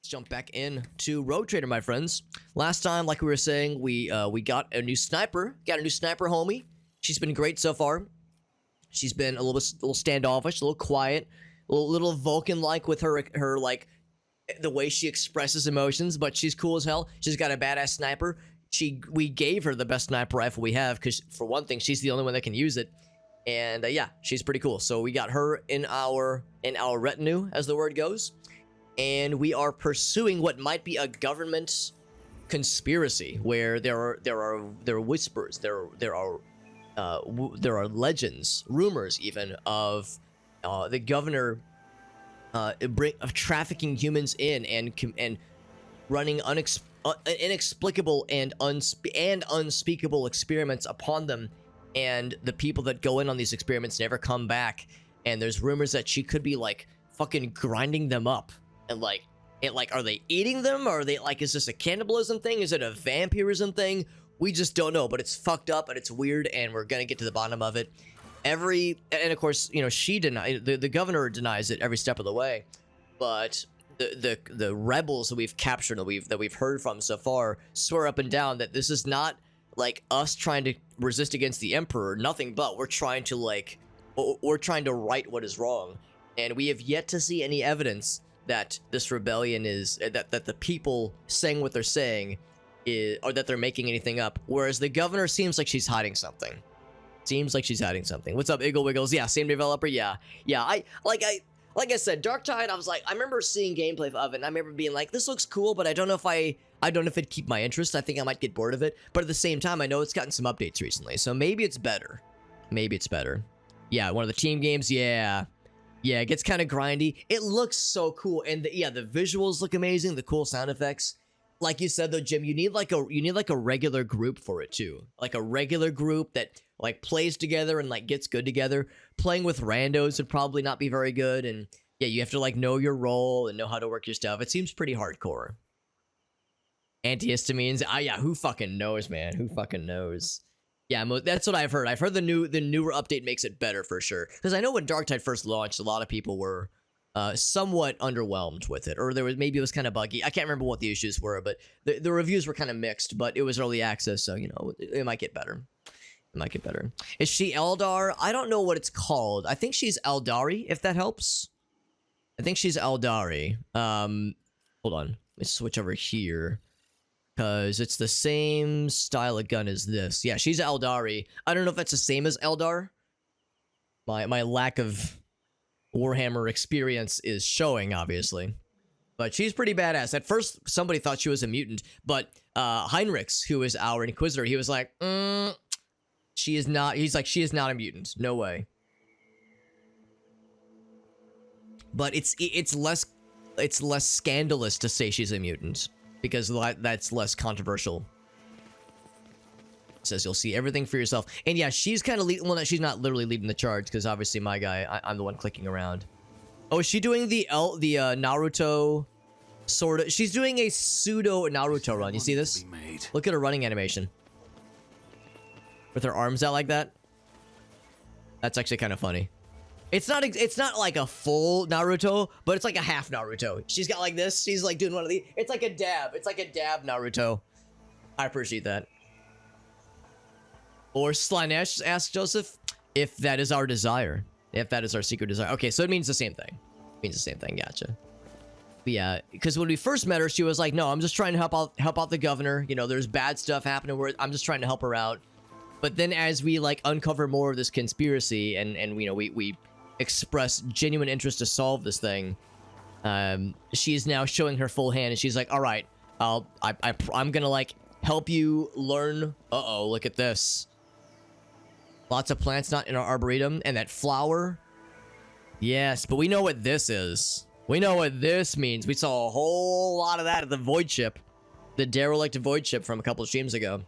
Let's jump back in to Road Trader, my friends. Last time, like we were saying, we got a new sniper. Got a new sniper homie. She's been great so far. She's been a little standoffish, a little quiet, a little Vulcan-like with her like the way she expresses emotions, but she's cool as hell. She's got a badass sniper. We gave her the best sniper rifle we have because, for one thing, she's the only one that can use it. And yeah, she's pretty cool. So we got her in our retinue, as the word goes. And we are pursuing what might be a government conspiracy, where there are whispers, there are legends, rumors even of the governor of trafficking humans in and running inexplicable and unspeakable experiments upon them, and the people that go in on these experiments never come back. And there's rumors that she could be like fucking grinding them up. And are they eating them? Or are they like, is this a cannibalism thing? Is it a vampirism thing? We just don't know, but it's fucked up and it's weird, and we're gonna get to the bottom of it. And of course, you know, the governor denies it every step of the way, but the rebels that we've captured, that we've heard from so far, swear up and down that this is not like us trying to resist against the emperor, nothing but we're trying to right what is wrong. And we have yet to see any evidence that this rebellion is that the people saying what they're saying or that they're making anything up, whereas the governor seems like she's hiding something. What's up, Iggle Wiggles? Yeah, same developer. Yeah. Like I said, Dark Tide, I remember seeing gameplay of it, and I remember being like, this looks cool, but I don't know if it'd keep my interest. I think I might get bored of it. But at the same time, I know it's gotten some updates recently, so maybe it's better. Yeah, one of the team games, yeah, it gets kind of grindy. It looks so cool, and the visuals look amazing, the cool sound effects. Like you said though, Jim, you need like a regular group for it too. Like a regular group that like plays together and like gets good together. Playing with randos would probably not be very good, and yeah, you have to like know your role and know how to work your stuff. It seems pretty hardcore. Antihistamines, yeah, who fucking knows, man? Who fucking knows? Yeah, that's what I've heard. I've heard the newer update makes it better for sure. Because I know when Darktide first launched, a lot of people were somewhat underwhelmed with it, or maybe it was kind of buggy. I can't remember what the issues were, but the reviews were kind of mixed. But it was early access, so you know it might get better. Is she Eldar? I don't know what it's called. I think she's Eldari, if that helps. I think she's Eldari. Hold on. Let's switch over here, because it's the same style of gun as this. Yeah, she's Eldari. I don't know if that's the same as Eldar. My lack of Warhammer experience is showing, obviously. But she's pretty badass. At first, somebody thought she was a mutant, but Heinrichs, who is our Inquisitor, he was like, she is not. He's like, she is not a mutant. No way. But it's less scandalous to say she's a mutant, because that's less controversial. It says you'll see everything for yourself. And yeah, she's kind of she's not literally leading the charge, because obviously my guy, I'm the one clicking around. Oh, is she doing the Naruto sort of? She's doing a pseudo Naruto run. You see this? Look at her running animation with her arms out like that. That's actually kind of funny. It's not like a full Naruto, but it's like a half Naruto. She's got like this. She's like doing one of these. It's like a dab. It's like a dab Naruto. I appreciate that. Or Slanesh asks Joseph if that is our desire. If that is our secret desire. Okay, so it means the same thing. Gotcha. But yeah, because when we first met her, she was like, no, I'm just trying to help out the governor. You know, there's bad stuff happening where I'm just trying to help her out. But then as we like uncover more of this conspiracy and you know, we express genuine interest to solve this thing, she is now showing her full hand, and she's like, all right, I'm gonna like help you learn. Look at this. Lots of plants not in our arboretum, and that flower. Yes, but we know what this is. We know what this means. We saw a whole lot of that at the void ship, the derelict void ship from a couple of streams ago.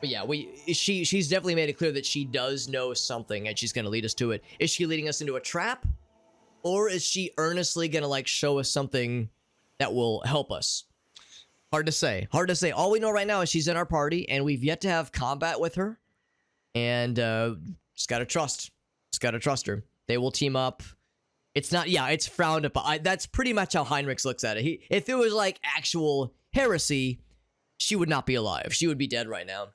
But yeah, she's definitely made it clear that she does know something, and she's gonna lead us to it. Is she leading us into a trap, or is she earnestly gonna like show us something that will help us? Hard to say. All we know right now is she's in our party, and we've yet to have combat with her. And just gotta trust her. They will team up. It's not, yeah, it's frowned upon. That's pretty much how Heinrich looks at it. If it was like actual heresy, she would not be alive. She would be dead right now.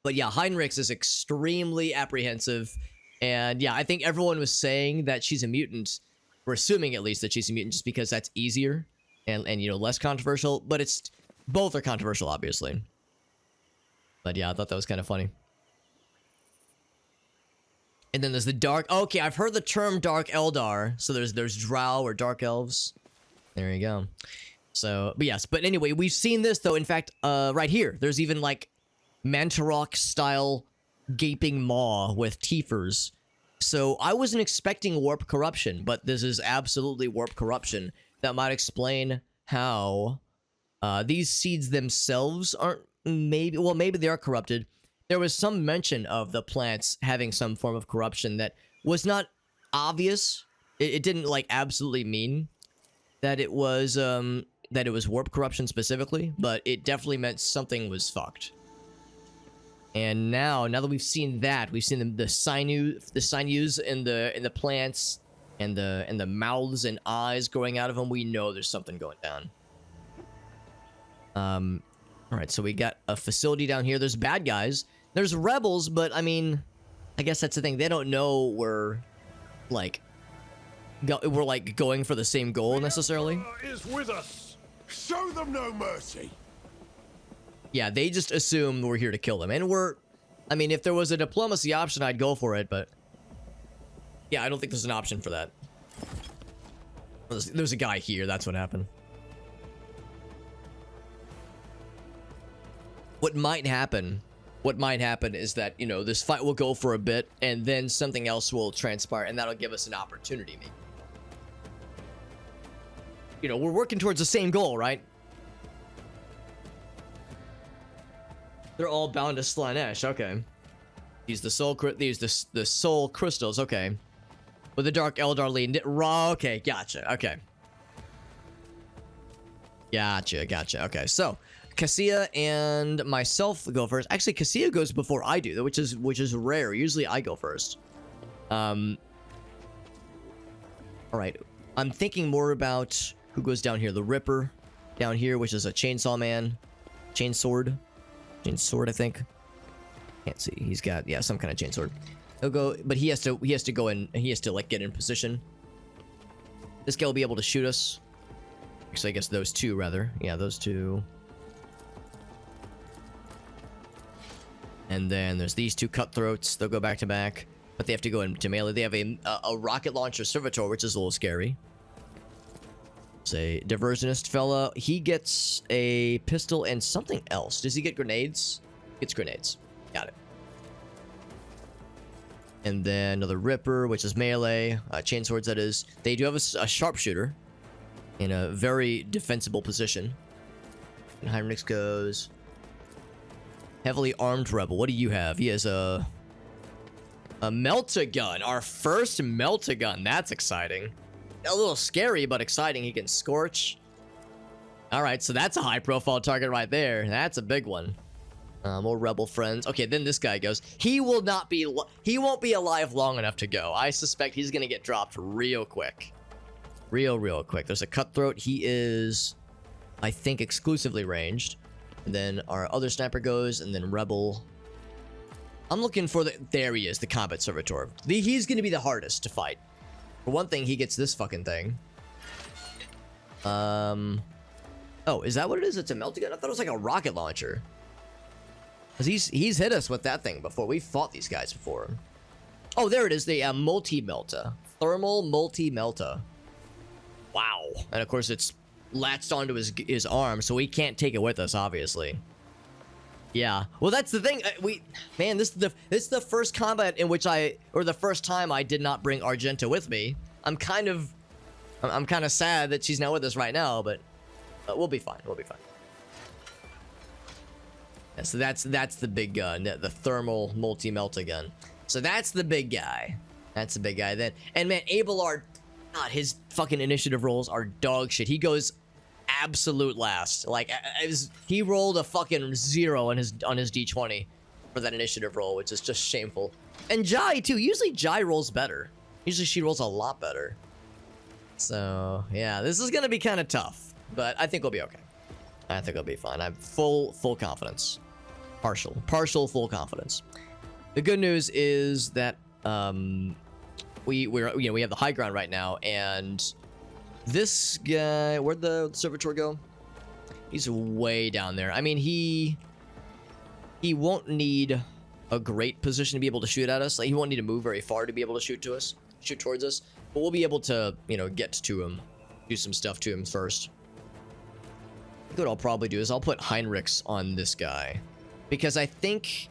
But yeah, Heinrich is extremely apprehensive. And yeah, I think everyone was saying that she's a mutant. We're assuming at least that she's a mutant just because that's easier and you know, less controversial. But it's, both are controversial, obviously. But yeah, I thought that was kind of funny. And then there's the dark. Okay, I've heard the term Dark Eldar. So there's Drow or Dark Elves. There you go. So, but yes. But anyway, we've seen this though. In fact, right here, there's even like Mantarok style gaping maw with teethers. So I wasn't expecting warp corruption, but this is absolutely warp corruption. That might explain how these seeds themselves aren't maybe they are corrupted. There was some mention of the plants having some form of corruption that was not obvious. It didn't like absolutely mean that it was warp corruption specifically, but it definitely meant something was fucked. And now that we've seen that, we've seen the sinews in the plants and the mouths and eyes growing out of them, we know there's something going down. All right, so we got a facility down here. There's bad guys. There's rebels, but I mean, I guess that's the thing. They don't know we're like going for the same goal necessarily. Is with us. Show them no mercy. Yeah, they just assume we're here to kill them, and I mean, if there was a diplomacy option, I'd go for it, but yeah, I don't think there's an option for that. There's a guy here. That's what happened. What might happen is that, you know, this fight will go for a bit and then something else will transpire and that'll give us an opportunity maybe. You know, we're working towards the same goal, right? They're all bound to Slaanesh, okay. Use the soul crystals, okay. With the Dark Eldar lead, okay, gotcha, okay. Gotcha, okay. So, Cassia and myself go first. Actually, Cassia goes before I do, which is rare. Usually I go first. All right. I'm thinking more about who goes down here. The Ripper down here, which is a chainsaw man. Chainsword, I think. Can't see. He's got, yeah, some kind of chainsword. He'll go, but he has to go in, he has to like get in position. This guy will be able to shoot us. Actually, I guess those two rather. Yeah, those two. And then there's these two cutthroats. They'll go back to back, but they have to go into melee. They have a rocket launcher servitor, which is a little scary. It's a diversionist fella. He gets a pistol and something else. Does he get grenades? He gets grenades. Got it. And then another Ripper, which is melee. Chainswords, that is. They do have a sharpshooter in a very defensible position. And Heinrich goes... Heavily armed rebel. What do you have? He has a melt-a-gun. Our first melt-a-gun. That's exciting. A little scary, but exciting. He can scorch. All right, so that's a high-profile target right there. That's a big one. More rebel friends. Okay, then this guy goes. He will not be. He won't be alive long enough to go. I suspect he's gonna get dropped real quick. Real quick. There's a cutthroat. He is, I think, exclusively ranged. And then our other sniper goes, and then rebel. I'm looking for there he is, the combat servitor. He's gonna be the hardest to fight. For one thing, he gets this fucking thing. Oh, is that what it is? It's a melting gun? I thought it was like a rocket launcher. Cause he's hit us with that thing before. We've fought these guys before. Oh, there it is, the multi-melta. Thermal multi-melta. Wow. And of course it's latched onto his arm, so we can't take it with us, obviously. Yeah. Well, that's the thing. Man, this is the first combat in which the first time I did not bring Argenta with me. I'm kind of sad that she's not with us right now, but we'll be fine. We'll be fine. Yeah, so that's the big gun, the thermal multi-melta gun. So that's the big guy. That's the big guy then. And man, Abelard, God, his fucking initiative rolls are dog shit. He goes absolute last. Like, he rolled a fucking 0 on his d20 for that initiative roll, which is just shameful. And Jai too. Usually Jai rolls better. Usually she rolls a lot better. So, yeah, this is gonna be kind of tough, but I think we'll be okay. I think we'll be fine. I have full confidence. Partial full confidence. The good news is that we have the high ground right now, and this guy, where'd the servitor go? He's way down there. I mean, he won't need a great position to be able to shoot at us. Like, he won't need to move very far to be able to shoot towards us. But we'll be able to, get to him, do some stuff to him first. I think what I'll probably do is I'll put Heinrichs on this guy, because I think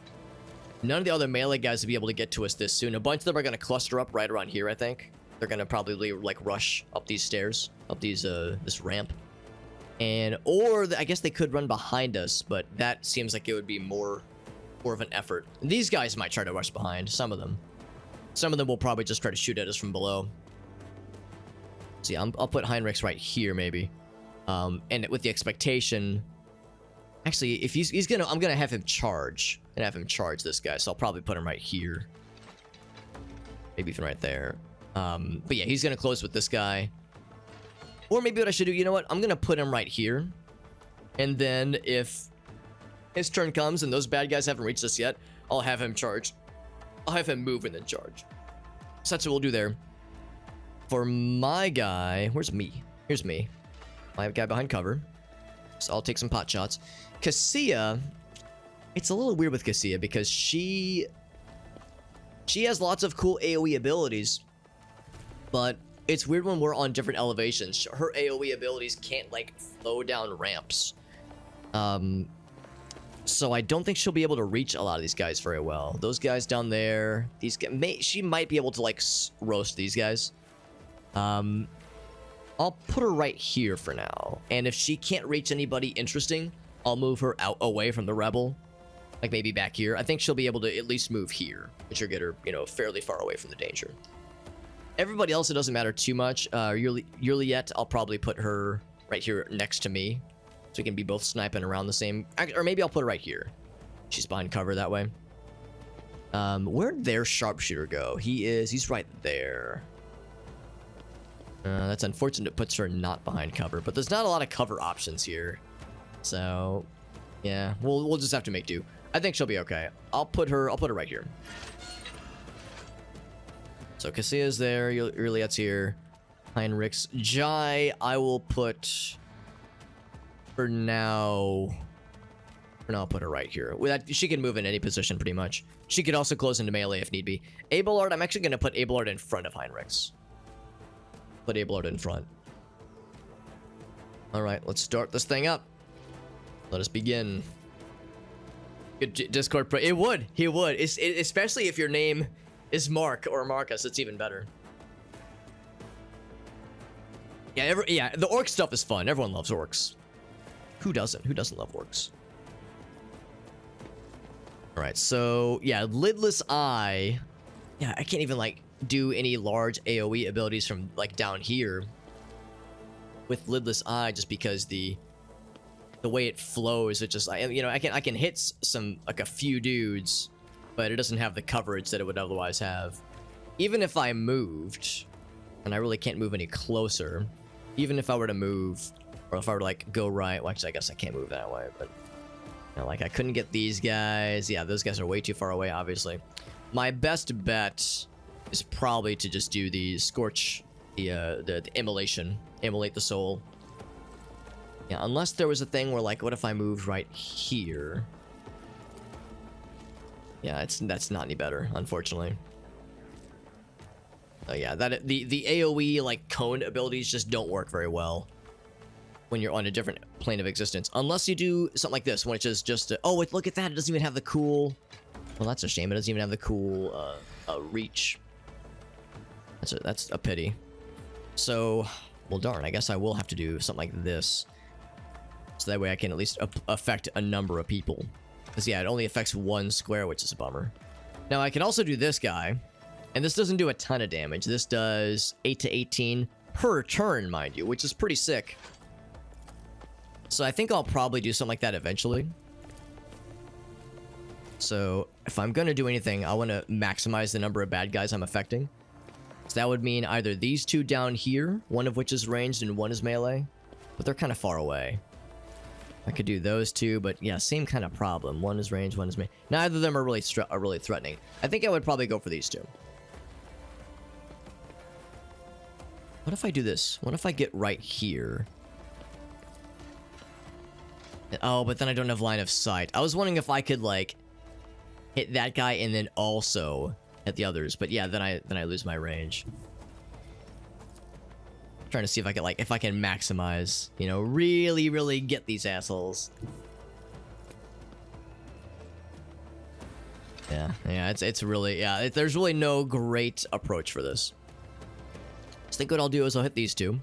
none of the other melee guys will be able to get to us this soon. A bunch of them are going to cluster up right around here, I think. They're going to probably, like, rush up these stairs, up these, this ramp. I guess they could run behind us, but that seems like it would be more of an effort. And these guys might try to rush behind, some of them. Some of them will probably just try to shoot at us from below. See, I'll put Heinrichs right here, maybe. And with the expectation... Actually, if I'm gonna have him charge. And have him charge this guy, so I'll probably put him right here. Maybe even right there. But yeah, he's gonna close with this guy. Or maybe what I should do, you know what? I'm gonna put him right here. And then if his turn comes and those bad guys haven't reached us yet, I'll have him charge. I'll have him move and then charge. So that's what we'll do there. For my guy, where's me? Here's me. My guy behind cover. So I'll take some pot shots. Cassia, it's a little weird with Cassia because she has lots of cool AoE abilities, but it's weird when we're on different elevations. Her AoE abilities can't, like, flow down ramps. So I don't think she'll be able to reach a lot of these guys very well. Those guys down there, these guys, she might be able to, like, roast these guys. I'll put her right here for now. And if she can't reach anybody interesting, I'll move her out away from the rebel. Like maybe back here. I think she'll be able to at least move here, which will get her, fairly far away from the danger. Everybody else, it doesn't matter too much. Juliet, I'll probably put her right here next to me. So we can be both sniping around the same... Or maybe I'll put her right here. She's behind cover that way. Where'd their sharpshooter go? He's right there. That's unfortunate. It puts her not behind cover, but there's not a lot of cover options here. So, yeah, we'll just have to make do. I think she'll be okay. I'll put her right here. So Cassia's there. Juliet's here. Heinrichs. Jai, I will put for now. I'll put her right here. She can move in any position pretty much. She could also close into melee if need be. Abelard, I'm actually going to put Abelard in front of Heinrichs. Put Abelard in front. Alright, let's start this thing up. Let us begin. Good Discord pro. He would. Especially if your name is Mark or Marcus, it's even better. Yeah, the orc stuff is fun. Everyone loves orcs. Who doesn't? Who doesn't love orcs? Alright, so, yeah, Lidless Eye. Yeah, I can't even, like, do any large AoE abilities from, like, down here with Lidless Eye, just because the way it flows, it just, I can hit some, like, a few dudes, but it doesn't have the coverage that it would otherwise have. Even if I moved, and I really can't move any closer, even if I were to move, or if I were to, like, go right, well, actually, I guess I can't move that way, but, like, I couldn't get these guys. Yeah, those guys are way too far away, obviously. My best bet is probably to just do the Scorch, the immolation. Immolate the soul. Yeah, unless there was a thing where, like, what if I moved right here? Yeah, that's not any better, unfortunately. Yeah, the AoE, like, cone abilities just don't work very well when you're on a different plane of existence. Unless you do something like this, which is just... oh, look at that, it doesn't even have the cool... Well, that's a shame, it doesn't even have the cool, reach. That's a pity. So, well, darn, I guess I will have to do something like this. So that way I can at least affect a number of people. Because, yeah, it only affects one square, which is a bummer. Now, I can also do this guy. And this doesn't do a ton of damage. This does 8 to 18 per turn, mind you, which is pretty sick. So I think I'll probably do something like that eventually. So if I'm going to do anything, I want to maximize the number of bad guys I'm affecting. So So that would mean either these two down here, one of which is ranged and one is melee. But they're kind of far away. I could do those two, but yeah, same kind of problem. One is ranged, one is melee. Neither of them are really threatening. I think I would probably go for these two. What if I do this? What if I get right here? Oh, but then I don't have line of sight. I was wondering if I could, like, hit that guy and then also hit the others. But yeah, then I lose my range. Trying to see if I can, like, if I can maximize, you know, really get these assholes. Yeah, it's really, yeah, there's really no great approach for this. So I think what I'll do is I'll hit these two.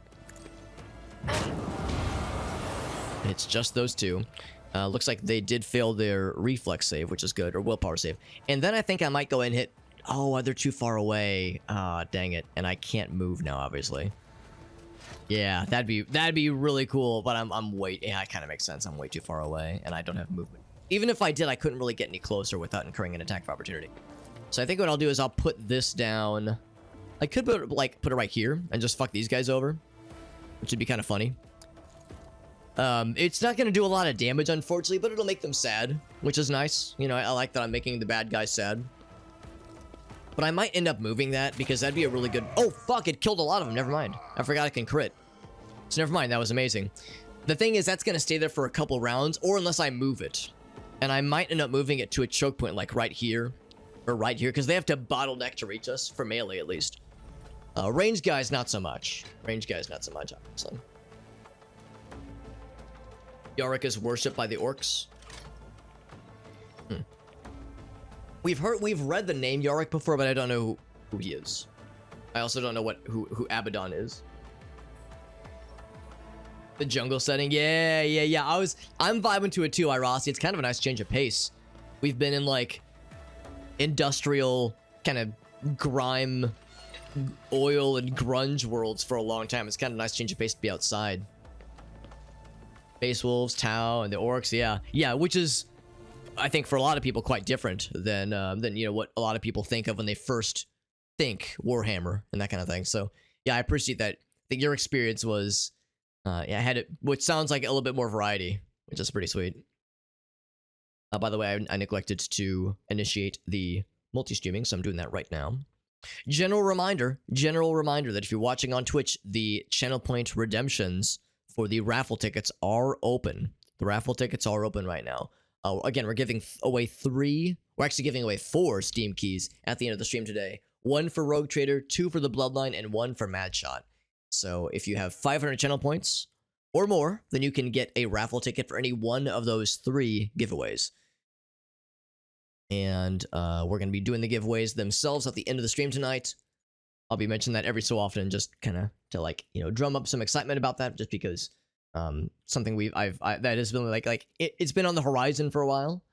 It's just those two. Looks like they did fail their reflex save, which is good, or willpower save. And then I think I might go and hit... Oh, they're too far away. Ah, dang it. And I can't move now, obviously. Yeah, that'd be really cool, but I'm way... Yeah, it kind of makes sense. I'm way too far away, and I don't have movement. Even if I did, I couldn't really get any closer without incurring an attack of opportunity. So I think what I'll do is I'll put this down... I could put it right here and just fuck these guys over, which would be kind of funny. It's not going to do a lot of damage, unfortunately, but it'll make them sad, which is nice. You know, I like that I'm making the bad guys sad. But I might end up moving that because that'd be a really good... Oh, fuck, it killed a lot of them. Never mind. I forgot I can crit. So never mind, that was amazing. The thing is, that's going to stay there for a couple rounds, or unless I move it. And I might end up moving it to a choke point, like right here, or right here, because they have to bottleneck to reach us, for melee at least. Range guys, not so much. Range guys, not so much, obviously. Yorick is worshipped by the orcs. We've read the name Yorick before, but I don't know who he is. I also don't know who Abaddon is. The jungle setting, yeah. I'm vibing to it too, Irasi. It's kind of a nice change of pace. We've been in like industrial kind of grime, oil and grunge worlds for a long time. It's kind of a nice change of pace to be outside. Base wolves, Tau, and the orcs, yeah, which is, I think, for a lot of people quite different than you know what a lot of people think of when they first think Warhammer and that kind of thing. So yeah, I appreciate that. I think your experience was, yeah, I had it, which sounds like a little bit more variety, which is pretty sweet. By the way, I neglected to initiate the multi-streaming, so I'm doing that right now. General reminder that if you're watching on Twitch, the channel point redemptions for the raffle tickets are open. The raffle tickets are open right now. Again, we're giving away we're actually giving away 4 Steam keys at the end of the stream today. 1 for Rogue Trader, 2 for the Bloodline, and 1 for Mad Shot. So if you have 500 channel points or more, then you can get a raffle ticket for any one of those 3 giveaways. And we're going to be doing the giveaways themselves at the end of the stream tonight. I'll be mentioning that every so often, just kind of to, like, you know, drum up some excitement about that, just because something that has been like it's been on the horizon for a while,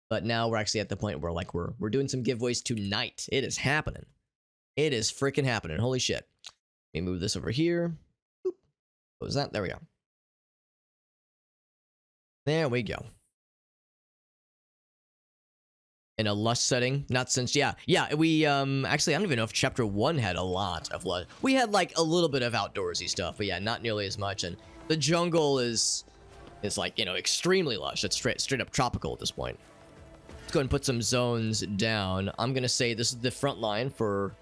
but now we're actually at the point where like we're doing some giveaways tonight. It is happening. It is freaking happening. Holy shit. Let me move this over here. Boop. What was that? There we go. There we go. In a lush setting, not since, yeah, we, actually, I don't even know if chapter 1 had a lot of lush. We had, like, a little bit of outdoorsy stuff, but yeah, not nearly as much, and the jungle is like, you know, extremely lush. It's straight up tropical at this point. Let's go ahead and put some zones down. I'm gonna say this is the front line for,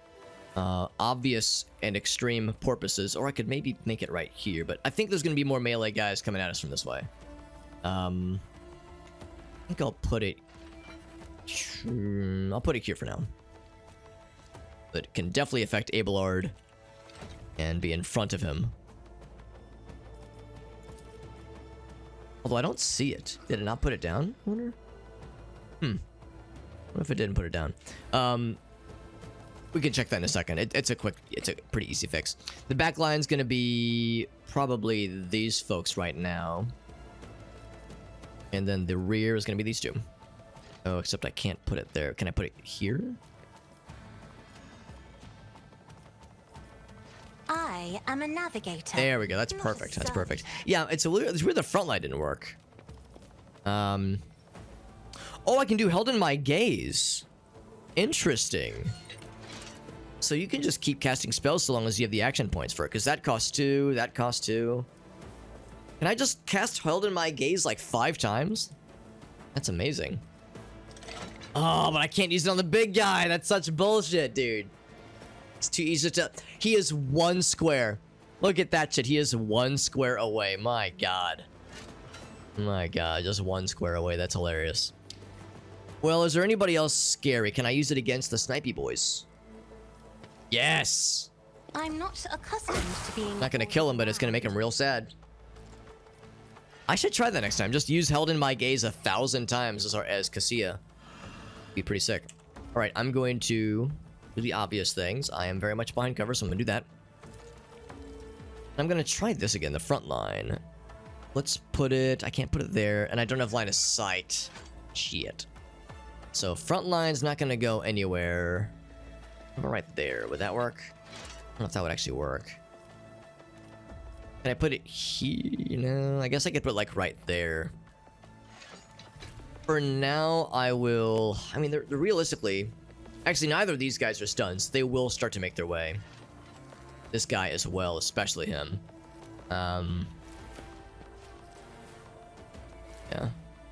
obvious and extreme purposes, or I could maybe make it right here, but I think there's gonna be more melee guys coming at us from this way. I think I'll put it here for now. But it can definitely affect Abelard and be in front of him. Although I don't see it. Did it not put it down? I wonder. What if it didn't put it down? We can check that in a second. It's a pretty easy fix. The back line's gonna be probably these folks right now. And then the rear is gonna be these two. Oh, except I can't put it there. Can I put it here? I am a navigator. There we go. That's perfect. That's perfect. Yeah, it's weird the front line didn't work. Oh, I can do Held in My Gaze. Interesting. So you can just keep casting spells so long as you have the action points for it, because that costs 2, that costs 2. Can I just cast Held in My Gaze like 5 times? That's amazing. Oh, but I can't use it on the big guy. That's such bullshit, dude. It's too easy to... He is 1 square. Look at that shit. He is 1 square away. My god. My god, just 1 square away. That's hilarious. Well, is there anybody else scary? Can I use it against the snipey boys? Yes! I'm not accustomed to being... Not gonna kill him, but it's gonna make him real sad. I should try that next time. Just use Held in My Gaze 1,000 times as Cassia. Be pretty sick. Alright, I'm going to do the obvious things. I am very much behind cover, so I'm gonna do that. I'm gonna try this again, the front line. Let's put it... I can't put it there, and I don't have line of sight. Shit. So front line's not gonna go anywhere. How about right there? Would that work? I don't know if that would actually work. Can I put it here? No, I guess I could put it like right there. For now, I will... I mean, they're realistically... Actually, neither of these guys are stuns. They will start to make their way. This guy as well, especially him. Yeah.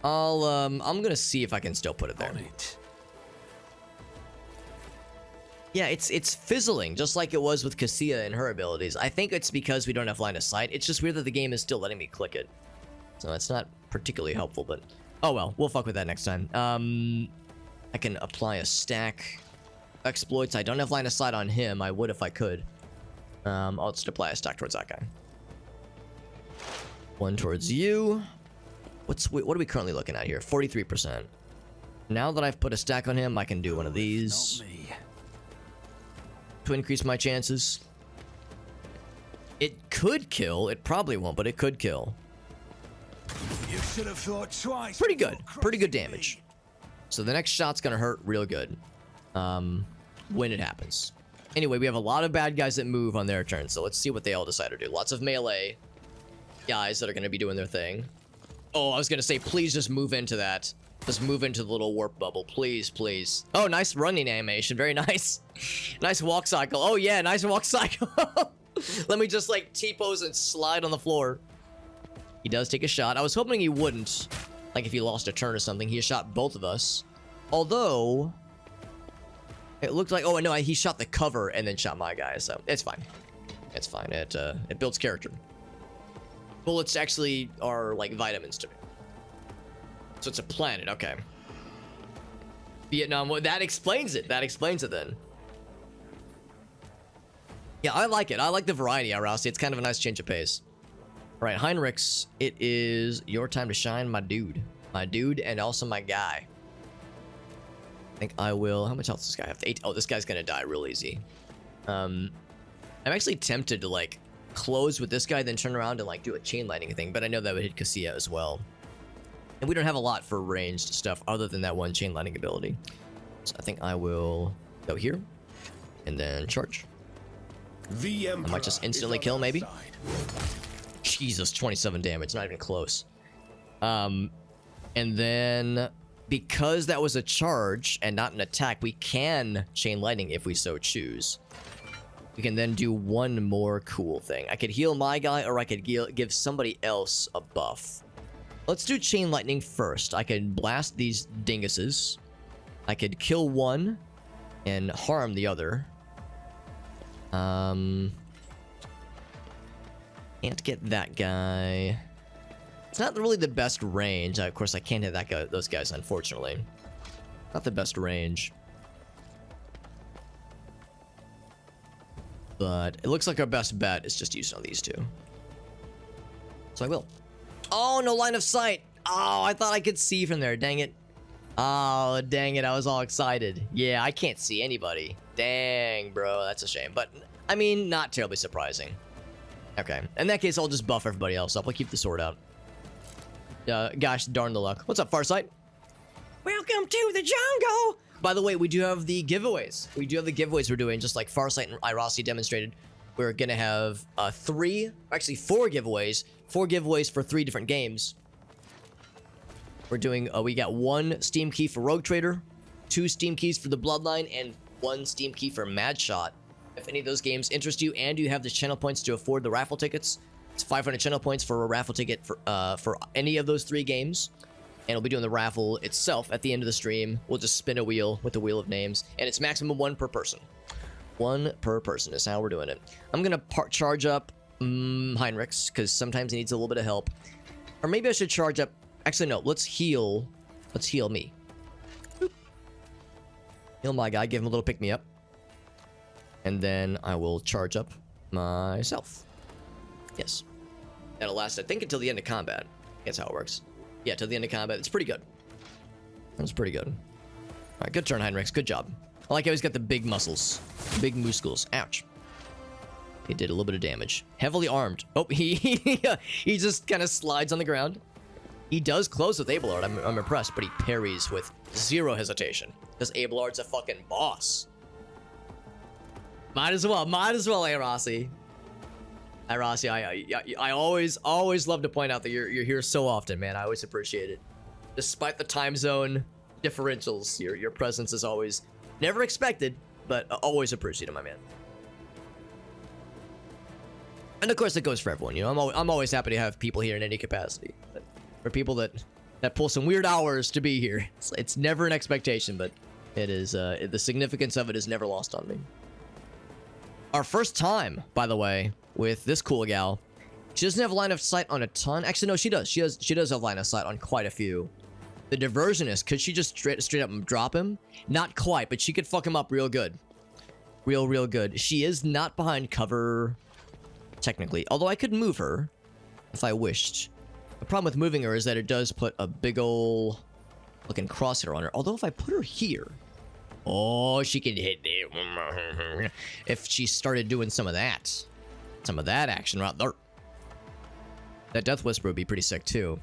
I'm gonna see if I can still put it there. Yeah, it's fizzling, just like it was with Cassia and her abilities. I think it's because we don't have line of sight. It's just weird that the game is still letting me click it. So it's not particularly helpful, but... Oh well, we'll fuck with that next time. I can apply a stack. Exploits, I don't have line of sight on him. I would if I could. I'll just apply a stack towards that guy. 1 towards you. What are we currently looking at here? 43%. Now that I've put a stack on him, I can do one of these. Not me. To increase my chances. It could kill. It probably won't, but it could kill. You should have thought twice. Pretty good. before Pretty good crossing damage. me. So the next shot's gonna hurt real good. When it happens. Anyway, we have a lot of bad guys that move on their turn, so let's see what they all decide to do. Lots of melee guys that are gonna be doing their thing. Oh, I was gonna say, please just move into that. Just move into the little warp bubble, please, please. Oh, nice running animation, very nice. Nice walk cycle. Oh yeah, nice walk cycle. Let me just like T-pose and slide on the floor. He does take a shot. I was hoping he wouldn't. Like if he lost a turn or something. He shot both of us. Although, it looked like, oh no, he shot the cover and then shot my guy, so it's fine. It's fine, it builds character. Bullets actually are like vitamins to me. So it's a planet, okay. Vietnam, well, that explains it. That explains it then. Yeah, I like it. I like the variety, Arasi. It's kind of a nice change of pace. All right, Heinrichs, it is your time to shine, my dude. My dude and also my guy. I think I will... How much health does this guy have? 8. Oh, this guy's gonna die real easy. I'm actually tempted to, like, close with this guy, then turn around and, like, do a chain lightning thing, but I know that would hit Cassia as well. And we don't have a lot for ranged stuff other than that one chain lightning ability. So I think I will go here and then charge. The I might just instantly kill, maybe. Jesus, 27 damage, not even close. And then because that was a charge and not an attack, we can chain lightning if we so choose. We can then do one more cool thing. I could heal my guy, or I could give somebody else a buff. Let's do chain lightning first. I could blast these dinguses. I could kill one and harm the other. Can't get that guy. It's not really the best range. Of course, I can't hit that guy, those guys, unfortunately. Not the best range. But it looks like our best bet is just using on these two. So I will. Oh, no line of sight. Oh, I thought I could see from there. Dang it. Oh, dang it. I was all excited. Yeah, I can't see anybody. Dang, bro. That's a shame. But, I mean, not terribly surprising. Okay. In that case, I'll just buff everybody else up. I'll keep the sword out. Gosh darn the luck. What's up, Farsight? Welcome to the jungle! By the way, we do have the giveaways. We do have the giveaways we're doing, just like Farsight and Irasi demonstrated. We're gonna have 4 giveaways. 4 giveaways for 3 different games. We're doing, we got 1 Steam key for Rogue Trader, 2 Steam keys for the Bloodline, and 1 Steam key for Mad Shot. If any of those games interest you and you have the channel points to afford the raffle tickets, it's 500 channel points for a raffle ticket for any of those 3 games. And we'll be doing the raffle itself at the end of the stream. We'll just spin a wheel with the wheel of names, and it's maximum 1 per person. 1 per person is how we're doing it. I'm gonna charge up Heinrichs, because sometimes he needs a little bit of help. Or maybe I should charge up... Actually, no. Let's heal. Let's heal me. Boop. Heal my guy. Give him a little pick-me-up. And then I will charge up myself. Yes. That'll last, I think, until the end of combat. That's how it works. Yeah, till the end of combat. It's pretty good. That's pretty good. Alright, good turn, Heinrichs. Good job. I like how he's got the big muscles. Big muscles. Ouch. He did a little bit of damage. Heavily armed. Oh, he just kind of slides on the ground. He does close with Abelard. I'm impressed, but he parries with 0 hesitation. Because Abelard's a fucking boss. Might as well, hey, Rossi. Hi, Rossi. I always love to point out that you're here so often, man. I always appreciate it. Despite the time zone differentials, your presence is always never expected, but always appreciated, my man. And of course, it goes for everyone. You know, I'm always happy to have people here in any capacity. But for people that pull some weird hours to be here, it's never an expectation, but it is the significance of it is never lost on me. Our first time, by the way, with this cool gal. She doesn't have line of sight on a ton. Actually, no, she does. She does have line of sight on quite a few. The diversionist, could she just straight up drop him? Not quite, but she could fuck him up real good. Real good. She is not behind cover, technically. Although I could move her if I wished. The problem with moving her is that it does put a big ol' looking crosshair on her. Although if I put her here... Oh, she can hit me. If she started doing some of that action right there. That Death Whisper would be pretty sick too.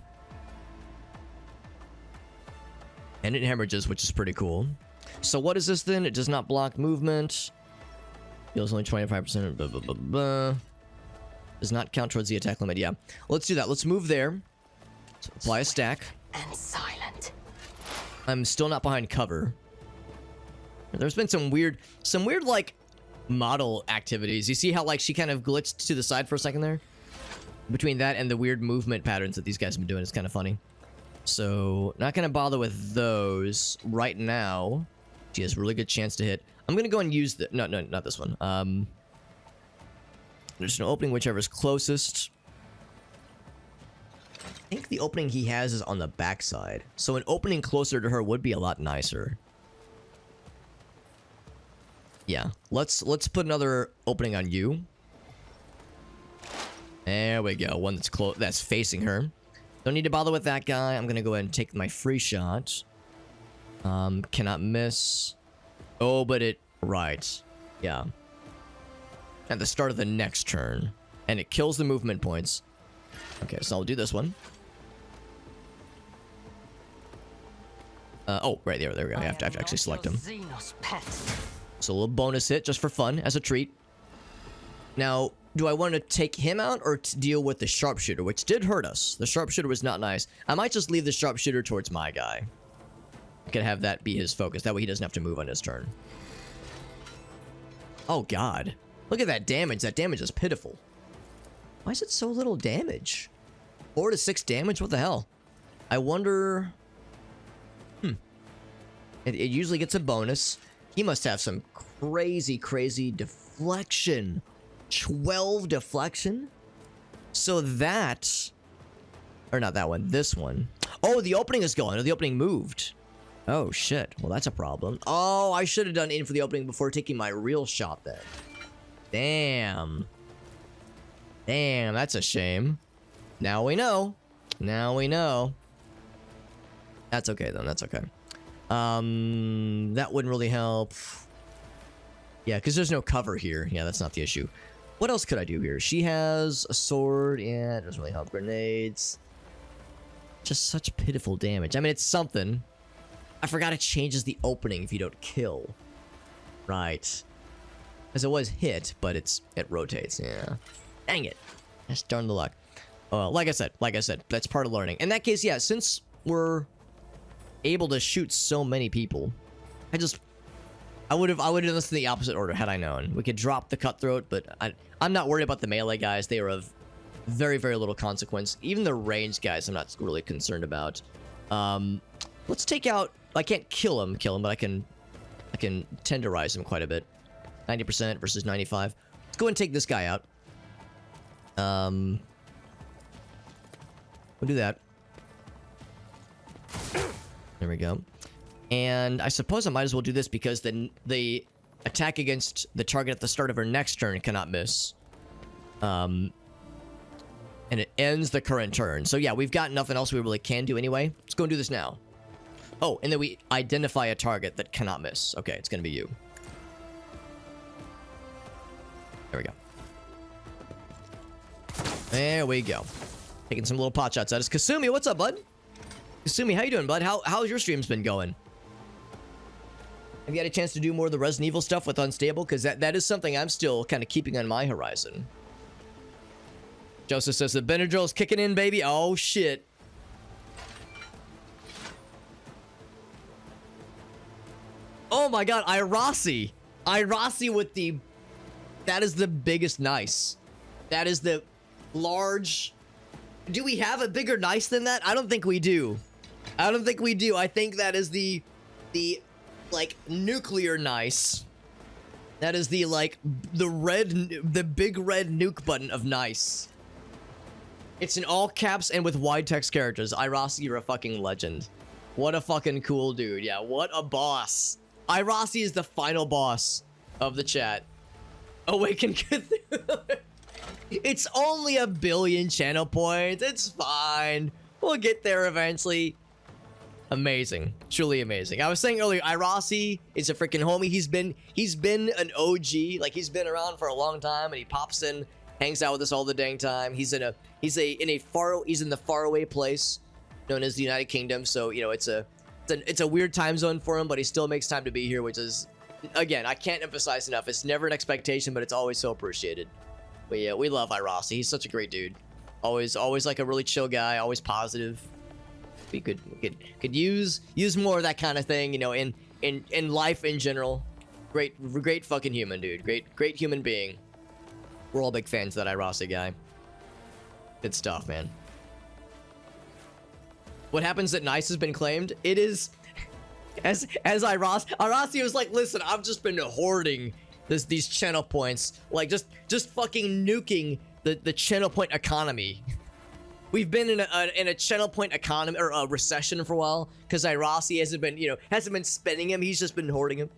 And it hemorrhages, which is pretty cool. So what is this then? It does not block movement. Heals only 25%. Blah, blah, blah, blah. Does not count towards the attack limit. Yeah. Let's do that. Let's move there. So apply a stack. And silent. I'm still not behind cover. There's been some weird like model activities. You see how like she kind of glitched to the side for a second there? Between that and the weird movement patterns that these guys have been doing, it's kind of funny. So not gonna bother with those right now. She has a really good chance to hit. I'm gonna go and use the no, not this one. There's an opening whichever's closest. I think the opening he has is on the backside. So an opening closer to her would be a lot nicer. Yeah, let's put another opening on you. There we go. One that's facing her. Don't need to bother with that guy. I'm gonna go ahead and take my free shot. Cannot miss. Oh, but it right. Yeah. At the start of the next turn, and it kills the movement points. Okay, so I'll do this one. Oh, right there. There we go. I have to actually select him. So a little bonus hit just for fun, as a treat. Now, do I want to take him out or to deal with the sharpshooter, which did hurt us? The sharpshooter was not nice. I might just leave the sharpshooter towards my guy. I could have that be his focus. That way he doesn't have to move on his turn. Oh, God. Look at that damage. That damage is pitiful. Why is it so little damage? 4 to 6 damage? What the hell? I wonder... It usually gets a bonus. He must have some crazy deflection. 12 deflection? So that... Or not that one. This one. Oh, the opening is going. Oh, the opening moved. Oh, shit. Well, that's a problem. Oh, I should have done in for the opening before taking my real shot then. Damn. Damn, that's a shame. Now we know. Now we know. That's okay, then. That's okay. That wouldn't really help. Yeah, because there's no cover here. Yeah, that's not the issue. What else could I do here? She has a sword. Yeah, it doesn't really help. Grenades. Just such pitiful damage. I mean, it's something. I forgot it changes the opening if you don't kill. Right. Because it was hit, but it rotates. Yeah. Dang it. That's darn the luck. Like I said, that's part of learning. In that case, yeah, since we're able to shoot so many people, I just I would have done this in the opposite order had I known. We could drop the cutthroat, but I'm not worried about the melee guys. They are of very, very little consequence. Even the range guys I'm not really concerned about. Let's take out... I can't kill him, but I can tenderize him quite a bit. 90% versus 95. Let's go ahead and take this guy out. We'll do that. There we go. And I suppose I might as well do this because then the attack against the target at the start of her next turn cannot miss. And it ends the current turn. So yeah, we've got nothing else we really can do anyway. Let's go and do this now. Oh, and then we identify a target that cannot miss. Okay, it's gonna be you. There we go. There we go. Taking some little pot shots at us. Kasumi, what's up, bud? Kasumi, how you doing, bud? How's your streams been going? Have you had a chance to do more of the Resident Evil stuff with Unstable? Because that is something I'm still kind of keeping on my horizon. Joseph says the Benadryl's kicking in, baby. Oh, shit. Oh, my God. Irasi. Irasi with the... That is the biggest nice. That is the large... Do we have a bigger nice than that? I don't think we do. I don't think we do. I think that is the like, nuclear nice. That is the, like, the big red nuke button of nice. It's in all caps and with wide text characters. Irasi, you're a fucking legend. What a fucking cool dude. Yeah, what a boss. Irasi is the final boss of the chat. Awaken Cthulhu. It's only 1 billion channel points. It's fine. We'll get there eventually. Amazing. Truly amazing. I was saying earlier, Irasi is a freaking homie. He's been an OG. Like, he's been around for a long time, and he pops in, hangs out with us all the dang time. He's in the faraway place known as the United Kingdom. So, you know, it's a weird time zone for him, but he still makes time to be here, which is, again, I can't emphasize enough. It's never an expectation, but it's always so appreciated. But yeah, we love Irasi. He's such a great dude. Always like a really chill guy. Always positive. We could use more of that kind of thing, you know, in life in general. Great fucking human, dude. Great human being. We're all big fans of that Irasi guy. Good stuff, man. What happens that nice has been claimed? It is as Irasi was like, listen, I've just been hoarding these channel points, like just fucking nuking the channel point economy. We've been in a channel point economy or a recession for a while because Irasi hasn't been spending them. He's just been hoarding them.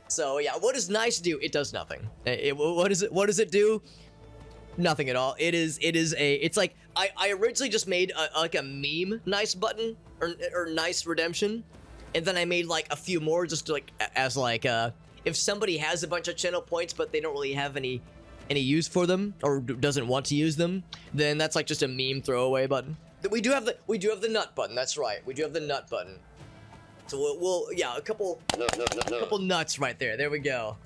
So yeah, what does nice do? It does nothing. What does it do? Nothing at all. It's like I originally just made like a meme nice button or nice redemption, and then I made like a few more just to, like, as like if somebody has a bunch of channel points but they don't really have any use for them or doesn't want to use them, then that's like just a meme throwaway button. We do have the nut button. That's right. We do have the nut button. So we'll yeah, a couple nuts right there. There we go.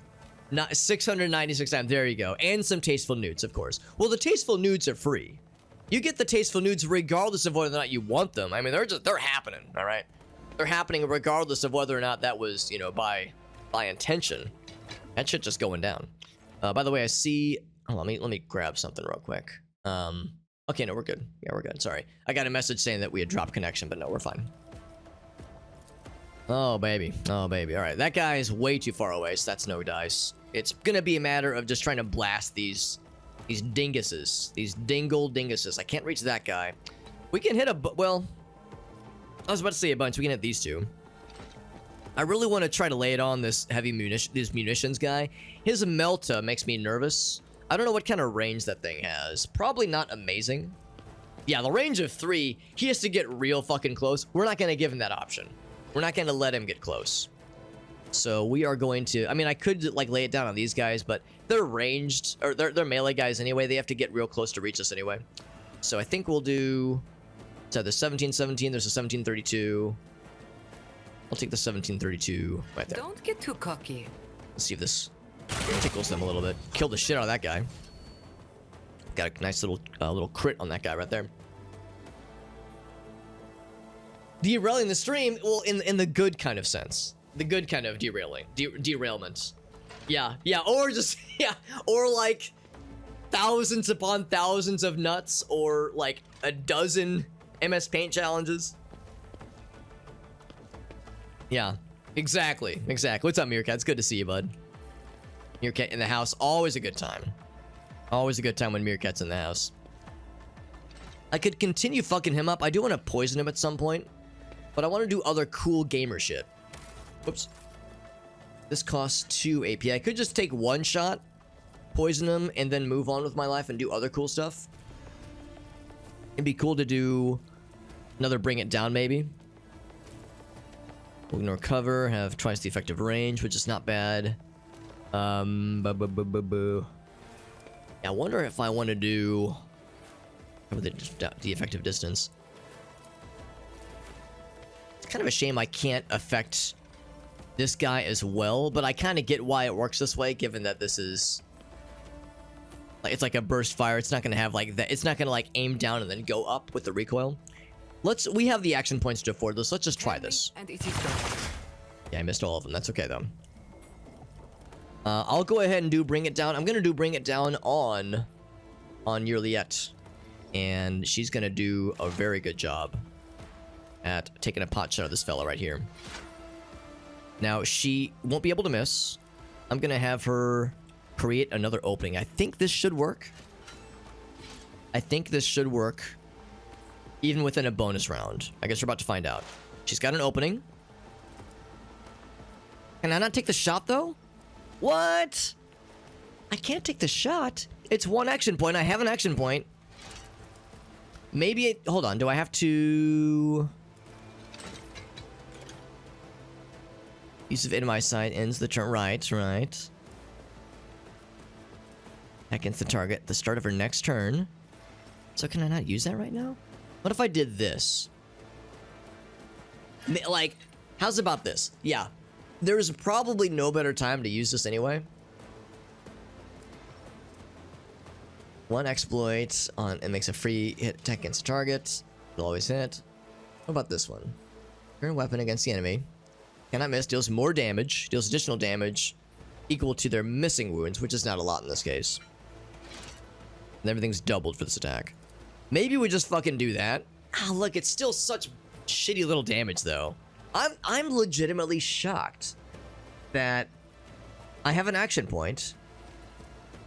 Not 696 times. There you go. And some tasteful nudes, of course. Well, the tasteful nudes are free. You get the tasteful nudes regardless of whether or not you want them. I mean, they're happening, all right? They're happening regardless of whether or not that was, you know, by intention. That shit just going down. By the way, I see... Oh, let me grab something real quick. Okay, no, we're good. Yeah, we're good. Sorry. I got a message saying that we had dropped connection, but no, we're fine. Oh, baby. Oh, baby. All right, that guy is way too far away, so that's no dice. It's gonna be a matter of just trying to blast these dinguses. These dinguses. I can't reach that guy. We can hit well, I was about to say a bunch. We can hit these two. I really want to try to lay it on this this munitions guy. His Melta makes me nervous. I don't know what kind of range that thing has. Probably not amazing. Yeah, the range of 3, he has to get real fucking close. We're not going to give him that option. We're not going to let him get close. So we are going to... I mean, I could like lay it down on these guys, but they're ranged, or they're melee guys anyway. They have to get real close to reach us anyway. So I think we'll do... So there's 1717, there's a 1732... I'll take the 1732 right there. Don't get too cocky. Let's see if this tickles them a little bit. Kill the shit out of that guy. Got a nice little crit on that guy right there. Derailing the stream, well, in the good kind of sense. the good kind of derailing, derailment. Yeah, or just yeah, or like thousands upon thousands of nuts, or like a dozen MS Paint challenges. Yeah, exactly. What's up, Meerkat? It's good to see you, bud. Meerkat in the house, always a good time. Always a good time when Meerkat's in the house. I could continue fucking him up. I do want to poison him at some point, but I want to do other cool gamer shit. Whoops. This costs 2 AP. I could just take one shot, poison him, and then move on with my life and do other cool stuff. It'd be cool to do another bring it down, maybe. We can recover, have twice the effective range, which is not bad. Yeah, I wonder if I want to do the effective distance. It's kind of a shame I can't affect this guy as well, but I kind of get why it works this way, given that this is like, it's like a burst fire. It's not gonna have like that. It's not gonna like aim down and then go up with the recoil. We have the action points to afford this. Let's just try this. Yeah, I missed all of them. That's okay though. I'll go ahead and do bring it down. I'm gonna do bring it down on Yurliette, and she's gonna do a very good job at taking a pot shot of this fella right here. Now she won't be able to miss. I'm gonna have her create another opening. I think this should work. Even within a bonus round. I guess we're about to find out. She's got an opening. Can I not take the shot though? What? I can't take the shot? It's one action point. I have an action point. Maybe hold on. Do I have to... Use of in my sight ends the turn. Right. Against the target at the start of her next turn. So can I not use that right now? What if I did this? Like, how's about this? Yeah. There's probably no better time to use this anyway. One exploit on it makes a free hit attack against the target. It'll always hit. What about this one? Current weapon against the enemy. Cannot miss, deals more damage, deals additional damage equal to their missing wounds, which is not a lot in this case. And everything's doubled for this attack. Maybe we just fucking do that. Ah, look, it's still such shitty little damage though. I'm legitimately shocked that I have an action point,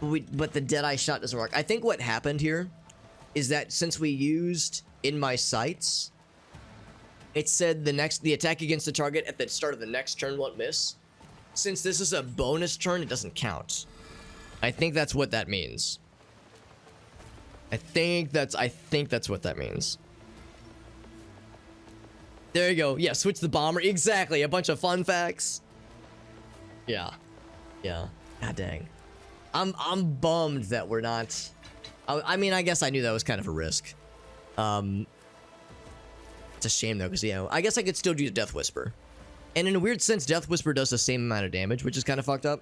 but the Deadeye shot doesn't work. I think what happened here is that since we used in my sights, it said the attack against the target at the start of the next turn won't miss. Since this is a bonus turn, it doesn't count. I think that's what that means. I think that's what that means. There you go. Yeah, switch the bomber. Exactly. A bunch of fun facts. Yeah. God dang. I'm bummed that we're not. I mean, I guess I knew that was kind of a risk. It's a shame though, because I guess I could still do Death Whisper, and in a weird sense, Death Whisper does the same amount of damage, which is kind of fucked up.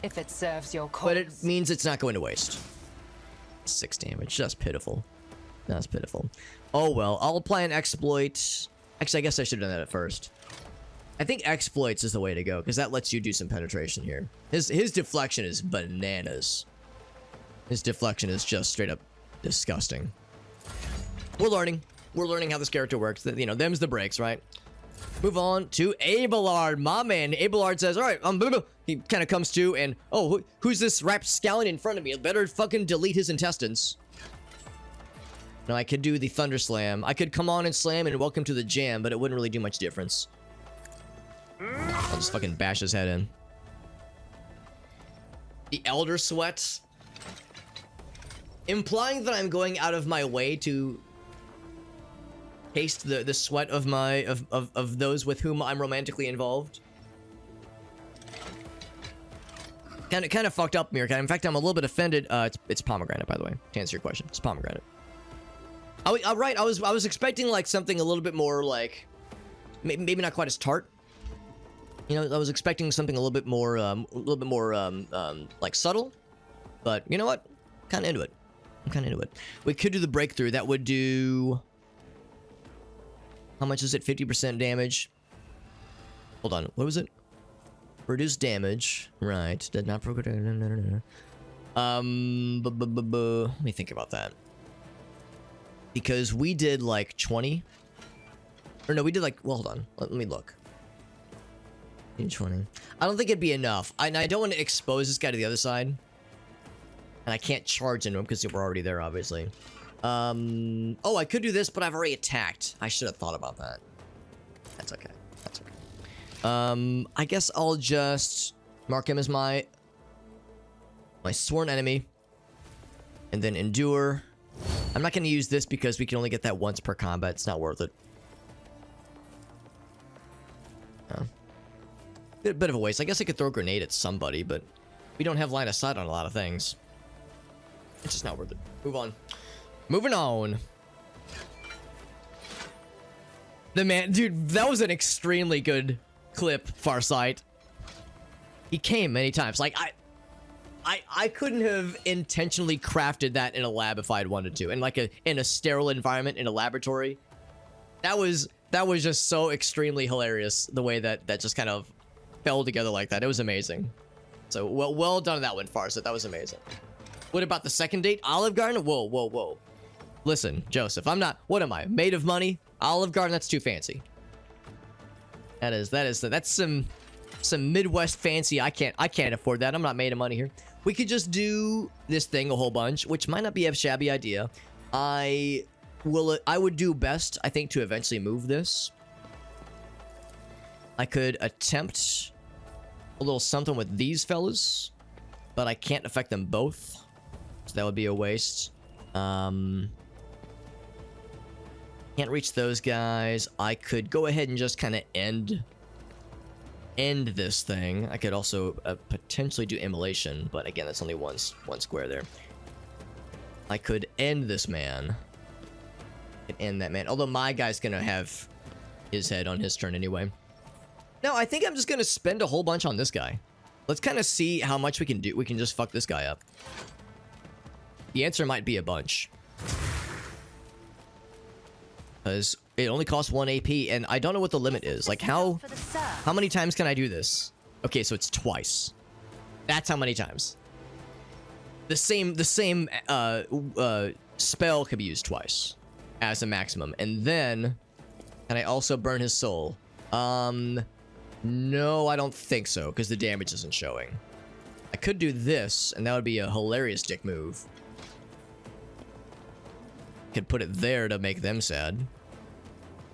If it serves your cause. But it means it's not going to waste. 6 damage. That's pitiful. That's pitiful. Oh well, I'll apply an exploit. Actually, I guess I should have done that at first. I think exploits is the way to go, because that lets you do some penetration here. His deflection is bananas. His deflection is just straight up disgusting. We're learning. We're learning how this character works. Them's the breaks, right? Move on to Abelard, my man. Abelard says, all right, he kind of comes to, and, oh, who's this rapscallion in front of me? I better fucking delete his intestines. Now, I could do the Thunder Slam. I could come on and slam and welcome to the jam, but it wouldn't really do much difference. I'll just fucking bash his head in. The Elder Sweat. Implying that I'm going out of my way to taste the sweat of of those with whom I'm romantically involved. Kind of fucked up, Meerkat. In fact, I'm a little bit offended. It's pomegranate, by the way. To answer your question, it's pomegranate. Right. I was expecting like something a little bit more like, maybe not quite as tart. I was expecting something a little bit more like subtle. But you know what? Kind of into it. I'm kind of into it. We could do the breakthrough. That would do. How much is it? 50% damage. Hold on. What was it? Reduce damage. Right. Did not program. Let me think about that. Because we did like 20. Or no, we did like, well, hold on. Let me look. 20. I don't think it'd be enough. I don't want to expose this guy to the other side. And I can't charge into him because we're already there, obviously. Oh, I could do this, but I've already attacked. I should have thought about that. That's okay. That's okay. I guess I'll just mark him as my sworn enemy. And then endure. I'm not going to use this because we can only get that once per combat. It's not worth it. Bit of a waste. I guess I could throw a grenade at somebody, but we don't have line of sight on a lot of things. It's just not worth it. Move on. Moving on. The man, dude, that was an extremely good clip, Farsight. He came many times. Like, I couldn't have intentionally crafted that in a lab if I had wanted to. In a sterile environment, in a laboratory. That was just so extremely hilarious, the way that just kind of fell together like that. It was amazing. So, well done on that one, Farsight. That was amazing. What about the second date? Olive Garden? Whoa. Listen, Joseph, I'm not, what am I? Made of money? Olive Garden, that's too fancy. That's some Midwest fancy. I can't afford that. I'm not made of money here. We could just do this thing a whole bunch, which might not be a shabby idea. I would do best, I think, to eventually move this. I could attempt a little something with these fellas, but I can't affect them both. So that would be a waste. Can't reach those guys. I could go ahead and just kind of end this thing. I could also potentially do immolation, but again, that's only one square there. I could end this man. I could end that man. Although my guy's gonna have his head on his turn anyway. No, I think I'm just gonna spend a whole bunch on this guy. Let's kind of see how much we can do. We can just fuck this guy up. The answer might be a bunch. Because it only costs 1 AP, and I don't know what the limit is. Like, how many times can I do this? Okay, so it's twice. That's how many times. The same spell can be used twice as a maximum. And then, can I also burn his soul? No, I don't think so, because the damage isn't showing. I could do this, and that would be a hilarious dick move. Could put it there to make them sad.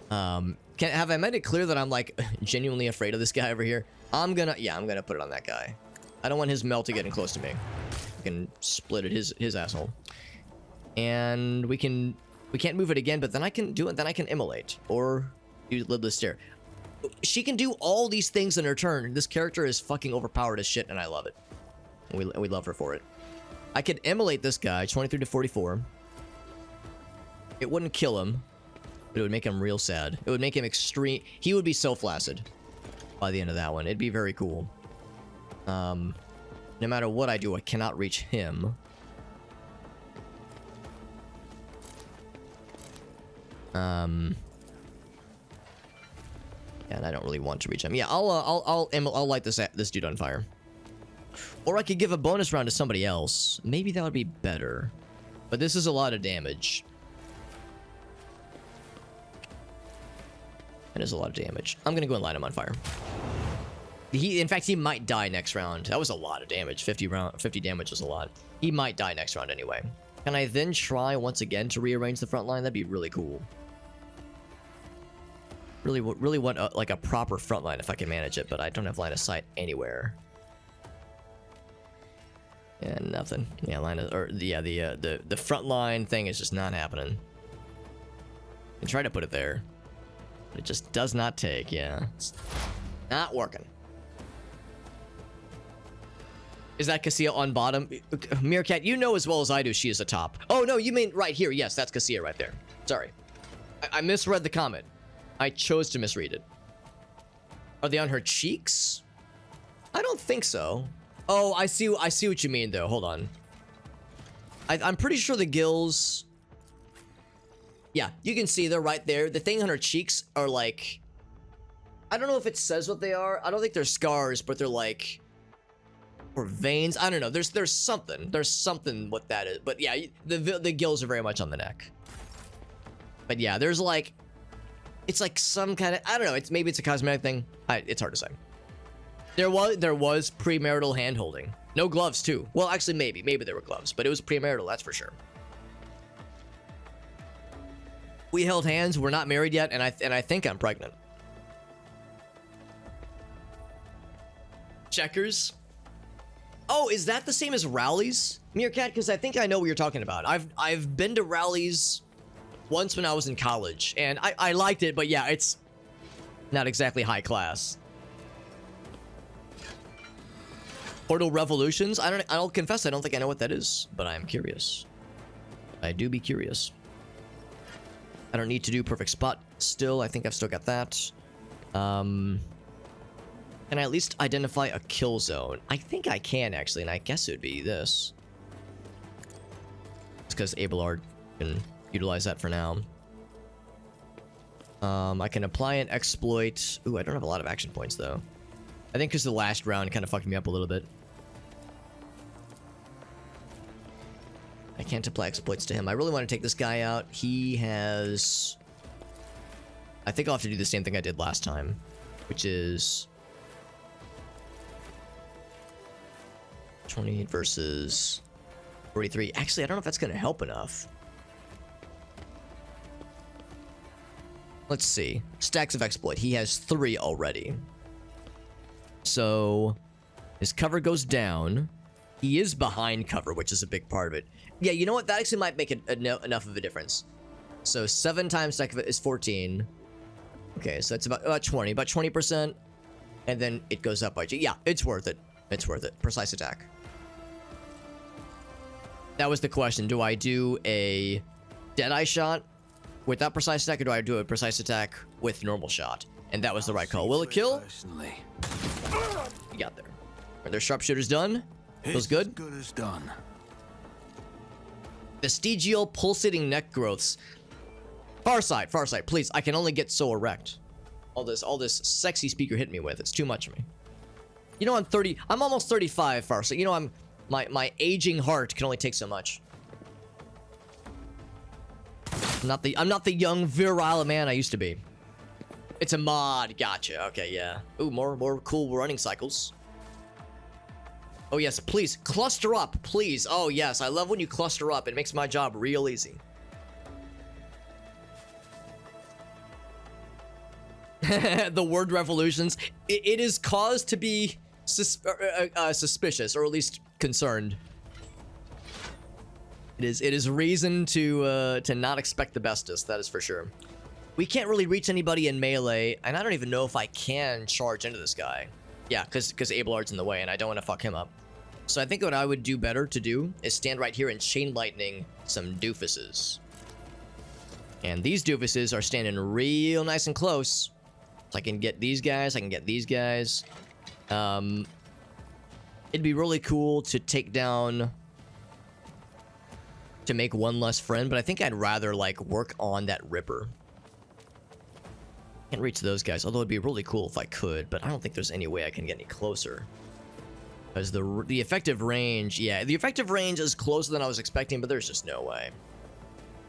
Have I made it clear that I'm like genuinely afraid of this guy over here? I'm gonna put it on that guy. I don't want his melt to getting close to me. We can split it his asshole. And we can't move it again, but then I can do it, then I can immolate. Or do lidless stare. She can do all these things in her turn. This character is fucking overpowered as shit, and I love it. And we love her for it. I could immolate this guy, 23 to 44. It wouldn't kill him, but it would make him real sad. It would make him extreme. He would be so flaccid by the end of that one. It'd be very cool. No matter what I do, I cannot reach him. Yeah, and I don't really want to reach him. Yeah, I'll light this dude on fire. Or I could give a bonus round to somebody else. Maybe that would be better. But this is a lot of damage. That is a lot of damage. I'm gonna go and light him on fire. In fact, he might die next round. That was a lot of damage. 50 damage was a lot. He might die next round anyway. Can I then try once again to rearrange the front line? That'd be really cool. Really want like a proper front line if I can manage it, but I don't have line of sight anywhere. Yeah, nothing. Yeah, the front line thing is just not happening. I try to put it there, but it just does not take. Yeah, it's not working. Is that Cassia on bottom? Meerkat, you know as well as I do she is a top. Oh no, you mean right here. Yes, that's Cassia right there. Sorry, I misread the comment. I chose to misread it. Are they on her cheeks? I don't think so. Oh, I see what you mean though. Hold on. I'm pretty sure the gills. Yeah, you can see they're right there. The thing on her cheeks are like, I don't know if it says what they are. I don't think they're scars, but they're like, or veins. I don't know. There's something. There's something what that is. But yeah, the gills are very much on the neck. But yeah, there's like, it's like some kind of, I don't know. Maybe it's a cosmetic thing. It's hard to say. There was premarital hand holding. No gloves too. Well, actually, maybe there were gloves, but it was premarital. That's for sure. We held hands. We're not married yet, and I think I'm pregnant. Checkers. Oh, is that the same as rallies, Meerkat? Because I think I know what you're talking about. I've been to rallies once when I was in college, and I liked it, but yeah, it's not exactly high class. Portal Revolutions. I'll confess I don't think I know what that is, but I'm curious. I do be curious. I don't need to do perfect spot still. I think I've still got that. Can I at least identify a kill zone? I think I can actually, and I guess it would be this. It's because Abelard can utilize that for now. I can apply an exploit. Ooh, I don't have a lot of action points though. I think because the last round kind of fucked me up a little bit. I can't apply exploits to him. I really want to take this guy out. He has... I think I'll have to do the same thing I did last time, which is 20 versus 43. Actually, I don't know if that's going to help enough. Let's see. Stacks of exploit. He has 3 already. So his cover goes down. He is behind cover, which is a big part of it. Yeah, you know what? That actually might make enough of a difference. So 7 times stack of it is 14. Okay, so that's about 20. About 20%. And then it goes up by G. Yeah, it's worth it. It's worth it. Precise attack. That was the question. Do I do a Deadeye shot without precise attack, or do I do a precise attack with normal shot? And that was the right call. Will it kill? Personally, You got there. Are their sharpshooters done? Feels good? As good as done. Vestigial pulsating neck growths. Farsight, please. I can only get so erect. All this sexy speaker hit me with. It's too much for me. You know, I'm almost 35, Farsight. You know, my aging heart can only take so much. I'm not the young virile man I used to be. It's a mod. Gotcha. Okay, yeah. Ooh, more cool running cycles. Oh yes, please cluster up, please. Oh yes, I love when you cluster up. It makes my job real easy. The word revolutions. It is cause to be suspicious, or at least concerned. It is reason to not expect the bestest. That is for sure. We can't really reach anybody in melee, and I don't even know if I can charge into this guy. Yeah, because Abelard's in the way, and I don't want to fuck him up. So I think what I would do better to do is stand right here and chain lightning some doofuses. And these doofuses are standing real nice and close. So I can get these guys, I can get these guys. It'd be really cool to take down... to make one less friend, but I think I'd rather, like, work on that Ripper. Can't reach those guys, although it'd be really cool if I could, but I don't think there's any way I can get any closer. Because the effective range, yeah, the effective range is closer than I was expecting, but there's just no way.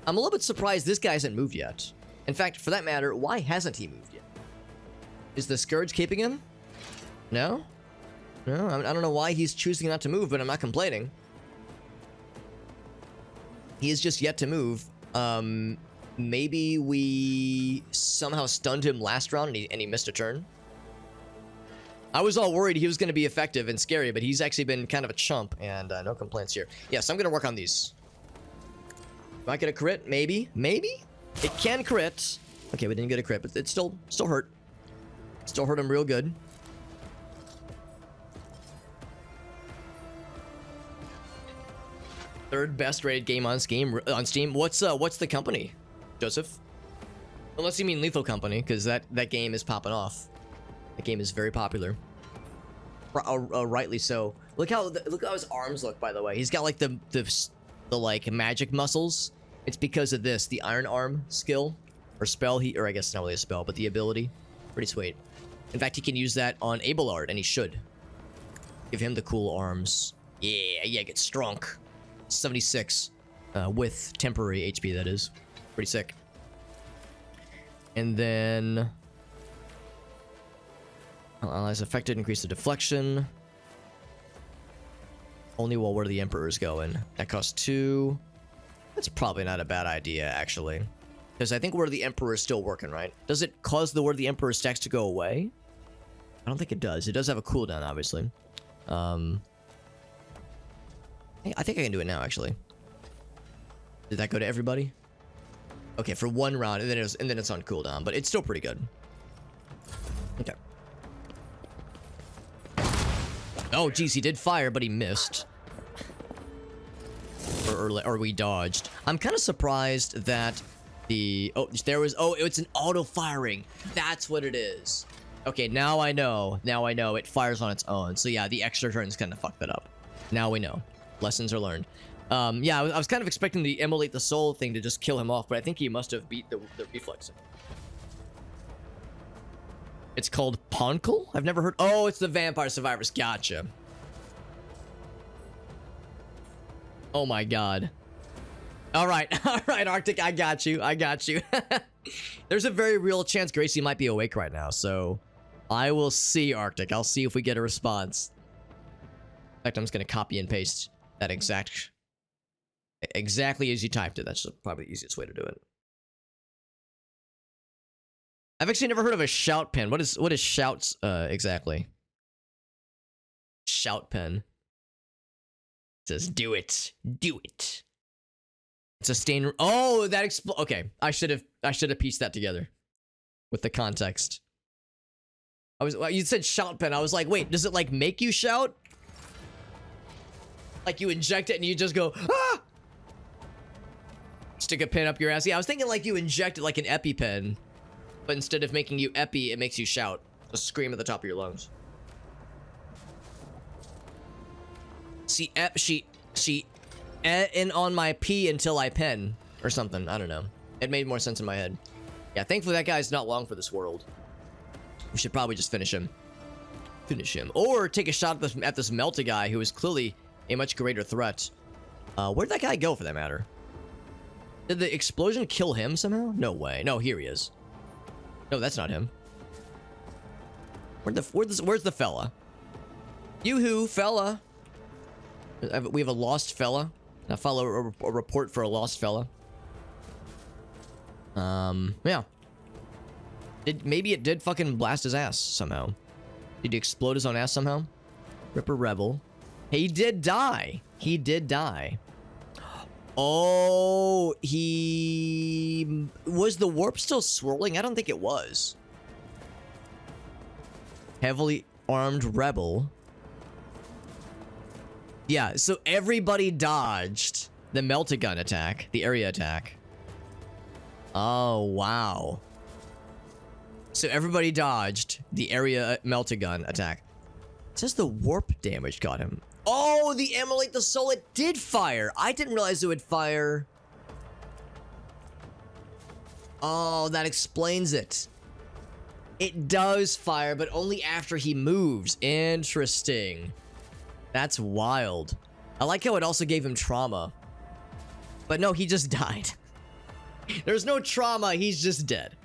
I'm a little bit surprised this guy hasn't moved yet. In fact, for that matter, why hasn't he moved yet? Is the Scourge keeping him? No? No, I don't know why he's choosing not to move, but I'm not complaining. He is just yet to move. Maybe we somehow stunned him last round and he missed a turn. I was all worried he was going to be effective and scary, but he's actually been kind of a chump, and no complaints here. Yes, I'm going to work on these. Might get a crit, maybe. Maybe? It can crit. Okay, we didn't get a crit, but it still hurt. Still hurt him real good. Third best rated game on Steam. What's the company, Joseph? Unless you mean Lethal Company, because that game is popping off. That game is very popular. Rightly so. Look how his arms look. By the way, he's got like the like magic muscles. It's because of the Iron Arm skill or spell. Or I guess it's not really a spell, but the ability. Pretty sweet. In fact, he can use that on Abelard, and he should. Give him the cool arms. Yeah, get strong. 76 with temporary HP, that is. Pretty sick. And then... allies affected, increase the deflection. Only while where the Emperor's going. That costs 2. That's probably not a bad idea, actually. Because I think where the Emperor is still working, right? Does it cause the where the Emperor stacks to go away? I don't think it does. It does have a cooldown, obviously. I think I can do it now, actually. Did that go to everybody? Okay, for 1 round, and then it's on cooldown, but it's still pretty good. Okay. Oh, geez, he did fire, but he missed. Or we dodged. I'm kind of surprised that the... Oh, there was... Oh, it's an auto-firing. That's what it is. Okay, now I know. Now I know. It fires on its own. So yeah, the extra turns kind of fucked that up. Now we know. Lessons are learned. Yeah, I was kind of expecting the Immolate the Soul thing to just kill him off, but I think he must have beat the reflex. It's called Ponkel? I've never heard... Oh, it's the Vampire Survivors. Gotcha. Oh my god. Alright, Arctic, I got you. There's a very real chance Gracie might be awake right now, so... I will see, Arctic. I'll see if we get a response. In fact, I'm just gonna copy and paste that exactly as you typed it. That's probably the easiest way to do it. I've actually never heard of a shout pen. What is shouts exactly? Shout pen. It says do it. It's a stain. Oh, that okay. I should have pieced that together with the context. You said shout pen. I was like, wait, does it like make you shout? Like you inject it and you just go, ah! Stick a pin up your ass. Yeah, I was thinking like you inject it like an EpiPen, but instead of making you epi, it makes you shout. Just scream at the top of your lungs. She in on my P until I pen or something. I don't know. It made more sense in my head. Yeah, thankfully that guy's not long for this world. We should probably just finish him. Or take a shot at this Melta guy who is clearly a much greater threat. Where'd that guy go for that matter? Did the explosion kill him somehow? No way. No, here he is. No, that's not him. Where's the fella? Yoo-hoo, fella. We have a lost fella. I follow a report for a lost fella. Yeah. Maybe it did fucking blast his ass somehow. Did he explode his own ass somehow? Ripper Rebel. He did die. Oh, was the warp still swirling? I don't think it was. Heavily armed rebel. Yeah, so everybody dodged the Meltagun attack, the area attack. Oh, wow. So everybody dodged the area Meltagun attack. It says the warp damage got him. Oh, the Immolate the Soul, it did fire. I didn't realize it would fire. Oh, that explains it. It does fire, but only after he moves. Interesting. That's wild. I like how it also gave him trauma. But no, he just died. There's no trauma, he's just dead.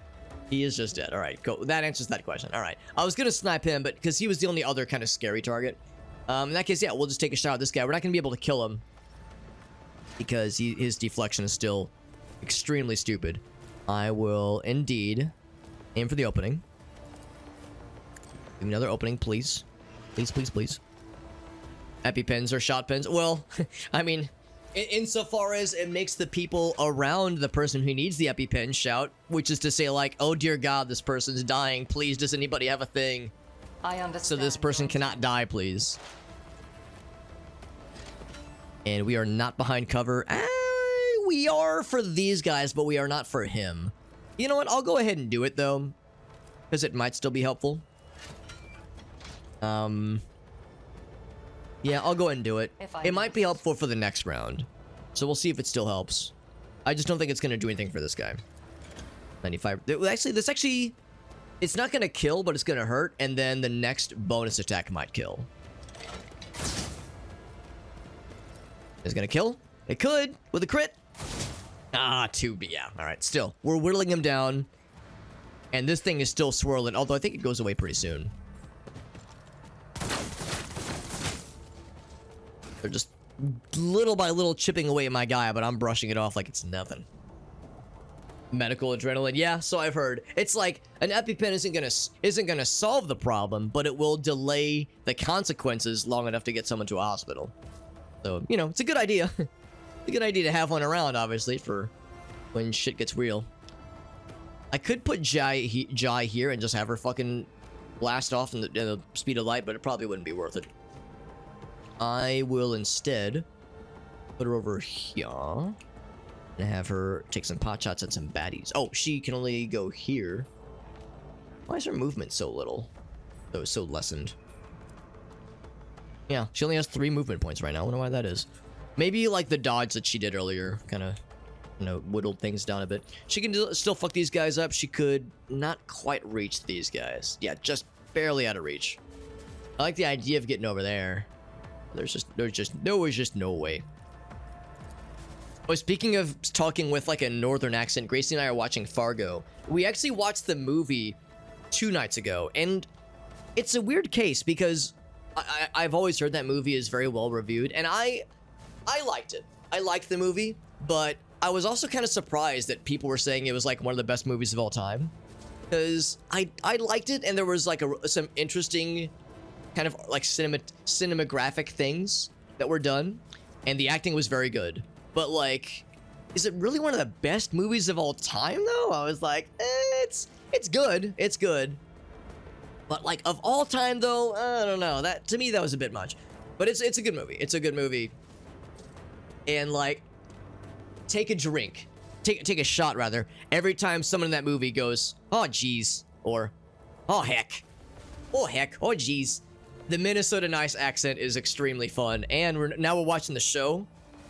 He is just dead. All right, cool. That answers that question. All right. I was going to snipe him, but because he was the only other kind of scary target. In that case, yeah, we'll just take a shot at this guy. We're not going to be able to kill him because his deflection is still extremely stupid. I will indeed aim for the opening. Give me another opening, please. Please. EpiPens or shot pens. Well, I mean, insofar as it makes the people around the person who needs the EpiPen shout, which is to say like, oh dear God, this person's dying. Please, does anybody have a thing? I understand. So this person cannot die, please. And we are not behind cover. We are for these guys, but we are not for him. You know what? I'll go ahead and do it, though. Because it might still be helpful. Yeah, I'll go ahead and do it. It might be helpful for the next round. So we'll see if it still helps. I just don't think it's going to do anything for this guy. 95. Actually, this actually... It's not gonna kill, but it's gonna hurt, and then the next bonus attack might kill. Is it gonna kill? It could with a crit. Ah, 2, but yeah. All right, still, we're whittling him down, and this thing is still swirling. Although I think it goes away pretty soon. They're just little by little chipping away at my guy, but I'm brushing it off like it's nothing. Medical adrenaline, yeah. So I've heard it's like an EpiPen isn't gonna solve the problem, but it will delay the consequences long enough to get someone to a hospital. So you know, it's a good idea. A good idea to have one around, obviously, for when shit gets real. I could put Jai here and just have her fucking blast off in the speed of light, but it probably wouldn't be worth it. I will instead put her over here and have her take some pot shots at some baddies. Oh, she can only go here. Why is her movement so little? Oh, it's so lessened. Yeah, she only has 3 movement points right now. I wonder why that is. Maybe like the dodge that she did earlier kind of, you know, whittled things down a bit. She can still fuck these guys up. She could not quite reach these guys. Yeah, just barely out of reach. I like the idea of getting over there. There's just no way. Oh, speaking of talking with like a northern accent, Gracie and I are watching Fargo. We actually watched the movie 2 nights ago, and it's a weird case because I've always heard that movie is very well reviewed, and I liked it. I liked the movie, but I was also kind of surprised that people were saying it was like one of the best movies of all time, because I liked it, and there was like some interesting kind of like cinematographic things that were done, and the acting was very good. But like, is it really one of the best movies of all time though? I was like, it's good, it's good. But like of all time though, I don't know. That to me that was a bit much. But it's a good movie. It's a good movie. And like, take a drink, take a shot rather, every time someone in that movie goes, "Oh geez," or "Oh heck," "Oh heck," "Oh geez." The Minnesota Nice accent is extremely fun, and now we're watching the show,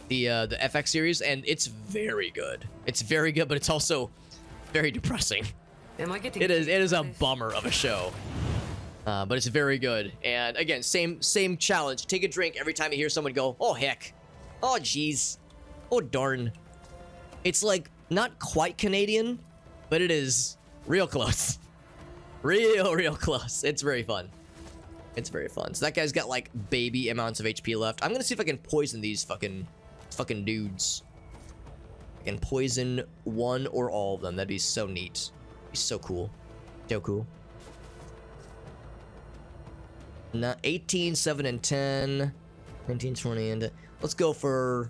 the FX series, and it's very good. It's very good, but it's also very depressing. Am I getting? It is a bummer of a show, but it's very good. And again, same challenge. Take a drink every time you hear someone go, "Oh heck," "Oh geez," "Oh darn." It's like not quite Canadian, but it is real close. Real close. It's very fun. It's very fun. So that guy's got like baby amounts of HP left. I'm gonna see if I can poison these fucking dudes. I can poison one or all of them. That'd be so neat. Be so cool. So cool. 18, 7, and 10. 19, 20, and let's go for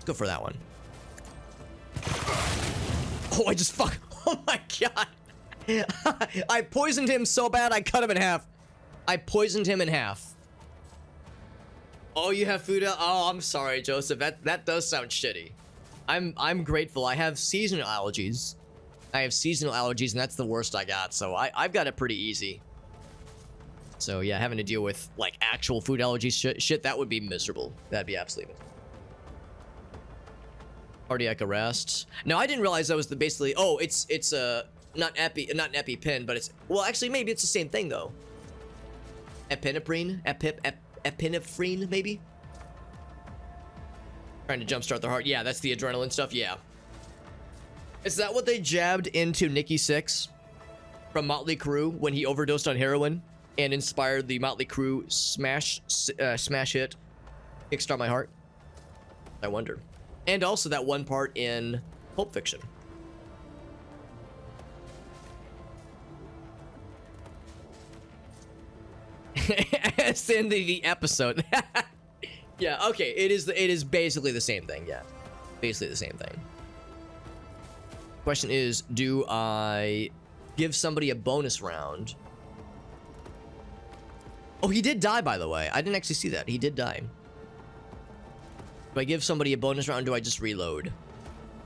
that one. Oh, I just fuck. Oh my god. I poisoned him so bad I cut him in half. I poisoned him in half. Oh, you have food? Oh, I'm sorry, Joseph. That does sound shitty. I'm grateful. I have seasonal allergies. And that's the worst I got. So I've got it pretty easy. So yeah, having to deal with like actual food allergies shit, that would be miserable. That'd be absolutely miserable. Cardiac arrest. No, I didn't realize that was basically. Oh, it's not an EpiPen, but it's, well, actually maybe it's the same thing though. Epinephrine, epinephrine, maybe. Trying to jumpstart their heart. Yeah, that's the adrenaline stuff. Yeah. Is that what they jabbed into Nikki Sixx from Motley Crue when he overdosed on heroin and inspired the Motley Crue smash hit "Kickstart My Heart"? I wonder. And also that one part in Pulp Fiction. As in the episode. Yeah, okay, it is basically the same thing, yeah. Basically the same thing. Question is, do I give somebody a bonus round? Oh, he did die, by the way. I didn't actually see that. He did die. Do I give somebody a bonus round, or do I just reload?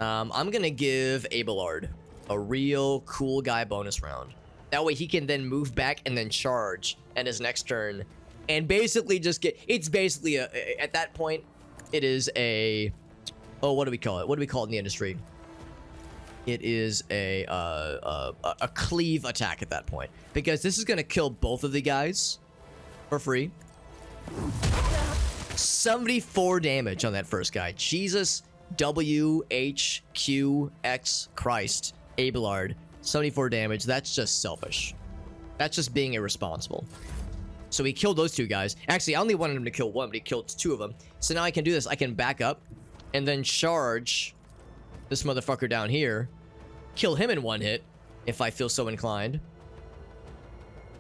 I'm gonna give Abelard a real cool guy bonus round. That way he can then move back and then charge at his next turn. And basically just get... It's basically at that point, it is a... Oh, what do we call it? What do we call it in the industry? it is a cleave attack at that point, because this is gonna kill both of the guys for free. 74 damage on that first guy. Jesus WHQX Christ. Abelard. 74 damage. That's just selfish. That's just being irresponsible. So he killed those two guys. Actually, I only wanted him to kill one, but he killed two of them. So now I can do this. I can back up and then charge this motherfucker down here. Kill him in one hit if I feel so inclined.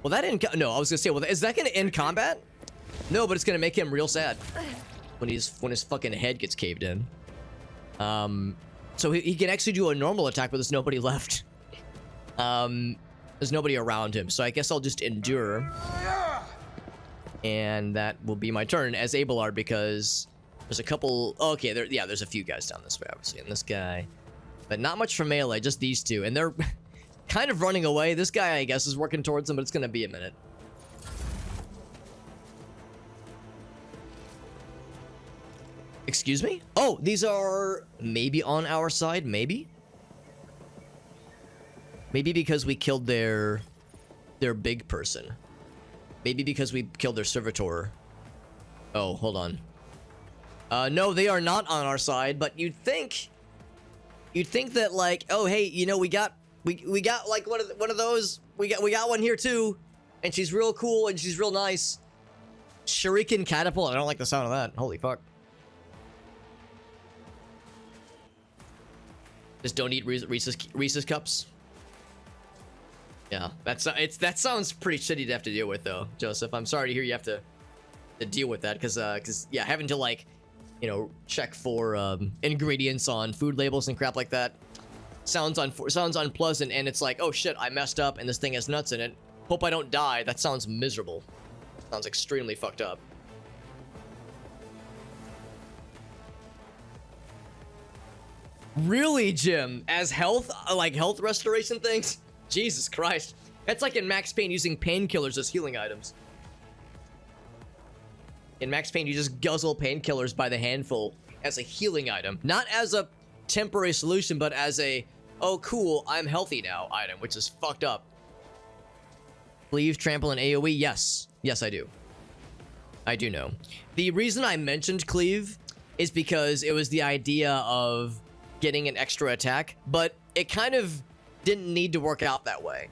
Well, that didn't... No, I was gonna say, well, is that gonna end combat? No, but it's gonna make him real sad when his fucking head gets caved in. So he can actually do a normal attack, but there's nobody left. There's nobody around him, so I guess I'll just endure. And that will be my turn as Abelard, because there's a couple... Okay, there's a few guys down this way, obviously, and this guy. But not much for melee, just these two. And they're kind of running away. This guy, I guess, is working towards them, but it's gonna be a minute. Excuse me? Oh, these are maybe on our side, maybe? Maybe because we killed their big person. Maybe because we killed their servitor. Oh, hold on. No, they are not on our side, but you'd think that, like, oh, hey, you know, we got like one of those. We got one here too, and she's real cool and she's real nice. Shuriken catapult. I don't like the sound of that. Holy fuck. Just don't eat Reese's cups. Yeah, that sounds pretty shitty to have to deal with, though, Joseph. I'm sorry to hear you have to deal with that, because yeah, having to, like, you know, check for ingredients on food labels and crap like that sounds unpleasant. And it's like, oh shit, I messed up and this thing has nuts in it. Hope I don't die. That sounds miserable. Sounds extremely fucked up. Really, Jim? As health, like health restoration things? Jesus Christ. That's like in Max Payne using painkillers as healing items. In Max Payne, you just guzzle painkillers by the handful as a healing item. Not as a temporary solution, but as a, oh cool, I'm healthy now item, which is fucked up. Cleave, trample, and AoE? Yes. Yes, I do. I do know. The reason I mentioned cleave is because it was the idea of getting an extra attack, but it kind of didn't need to work out that way.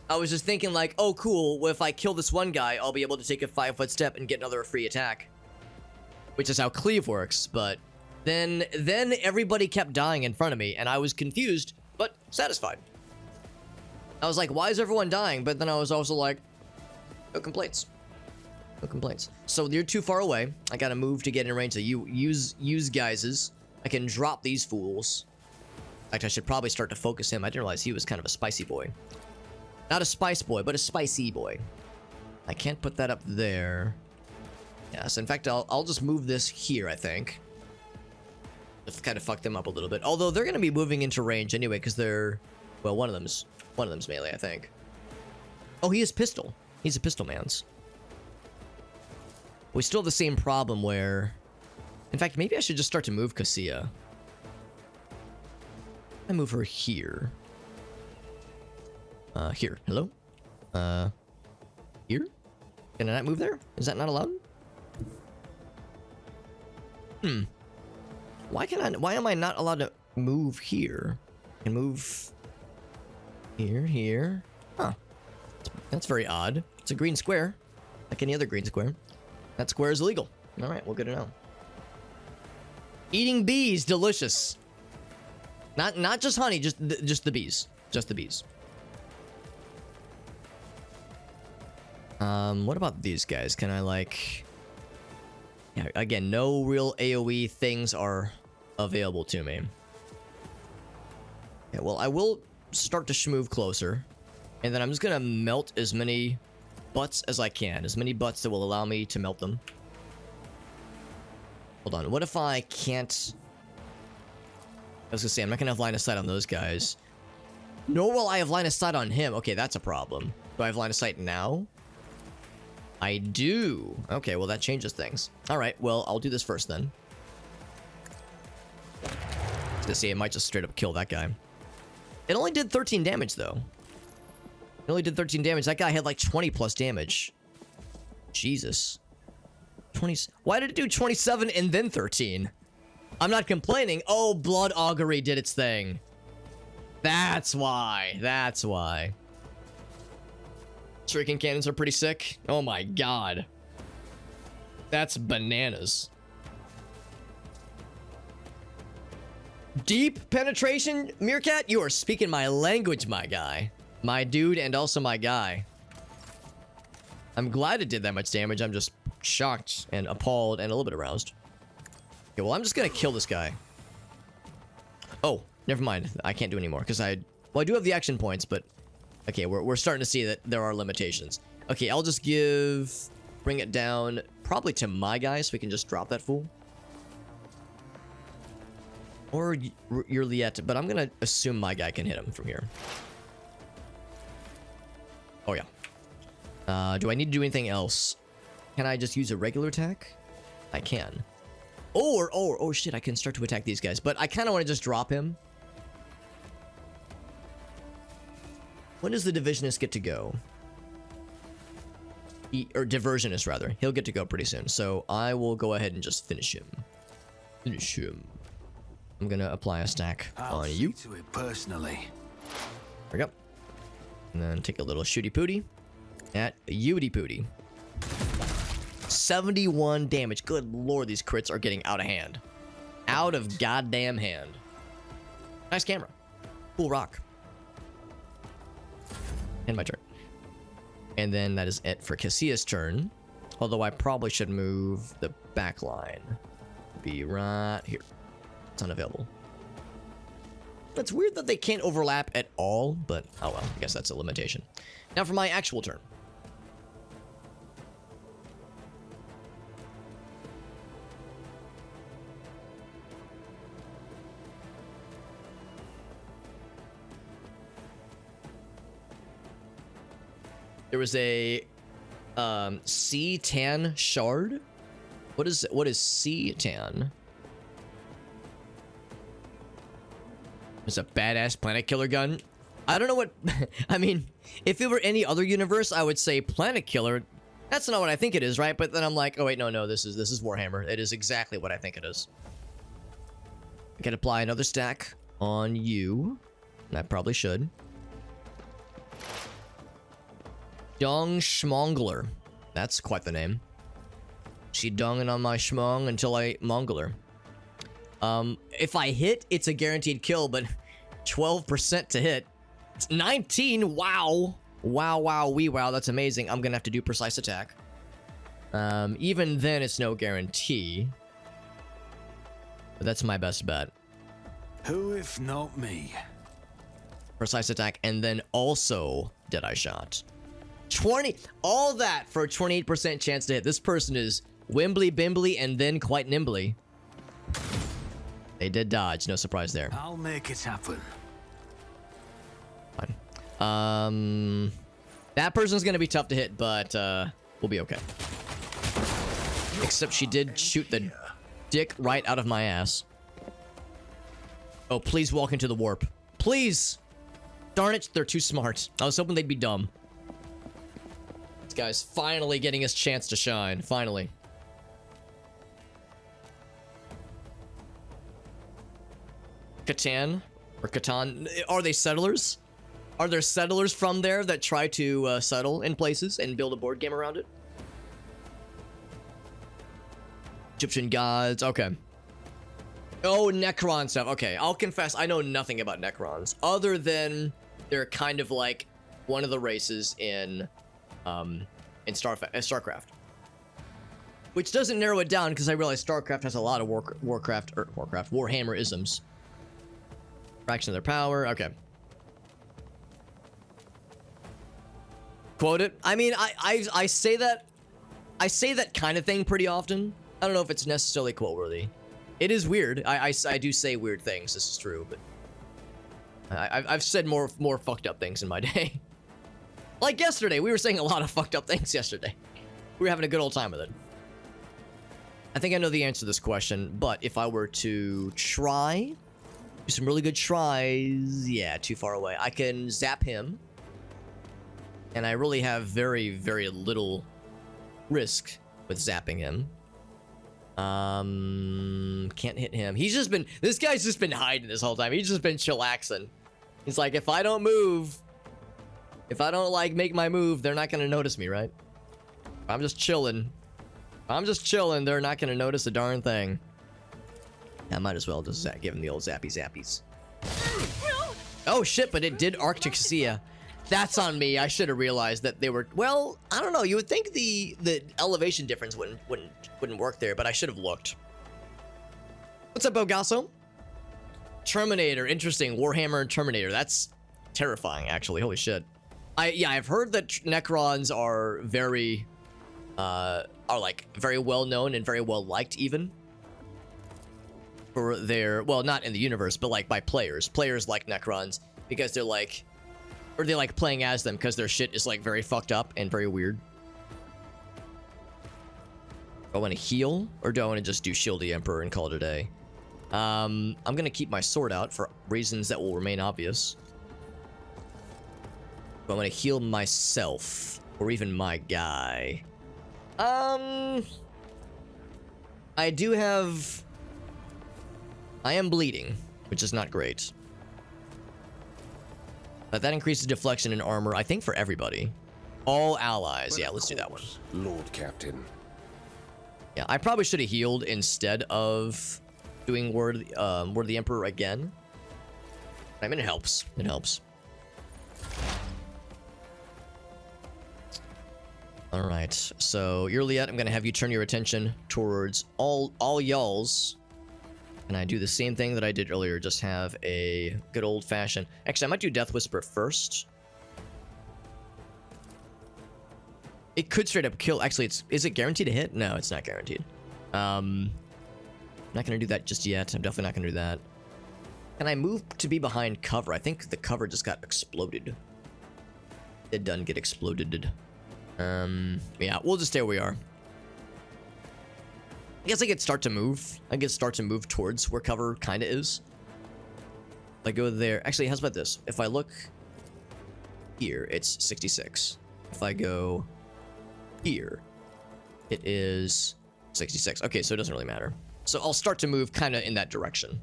I was just thinking like, oh cool, well, if I kill this one guy, I'll be able to take a 5-foot step and get another free attack. Which is how cleave works, but then everybody kept dying in front of me, and I was confused, but satisfied. I was like, why is everyone dying? But then I was also like, no complaints. No complaints. So you're too far away. I gotta move to get in range of you. Use guys's. I can drop these fools. In fact, I should probably start to focus him. I didn't realize he was kind of a spicy boy. Not a spice boy, but a spicy boy. I can't put that up there. Yes, in fact, I'll just move this here, I think. Just kind of fuck them up a little bit. Although they're gonna be moving into range anyway, because they're, well, one of them's melee, I think. Oh, he is pistol. He's a pistol man's. We still have the same problem where, in fact, maybe I should just start to move Cassia. I move her here. Here. Hello? Here? Can I not move there? Is that not allowed? Why am I not allowed to move here? I can move here. Huh. That's very odd. It's a green square, like any other green square. That square is illegal. All right, well, good to know. Eating bees, delicious. Not just honey, just the bees. Just the bees. What about these guys? Can I, like... Yeah, again, no real AoE things are available to me. Yeah, well, I will start to move closer. And then I'm just gonna melt as many butts as I can. As many butts that will allow me to melt them. Hold on, what if I can't... I was gonna say, I'm not gonna have line of sight on those guys. Nor will I have line of sight on him. Okay, that's a problem. Do I have line of sight now? I do. Okay, well, that changes things. Alright, well, I'll do this first then. I was gonna say, it might just straight up kill that guy. It only did 13 damage, though. It only did 13 damage. That guy had like 20 plus damage. Jesus. 20. Why did it do 27 and then 13? I'm not complaining. Oh, Blood Augury did its thing. That's why. That's why. Shuriken cannons are pretty sick. Oh my god. That's bananas. Deep penetration, Meerkat? You are speaking my language, my guy. My dude and also my guy. I'm glad it did that much damage. I'm just shocked and appalled and a little bit aroused. Okay, well, I'm just gonna kill this guy. Oh, never mind. I can't do anymore because I do have the action points, but okay, we're starting to see that there are limitations. Okay, I'll just bring it down probably to my guy so we can just drop that fool. Or your Liette, but I'm gonna assume my guy can hit him from here. Oh yeah. Do I need to do anything else? Can I just use a regular attack? I can. Oh shit, I can start to attack these guys, but I kind of want to just drop him. When does the Divisionist get to go? Or Diversionist, rather. He'll get to go pretty soon, so I will go ahead and just finish him. Finish him. I'm gonna apply a stack on you. To it personally. There we go. And then take a little shooty pooty at Yooty Pooty. 71 damage. Good lord, these crits are getting out of hand. Out of goddamn hand. Nice camera. Cool rock. And my turn. And then that is it for Cassia's turn. Although I probably should move the back line. Be right here. It's unavailable. It's weird that they can't overlap at all, but oh well, I guess that's a limitation. Now for my actual turn. There was a C-Tan shard. What is C-Tan? It's a badass planet killer gun. I don't know what I mean, if it were any other universe, I would say planet killer. That's not what I think it is, right? But then I'm like, oh wait, no, this is Warhammer. It is exactly what I think it is. I can apply another stack on you. And I probably should. Dung Schmongler. That's quite the name. She dunging on my schmong until I mongler. If I hit, it's a guaranteed kill, but 12% to hit. It's 19. Wow. Wow. That's amazing. I'm gonna have to do precise attack. Even then, it's no guarantee. But that's my best bet. Who if not me? Precise attack, and then also Deadeye shot. 20. All that for a 28% chance to hit. This person is wimbly bimbly and then quite nimbly. They did dodge. No surprise there. I'll make it happen. Fine. That person's gonna be tough to hit, but we'll be okay. Except she did shoot the dick right out of my ass. Oh, please walk into the warp. Please! Darn it, they're too smart. I was hoping they'd be dumb. This guy's finally getting his chance to shine. Finally. Catan? Or Catan? Are they settlers? Are there settlers from there that try to settle in places and build a board game around it? Egyptian gods. Okay. Oh, Necron stuff. Okay, I'll confess, I know nothing about Necrons, other than they're kind of like one of the races in StarCraft. Which doesn't narrow it down, because I realize StarCraft has a lot of Warhammer isms. Fraction of their power. Okay. Quote it. I mean, I say that kind of thing pretty often. I don't know if it's necessarily quote-worthy. It is weird. I do say weird things. This is true, but I've said more fucked up things in my day. Like yesterday, we were saying a lot of fucked up things yesterday. We were having a good old time with it. I think I know the answer to this question, but if I were to try, Do some really good tries. Yeah, too far away. I can zap him. And I really have very, very little risk with zapping him. Can't hit him. He's just been... This guy's just been hiding this whole time. He's just been chillaxing. He's like, if I don't move... If I don't, like, make my move, they're not gonna notice me, right? I'm just chilling. I'm just chilling. They're not gonna notice a darn thing. I might as well just give him the old zappy zappies. Oh shit, but it did Arctic Sea. That's on me. I should have realized that they were... Well, I don't know. You would think the elevation difference wouldn't work there, but I should have looked. What's up, Bogasso? Terminator. Interesting. Warhammer and Terminator. That's terrifying, actually. Holy shit. Yeah, I've heard that Necrons are very... like very well known and very well liked, even for their... Well, not in the universe, but like by players. Players like Necrons because they're like... Or they like playing as them because their shit is like very fucked up and very weird. Do I want to heal or do I want to just do Shield the Emperor and call it a day? I'm gonna keep my sword out for reasons that will remain obvious. Do I want to heal myself or even my guy? I do have... I am bleeding, which is not great. But that increases deflection and armor, I think, for everybody. All allies. Yeah, let's do that one. Lord Captain. Yeah, I probably should have healed instead of doing Word of the Emperor again. I mean, it helps. It helps. All right. So, Yurliet, I'm going to have you turn your attention towards all y'alls. And I do the same thing that I did earlier, just have a good old-fashioned... Actually, I might do Death Whisper first. It could straight up kill... Actually, is it guaranteed to hit? No, it's not guaranteed. I'm not going to do that just yet. I'm definitely not going to do that. Can I move to be behind cover? I think the cover just got exploded. It done get exploded. Yeah, we'll just stay where we are. I guess I could start to move. I could start to move towards where cover kind of is. If I go there... Actually, how's about this? If I look here, it's 66. If I go here, it is 66. Okay, so it doesn't really matter. So I'll start to move kind of in that direction. And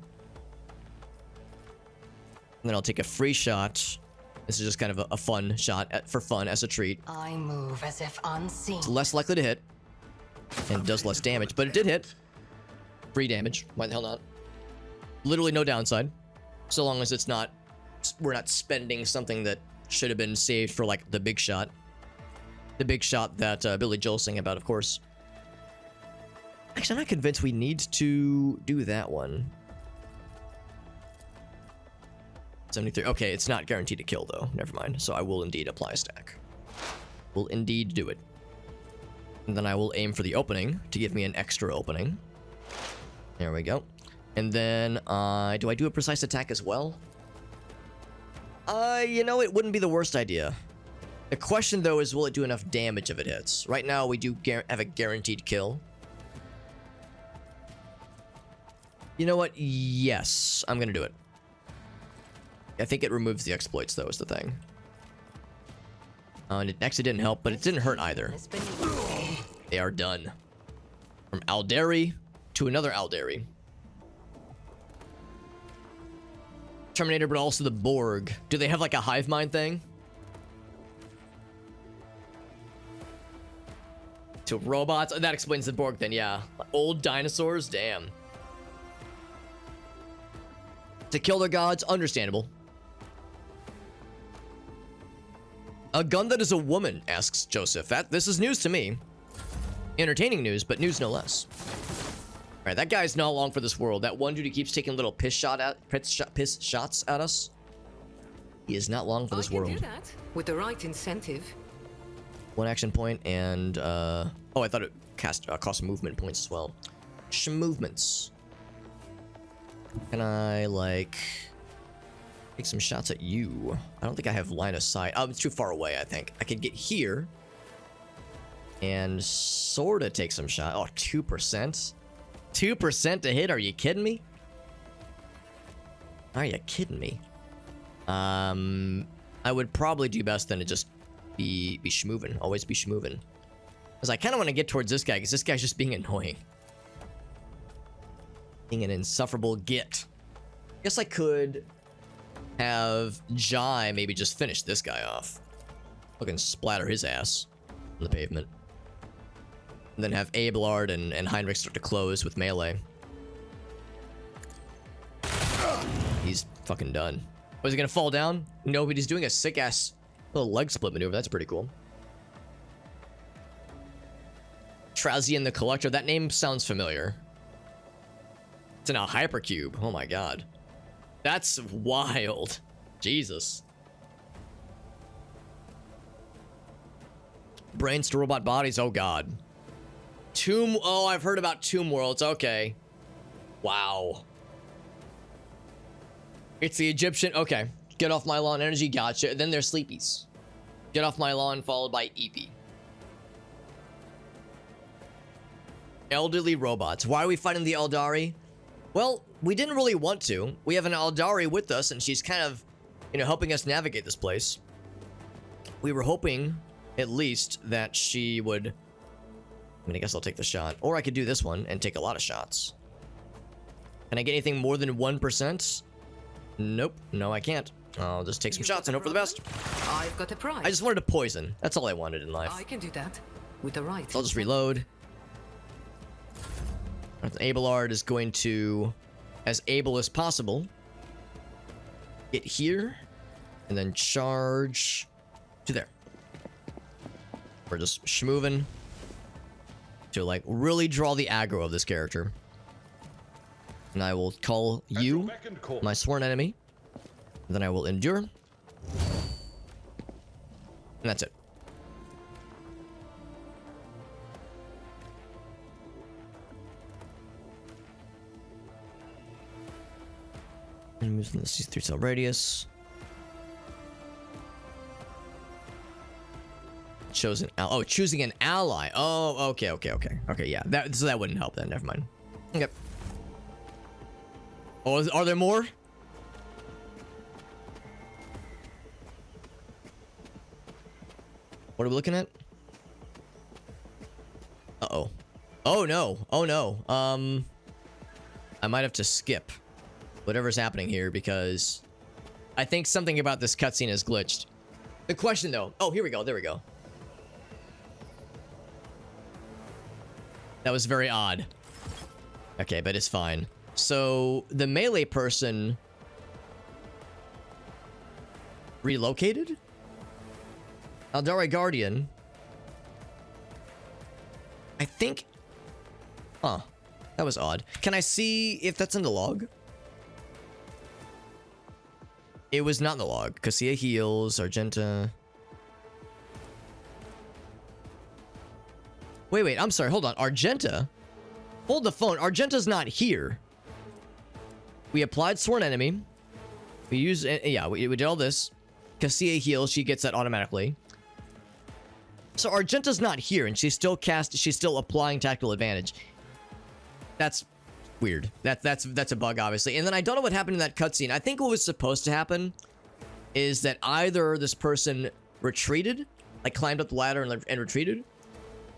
then I'll take a free shot. This is just kind of a fun shot for fun as a treat. I move as if unseen. It's less likely to hit. And does less damage, but it did hit. Free damage. Why the hell not? Literally no downside. So long as it's not... We're not spending something that should have been saved for, like, the big shot. The big shot that Billy Joel sang about, of course. Actually, I'm not convinced we need to do that one. 73. Okay, it's not guaranteed to kill, though. Never mind. So I will indeed apply a stack. Will indeed do it. And then I will aim for the opening to give me an extra opening. There we go. And then, do I do a precise attack as well? You know, it wouldn't be the worst idea. The question, though, is will it do enough damage if it hits? Right now, we do have a guaranteed kill. You know what? Yes, I'm gonna do it. I think it removes the exploits, though, is the thing. And it actually didn't help, but it didn't hurt either. They are done. From Alderi to another Alderi. Terminator, but also the Borg. Do they have like a hive mind thing? To robots? Oh, that explains the Borg then, yeah. Old dinosaurs? Damn. To kill their gods? Understandable. A gun that is a woman, asks Joseph. This is news to me. Entertaining news, but news no less. All right, that guy's not long for this world. That one dude who keeps taking little piss shots at us. He is not long for this world. I can do that with the right incentive. One action point and oh, I thought it cost movement points as well. Movements. Can I like take some shots at you? I don't think I have line of sight. Oh, it's too far away. I think I could get here and sort of take some shot. Oh, 2%. 2% to hit. Are you kidding me? Are you kidding me? I would probably do best then to just be schmoovin'. Always be schmoovin'. Because I kind of want to get towards this guy, because this guy's just being annoying. Being an insufferable git. Guess I could have Jai maybe just finish this guy off. Fucking splatter his ass on the pavement. And then have Abelard and Heinrich start to close with melee. He's fucking done. Was he gonna fall down? No, but he's doing a sick ass little leg split maneuver. That's pretty cool. Trazian the Collector. That name sounds familiar. It's in a hypercube. Oh my god. That's wild. Jesus. Brains to robot bodies. Oh god. Tomb. Oh, I've heard about Tomb Worlds. Okay. Wow. It's the Egyptian. Okay. Get off my lawn. Energy. Gotcha. Then there's Sleepies. Get off my lawn. Followed by EP. Elderly robots. Why are we fighting the Eldari? Well, we didn't really want to. We have an Eldari with us, and she's kind of, you know, helping us navigate this place. We were hoping, at least, that she would... I mean, I guess I'll take the shot. Or I could do this one and take a lot of shots. Can I get anything more than 1%? Nope. No, I can't. I'll just take some shots and hope for the best. I've got a prize. I just wanted to poison. That's all I wanted in life. I can do that with the right. So I'll just reload. Abelard is going to, as able as possible, get here and then charge to there. We're just schmoovin' to like really draw the aggro of this character. And I will call you my sworn enemy. And then I will endure. And that's it. And moves in the C3 cell radius. Chosen. Oh, choosing an ally. Oh, okay. Okay, yeah. So that wouldn't help then. Never mind. Okay. Oh, are there more? What are we looking at? Uh-oh. Oh, no. Oh, no. I might have to skip whatever's happening here because I think something about this cutscene is glitched. The question, though... Oh, here we go. There we go. That was very odd. Okay, but it's fine. So, the melee person... relocated? Eldari Guardian. I think... Huh. That was odd. Can I see if that's in the log? It was not in the log. Cassia heals. Argenta... Wait. I'm sorry. Hold on. Argenta? Hold the phone. Argenta's not here. We applied Sworn Enemy. We used... Yeah, we did all this. Cassia heals. She gets that automatically. So Argenta's not here, and she's still applying tactical advantage. That's weird. That's a bug, obviously. And then I don't know what happened in that cutscene. I think what was supposed to happen is that either this person retreated, like climbed up the ladder and retreated,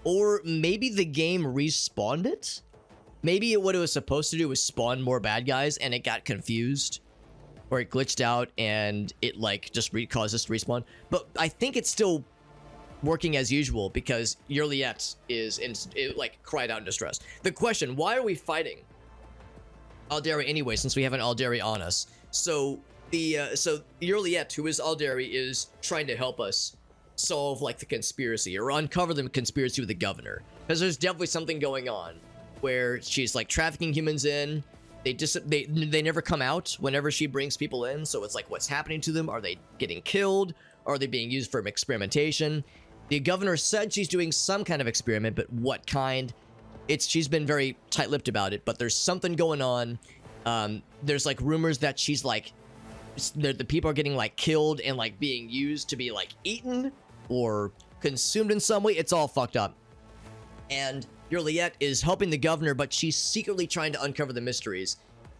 or maybe the game respawned it. Maybe what it was supposed to do was spawn more bad guys, and it got confused, or it glitched out, and it like just caused us to respawn. But I think it's still working as usual because Yurliet is like cried out in distress. The question: why are we fighting Aldari anyway? Since we have an Aldari on us, so Yurliet, who is Aldari, is trying to help us solve like the conspiracy or uncover the conspiracy with the governor, because there's definitely something going on where she's like trafficking humans in. They never come out whenever she brings people in, so it's like, what's happening to them? Are they getting killed? Are they being used for experimentation? The governor said she's doing some kind of experiment, but what kind? She's been very tight-lipped about it, but there's something going on. There's like rumors that she's like, the people are getting like killed and like being used to be like eaten or consumed in some way. It's all fucked up. And Yurliet is helping the governor, but she's secretly trying to uncover the mysteries.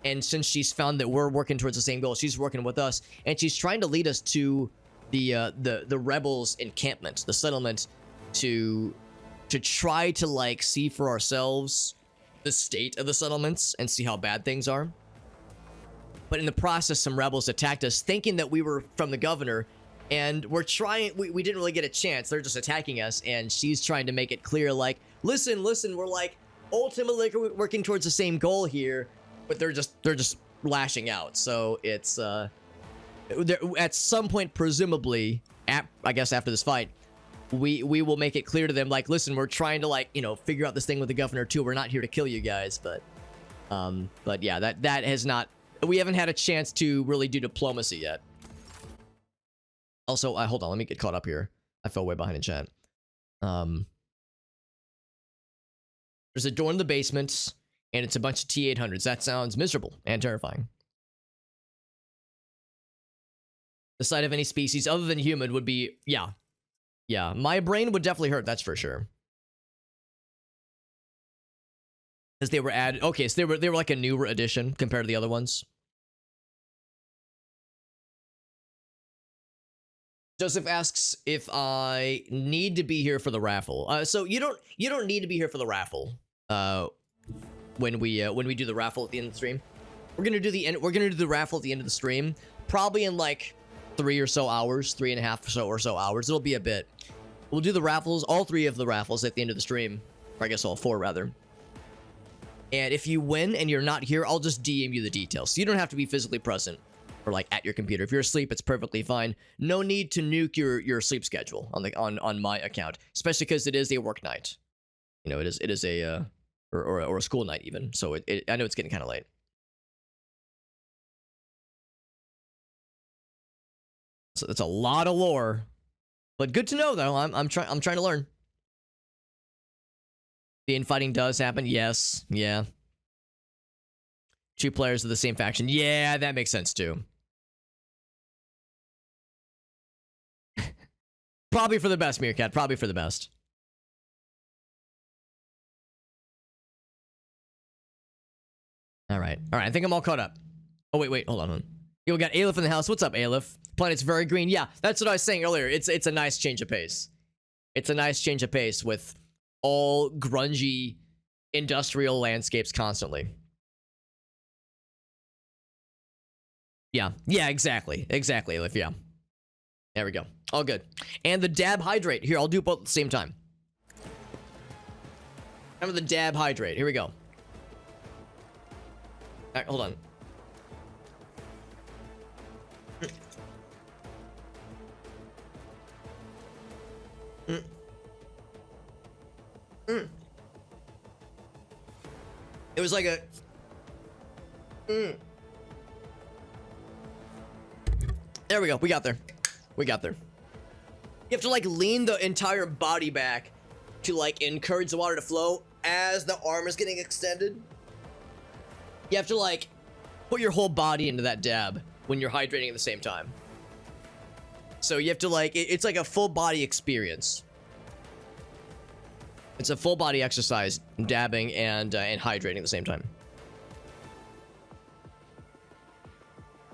And since she's found that we're working towards the same goal, she's working with us, and she's trying to lead us to the rebels' encampment, the settlement, to try to like see for ourselves the state of the settlements and see how bad things are. But in the process, some rebels attacked us, thinking that we were from the governor, and we're trying. We didn't really get a chance. They're just attacking us, and she's trying to make it clear, like, listen, we're like ultimately working towards the same goal here, but they're just lashing out. So it's at some point, presumably, I guess after this fight, we will make it clear to them, like, listen, we're trying to, like, you know, figure out this thing with the governor too. We're not here to kill you guys, but yeah, that has not. We haven't had a chance to really do diplomacy yet. Also, hold on, let me get caught up here. I fell way behind in chat. There's a door in the basement, and it's a bunch of T-800s. That sounds miserable and terrifying. The sight of any species other than human would be, yeah. My brain would definitely hurt, that's for sure. Because they were added. Okay, so they were like a newer edition compared to the other ones. Joseph asks if I need to be here for the raffle. So you don't need to be here for the raffle. When we do the raffle at the end of the stream, we're gonna do the raffle at the end of the stream, probably in like 3 or so hours, 3.5 or so hours. It'll be a bit. We'll do the raffles, all 3 of the raffles at the end of the stream, or I guess all 4 rather. And if you win and you're not here, I'll just DM you the details. So you don't have to be physically present or like at your computer. If you're asleep, it's perfectly fine. No need to nuke your sleep schedule on my account, especially because it is a work night. You know, it is a or a school night even. So I know it's getting kind of late. So it's a lot of lore, but good to know though. I'm trying to learn. The infighting does happen. Yes. Yeah. 2 players of the same faction. Yeah, that makes sense too. Probably for the best, Meerkat. Probably for the best. All right. I think I'm all caught up. Oh, wait. Hold on. Yo, we got Aleph in the house. What's up, Aleph? Planet's very green. Yeah, that's what I was saying earlier. It's a nice change of pace. It's a nice change of pace with all grungy industrial landscapes constantly. Yeah, exactly, Aleph, yeah. There we go. All good. And the dab hydrate. Here, I'll do both at the same time. Remember the dab hydrate. Here we go. All right, hold on. It was like a... There we go. We got there. You have to like lean the entire body back to like encourage the water to flow as the arm is getting extended. You have to like put your whole body into that dab when you're hydrating at the same time. So you have to like, it's like a full body experience. It's a full body exercise, dabbing and hydrating at the same time.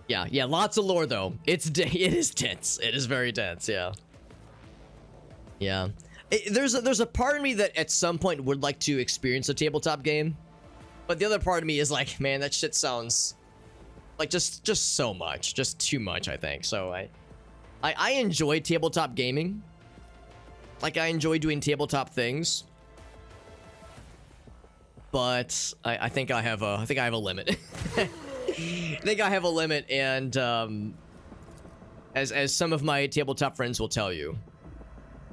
Yeah, lots of lore though. It is dense. It is very dense. Yeah. There's a part of me that at some point would like to experience a tabletop game, but the other part of me is like, man, that shit sounds like just so much, just too much. I think so. I enjoy tabletop gaming. Like I enjoy doing tabletop things. But I think I have a limit. I think I have a limit, and as some of my tabletop friends will tell you.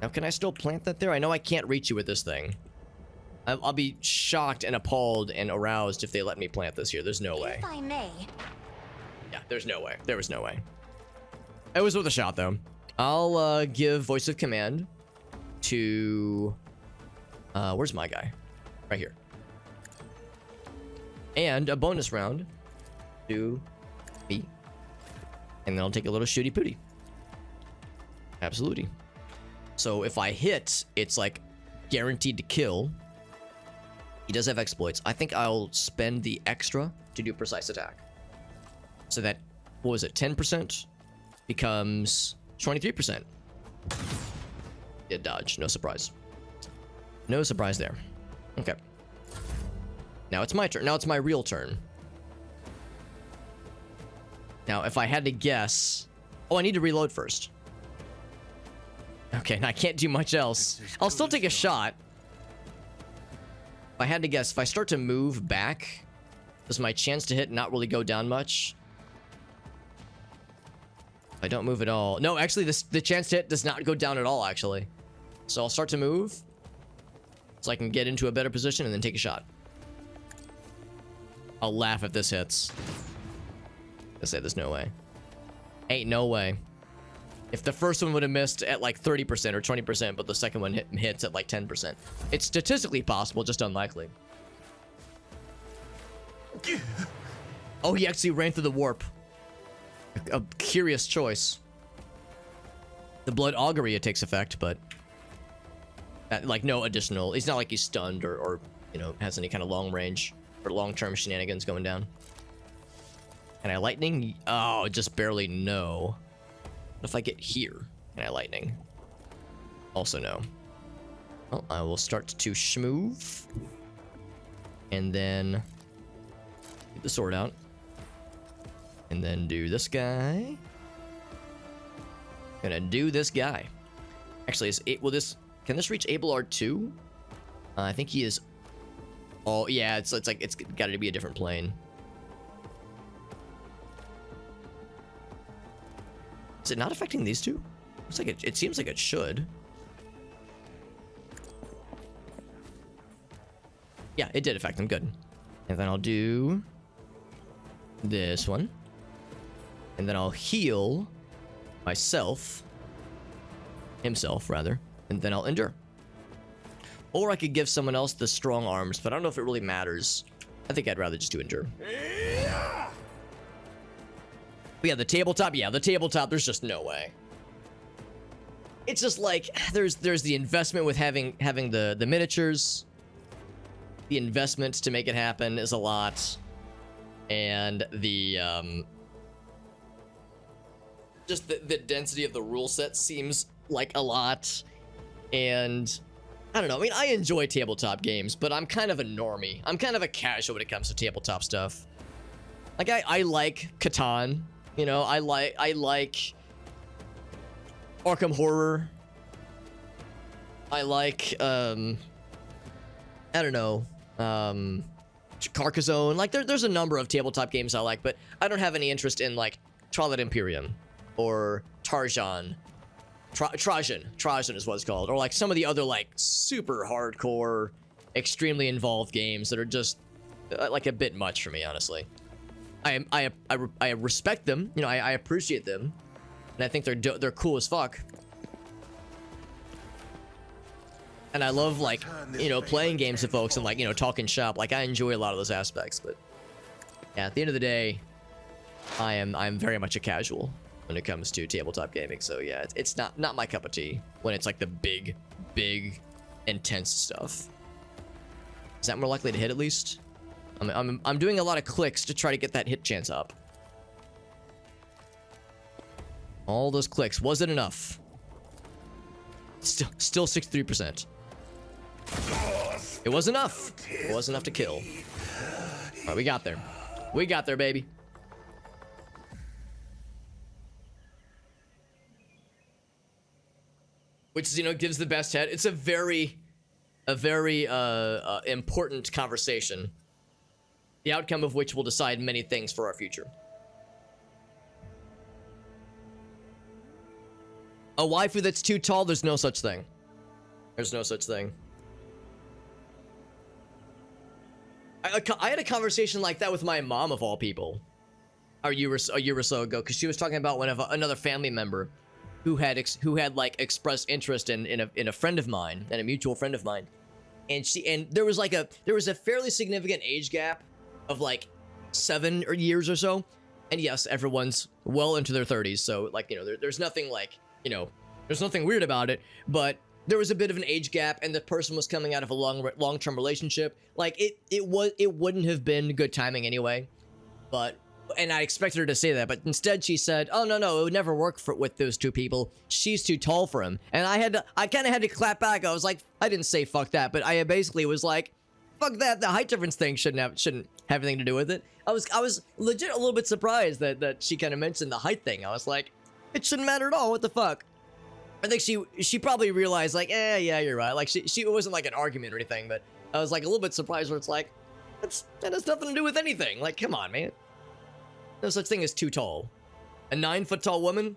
Now, can I still plant that there? I know I can't reach you with this thing. I'll be shocked and appalled and aroused if they let me plant this here. There's no way. If I may. Yeah, there's no way. There was no way. It was worth a shot, though. I'll give voice of command to... where's my guy? Right here. And a bonus round to me. And then I'll take a little shooty pooty. Absolutely. So if I hit, it's like guaranteed to kill. He does have exploits. I think I'll spend the extra to do precise attack. So that, what was it, 10% becomes 23%. Did dodge, no surprise. No surprise there. Okay. Now it's my turn. Now it's my real turn. Now, if I had to guess... Oh, I need to reload first. Okay, and I can't do much else. I'll still take a shot. If I had to guess, if I start to move back, does my chance to hit not really go down much? If I don't move at all... No, actually, the chance to hit does not go down at all, actually. So I'll start to move, so I can get into a better position and then take a shot. I'll laugh if this hits. I say there's no way. Ain't no way. If the first one would have missed at like 30% or 20%, but the second one hits at like 10%. It's statistically possible, just unlikely. Oh, he actually ran through the warp. A curious choice. The blood augury, it takes effect, but... like, no additional... It's not like he's stunned or you know, has any kind of long range or long-term shenanigans going down. Can I lightning? Oh, just barely no. What if I get here? Can I lightning? Also no. Well, I will start to schmoove. And then... get the sword out. And then do this guy. Gonna do this guy. Actually, will this... Can this reach Abelard 2? I think he is... Oh, yeah, it's like... It's got to be a different plane. Is it not affecting these two? Looks like it seems like it should. Yeah, it did affect them. Good. And then I'll do this one. And then I'll heal myself. Himself, rather. And then I'll endure. Or I could give someone else the strong arms, but I don't know if it really matters. I think I'd rather just do endure. But yeah, the tabletop, there's just no way. It's just like, there's the investment with having the miniatures. The investment to make it happen is a lot. And the, just the density of the rule set seems like a lot. And, I don't know, I mean, I enjoy tabletop games, but I'm kind of a normie. I'm kind of a casual when it comes to tabletop stuff. Like, I like Catan. You know, I like Arkham Horror. I like, I don't know, Carcassonne. Like, there's a number of tabletop games I like, but I don't have any interest in, like, Twilight Imperium or Trajan is what it's called, or like some of the other like super hardcore, extremely involved games that are just like a bit much for me, honestly. I respect them, you know, I appreciate them, and I think they're cool as fuck. And I love, like, you know, playing games with folks and, like, you know, talking shop. Like, I enjoy a lot of those aspects, but yeah, at the end of the day, I'm very much a casual when it comes to tabletop gaming. So yeah, it's not my cup of tea when it's like the big, intense stuff. Is that more likely to hit at least? I'm doing a lot of clicks to try to get that hit chance up. All those clicks, was it enough? Still 63%. It was enough. It was enough to kill. All right, we got there. We got there, baby. Which, you know, gives the best head. It's a very important conversation. The outcome of which will decide many things for our future. A waifu that's too tall, there's no such thing. There's no such thing. I had a conversation like that with my mom, of all people, a year or so ago, because she was talking about another family member who had like expressed interest in a friend of mine, and a mutual friend of mine, and there was a fairly significant age gap of like 7 years or so, and yes, everyone's well into their 30s, so like, you know, there's nothing like, you know, there's nothing weird about it, but there was a bit of an age gap and the person was coming out of a long-term relationship, like it wouldn't have been good timing anyway. But and I expected her to say that, but instead she said, "Oh no, it would never work with those two people. She's too tall for him." And I kind of had to clap back. I was like, I didn't say fuck that, but I basically was like, fuck that. The height difference thing shouldn't have anything to do with it. I was legit a little bit surprised that she kind of mentioned the height thing. I was like, it shouldn't matter at all. What the fuck? I think she probably realized like, yeah, you're right. Like it wasn't like an argument or anything, but I was like a little bit surprised where it's like, that has nothing to do with anything. Like, come on, man. No such thing as too tall. A 9-foot tall woman?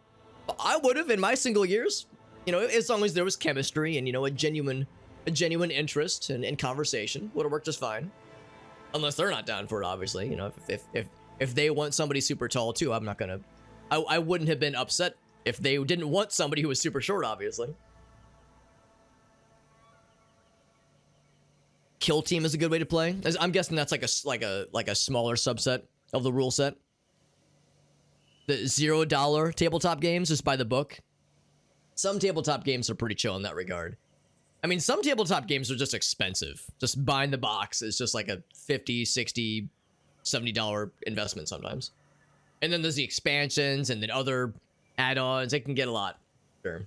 I would have in my single years. You know, as long as there was chemistry and, you know, a genuine interest and conversation, would have worked just fine. Unless they're not down for it, obviously. You know, if they want somebody super tall too, I'm not gonna. I wouldn't have been upset if they didn't want somebody who was super short, obviously. Kill team is a good way to play. I'm guessing that's like a smaller subset of the rule set. The $0 tabletop games is by the book. Some tabletop games are pretty chill in that regard. I mean, some tabletop games are just expensive. Just buying the box is just like a $50, $60, $70 investment sometimes. And then there's the expansions and then other add-ons. It can get a lot. Sure.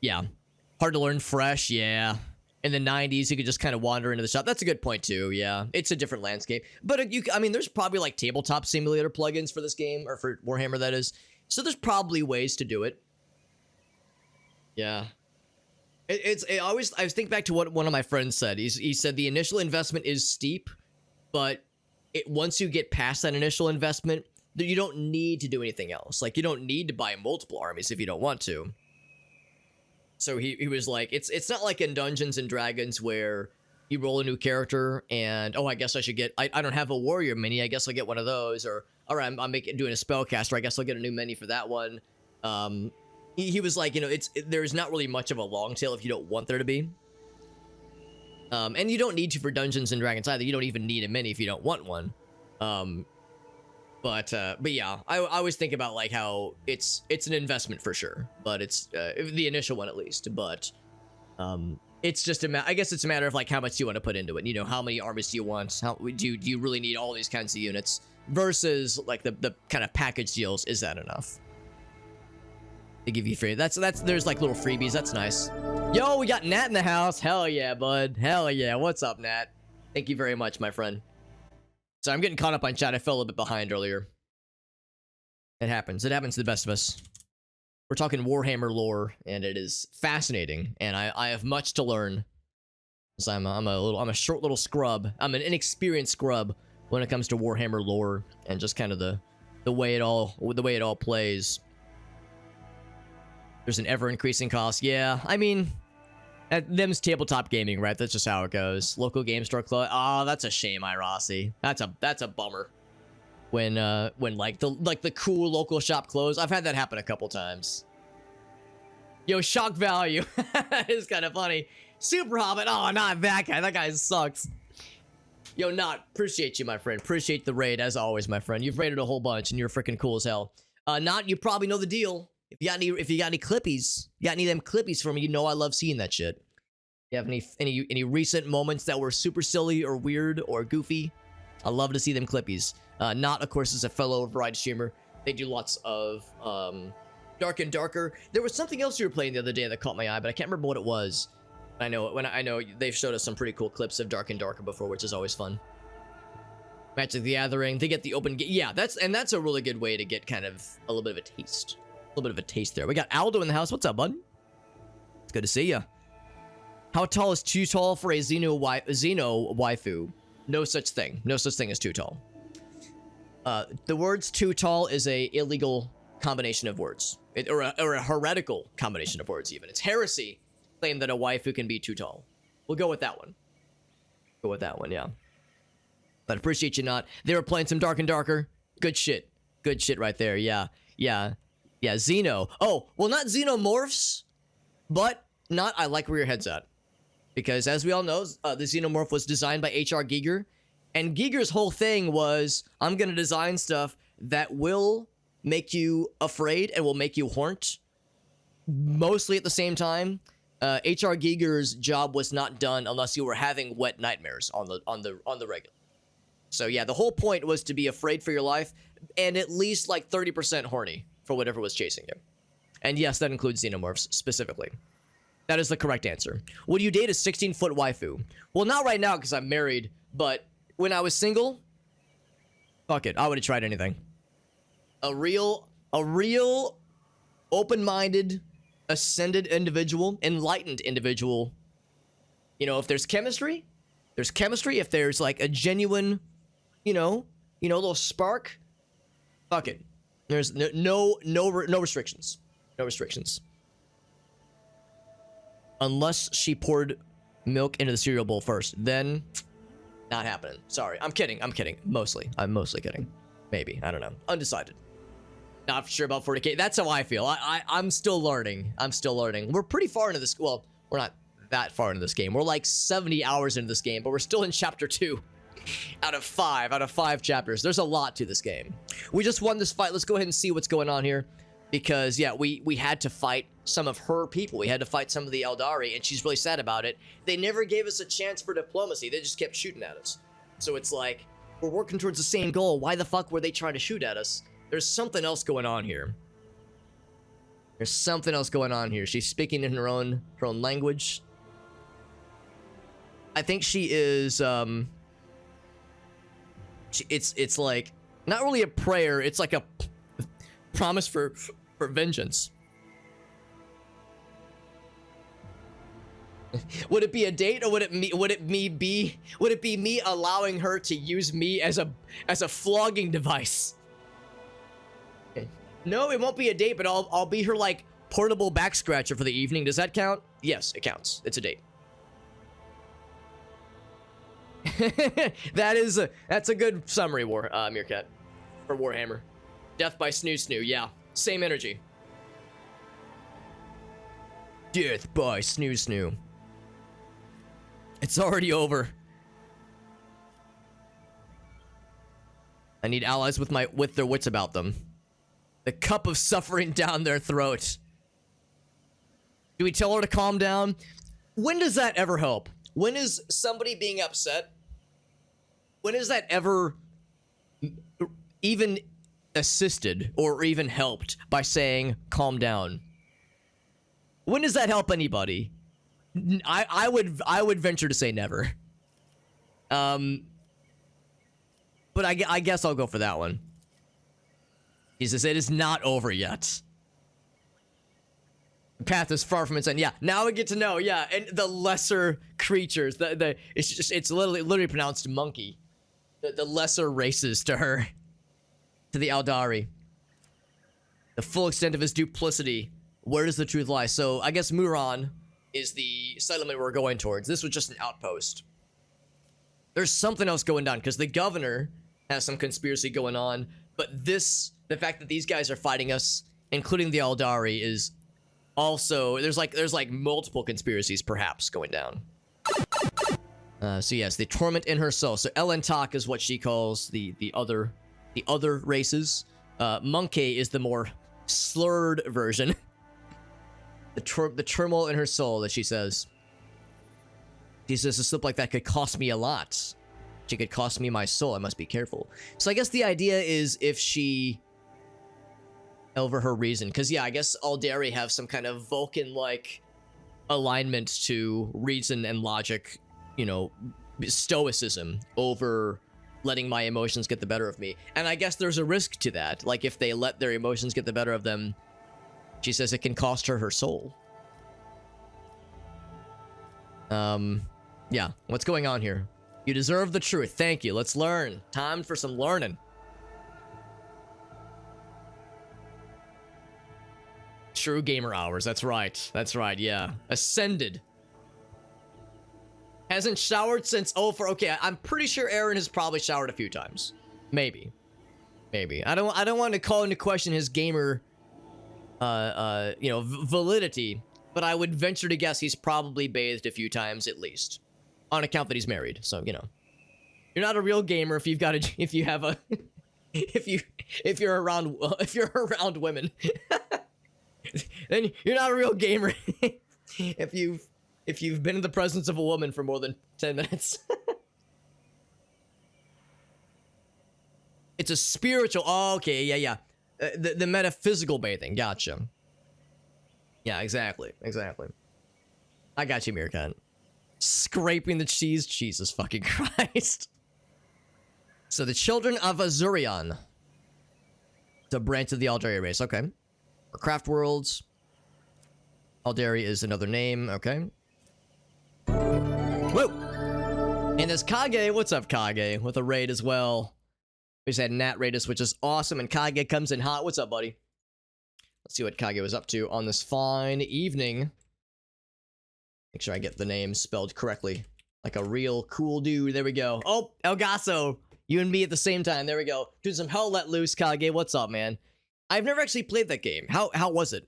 Yeah. Hard to learn fresh, yeah. In the 90s, you could just kind of wander into the shop. That's a good point, too, yeah. It's a different landscape. But, I mean, there's probably, like, tabletop simulator plugins for this game, or for Warhammer, that is. So there's probably ways to do it. Yeah. I always think back to what one of my friends said. He said the initial investment is steep, but once you get past that initial investment, you don't need to do anything else. Like, you don't need to buy multiple armies if you don't want to. So he was like, it's not like in Dungeons and Dragons where you roll a new character and, oh, I guess I should get, I don't have a warrior mini, I guess I'll get one of those, or, all right, I'm doing a spellcaster, I guess I'll get a new mini for that one. He was like, you know, there's not really much of a long tail if you don't want there to be. And you don't need to for Dungeons and Dragons either. You don't even need a mini if you don't want one. But yeah, I always think about like how it's an investment for sure, but it's the initial one at least. But it's just I guess it's a matter of like how much you want to put into it. You know, how many armies do you want? How do you really need all these kinds of units versus like the kind of package deals? Is that enough? They give you free. That's there's like little freebies. That's nice. Yo, we got Nat in the house. Hell yeah, bud. Hell yeah. What's up, Nat? Thank you very much, my friend. So I'm getting caught up on chat. I fell a little bit behind earlier. It happens. It happens to the best of us. We're talking Warhammer lore, and it is fascinating. And I have much to learn. So I'm a short little scrub. I'm an inexperienced scrub when it comes to Warhammer lore and just kind of the way it all plays. There's an ever-increasing cost. Yeah, I mean, them's tabletop gaming, right? That's just how it goes. Local game store close. Oh, that's a shame, Irasi. That's a bummer. When like the cool local shop closed. I've had that happen a couple times. Yo, shock value. It's kind of funny. Super Hobbit. Oh, not that guy. That guy sucks. Yo, Not. Appreciate you, my friend. Appreciate the raid, as always, my friend. You've raided a whole bunch, and you're freaking cool as hell. Not. You probably know the deal. If you got any clippies, you got any of them clippies for me, you know I love seeing that shit. You have any recent moments that were super silly or weird or goofy? I love to see them clippies. Not, of course, as a fellow variety streamer. They do lots of Dark and Darker. There was something else you were playing the other day that caught my eye, but I can't remember what it was. I know they've showed us some pretty cool clips of Dark and Darker before, which is always fun. Magic the Gathering, they get the open game. Yeah, that's a really good way to get kind of a little bit of a taste. A little bit of a taste there. We got Aldo in the house. What's up, bud? It's good to see ya. How tall is too tall for a Xeno waifu? No such thing. No such thing as too tall. The words too tall is a illegal combination of words. Or a heretical combination of words, even. It's heresy to claim that a waifu can be too tall. We'll go with that one. Go with that one, yeah. But appreciate you, Not. They were playing some Dark and Darker. Good shit. Good shit right there, yeah. Yeah. Yeah, Xeno. Oh, well, not Xenomorphs, but Not. I like where your head's at. Because as we all know, the Xenomorph was designed by H.R. Giger. And Giger's whole thing was, I'm going to design stuff that will make you afraid and will make you horned. mostly at the same time. HR Giger's job was not done unless you were having wet nightmares on the regular. So yeah, the whole point was to be afraid for your life and at least like 30% horny for whatever was chasing you. And yes, that includes xenomorphs specifically. That is the correct answer. Would you date a 16-foot waifu? Well, not right now because I'm married, but when I was single, fuck it, I would have tried anything. A real open-minded, ascended individual, enlightened individual. You know, if there's chemistry, there's chemistry. If there's like a genuine, you know, little spark, fuck it. There's no restrictions. No restrictions. Unless she poured milk into the cereal bowl first, then not happening. Sorry, I'm kidding. Mostly, I'm mostly kidding. Maybe, I don't know. Undecided. Not sure about 40k. That's how I feel. I'm still learning. We're pretty far into this. Well, we're not that far into this game. We're like 70 hours into this game, but we're still in chapter 2 out of 5 chapters. There's a lot to this game. We just won this fight. Let's go ahead and see what's going on here. Because, yeah, we had to fight some of her people. We had to fight some of the Eldari, and she's really sad about it. They never gave us a chance for diplomacy. They just kept shooting at us. So it's like, we're working towards the same goal. Why the fuck were they trying to shoot at us? There's something else going on here. There's something else going on here. She's speaking in her own language. I think she is, it's like, not really a prayer. It's like a promise for vengeance. Would it be a date, or would it be me allowing her to use me as a flogging device? No, it won't be a date, but I'll be her like portable back scratcher for the evening. Does that count? Yes, it counts. It's a date. That's a good summary, Meerkat, for Warhammer. Death by snoo. Yeah, same energy. Death by snoo. It's already over. I need allies with their wits about them. The cup of suffering down their throat. Do we tell her to calm down? When does that ever help? When is somebody being upset? When is that ever even assisted or even helped by saying calm down? When does that help anybody? I would venture to say never. But I guess I'll go for that one. He says it is not over yet. The path is far from its end. Yeah, now we get to know. Yeah, and the lesser creatures. It's literally pronounced monkey. The lesser races to her, to the Aldari. The full extent of his duplicity. Where does the truth lie? So I guess Muran is the settlement we're going towards. This was just an outpost. There's something else going down because the governor has some conspiracy going on, but the fact that these guys are fighting us, including the Aldari, is also there's like multiple conspiracies perhaps going down. So yes, the torment in her soul. So Elentak is what she calls the other races. Monkey is the more slurred version. The turmoil in her soul that she says. She says a slip like that could cost me a lot. She could cost me my soul. I must be careful. So I guess the idea is if she over her reason, because yeah, I guess Aldari have some kind of Vulcan-like alignment to reason and logic, you know, stoicism over letting my emotions get the better of me. And I guess there's a risk to that. Like if they let their emotions get the better of them, she says it can cost her soul. Yeah, what's going on here? You deserve the truth. Thank you. Let's learn. Time for some learning. True gamer hours. That's right. That's right. Yeah. Ascended. Hasn't showered since 04. Okay, I'm pretty sure Aaron has probably showered a few times. Maybe. I don't want to call into question his gamer validity, but I would venture to guess he's probably bathed a few times at least, on account that he's married. So, you know, you're not a real gamer if you're around women. Then you're not a real gamer if you've been in the presence of a woman for more than 10 minutes. It's a spiritual. Oh, okay, yeah. The metaphysical bathing. Gotcha. Yeah, exactly. I got you, Meerkat. Scraping the cheese. Jesus fucking Christ. So the children of Azurion. The branch of the Aldari race. Okay. Craft worlds. Aldari is another name. Okay. Woo! And there's Kage. What's up, Kage? With a raid as well. We just had Nat raid us, which is awesome. And Kage comes in hot. What's up, buddy? Let's see what Kage was up to on this fine evening. Make sure I get the name spelled correctly. Like a real cool dude. There we go. Oh, Elgaso. You and me at the same time. There we go. Doing some hell let loose, Kage. What's up, man? I've never actually played that game. How was it?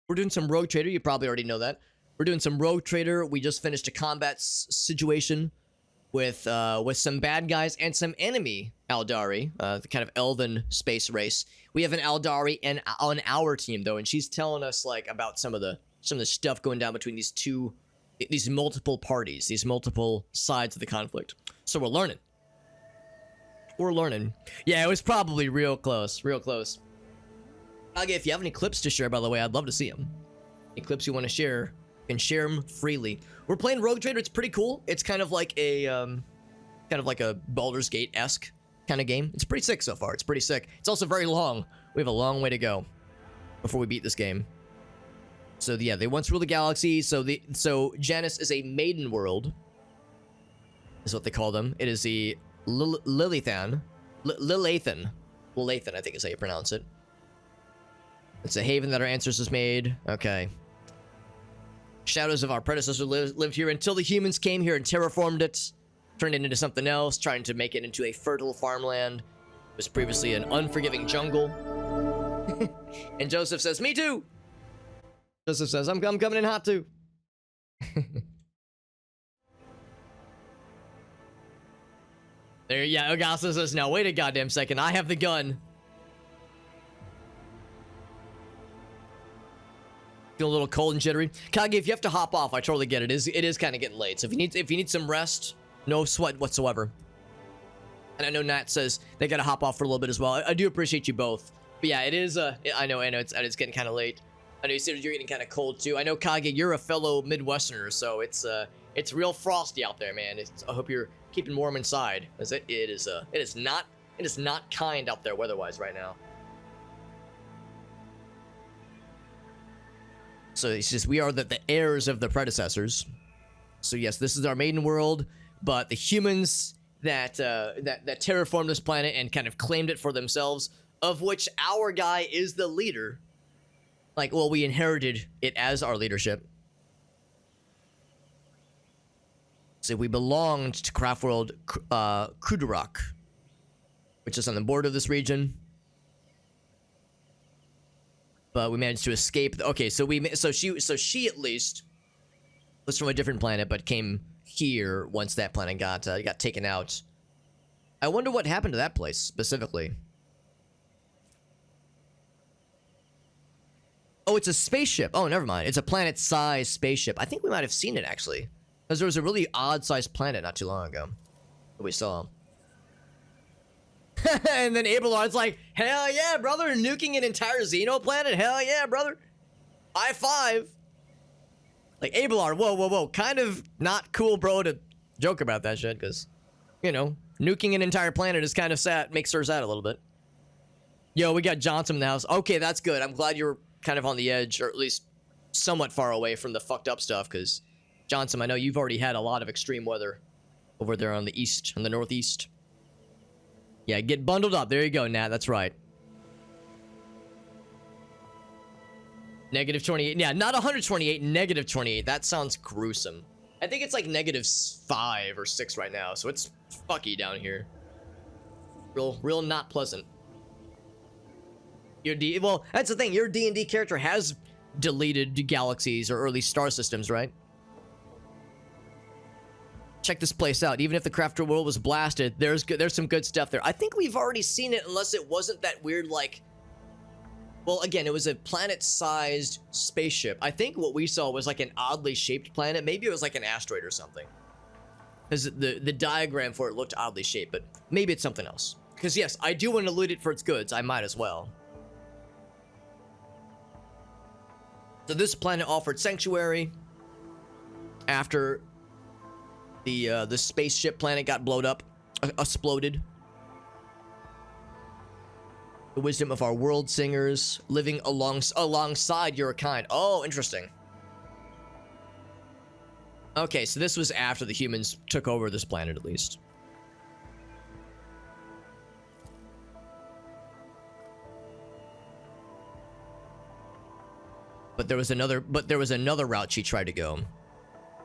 We're doing some Rogue Trader. You probably already know that. We're doing some Rogue Trader. We just finished a combat situation with some bad guys and some enemy Aldari, the kind of elven space race. We have an Aldari on our team though, and she's telling us like about some of the stuff going down between these multiple parties, these multiple sides of the conflict. So we're learning. Yeah, it was probably real close. Okay, if you have any clips to share, by the way, I'd love to see them. Any clips you want to share, you can share them freely. We're playing Rogue Trader. It's pretty cool. It's kind of like a Baldur's Gate-esque kind of game. It's pretty sick so far. It's pretty sick. It's also very long. We have a long way to go before we beat this game. So yeah, they once ruled the galaxy. So Janus is a maiden world, is what they call them. It is the Lilithan, I think is how you pronounce it. It's a haven that our ancestors made. Okay. Shadows of our predecessors lived here until the humans came here and terraformed it, turned it into something else, trying to make it into a fertile farmland. It was previously an unforgiving jungle. And Joseph says, "Me too." Joseph says, I'm coming in hot too. There, yeah, Ogasa says, now wait a goddamn second, I have the gun. Feel a little cold and jittery. Kage, if you have to hop off, I totally get it. It is kind of getting late. So if you need some rest, no sweat whatsoever. And I know Nat says they gotta hop off for a little bit as well. I do appreciate you both. But yeah, it is. I know it's getting kind of late. I know you said you're getting kind of cold too. I know Kage, you're a fellow Midwesterner, so it's real frosty out there, man. I hope you're keeping warm inside, as it is not kind out there weather-wise right now. So it's just we are the heirs of the predecessors. So yes, this is our maiden world, but the humans that terraformed this planet and kind of claimed it for themselves, of which our guy is the leader. Like, well, we inherited it as our leadership. So we belonged to Craftworld Kudurak, which is on the border of this region. But we managed to escape. Okay, so she at least was from a different planet, but came here once that planet got taken out. I wonder what happened to that place specifically. Oh, it's a spaceship. Oh, never mind. It's a planet-sized spaceship. I think we might have seen it, actually. Because there was a really odd-sized planet not too long ago that we saw. And then Abelard's like, hell yeah, brother. Nuking an entire Xeno planet? Hell yeah, brother. High five. Like, Abelard, whoa. Kind of not cool, bro, to joke about that shit. Because, you know, nuking an entire planet is kind of sad. Makes her sad a little bit. Yo, we got Johnson in the house. Okay, that's good. I'm glad you're kind of on the edge, or at least somewhat far away from the fucked up stuff, because Johnson, I know you've already had a lot of extreme weather over there on the east, on the northeast. Yeah, get bundled up. There you go, Nat. That's right. -28. Yeah, not 128, -28. That sounds gruesome. I think it's like -5 or 6 right now, so it's fucky down here. Real not pleasant. Well, that's the thing. Your D&D character has deleted galaxies or early star systems, right? Check this place out. Even if the crafter world was blasted, there's some good stuff there. I think we've already seen it, unless it wasn't that weird, like, Well, again, it was a planet-sized spaceship. I think what we saw was like an oddly shaped planet. Maybe it was like an asteroid or something. Because the diagram for it looked oddly shaped, but maybe it's something else. Because yes, I do want to loot it for its goods. I might as well. So this planet offered sanctuary after the spaceship planet got blowed up, exploded. The wisdom of our world singers living alongside your kind. Oh, interesting. Okay, so this was after the humans took over this planet, at least. But there was another route she tried to go.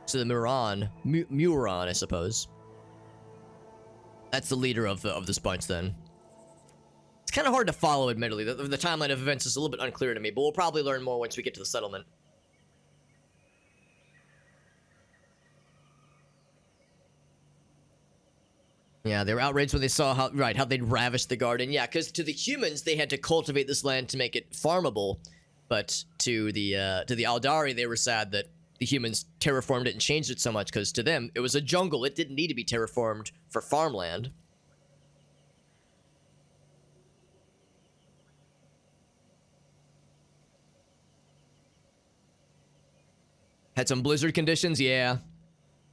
So the Muron, I suppose. That's the leader of this bunch, then. It's kind of hard to follow, admittedly. The timeline of events is a little bit unclear to me, but we'll probably learn more once we get to the settlement. Yeah, they were outraged when they saw how they'd ravished the garden. Yeah, because to the humans, they had to cultivate this land to make it farmable. But to the Aldari, they were sad that the humans terraformed it and changed it so much, because to them, it was a jungle. It didn't need to be terraformed for farmland. Had some blizzard conditions, yeah.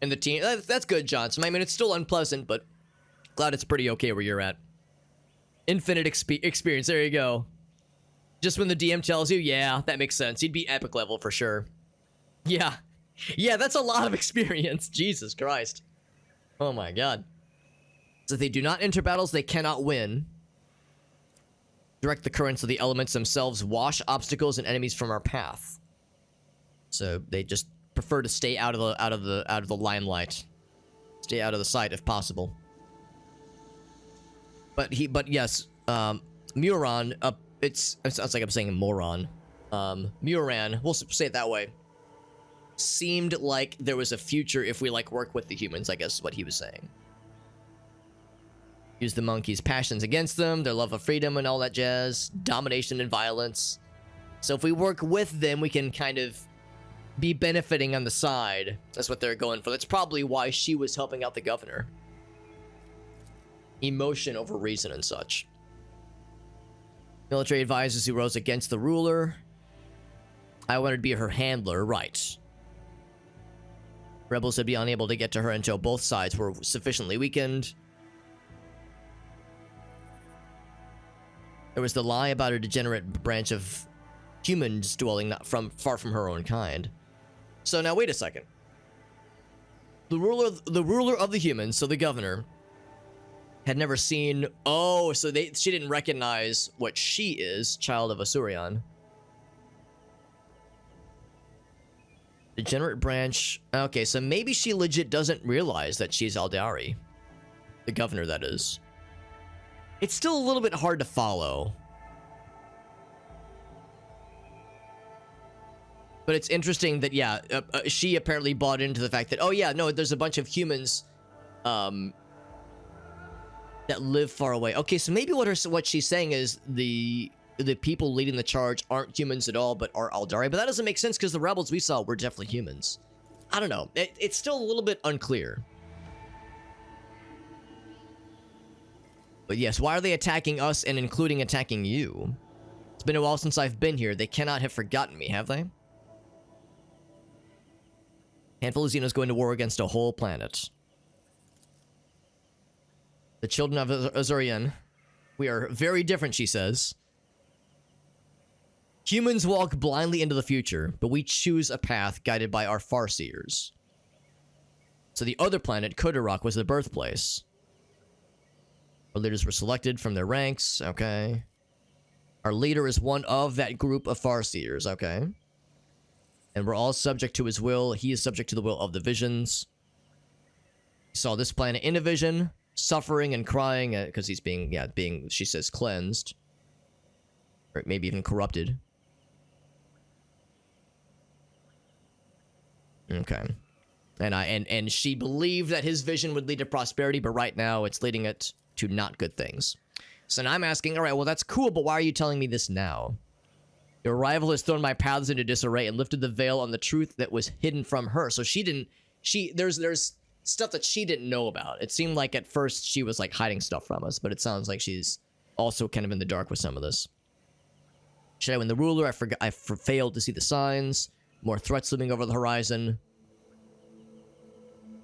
And the team, that's good, Johnson. I mean, it's still unpleasant, but glad it's pretty okay where you're at. Infinite experience, there you go. Just when the DM tells you, yeah, that makes sense. You'd be epic level for sure. Yeah. Yeah, that's a lot of experience. Jesus Christ. Oh my god. So if they do not enter battles, they cannot win. Direct the currents of the elements themselves, wash obstacles and enemies from our path. So they just prefer to stay out of the limelight. Stay out of the sight if possible. But yes, Muron, it sounds like I'm saying moron. Muran, we'll say it that way. Seemed like there was a future if we work with the humans, I guess is what he was saying. Use the monkeys' passions against them, their love of freedom and all that jazz, domination and violence. So if we work with them, we can kind of be benefiting on the side. That's what they're going for. That's probably why she was helping out the governor. Emotion over reason and such. Military advisors who rose against the ruler. I wanted to be her handler, right. Rebels would be unable to get to her until both sides were sufficiently weakened. There was the lie about a degenerate branch of humans dwelling not far from her own kind. So now wait a second. The ruler of the humans, so the governor, had never seen. Oh, so she didn't recognize what she is, child of Asurion. Degenerate branch. Okay, so maybe she legit doesn't realize that she's Aldari. The governor, that is. It's still a little bit hard to follow. But it's interesting that, yeah, she apparently bought into the fact that, oh yeah, no, there's a bunch of humans that live far away. Okay, so maybe what she's saying is the people leading the charge aren't humans at all, but are Aldari. But that doesn't make sense because the rebels we saw were definitely humans. I don't know. It's still a little bit unclear. But yes, why are they attacking us and including attacking you? It's been a while since I've been here. They cannot have forgotten me, have they? Handful of Xenos going to war against a whole planet. The children of Azurian. We are very different, she says. Humans walk blindly into the future, but we choose a path guided by our Farseers. So the other planet, Kudarok, was the birthplace. Our leaders were selected from their ranks, okay. Our leader is one of that group of Farseers, okay. And we're all subject to his will. He is subject to the will of the visions. We saw this planet in a vision, suffering and crying because he's being, she says, cleansed. Or maybe even corrupted. Okay. And she believed that his vision would lead to prosperity, but right now it's leading it to not good things. So now I'm asking, all right, well, that's cool, but why are you telling me this now? Your arrival has thrown my paths into disarray and lifted the veil on the truth that was hidden from her. So she didn't... There's stuff that she didn't know about. It seemed like at first she was like hiding stuff from us, but it sounds like she's also kind of in the dark with some of this. Should I win the ruler? I failed to see the signs. More threats looming over the horizon.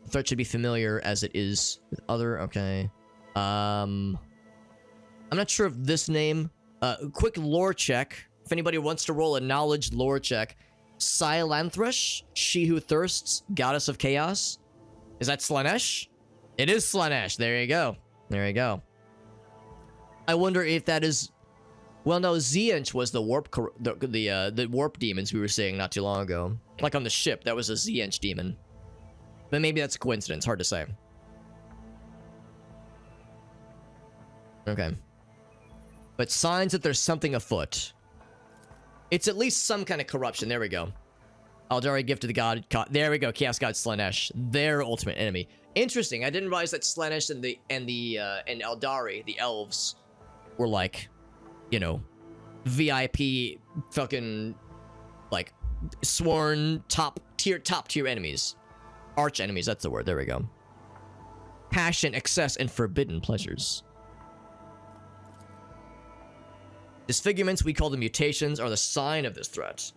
The threat should be familiar as it is with other... Okay. I'm not sure if this name... quick lore check. If anybody wants to roll a knowledge lore check. Silanthresh, she who thirsts, goddess of chaos. Is that Slaanesh? It is Slaanesh. There you go. There you go. I wonder if that is... Well, no, Tzeentch was the warp the warp demons we were seeing not too long ago. Like on the ship, that was a Tzeentch demon. But maybe that's a coincidence. Hard to say. Okay. But signs that there's something afoot. It's at least some kind of corruption. There we go. Aldari gifted the god. There we go. Chaos god Slaanesh, their ultimate enemy. Interesting. I didn't realize that Slaanesh and Aldari, the elves, were like, you know, VIP fucking like sworn top tier enemies. Arch enemies. That's the word. There we go. Passion, excess, and forbidden pleasures. Disfigurements, we call them mutations, are the sign of this threat.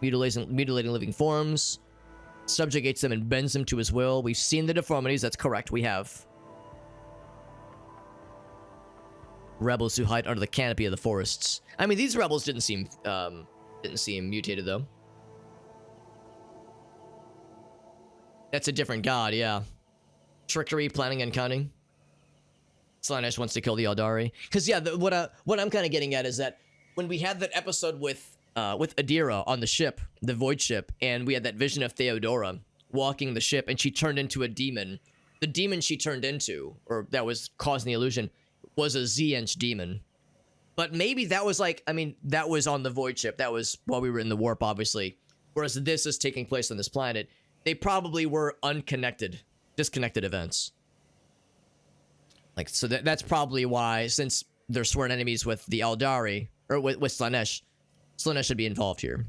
Mutilating living forms, subjugates them and bends them to his will. We've seen the deformities, that's correct, we have. Rebels who hide under the canopy of the forests. I mean, these rebels didn't seem mutated, though. That's a different god, yeah. Trickery, planning, and cunning. Slaanesh wants to kill the Aldari. Because, yeah, what I'm kind of getting at is that when we had that episode with Adira on the ship, the Void ship, and we had that vision of Theodora walking the ship, and she turned into a demon. The demon she turned into, or that was causing the illusion, was a Tzeentch demon. But maybe that was like, I mean, that was on the Void ship. That was while we were in the warp, obviously. Whereas this is taking place on this planet. They probably were disconnected events. Like, so that's probably why, since they're sworn enemies with the Aldari, or with Slaanesh, Slaanesh should be involved here.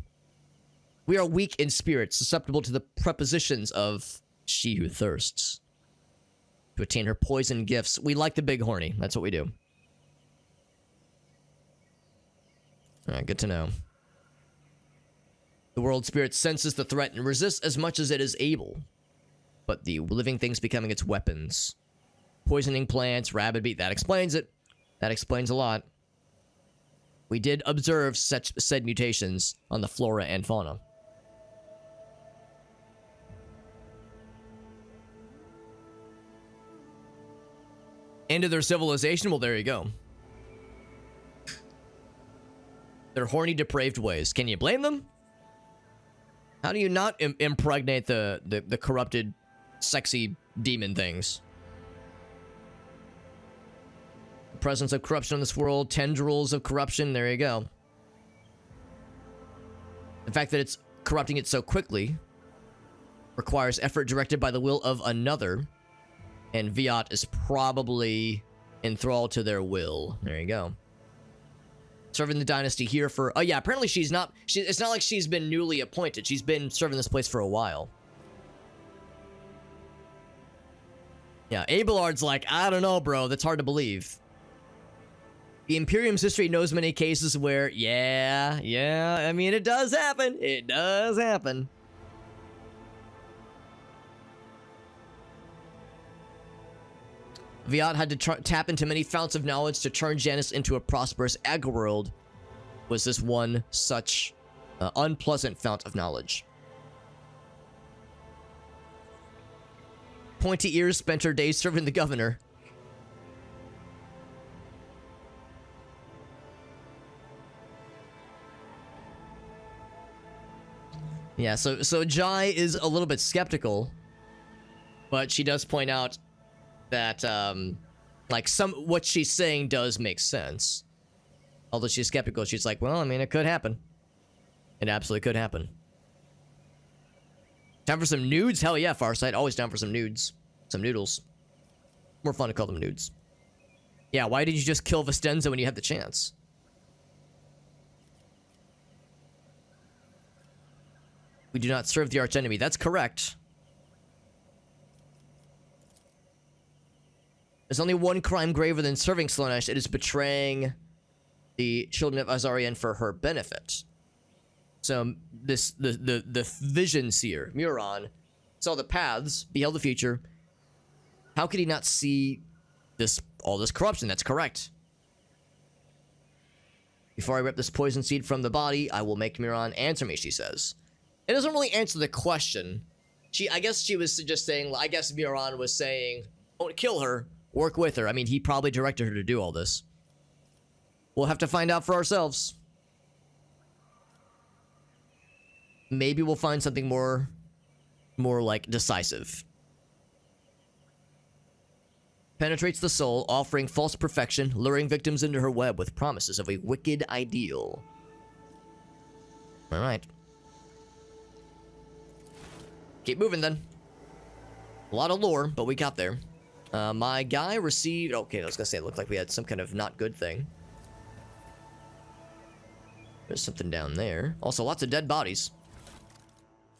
We are weak in spirit, susceptible to the prepositions of she who thirsts. To attain her poison gifts, we like the big horny. That's what we do. Alright, good to know. The world spirit senses the threat and resists as much as it is able. But the living things becoming its weapons. Poisoning plants, rabid beat, that explains it. That explains a lot. We did observe such said mutations on the flora and fauna. End of their civilization? Well, there you go. Their horny, depraved ways. Can you blame them? How do you not impregnate the corrupted, sexy demon things? Presence of corruption in this world, tendrils of corruption, there you go. The fact that it's corrupting it so quickly requires effort directed by the will of another, and Viat is probably enthralled to their will. There you go. Serving the dynasty here for... Oh yeah, apparently it's not like she's been newly appointed. She's been serving this place for a while. Yeah, Abelard's like, I don't know, bro. That's hard to believe. The Imperium's history knows many cases where, yeah, I mean, it does happen. It does happen. Viat had to tap into many founts of knowledge to turn Janus into a prosperous agri-world. Was this one such unpleasant fount of knowledge? Pointy Ears spent her days serving the governor. Yeah, so Jai is a little bit skeptical, but she does point out that, like, what she's saying does make sense. Although she's skeptical, she's like, well, I mean, it could happen. It absolutely could happen. Time for some nudes? Hell yeah, Farsight. Always down for some nudes. Some noodles. More fun to call them nudes. Yeah, why did you just kill Vistenza when you had the chance? We do not serve the archenemy. That's correct. There's only one crime graver than serving Slaanesh. It is betraying the children of Azarian for her benefit. So the vision seer, Muron, saw the paths, beheld the future. How could he not see all this corruption? That's correct. Before I rip this poison seed from the body, I will make Muron answer me, she says. It doesn't really answer the question. I guess she was just saying, I guess Muron was saying, don't kill her. Work with her. I mean, he probably directed her to do all this. We'll have to find out for ourselves. Maybe we'll find something more like decisive. Penetrates the soul, offering false perfection, luring victims into her web with promises of a wicked ideal. All right. Keep moving then. A lot of lore, but we got there. My guy received... Okay, I was gonna say it looked like we had some kind of not good thing. There's something down there. Also, lots of dead bodies.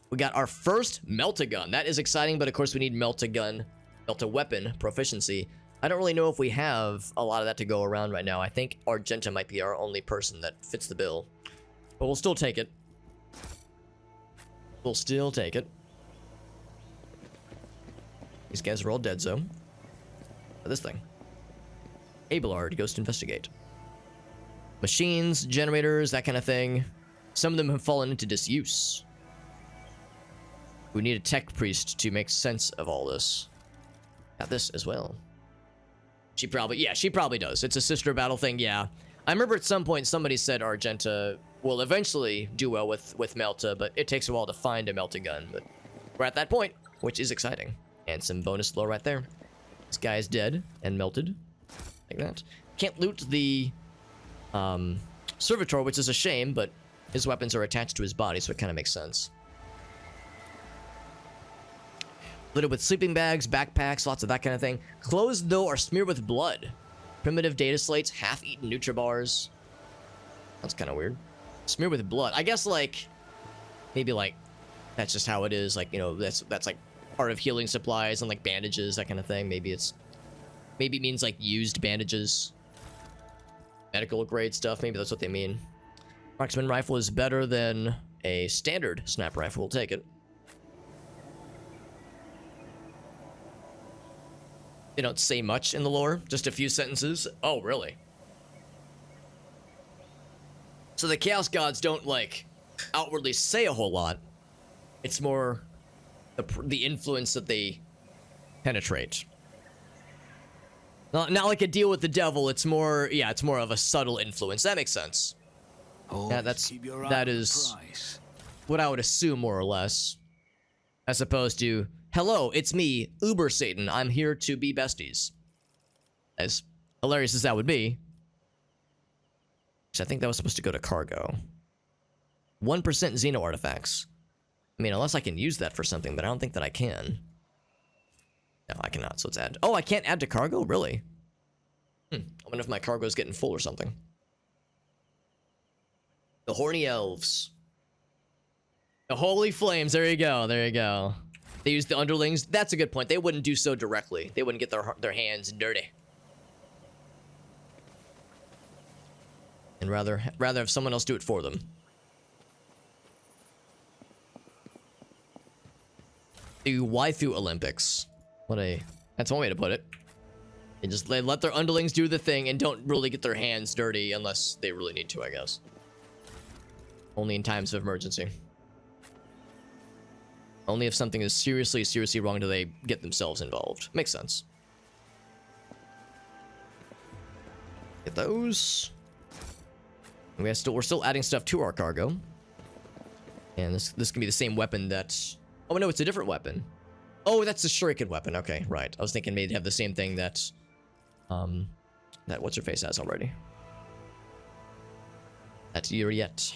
We got our first melt-a-gun. That is exciting, but of course we need melt-a-weapon proficiency. I don't really know if we have a lot of that to go around right now. I think Argenta might be our only person that fits the bill. But we'll still take it. We'll still take it. These guys are all dead, so... This thing. Abelard goes to investigate. Machines, generators, that kind of thing. Some of them have fallen into disuse. We need a tech priest to make sense of all this. Got this as well. She probably does. It's a sister battle thing, yeah. I remember at some point somebody said Argenta will eventually do well with Melta, but it takes a while to find a Melta gun. But we're at that point, which is exciting. And some bonus lore right there. This guy is dead and melted. Like that. Can't loot the servitor, which is a shame, but his weapons are attached to his body, so it kind of makes sense. Littered with sleeping bags, backpacks, lots of that kind of thing. Clothes, though, are smeared with blood. Primitive data slates, half-eaten Nutribars. That's kind of weird. Smeared with blood. I guess, like, maybe, like, that's just how it is. Like, you know, that's like part of healing supplies and, like, bandages, that kind of thing. Maybe it means, like, used bandages. Medical grade stuff. Maybe that's what they mean. Marksman rifle is better than a standard sniper rifle. We'll take it. They don't say much in the lore, just a few sentences. Oh, really? So the Chaos Gods don't, like, outwardly say a whole lot. It's more the influence that they penetrate. Not like a deal with the devil, it's more, yeah, it's more of a subtle influence. That makes sense. Yeah, that is what I would assume, more or less. As opposed to, hello, it's me, Uber Satan. I'm here to be besties. As hilarious as that would be. I think that was supposed to go to cargo. 1% Xeno artifacts. I mean, unless I can use that for something, but I don't think that I can. No, I cannot, so let's add. Oh, I can't add to cargo? Really? I wonder if my cargo is getting full or something. The Horny Elves. The Holy Flames, there you go, there you go. They use the underlings. That's a good point. They wouldn't do so directly. They wouldn't get their hands dirty. And rather have someone else do it for them. The Waifu Olympics. That's one way to put it. They let their underlings do the thing and don't really get their hands dirty unless they really need to, I guess. Only in times of emergency. Only if something is seriously, seriously wrong do they get themselves involved. Makes sense. Get those. We're still adding stuff to our cargo. And this can be the same weapon that... Oh, no, it's a different weapon. Oh, that's the shuriken weapon. Okay, right. I was thinking maybe they'd have the same thing that... that What's-Her-Face has already. That's Yuriet.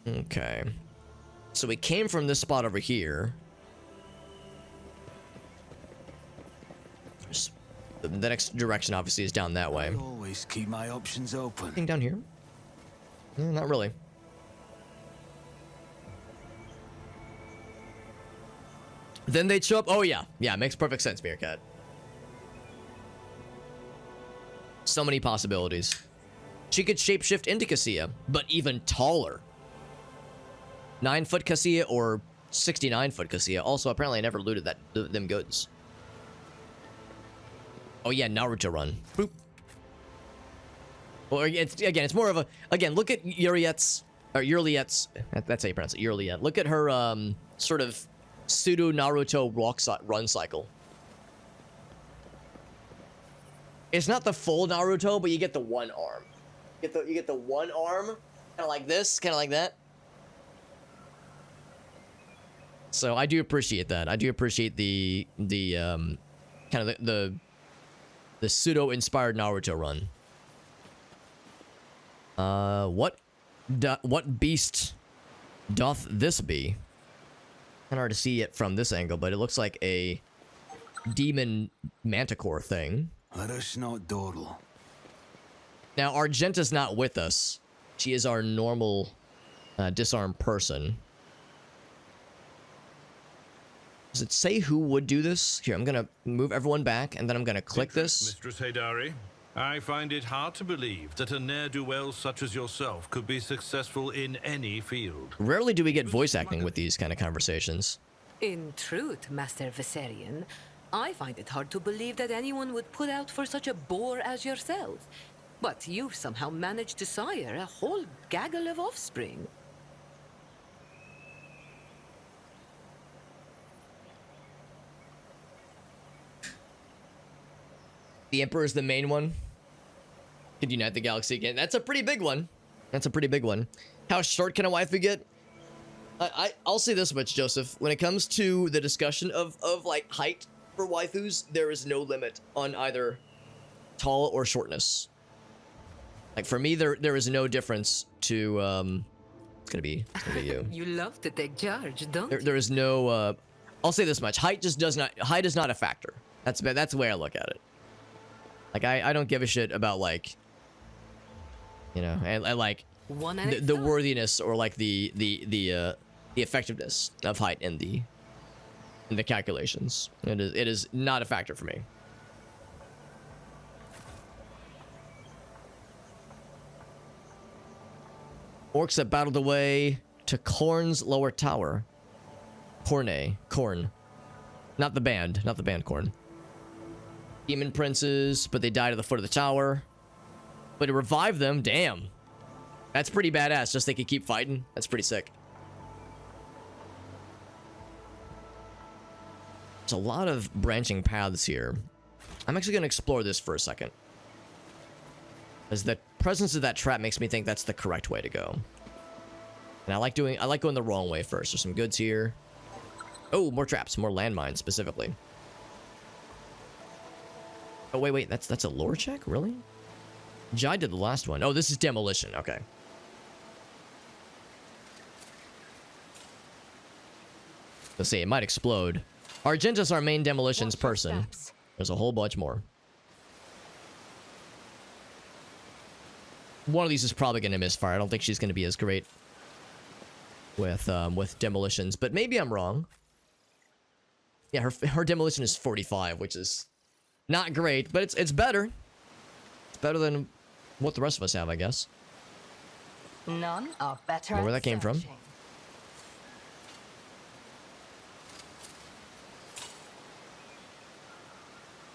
Okay. So we came from this spot over here. The next direction obviously is down that way. I always keep my options open. Anything down here? Not really. Then they'd show up. Oh, yeah. Yeah, makes perfect sense, Meerkat. So many possibilities. She could shapeshift into Cassia, but even taller. 9-foot Cassia or 69-foot Cassia. Also, apparently I never looted them goods. Oh, yeah, Naruto run. Boop. Well, it's more of a... Again, look at Uriet's... Or Yurliet's... That's how you pronounce it. Yurliet. Look at her, sort of pseudo-Naruto run cycle. It's not the full Naruto, but you get the one arm. You get the one arm, kind of like this, kind of like that. So I do appreciate that. I do appreciate the kind of the pseudo-inspired Naruto run. What beast doth this be? Kind of hard to see it from this angle, but it looks like a demon manticore thing. Let us not dawdle. Now, Argenta's not with us. She is our normal disarmed person. Does it say who would do this? Here, I'm gonna move everyone back, and then I'm gonna click this. Mistress Haydari, I find it hard to believe that a ne'er-do-well such as yourself could be successful in any field. Rarely do we get voice acting with these kind of conversations. In truth, Master Viserion, I find it hard to believe that anyone would put out for such a bore as yourself. But you've somehow managed to sire a whole gaggle of offspring. The Emperor's the main one. Could unite the galaxy again. That's a pretty big one. That's a pretty big one. How short can a waifu get? I'll say this much, Joseph. When it comes to the discussion of like height for waifus, there is no limit on either tall or shortness. Like for me, there is no difference to it's gonna be you. You love to take charge, don't you? There is no I'll say this much. Height is not a factor. That's the way I look at it. Like I don't give a shit about like, you know, and like the worthiness or like the effectiveness of height in the calculations. It is not a factor for me. Orcs that battled the way to Korn's lower tower. Korn. Not the band Korn. Demon princes, but they died at the foot of the tower. But to revive them, damn. That's pretty badass, just they could keep fighting. That's pretty sick. There's a lot of branching paths here. I'm actually going to explore this for a second. As the presence of that trap makes me think that's the correct way to go. And I like going the wrong way first. There's some goods here. Oh, more traps, more landmines specifically. Oh, wait, that's a lore check? Really? Jai did the last one. Oh, this is demolition. Okay. Let's see, it might explode. Argenta's our main demolitions person. There's a whole bunch more. One of these is probably going to misfire. I don't think she's going to be as great with demolitions, but maybe I'm wrong. Yeah, her demolition is 45, which is not great, but it's better. It's better than what the rest of us have, I guess. None are better. Where that came from?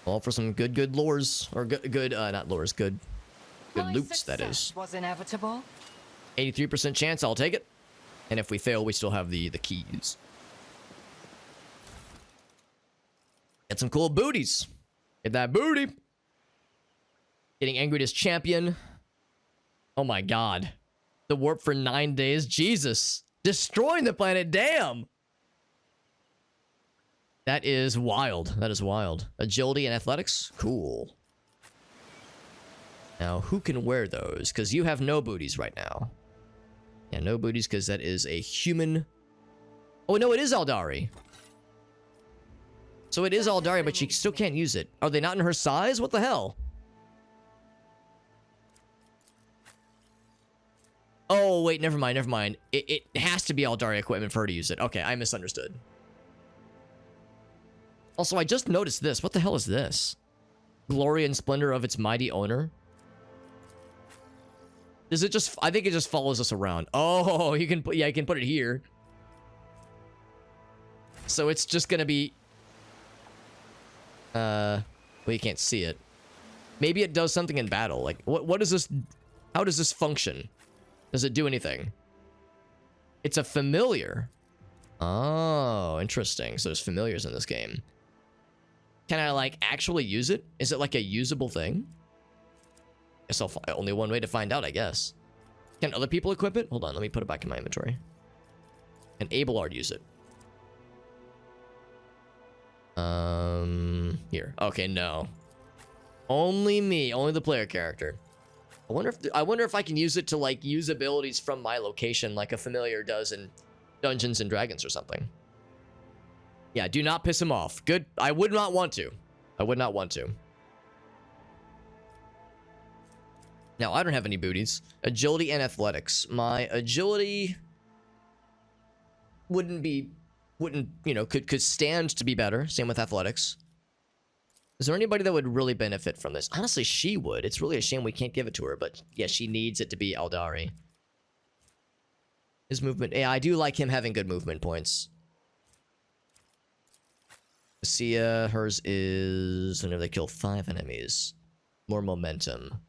All for some good lores, or good not lores, good loops, that is. Was inevitable. 83% chance, I'll take it. And if we fail, we still have the keys. Get some cool booties. Get that booty. Getting angry at his champion. Oh my god. The warp for 9 days. Jesus. Destroying the planet. Damn. That is wild. That is wild. Agility and athletics? Cool. Now, who can wear those? Because you have no booties right now. Yeah, no booties because that is a human... Oh, no, it is Aldari. So it is Aldari, but she still can't use it. Are they not in her size? What the hell? Oh, wait, never mind, never mind. It has to be Aldari equipment for her to use it. Okay, I misunderstood. Also, I just noticed this. What the hell is this? Glory and splendor of its mighty owner. Does it just... I think it just follows us around. Oh, you can put... Yeah, you can put it here. So it's just gonna be... Well, you can't see it. Maybe it does something in battle. Like, what is this... How does this function? Does it do anything? It's a familiar. Oh, interesting. So there's familiars in this game. Can I, like, actually use it? Is it, like, a usable thing? Guess I'll only one way to find out, I guess. Can other people equip it? Hold on, let me put it back in my inventory. Can Abelard use it? Here. Okay, no. Only me. Only the player character. I wonder if I can use it to, like, use abilities from my location like a familiar does in Dungeons and Dragons or something. Yeah, do not piss him off. Good. I would not want to. I would not want to. Now, I don't have any booties. Agility and athletics. My agility wouldn't, you know, could stand to be better. Same with athletics. Is there anybody that would really benefit from this? Honestly, she would. It's really a shame we can't give it to her, but yeah, she needs it to be Aldari. His movement. Yeah, I do like him having good movement points. Sia, hers is whenever they kill 5 enemies. More momentum.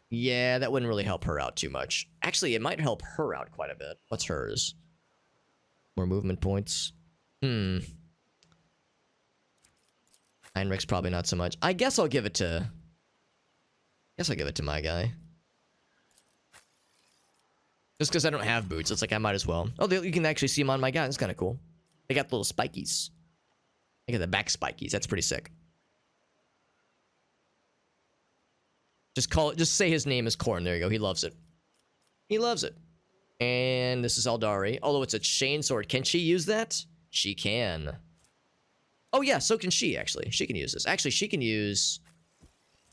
Yeah, that wouldn't really help her out too much. Actually, it might help her out quite a bit. What's hers? More movement points. Heinrich's probably not so much. I guess I'll give it to... my guy. Just because I don't have boots, it's like I might as well. Oh, you can actually see them on my guy. That's kind of cool. They got little spikies. Look at the back spikies. That's pretty sick. Just say his name is Korn. There you go. He loves it. He loves it. And this is Aldari. Although it's a chain sword. Can she use that? She can. Oh yeah, so can she, actually. She can use this. Actually, she can use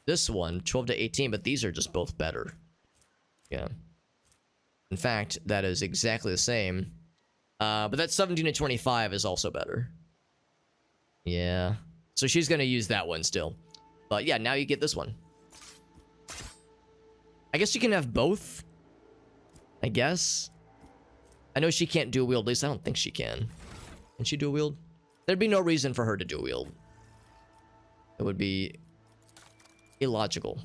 this one, 12 to 18, but these are just both better. Yeah. In fact, that is exactly the same. But that 17 to 25 is also better. Yeah. So she's going to use that one still. But yeah, now you get this one. I guess you can have both. I guess. I know she can't dual wield. At least I don't think she can. Can she dual wield? There'd be no reason for her to dual wield. It would be illogical.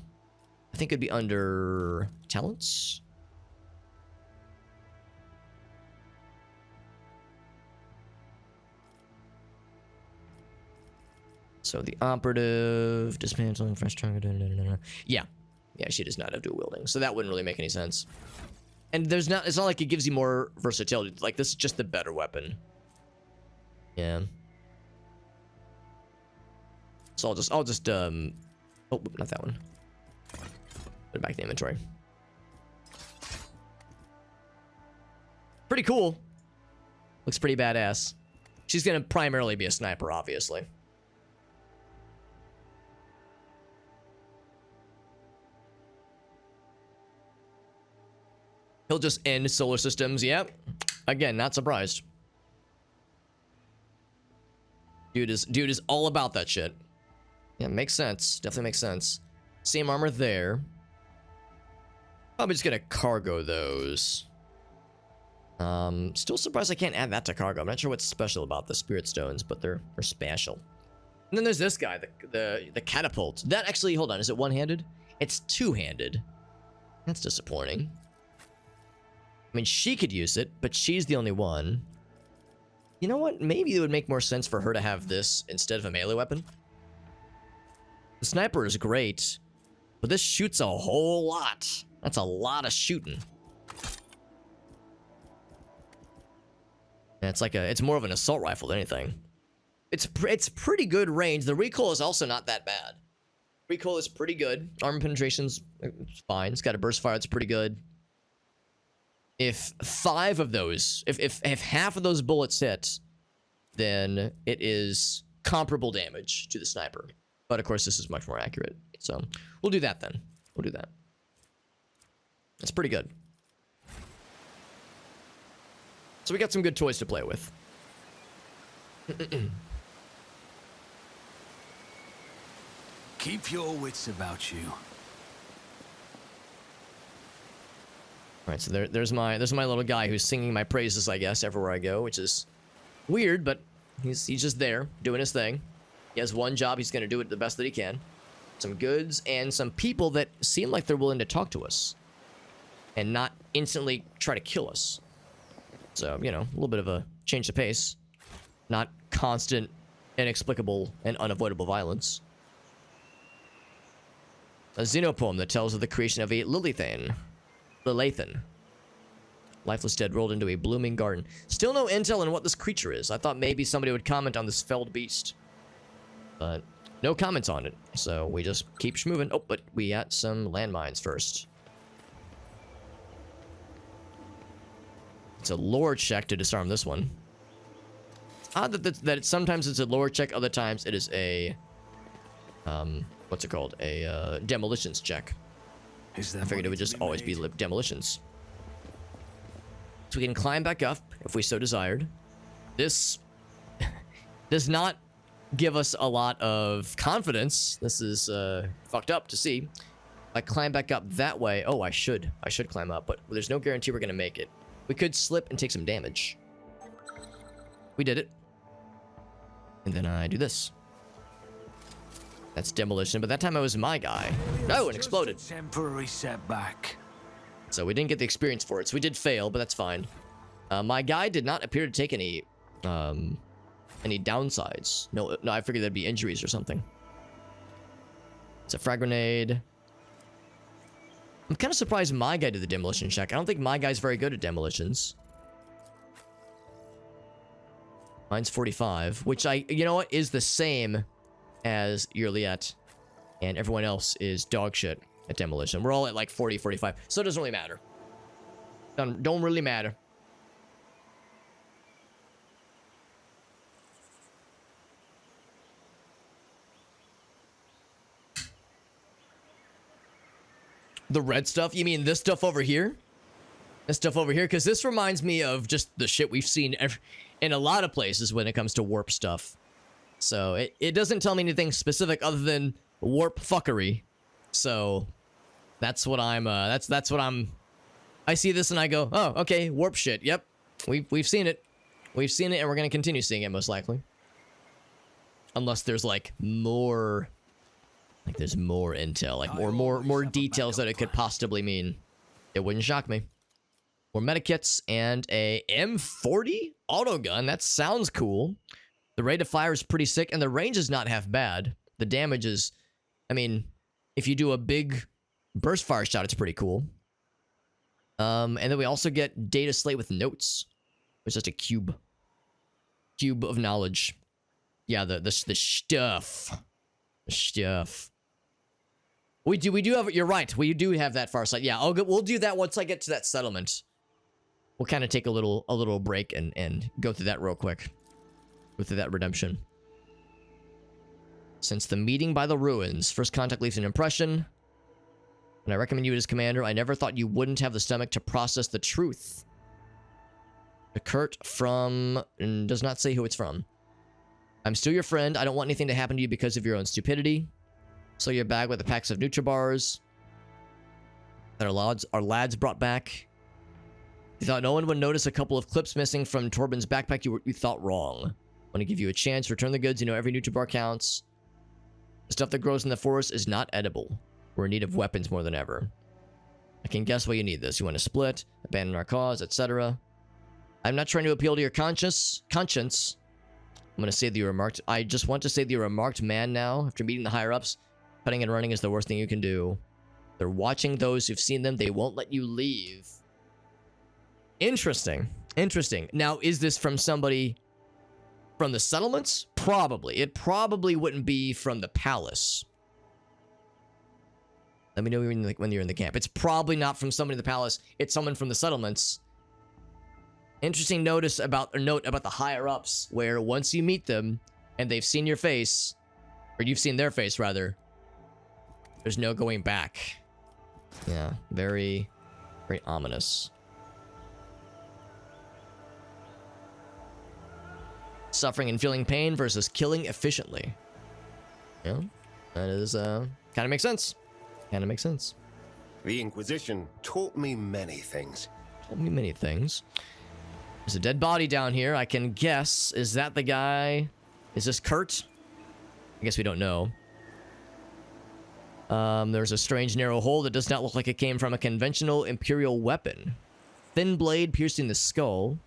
I think it'd be under talents. So the operative, dismantling, fresh target. Yeah. Yeah, she does not have dual wielding. So that wouldn't really make any sense. And it's not like it gives you more versatility. Like, this is just the better weapon. Yeah. So I'll just oh, not that one. Put it back in the inventory. Pretty cool. Looks pretty badass. She's gonna primarily be a sniper, obviously. He'll just end solar systems. Yep. Again, not surprised. Dude is all about that shit. Yeah, makes sense. Definitely makes sense. Same armor there. Probably just gonna cargo those. Still surprised I can't add that to cargo. I'm not sure what's special about the spirit stones, but they're special. And then there's this guy, the catapult. That actually, hold on, is it one-handed? It's two-handed. That's disappointing. I mean, she could use it, but she's the only one. You know what? Maybe it would make more sense for her to have this instead of a melee weapon. The sniper is great, but this shoots a whole lot. That's a lot of shooting. And it's more of an assault rifle than anything. It's pretty good range. The recoil is also not that bad. Recoil is pretty good. Armor penetration's fine. It's got a burst fire that's pretty good. If 5 of those, if half of those bullets hit, then it is comparable damage to the sniper. But of course, this is much more accurate. So we'll do that then. We'll do that. That's pretty good. So we got some good toys to play with. Keep your wits about you. All right, so there's my little guy who's singing my praises, I guess, everywhere I go, which is weird, but he's just there doing his thing. He has one job. He's gonna do it the best that he can. Some goods and some people that seem like they're willing to talk to us and not instantly try to kill us. So, you know, a little bit of a change of pace. Not constant, inexplicable, and unavoidable violence. A Xeno poem that tells of the creation of a Lilithan. Lifeless dead rolled into a blooming garden. Still no intel on what this creature is. I thought maybe somebody would comment on this felled beast. But no comments on it. So we just keep moving. Oh, but we got some landmines first. It's a lore check to disarm this one. Odd that sometimes it's a lore check, other times it is a... what's it called? A demolitions check. I figured it would just always be demolitions. So we can climb back up if we so desired. This does not give us a lot of confidence. This is fucked up to see. If I climb back up that way, oh, I should climb up, but there's no guarantee we're gonna make it. We could slip and take some damage. We did it. And then I do this. That's demolition, but that time I was my guy. No, it exploded. Temporary setback. So we didn't get the experience for it, so we did fail, but that's fine. My guy did not appear to take any downsides. No, I figured there'd be injuries or something. It's a frag grenade. I'm kind of surprised my guy did the demolition check. I don't think my guy's very good at demolitions. Mine's 45, which you know what, is the same as Yurliet, and everyone else is dog shit at demolition. We're all at like 40, 45, so it doesn't really matter. Don't really matter. The red stuff? You mean this stuff over here? This stuff over here? Because this reminds me of just the shit we've seen in a lot of places when it comes to warp stuff. So it doesn't tell me anything specific other than warp fuckery. So that's what I'm that's what I'm. I see this and I go, oh, okay, warp shit. Yep, we've seen it. We've seen it, and we're gonna continue seeing it most likely. Unless there's like more, like there's more intel, like more details that it could possibly mean. It wouldn't shock me. More medikits and a M40 autogun. That sounds cool. The rate of fire is pretty sick, and the range is not half bad. The damage is, I mean, if you do a big burst fire shot, it's pretty cool. And then we also get data slate with notes. It's just a cube of knowledge. Yeah, the stuff. The stuff. We do have, you're right, we do have that far sight. Yeah, we'll do that once I get to that settlement. We'll kind of take a little break and go through that real quick. Go through that redemption. Since the meeting by the ruins, first contact leaves an impression. And I recommend you as commander. I never thought you wouldn't have the stomach to process the truth. The Kurt from... and does not say who it's from. I'm still your friend. I don't want anything to happen to you because of your own stupidity. So your bag with the packs of Nutribars that our lads brought back. You thought no one would notice a couple of clips missing from Torben's backpack. You thought wrong. Want to give you a chance. Return the goods. You know every Nutribar counts. The stuff that grows in the forest is not edible. We're in need of weapons more than ever. I can guess why you need this. You want to split, abandon our cause, etc. I'm not trying to appeal to your conscience. I'm going to say that you're a marked... I just want to say that you're a marked man now. After meeting the higher-ups, cutting and running is the worst thing you can do. They're watching those who've seen them. They won't let you leave. Interesting. Interesting. Now, is this from somebody from the settlements? Probably. It probably wouldn't be from the palace. Let me know when you're in the camp. It's probably not from somebody in the palace. It's someone from the settlements. Interesting note about the higher-ups, where once you meet them and they've seen your face, or you've seen their face rather, there's no going back. Yeah, very, very ominous. Suffering and feeling pain versus killing efficiently. Yeah, that is, kind of makes sense. Kind of makes sense. The Inquisition taught me many things. Told me many things. There's a dead body down here. I can guess. Is that the guy? Is this Kurt? I guess we don't know. There's a strange narrow hole that does not look like it came from a conventional Imperial weapon. Thin blade piercing the skull.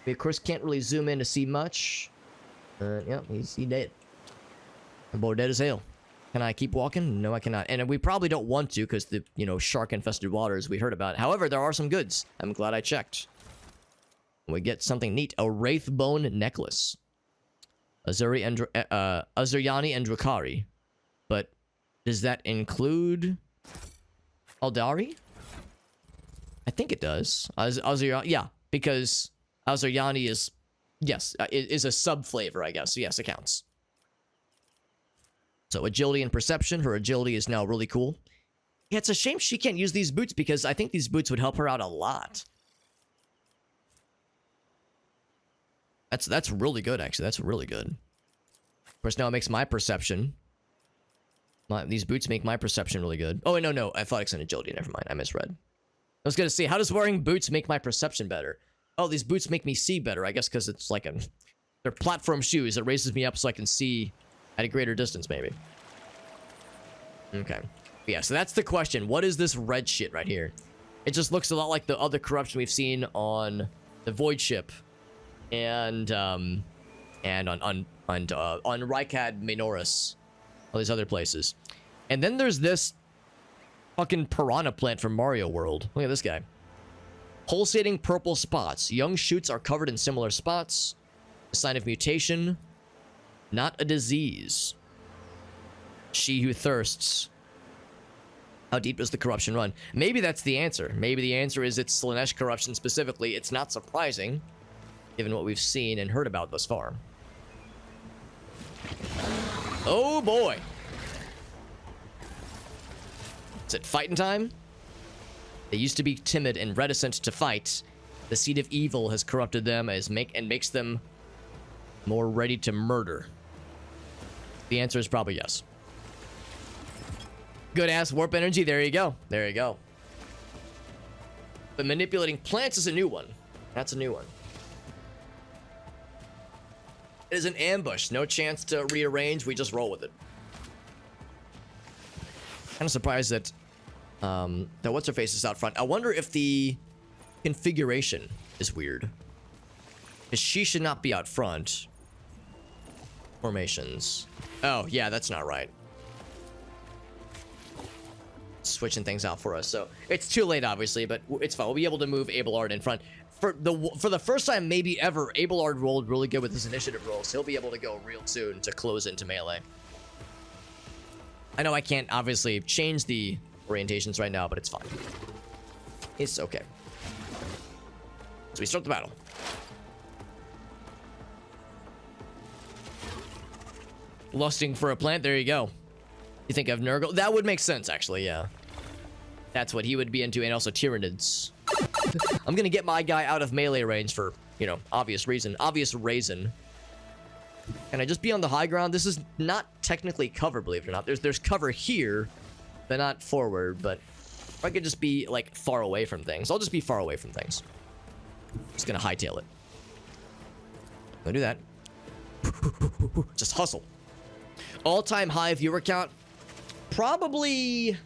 We, of course, can't really zoom in to see much. Yeah, he's dead. The boy dead as hell. Can I keep walking? No, I cannot. And we probably don't want to because the, shark-infested waters we heard about. However, there are some goods. I'm glad I checked. We get something neat. A wraith bone necklace. Azuryani and Drakari. But does that include Aldari? I think it does. Azuryani, yeah, because Azuryani is, yes, is a sub-flavor, I guess. So yes, it counts. So agility and perception. Her agility is now really cool. Yeah, it's a shame she can't use these boots because I think these boots would help her out a lot. That's really good, actually. That's really good. Of course, now it makes my perception. These boots make my perception really good. Oh, wait, no. Athletics and agility. Never mind. I misread. I was going to say, how does wearing boots make my perception better? Oh, these boots make me see better. I guess because it's like they're platform shoes. It raises me up so I can see at a greater distance, maybe. Okay. Yeah, so that's the question. What is this red shit right here? It just looks a lot like the other corruption we've seen on the Void Ship and on Rykad Minoris, all these other places. And then there's this fucking piranha plant from Mario World. Look at this guy. Pulsating purple spots. Young shoots are covered in similar spots. A sign of mutation. Not a disease. She who thirsts. How deep does the corruption run? Maybe that's the answer. Maybe the answer is it's Slaanesh corruption specifically. It's not surprising, given what we've seen and heard about thus far. Oh boy. Is it fighting time? They used to be timid and reticent to fight. The seed of evil has corrupted them and makes them more ready to murder. The answer is probably yes. Good ass warp energy. There you go. There you go. But manipulating plants is a new one. That's a new one. It is an ambush. No chance to rearrange. We just roll with it. Kind of surprised that what's her face is out front. I wonder if the configuration is weird. Because she should not be out front. Formations. Oh, yeah, that's not right. Switching things out for us. So it's too late, obviously, but it's fine. We'll be able to move Abelard in front. For the first time maybe ever, Abelard rolled really good with his initiative rolls. He'll be able to go real soon to close into melee. I know I can't obviously change the orientations right now, but it's fine. It's okay. So we start the battle. Lusting for a plant, there you go. You think of Nurgle? That would make sense, actually, yeah. That's what he would be into, and also Tyranids. I'm gonna get my guy out of melee range for, obvious reason. Obvious reason. Can I just be on the high ground? This is not technically cover, believe it or not. There's cover here, but not forward, but I could just be, like, far away from things. I'll just be far away from things. Just gonna hightail it. Gonna do that. Just hustle. All-time high viewer count? Probably...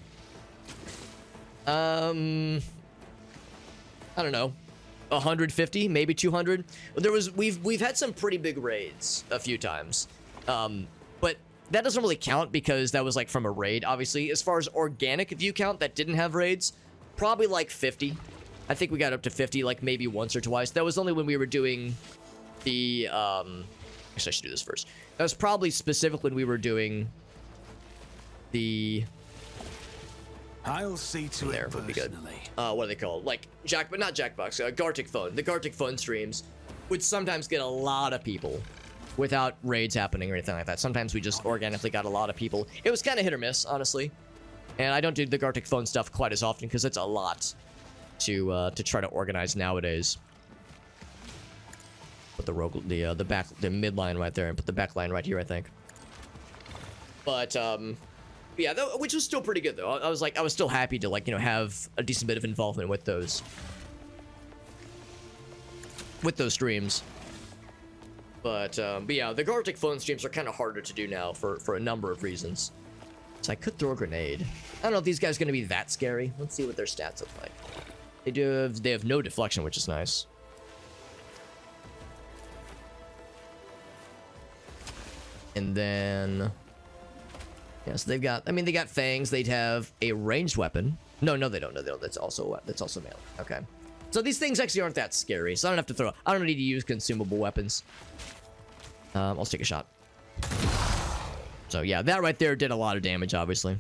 I don't know. 150, maybe 200. We've had some pretty big raids a few times. But that doesn't really count because that was like from a raid, obviously. As far as organic view count that didn't have raids, probably like 50. I think we got up to 50 like maybe once or twice. That was only when we were doing the actually I should do this first. That was probably specific when we were doing the I'll see to there it would be good. personally. What are they called? Like not Jackbox, Gartic Phone. The Gartic Phone streams would sometimes get a lot of people without raids happening or anything like that. Sometimes we just organically got a lot of people. It was kind of hit or miss, honestly. And I don't do the Gartic Phone stuff quite as often because it's a lot to try to organize nowadays. Put the mid line right there and put the back line right here, I think. But yeah, which was still pretty good though. I was still happy to like, you know, have a decent bit of involvement with those streams. But yeah, the Gartic phone streams are kind of harder to do now for a number of reasons. So I could throw a grenade. I don't know if these guys are going to be that scary. Let's see what their stats look like. They have no deflection, which is nice. And then, yeah, so they've got, I mean, they got fangs. They'd have a ranged weapon. No, they don't. No, they don't. That's also melee. Okay. So these things actually aren't that scary. So I don't have to throw. I don't need to use consumable weapons. I'll take a shot. So yeah, that right there did a lot of damage, obviously.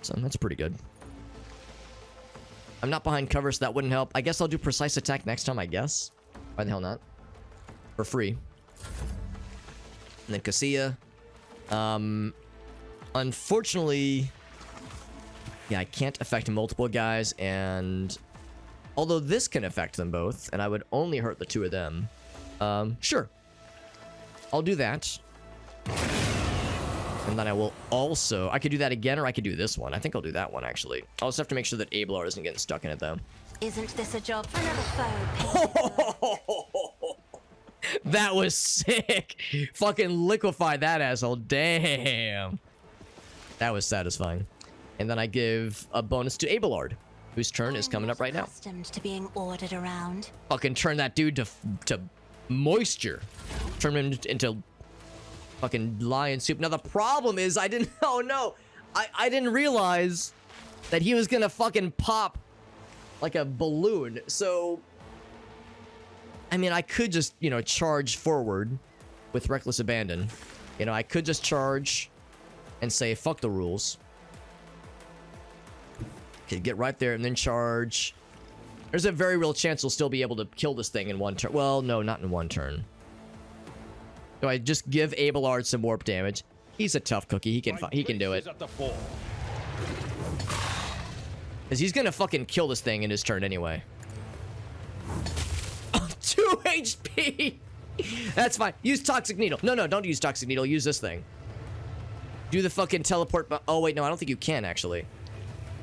So that's pretty good. I'm not behind cover, so that wouldn't help. I guess I'll do precise attack next time, I guess. Why the hell not? For free. And then Casilla. Unfortunately, yeah, I can't affect multiple guys, and although this can affect them both, and I would only hurt the two of them. Sure. I'll do that. And then I will also... I could do that again, or I could do this one. I think I'll do that one, actually. I'll just have to make sure that Abelard isn't getting stuck in it, though. Isn't this a job for another foe? That was sick. Fucking liquefy that asshole. Damn. That was satisfying. And then I give a bonus to Abelard, whose turn is coming up right now. Accustomed to being ordered around. Fucking turn that dude to moisture. Turn him into fucking lion soup. Now the problem is I didn't I didn't realize that he was gonna fucking pop like a balloon. So I mean, I could just, you know, charge forward with reckless abandon. You know, I could just charge and say fuck the rules. Okay, get right there and then charge. There's a very real chance we'll still be able to kill this thing in one turn. Well, no, not in one turn. So I just give Abelard some warp damage. He's a tough cookie. He can do it. Because he's gonna fucking kill this thing in his turn anyway. 2 HP! That's fine. Use Toxic Needle. No, don't use Toxic Needle. Use this thing. Do the fucking teleport. Oh, wait, no, I don't think you can, actually.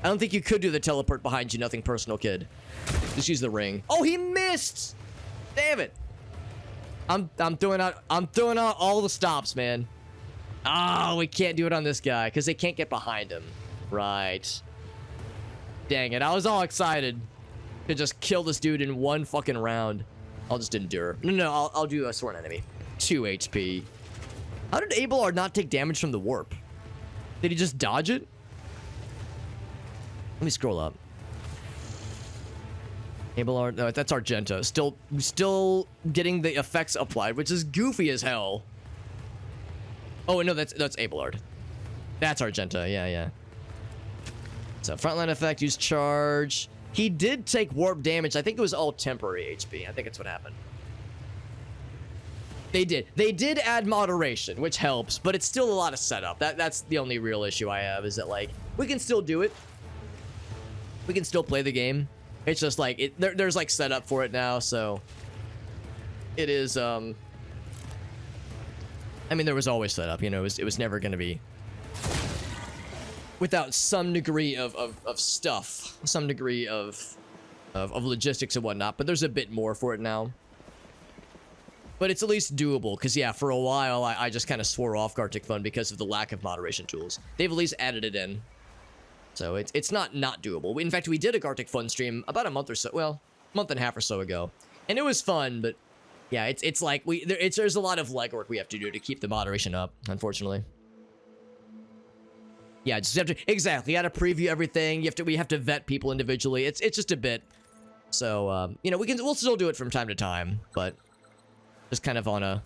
I don't think you could do the teleport behind you. Nothing personal, kid. Just use the ring. Oh, he missed! Damn it. I'm throwing out all the stops, man. Oh, we can't do it on this guy because they can't get behind him. Right. Dang it. I was all excited to just kill this dude in one fucking round. I'll just endure. No, I'll do a sworn enemy. 2 HP. How did Abelard not take damage from the warp? Did he just dodge it? Let me scroll up. Abelard, no, that's Argento. Still getting the effects applied, which is goofy as hell. Oh, no, that's Abelard. That's Argento, yeah. So, frontline effect, use charge. He did take warp damage. I think it was all temporary HP. I think that's what happened. They did add moderation, which helps, but it's still a lot of setup. That's the only real issue I have, is that, like, we can still do it. We can still play the game. It's just like there's like setup for it now, so it is. I mean, there was always setup. You know, it was never gonna be without some degree of stuff, some degree of logistics and whatnot. But there's a bit more for it now. But it's at least doable, because yeah, for a while I just kind of swore off Gartic Fun because of the lack of moderation tools. They've at least added it in. So it's not doable. In fact, we did a Gartic Fun stream about a month or so, well, month and a half or so ago, and it was fun. But yeah, it's like there's a lot of legwork we have to do to keep the moderation up, unfortunately. Yeah, just have to exactly. You got to preview everything. We have to vet people individually. It's just a bit. So you know, we'll still do it from time to time, but just kind of on a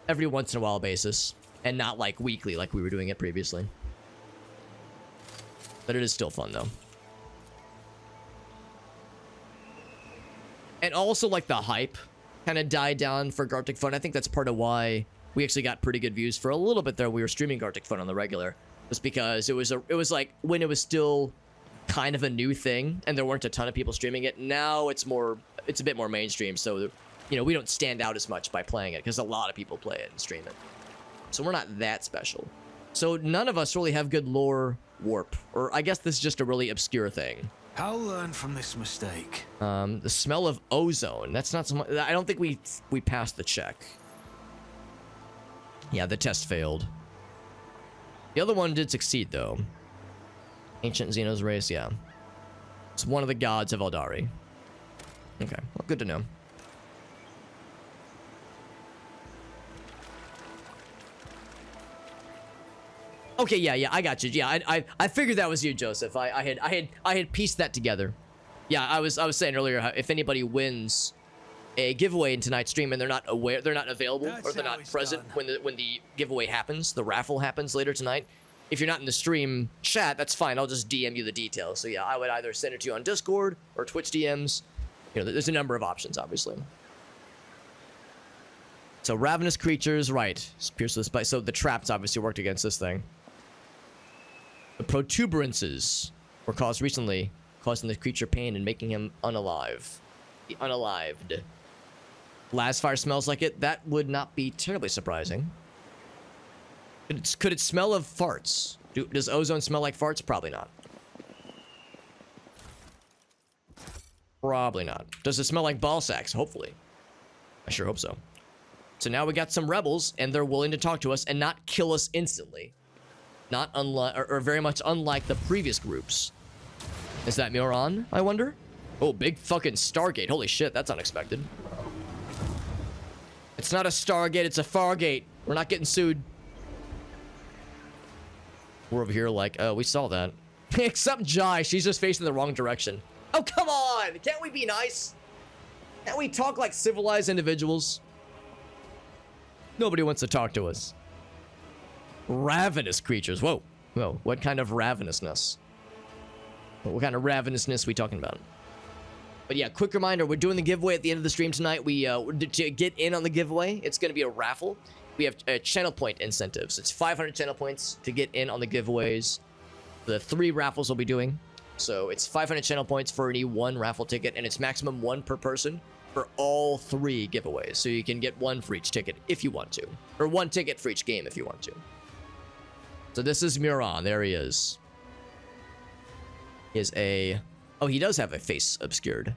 every once in a while basis, and not like weekly like we were doing it previously. But it is still fun, though. And also, like, the hype kind of died down for Gartic Fun. I think that's part of why we actually got pretty good views for a little bit there. We were streaming Gartic Fun on the regular. Was because it was like when it was still kind of a new thing, and there weren't a ton of people streaming it. Now it's a bit more mainstream, so you know, we don't stand out as much by playing it because a lot of people play it and stream it. So we're not that special. So none of us really have good lore warp, or I guess this is just a really obscure thing. I'll learn from this mistake. The smell of ozone. That's not so much. I don't think we passed the check. Yeah, the test failed. The other one did succeed, though. Ancient Xenos race, yeah. It's one of the gods of Eldari. Okay, well, good to know. Okay, yeah, I got you. Yeah, I figured that was you, Joseph. I had pieced that together. Yeah, I was saying earlier how if anybody wins a giveaway in tonight's stream and they're not aware, they're not available, or they're not present when the giveaway happens, the raffle happens later tonight. If you're not in the stream chat, that's fine. I'll just DM you the details. So yeah, I would either send it to you on Discord or Twitch DMs. You know, there's a number of options, obviously. So ravenous creatures, right? Pierce with bite. So the traps obviously worked against this thing. The protuberances were caused recently, causing the creature pain and making him unalive. The unalived. Last fire smells like it. That would not be terribly surprising. Could it smell of farts? Does ozone smell like farts? Probably not. Probably not. Does it smell like ball sacks? Hopefully. I sure hope so. So now we got some rebels, and they're willing to talk to us and not kill us instantly. Not unlike, or very much unlike the previous groups. Is that Muron, I wonder? Oh, big fucking Stargate. Holy shit, that's unexpected. It's not a Stargate, it's a Fargate. We're not getting sued. We're over here like, oh, we saw that. Except Jai, she's just facing the wrong direction. Oh, come on! Can't we be nice? Can't we talk like civilized individuals? Nobody wants to talk to us. Ravenous creatures. Whoa. Whoa. What kind of ravenousness? What kind of ravenousness are we talking about? But yeah, quick reminder, we're doing the giveaway at the end of the stream tonight. To get in on the giveaway, it's going to be a raffle. We have channel point incentives. It's 500 channel points to get in on the giveaways. The 3 raffles we'll be doing. So it's 500 channel points for any 1 raffle ticket, and it's maximum 1 per person for all 3 giveaways. So you can get 1 for each ticket if you want to. Or 1 ticket for each game if you want to. So this is Muron. There he is. He is a... Oh, he does have a face obscured.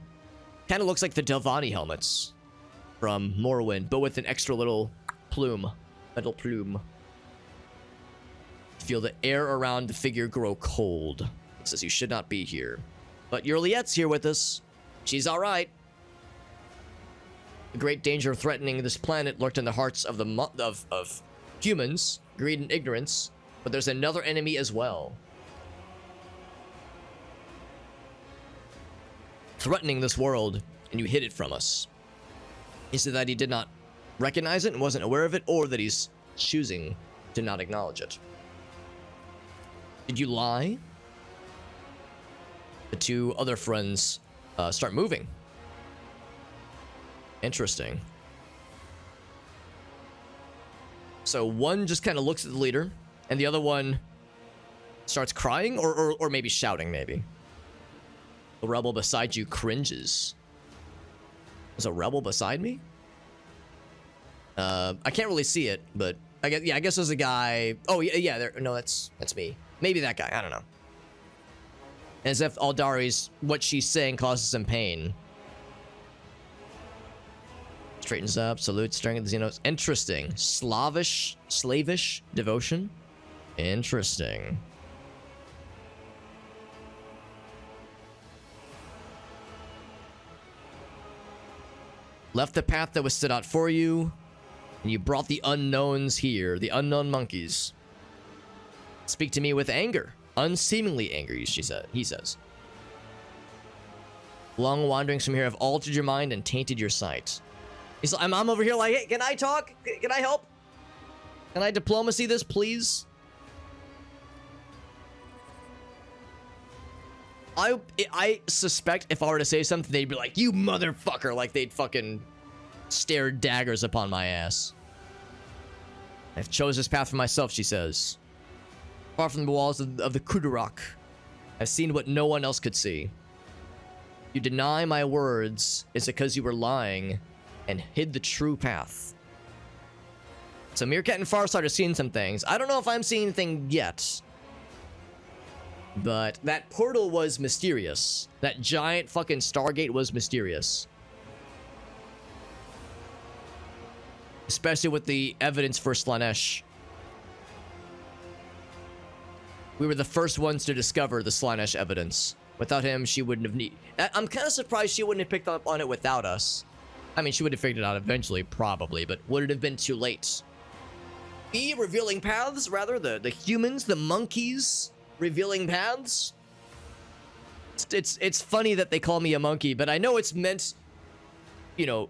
Kind of looks like the Delvani helmets from Morrowind, but with an extra little plume. Metal plume. Feel the air around the figure grow cold. It says you should not be here. But Yurliette's here with us. She's alright. The great danger threatening this planet lurked in the hearts of of humans, greed and ignorance. But there's another enemy as well. Threatening this world, and you hid it from us. He said that he did not recognize it and wasn't aware of it, or that he's choosing to not acknowledge it. Did you lie? The 2 other friends start moving. Interesting. So one just kind of looks at the leader, and the other one starts crying, or maybe shouting, maybe. The rebel beside you cringes. There's a rebel beside me? I can't really see it, but I guess there's a guy. Oh yeah, there. No, that's me. Maybe that guy. I don't know. As if Aldari's what she's saying causes some pain. Straightens up. Salute. Staring at the Xenos. Interesting. Slavish devotion. Interesting. Left the path that was set out for you, and you brought the unknowns here, the unknown monkeys. Speak to me with anger, unseemingly angry, he says. Long wanderings from here have altered your mind and tainted your sight. He's like, I'm over here like, hey, can I talk? Can I help? Can I diplomacy this, please? I suspect if I were to say something, they'd be like, you motherfucker, like they'd fucking stare daggers upon my ass. I've chose this path for myself, she says. Far from the walls of the Kudurak, I've seen what no one else could see. You deny my words, is it because you were lying? and hid the true path. So Meerkat and Farsight are seeing some things. I don't know if I'm seeing anything yet. But that portal was mysterious. That giant fucking Stargate was mysterious. Especially with the evidence for Slaanesh. We were the first ones to discover the Slaanesh evidence. Without him, she wouldn't have I'm kind of surprised she wouldn't have picked up on it without us. I mean, she would have figured it out eventually, probably, but would it have been too late? Revealing paths, rather, the humans, the monkeys revealing paths. It's funny that they call me a monkey, but I know it's meant, you know,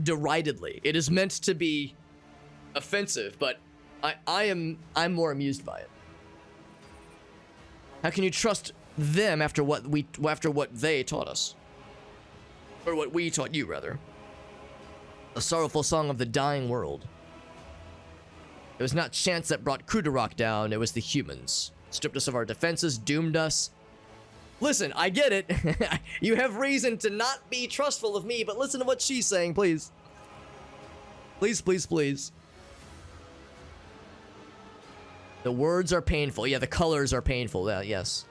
deridedly. It is meant to be offensive, but I'm more amused by it. How can you trust them after what they taught us? Or what we taught you, rather. A sorrowful song of the dying world. It was not chance that brought Krudarok down, it was the humans. Stripped us of our defenses, doomed us. Listen, I get it. You have reason to not be trustful of me, but listen to what she's saying, please. Please, please, please. The words are painful. Yeah, the colors are painful. Yeah, yes.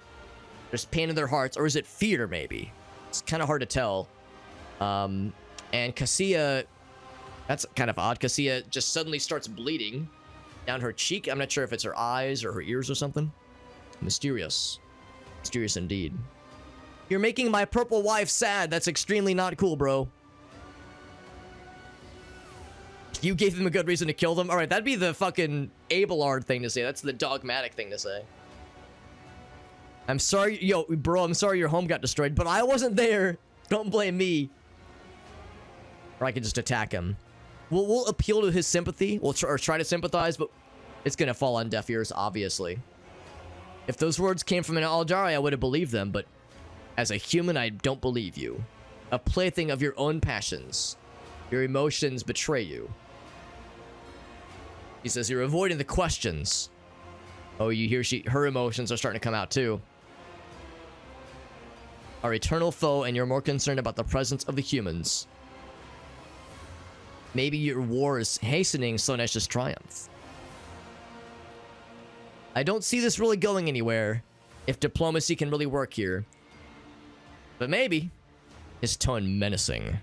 There's pain in their hearts, or is it fear, maybe? It's kind of hard to tell. And Cassia, that's kind of odd. Cassia just suddenly starts bleeding down her cheek. I'm not sure if it's her eyes or her ears or something. Mysterious. Mysterious indeed. You're making my purple wife sad. That's extremely not cool, bro. You gave them a good reason to kill them? Alright, that'd be the fucking Abelard thing to say. That's the dogmatic thing to say. I'm sorry, yo, bro, I'm sorry your home got destroyed, but I wasn't there. Don't blame me. Or I could just attack him. We'll appeal to his sympathy. We'll try to sympathize, but it's gonna fall on deaf ears, obviously. If those words came from an Aljari, I would have believed them, but as a human, I don't believe you. A plaything of your own passions. Your emotions betray you. He says you're avoiding the questions. Oh, you hear her emotions are starting to come out too. Our eternal foe, and you're more concerned about the presence of the humans. Maybe your war is hastening Slaanesh's triumph. I don't see this really going anywhere, if diplomacy can really work here. But maybe. His tone menacing.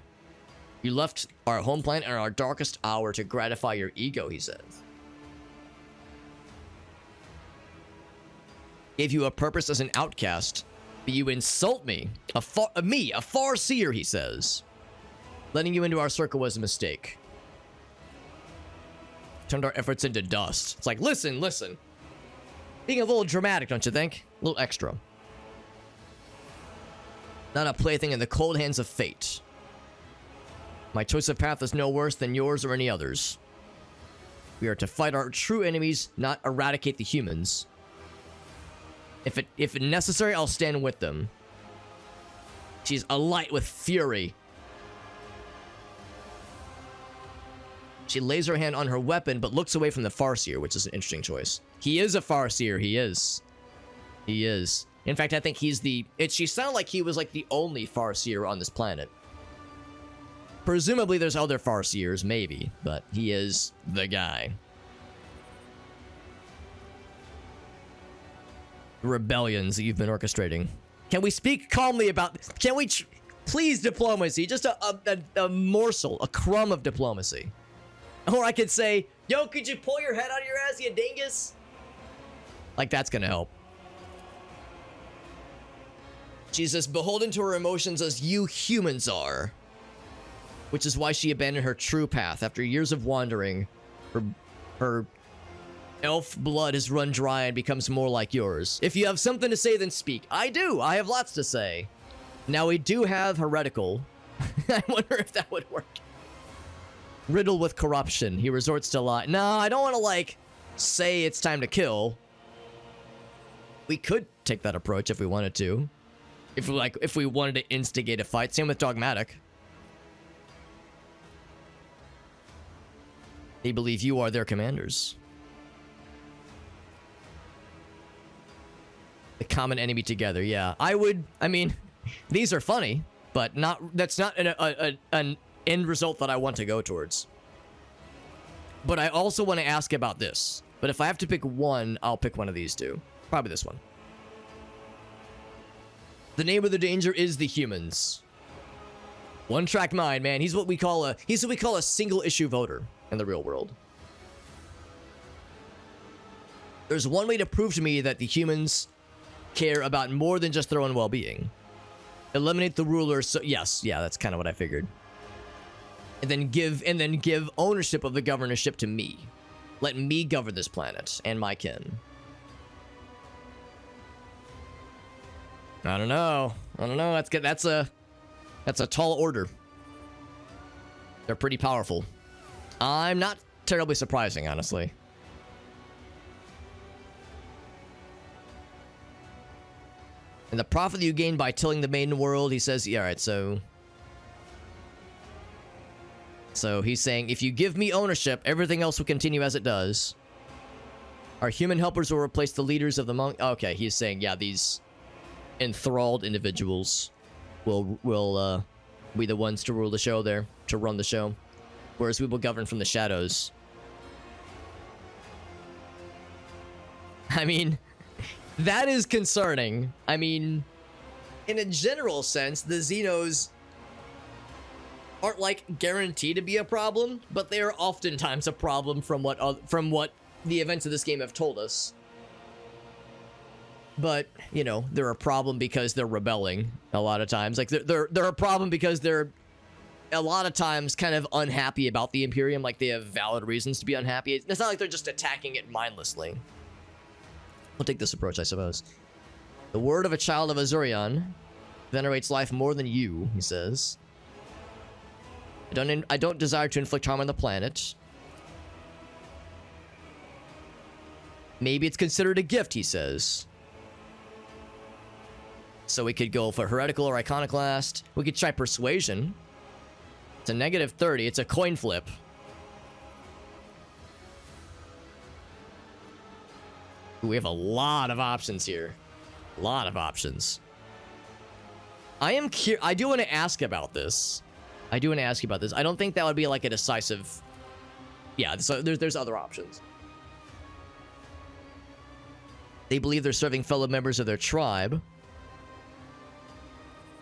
You left our home planet in our darkest hour to gratify your ego, he says. Gave you a purpose as an outcast, but you insult me. A far seer, he says. Letting you into our circle was a mistake. Turned our efforts into dust. It's like, listen. Being a little dramatic, don't you think? A little extra. Not a plaything in the cold hands of fate. My choice of path is no worse than yours or any others. We are to fight our true enemies, not eradicate the humans. If necessary, I'll stand with them. She's alight with fury. She lays her hand on her weapon, but looks away from the Farseer, which is an interesting choice. He is a Farseer, he is. He is. In fact, I think he's she sounded like he was like the only Farseer on this planet. Presumably there's other Farseers, maybe, but he is the guy. Rebellions that you've been orchestrating. Can we speak calmly about this? Can we please, diplomacy, just a morsel, a crumb of diplomacy. Or I could say, yo, could you pull your head out of your ass, you dingus? Like, that's gonna help. She's as beholden to her emotions as you humans are. Which is why she abandoned her true path. After years of wandering, her elf blood has run dry and becomes more like yours. If you have something to say, then speak. I do. I have lots to say. Now, we do have heretical. I wonder if that would work. Riddled with corruption. He resorts to lie. No, I don't want to, like, say it's time to kill. We could take that approach if we wanted to. If we wanted to instigate a fight. Same with Dogmatic. They believe you are their commanders. The common enemy together, yeah. I mean, these are funny, But that's not an end result that I want to go towards. But I also want to ask about this. But if I have to pick one, I'll pick one of these two. Probably this one. The name of the danger is the humans. One-track mind, man. He's what we call a single-issue voter in the real world. There's one way to prove to me that the humans care about more than just their own well-being. Eliminate the rulers. So yes, yeah, that's kind of what I figured. And then give ownership of the governorship to me. Let me govern this planet and my kin. I don't know. That's good. That's a tall order. They're pretty powerful. I'm not terribly surprising, honestly. And the profit that you gain by tilling the maiden world, he says, yeah, all right, so he's saying, if you give me ownership, everything else will continue as it does. Our human helpers will replace the leaders of the monk. Okay, he's saying, yeah, these enthralled individuals will be the ones to rule the show there, to run the show. Whereas we will govern from the shadows. I mean, that is concerning. I mean, in a general sense, the Xenos aren't like guaranteed to be a problem, but they are oftentimes a problem from what the events of this game have told us. But, you know, they're a problem because they're rebelling a lot of times. Like, they're a problem because they're a lot of times kind of unhappy about the Imperium. Like, they have valid reasons to be unhappy. It's not like they're just attacking it mindlessly. We'll take this approach, I suppose. The word of a child of Azurion venerates life more than you, he says. I don't desire to inflict harm on the planet. Maybe it's considered a gift, he says. So we could go for heretical or iconoclast. We could try persuasion. It's a -30. It's a coin flip. We have a lot of options here. A lot of options. I do want to ask about this. I don't think that would be like a decisive... Yeah, so there's other options. They believe they're serving fellow members of their tribe.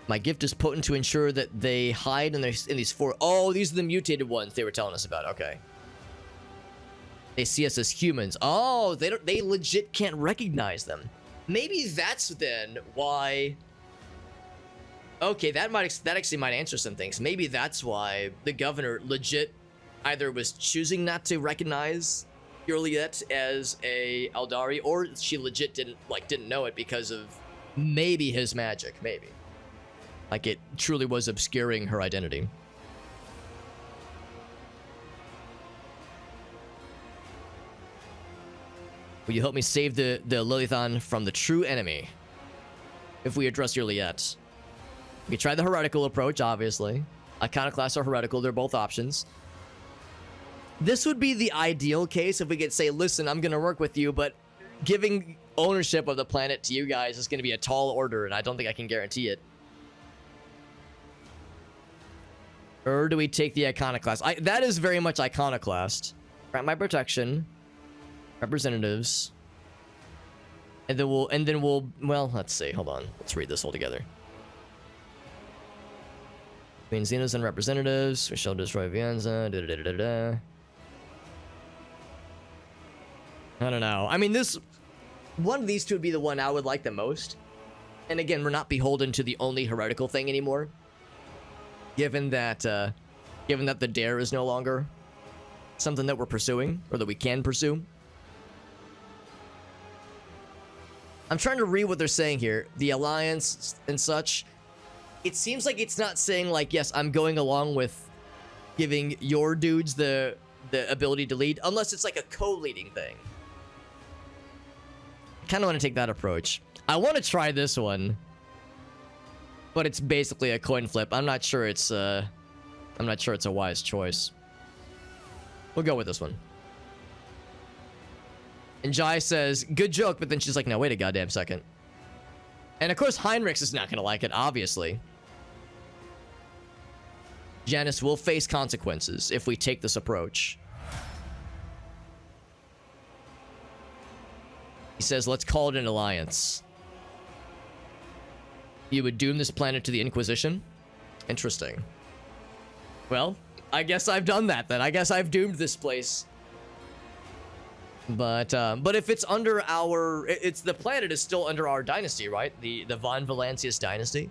My gift is potent to ensure that they hide in these four... Oh, these are the mutated ones they were telling us about. Okay. They see us as humans. Oh, they legit can't recognize them. Maybe that's then why... Okay, that actually might answer some things. Maybe that's why the governor legit either was choosing not to recognize Juliet as a Eldari, or she legit didn't know it because of maybe his magic, maybe. Like it truly was obscuring her identity. Will you help me save the Lilithon from the true enemy? If we address Juliet. We could try the heretical approach, obviously. Iconoclast or heretical, they're both options. This would be the ideal case if we could say, listen, I'm going to work with you, but giving ownership of the planet to you guys is going to be a tall order, and I don't think I can guarantee it. Or do we take the iconoclast? That is very much iconoclast. Grant my protection. Representatives. And then we'll, well, let's see. Hold on. Let's read this all together. Between Xenos and representatives, we shall destroy Vienza. I don't know. I mean, one of these two would be the one I would like the most. And again, we're not beholden to the only heretical thing anymore. Given that the dare is no longer something that we're pursuing, or that we can pursue. I'm trying to read what they're saying here. The Alliance and such. It seems like it's not saying, like, yes, I'm going along with giving your dudes the ability to lead, unless it's like a co-leading thing. I kind of want to take that approach. I want to try this one, but it's basically a coin flip. I'm not sure it's a wise choice. We'll go with this one. And Jai says, good joke, but then she's like, no, wait a goddamn second. And of course, Heinrichs is not going to like it, obviously. Janus will face consequences if we take this approach. He says, let's call it an alliance. You would doom this planet to the Inquisition? Interesting. Well, I guess I've done that then. I guess I've doomed this place. But if it's under our... the planet is still under our dynasty, right? The Von Valancius dynasty.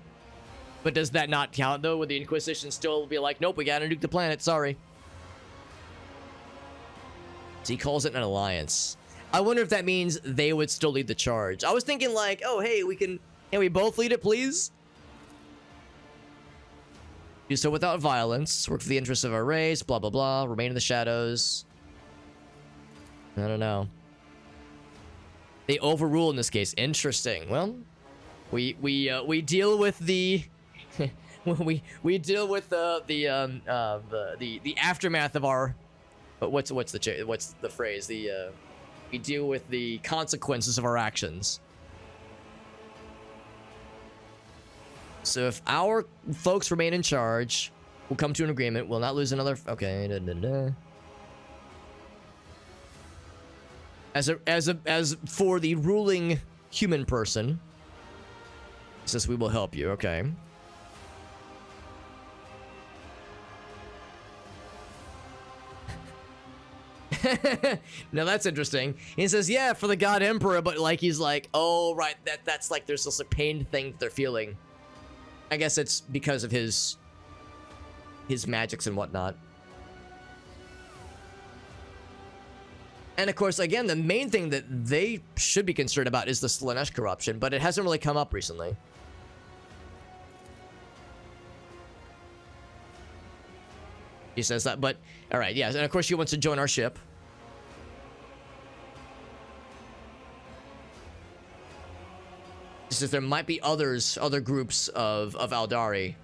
But does that not count, though? Would the Inquisition still be like, nope, we gotta nuke the planet, sorry. So he calls it an alliance. I wonder if that means they would still lead the charge. I was thinking like, oh, hey, can we both lead it, please? Do so without violence, work for the interests of our race, blah, blah, blah, remain in the shadows. I don't know. They overrule in this case. Interesting. Well, we deal with the we deal with the aftermath of our what's the phrase? We deal with the consequences of our actions. So if our folks remain in charge, we'll come to an agreement. We'll not lose another. Okay. As for the ruling human person, it says we will help you. Okay. Now that's interesting. He says, yeah, for the God Emperor, but like he's like, oh right, that's like there's this pain thing that they're feeling. I guess it's because of his magics and whatnot. And of course, again, the main thing that they should be concerned about is the Slaanesh corruption, but it hasn't really come up recently. He says that, but all right, yeah, and of course she wants to join our ship. He says there might be other groups of Aldari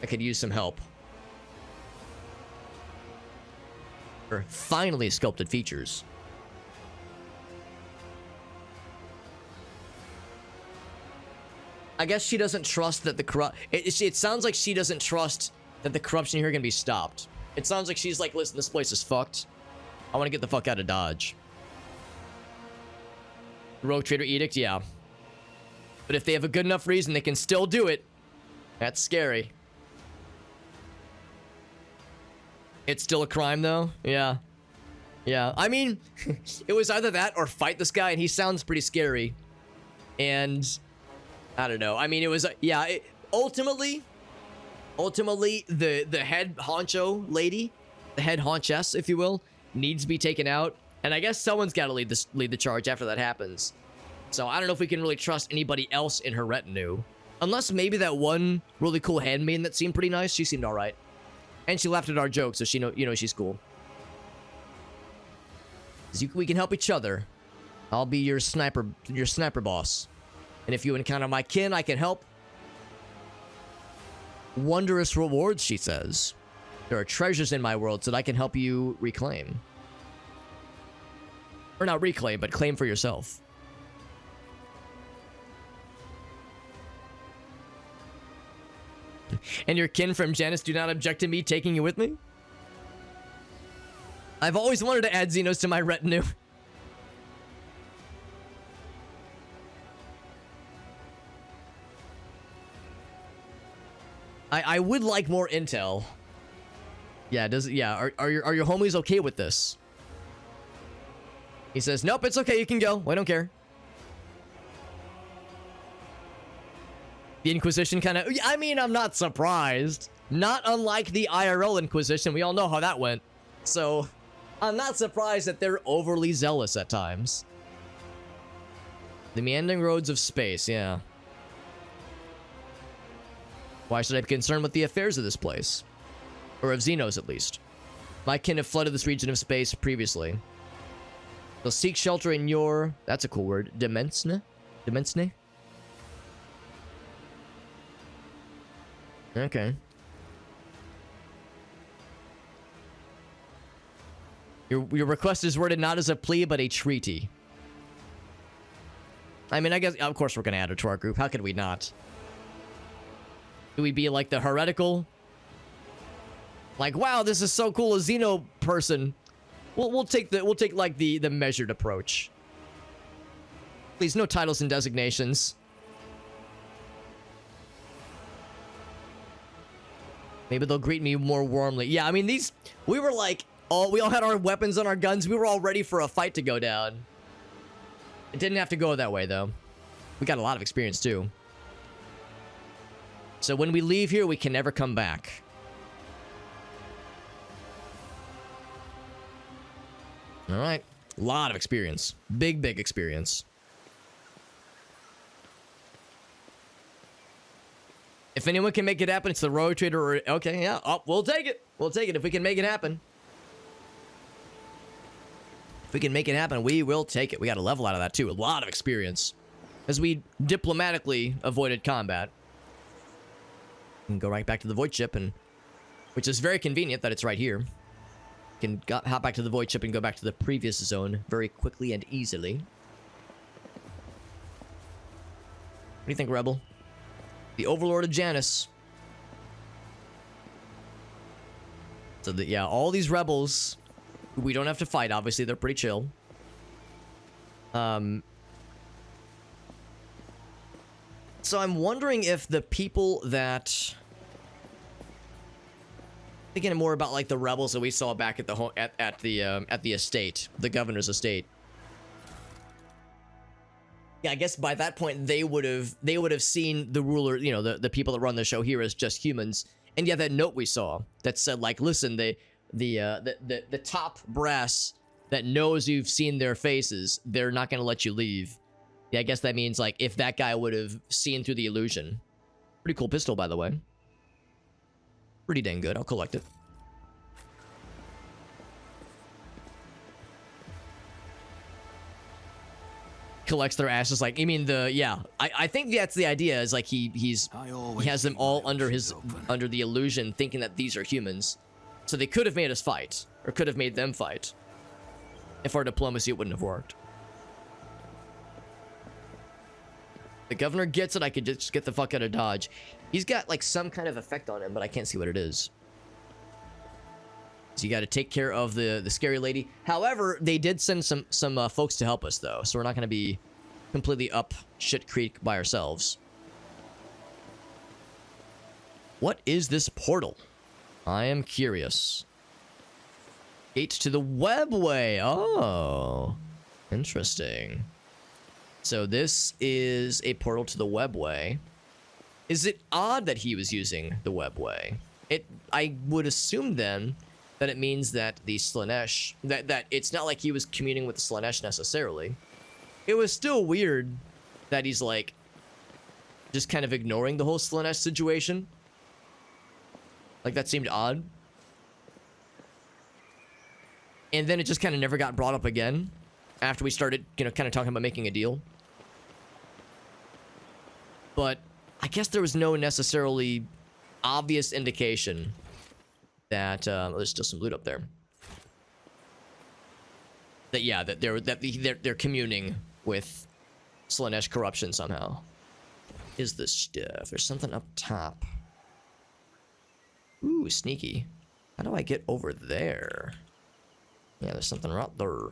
that could use some help. Or finely sculpted features. I guess she doesn't trust that it sounds like she doesn't trust that the corruption here can be stopped. It sounds like she's like, listen, this place is fucked. I want to get the fuck out of Dodge. Rogue Trader Edict, yeah. But if they have a good enough reason, they can still do it. That's scary. It's still a crime, though? Yeah. Yeah. I mean, it was either that or fight this guy, and he sounds pretty scary. And I don't know. I mean, it was... yeah, ultimately, the head honcho lady, the head honchess, if you will, needs to be taken out. And I guess someone's got to lead the charge after that happens. So I don't know if we can really trust anybody else in her retinue. Unless maybe that one really cool handmaiden that seemed pretty nice. She seemed all right. And she laughed at our jokes, so she she's cool. We can help each other. I'll be your sniper boss. And if you encounter my kin, I can help. Wondrous rewards, she says. There are treasures in my world that I can help you reclaim. Or not reclaim, but claim for yourself. And your kin from Janus do not object to me taking you with me? I've always wanted to add Xenos to my retinue. I would like more intel. Yeah, are your homies okay with this? He says, nope, it's okay, you can go. I don't care. The Inquisition kind of... I mean, I'm not surprised. Not unlike the IRL Inquisition. We all know how that went. So, I'm not surprised that they're overly zealous at times. The meandering roads of space, yeah. Why should I be concerned with the affairs of this place? Or of Xenos, at least. My kin have flooded this region of space previously. They'll seek shelter in your... That's a cool word. Dimensne? Dimensne? Okay. Your request is worded not as a plea, but a treaty. I mean, I guess, of course we're gonna add it to our group. How could we not? Do we be like the heretical Like, wow, this is so cool, a Xeno person. We'll take like the measured approach. Please, no titles and designations. Maybe they'll greet me more warmly. Yeah, I mean, we were like, we all had our weapons and our guns. We were all ready for a fight to go down. It didn't have to go that way, though. We got a lot of experience, too. So when we leave here, we can never come back. All right. A lot of experience. Big experience. If anyone can make it happen, it's the Road Trader. Or, okay, yeah. Oh, we'll take it. We'll take it if we can make it happen. If we can make it happen, we will take it. We got a level out of that, too. A lot of experience. As we diplomatically avoided combat. We can go right back to the Void Ship, which is very convenient that it's right here. Can hop back to the Void Ship and go back to the previous zone very quickly and easily. What do you think, Rebel? The Overlord of Janus. So, yeah, all these rebels, we don't have to fight, obviously. They're pretty chill. So I'm wondering if the people that... Thinking more about like the rebels that we saw back at the at the estate, the governor's estate. Yeah, I guess by that point they would have seen the ruler, you know, the people that run the show here as just humans. And yeah, that note we saw that said like, listen, the top brass that knows you've seen their faces, they're not gonna let you leave. Yeah, I guess that means like if that guy would have seen through the illusion. Pretty cool pistol, by the way. Pretty dang good. I'll collect it. Collects their asses like, you mean the, yeah. I think that's the idea, is like he has them all under the illusion, thinking that these are humans. So they could have made us fight, or could have made them fight. If our diplomacy wouldn't have worked. The governor gets it, I could just get the fuck out of Dodge. He's got like some kind of effect on him, but I can't see what it is. So you got to take care of the scary lady. However, they did send some folks to help us though, so we're not going to be completely up shit creek by ourselves. What is this portal? I am curious. Gate to the webway. Oh, interesting. So this is a portal to the webway. Is it odd that he was using the webway? I would assume then that it means that the Slaanesh, that it's not like he was communing with the Slaanesh necessarily. It was still weird that he's like just kind of ignoring the whole Slaanesh situation. Like that seemed odd. And then it just kind of never got brought up again after we started, you know, kind of talking about making a deal. But I guess there was no necessarily obvious indication that there's still some loot up there. That yeah, that they're communing with Slaanesh corruption somehow. Is this stuff? There's something up top. Ooh, sneaky. How do I get over there? Yeah, there's something right there.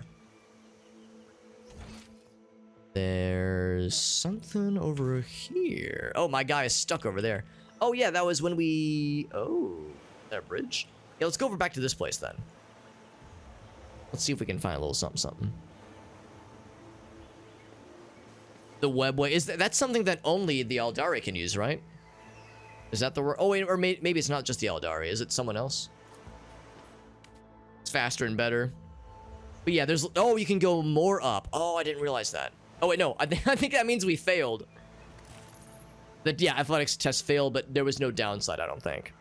There's something over here. Oh, my guy is stuck over there. Oh, yeah, that was when we... Oh, that bridge? Yeah, let's go over back to this place, then. Let's see if we can find a little something. The webway. That's something that only the Aldari can use, right? Is that the word? Oh, wait, or maybe it's not just the Aldari. Is it someone else? It's faster and better. But yeah, there's... Oh, you can go more up. Oh, I didn't realize that. Oh, wait, no. I think that means we failed. That, yeah, athletics test failed, but there was no downside, I don't think.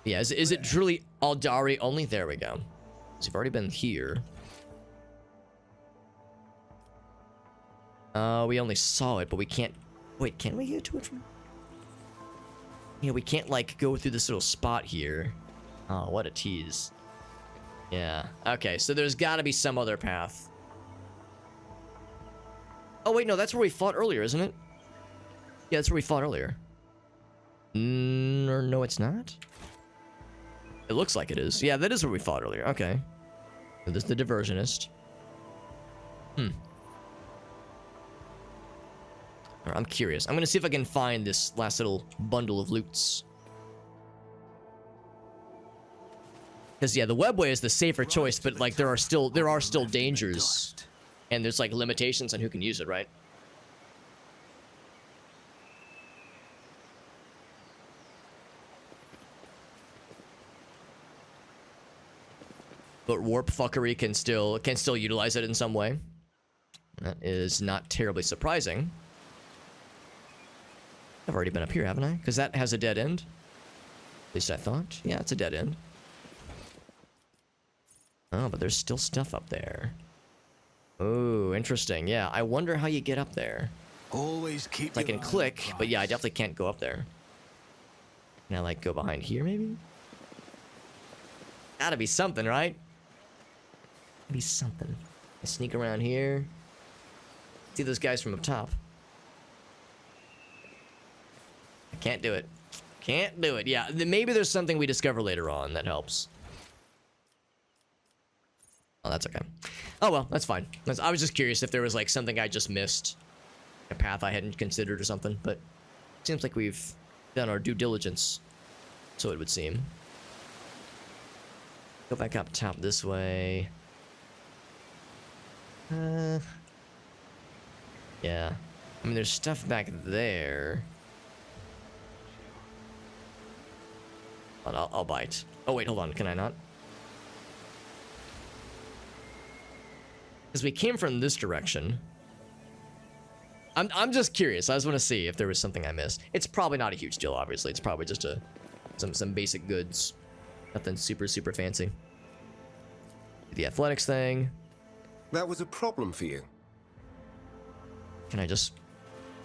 Yeah, is it truly Aldari only? There we go. So we've already been here. We only saw it, but we can't... Wait, can we get to it from... Yeah, we can't, like, go through this little spot here. Oh, what a tease. Yeah. Okay, so there's gotta be some other path. Oh, wait, no, that's where we fought earlier, isn't it? Yeah, that's where we fought earlier. Or no, it's not. It looks like it is. Yeah, that is what we fought earlier. Okay. So this is the diversionist. Alright, I'm curious. I'm gonna see if I can find this last little bundle of loots. Because yeah, the webway is the safer choice, but like there are still dangers, and there's like limitations on who can use it, right? But warp fuckery can still utilize it in some way. That is not terribly surprising. I've already been up here, haven't I? Because that has a dead end. At least I thought. Yeah, it's a dead end. Oh, but there's still stuff up there. Oh, interesting. Yeah, I wonder how you get up there. Always keep. I can click, but yeah, I definitely can't go up there. Can I, like, go behind here, maybe? Gotta be something, right? Gotta be something. I sneak around here. See those guys from up top. I can't do it. Can't do it. Yeah, maybe there's something we discover later on that helps. Oh, that's okay. Oh, well, that's fine. I was just curious if there was, like, something I just missed. A path I hadn't considered or something, but it seems like we've done our due diligence. So it would seem. Go back up top this way. Yeah. I mean, there's stuff back there. But I'll bite. Oh, wait, hold on. Can I not? Because we came from this direction. I'm just curious. I just want to see if there was something I missed. It's probably not a huge deal, obviously. It's probably just some basic goods. Nothing super fancy. The athletics thing. That was a problem for you. Can I just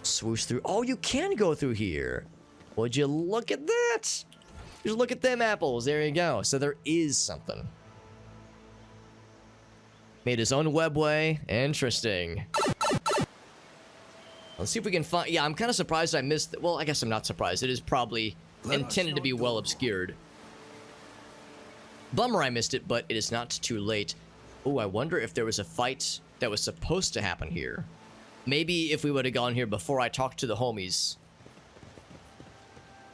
swoosh through? Oh, you can go through here. Would you look at that? Just look at them apples. There you go. So there is something. Made his own webway. Interesting. Let's see if we can find... Yeah, I'm kind of surprised I missed... Well, I guess I'm not surprised. It is probably intended to be well obscured. Bummer I missed it, but it is not too late. Oh, I wonder if there was a fight that was supposed to happen here. Maybe if we would have gone here before I talked to the homies,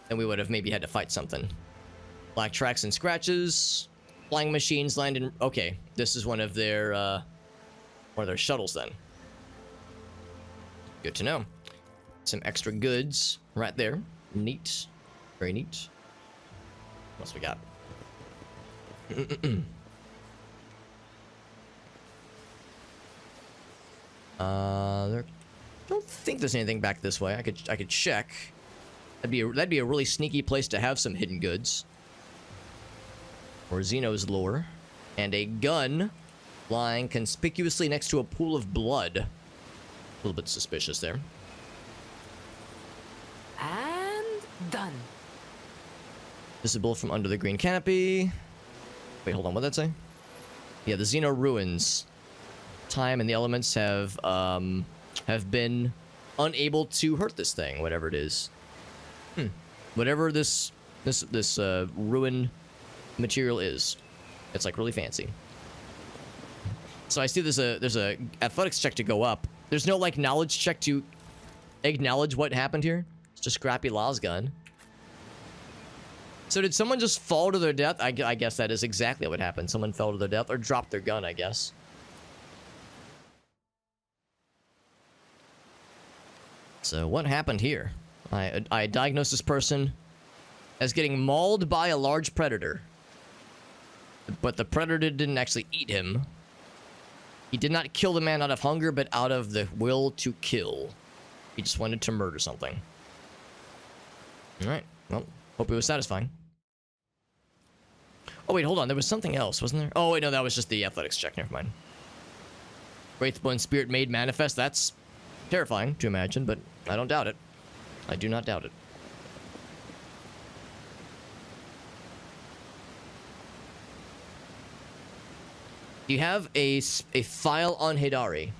then we would have maybe had to fight something. Black tracks and scratches. Flying machines landed... Okay, this is one of their shuttles then. Good to know. Some extra goods right there. Neat. Very neat. What else we got? There... Don't think there's anything back this way. I could check. That'd be a really sneaky place to have some hidden goods. Or Xeno's lore. And a gun lying conspicuously next to a pool of blood. A little bit suspicious there. And done. Visible from under the green canopy. Wait, hold on. What'd that say? Yeah, the Xeno ruins. Time and the elements have been unable to hurt this thing, whatever it is. Whatever this ruin material is. It's like really fancy. So I see there's a athletics check to go up. There's no like knowledge check to acknowledge what happened here. It's just Scrappy Law's gun. So did someone just fall to their death? I guess that is exactly what happened. Someone fell to their death or dropped their gun, I guess. So what happened here? I diagnosed this person as getting mauled by a large predator. But the predator didn't actually eat him. He did not kill the man out of hunger, but out of the will to kill. He just wanted to murder something. Alright, well, hope it was satisfying. Oh wait, hold on, there was something else, wasn't there? Oh wait, no, that was just the athletics check, never mind. Wraithbone Spirit made manifest, that's terrifying to imagine, but I don't doubt it. I do not doubt it. Do you have a file on Hidari?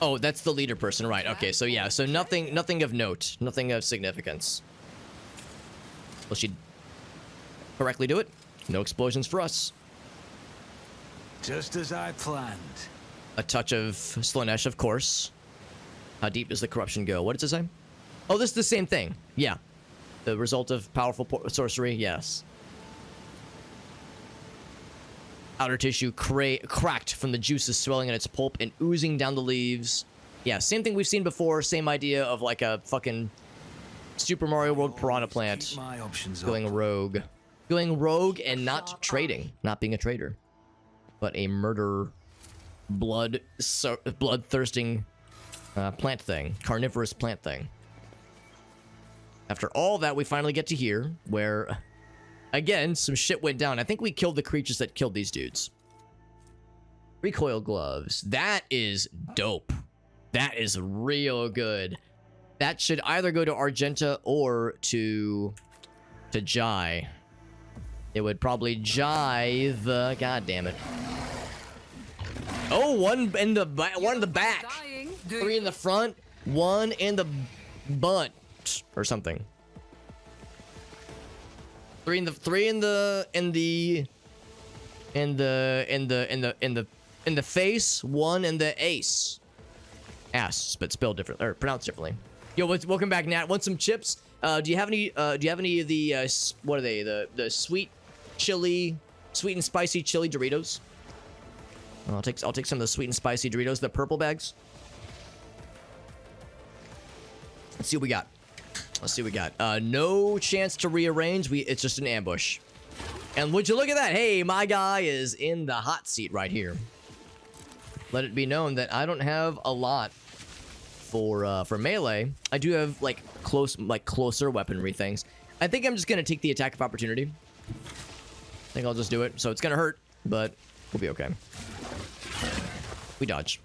Oh, that's the leader person, right? Okay, so yeah, so nothing of note, nothing of significance. Will she correctly do it? No explosions for us. Just as I planned. A touch of Slanesh, of course. How deep does the corruption go? What does it say? Oh, this is the same thing. Yeah. The result of powerful sorcery, yes. Outer tissue cracked from the juices swelling in its pulp and oozing down the leaves. Yeah, same thing we've seen before. Same idea of like a fucking Super Mario World piranha plant going rogue. Going rogue and not trading. Not being a trader. But a murder, bloodthirsting plant thing. Carnivorous plant thing. After all that, we finally get to here, where, again, some shit went down. I think we killed the creatures that killed these dudes. Recoil gloves. That is dope. That is real good. That should either go to Argenta or to Jai. It would probably Jai the... God damn it. Oh, one in the back. Dying. 3 in the front. 1 in the butt. Or something. 3 in the face, 1 in the ace. Ass, but spelled different or pronounced differently. Yo, welcome back, Nat. Want some chips? Do you have any of the what are they? The sweet and spicy chili Doritos? I'll take some of the sweet and spicy Doritos, the purple bags. Let's see what we got. No chance to rearrange. It's just an ambush. And would you look at that? Hey, my guy is in the hot seat right here. Let it be known that I don't have a lot for melee. I do have closer weaponry things. I think I'm just gonna take the attack of opportunity. I think I'll just do it. So it's gonna hurt, but we'll be okay. We dodge.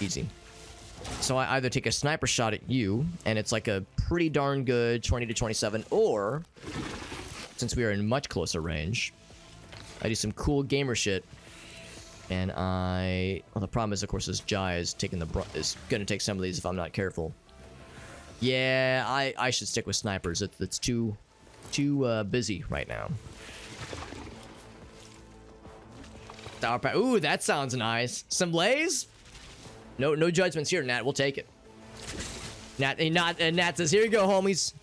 Easy. So I either take a sniper shot at you, and it's like a pretty darn good 20 to 27, or, since we are in much closer range, I do some cool gamer shit, and well, the problem is, of course, is Jai is gonna take some of these if I'm not careful. Yeah, I should stick with snipers. It's too busy right now. Ooh, that sounds nice. Some blaze? No judgments here, Nat. We'll take it. Nat says, "Here you go, homies."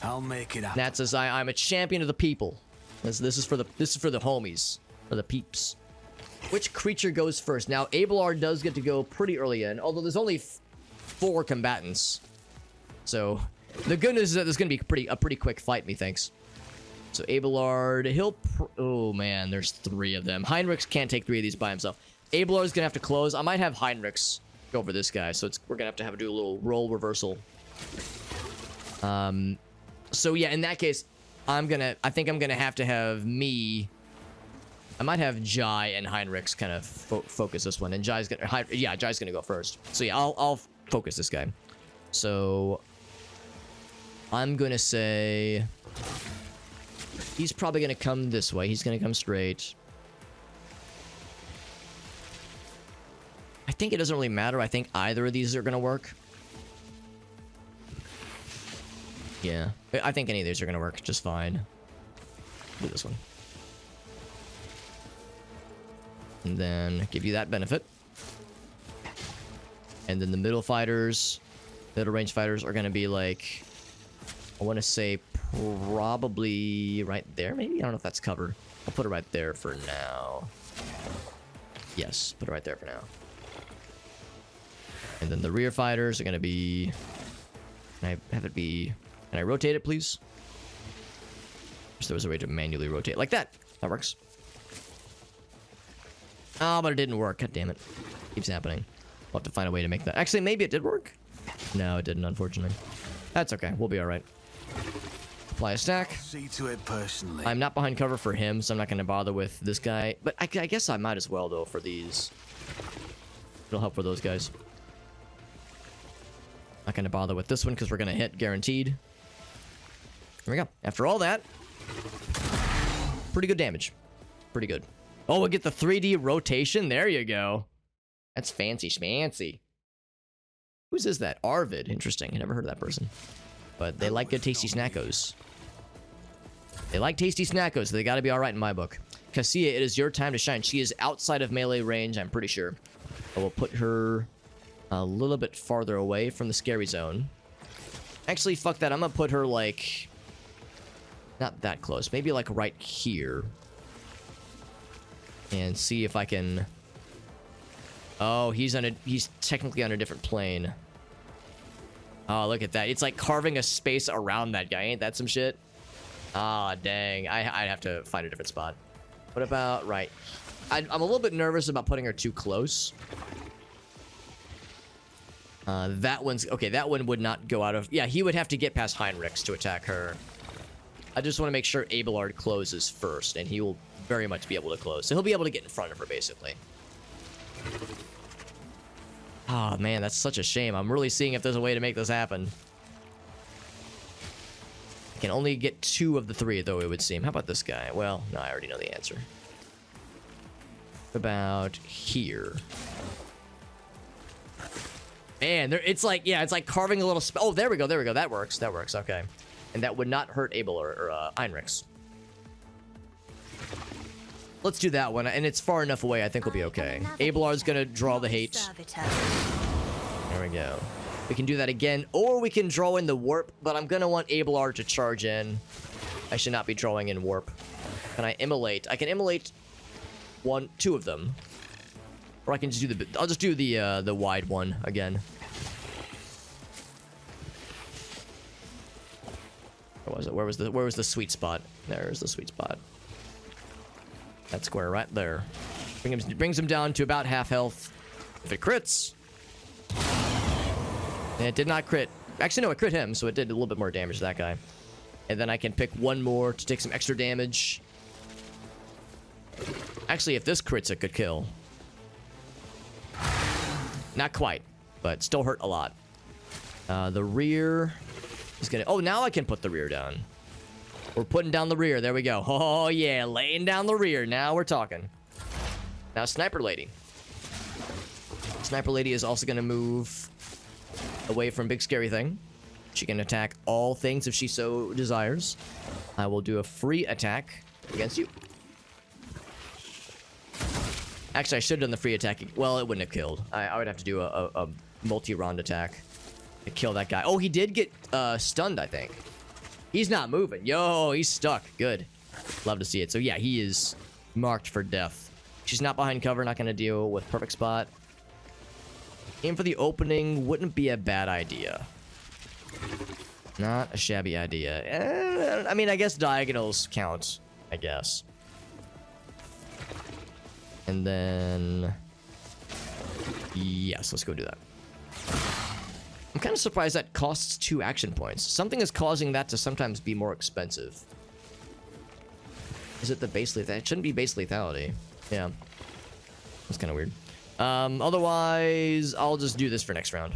I'll make it up. Nat says, "I'm a champion of the people. This is for the homies, for the peeps." Which creature goes first? Now, Abelard does get to go pretty early in, although there's only 4 combatants. So the good news is that there's gonna be a pretty quick fight, methinks. So Abelard, oh man, there's 3 of them. Heinrichs can't take 3 of these by himself. Abelard's gonna have to close. I might have Heinrichs go over this guy, so we're gonna have to do a little role reversal. So yeah, in that case, I think I'm gonna have to have me. I might have Jai and Heinrichs kind of focus this one, and Jai's gonna go first. So yeah, I'll focus this guy. So I'm gonna say he's probably gonna come this way. He's gonna come straight. I think it doesn't really matter. I think either of these are gonna work. Yeah, I think any of these are gonna work just fine. Do this one. And then give you that benefit. And then the middle range fighters are gonna be like, I want to say probably right there, maybe? I don't know if that's cover. I'll put it right there for now. Yes, put it right there for now. And then the rear fighters are going to be... Can I rotate it, please? Wish there was a way to manually rotate. Like that. That works. Oh, but it didn't work. God damn it. Keeps happening. We'll have to find a way to make that. Actually, maybe it did work. No, it didn't, unfortunately. That's okay. We'll be alright. Apply a stack. See to it personally. I'm not behind cover for him, so I'm not going to bother with this guy. But I guess I might as well, though, for these. It'll help for those guys. Not going to bother with this one because we're going to hit guaranteed. Here we go. After all that, pretty good damage. Pretty good. Oh, we'll get the 3D rotation. There you go. That's fancy schmancy. Whose is that? Arvid. Interesting. I never heard of that person. But they like good tasty snackos. They like tasty snackos, so they gotta be alright in my book. Cassia, it is your time to shine. She is outside of melee range, I'm pretty sure. I will put her a little bit farther away from the scary zone. Actually, fuck that. I'm gonna put her, like... not that close. Maybe, like, right here. And see if I can... oh, he's technically on a different plane. Oh, look at that. It's like carving a space around that guy. Ain't that some shit? Ah, dang. I'd have to find a different spot. What about right? I'm a little bit nervous about putting her too close. That one's... okay, that one would not go out of... yeah, he would have to get past Heinrichs to attack her. I just want to make sure Abelard closes first, and he will very much be able to close. So he'll be able to get in front of her, basically. Oh, man, that's such a shame. I'm really seeing if there's a way to make this happen. I can only get 2 of the 3, though, it would seem. How about this guy? Well, no, I already know the answer. About here. Man, it's like, yeah, it's like carving a little... oh, there we go, there we go. That works, okay. And that would not hurt Abel or Heinrichs. Let's do that one, and it's far enough away, I think we'll be okay. Abelard's gonna draw the hate. There we go. We can do that again, or we can draw in the warp, but I'm gonna want Abelard to charge in. I should not be drawing in warp. Can I immolate? I can immolate 2 of them. Or I can just do I'll just do the wide one again. Where was it? Where was the sweet spot? There's the sweet spot. That square right there. Brings him down to about half health. If it crits. And it did not crit. Actually, no, it crit him, so it did a little bit more damage to that guy. And then I can pick 1 more to take some extra damage. Actually, if this crits, it could kill. Not quite, but still hurt a lot. The rear is gonna... oh, now I can put the rear down. We're putting down the rear. There we go. Oh, yeah. Laying down the rear. Now we're talking. Now, Sniper Lady. Sniper Lady is also going to move away from Big Scary Thing. She can attack all things if she so desires. I will do a free attack against you. Actually, I should have done the free attack. Well, it wouldn't have killed. I would have to do a multi-round attack to kill that guy. Oh, he did get stunned, I think. He's not moving. Yo, he's stuck. Good. Love to see it. So, yeah, he is marked for death. She's not behind cover. Not going to deal with perfect spot. Aim for the opening wouldn't be a bad idea. Not a shabby idea. I mean, I guess diagonals count, I guess. And then... yes, let's go do that. I'm kind of surprised that costs 2 action points. Something is causing that to sometimes be more expensive. Is it the base lethality? It shouldn't be base lethality. Yeah. That's kind of weird. Otherwise, I'll just do this for next round.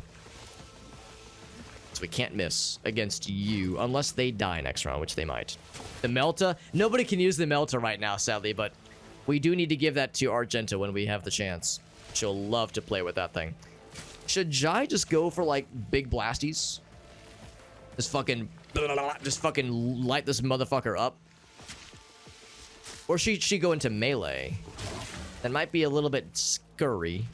So we can't miss against you, unless they die next round, which they might. The Melta? Nobody can use the Melta right now, sadly, but we do need to give that to Argenta when we have the chance. She'll love to play with that thing. Should Jai just go for, like, big blasties? Just fucking light this motherfucker up? Or should she go into melee? That might be a little bit scurry.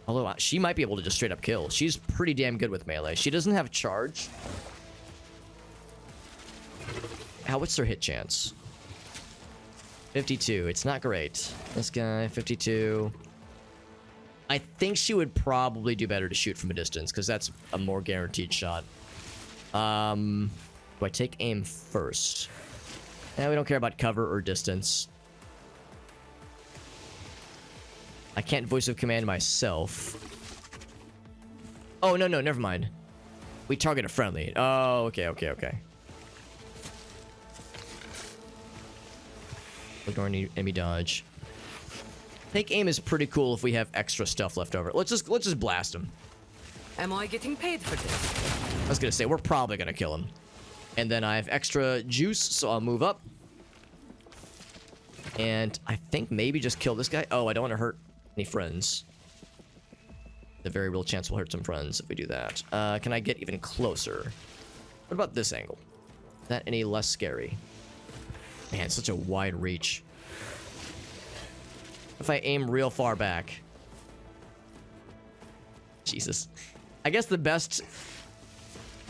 Although, she might be able to just straight up kill. She's pretty damn good with melee. She doesn't have charge. What's her hit chance? 52. It's not great. This guy, 52. I think she would probably do better to shoot from a distance, because that's a more guaranteed shot. Do I take aim first? We don't care about cover or distance. I can't voice of command myself. Oh, no, never mind. We target a friendly. Oh, okay. Ignore enemy dodge. Take aim is pretty cool if we have extra stuff left over. Let's just blast him. Am I getting paid for this? I was gonna say, we're probably gonna kill him. And then I have extra juice, so I'll move up. And I think maybe just kill this guy. Oh, I don't want to hurt any friends. The very real chance we'll hurt some friends if we do that. Can I get even closer? What about this angle? Is that any less scary? Man, such a wide reach. If I aim real far back. Jesus. I guess the best...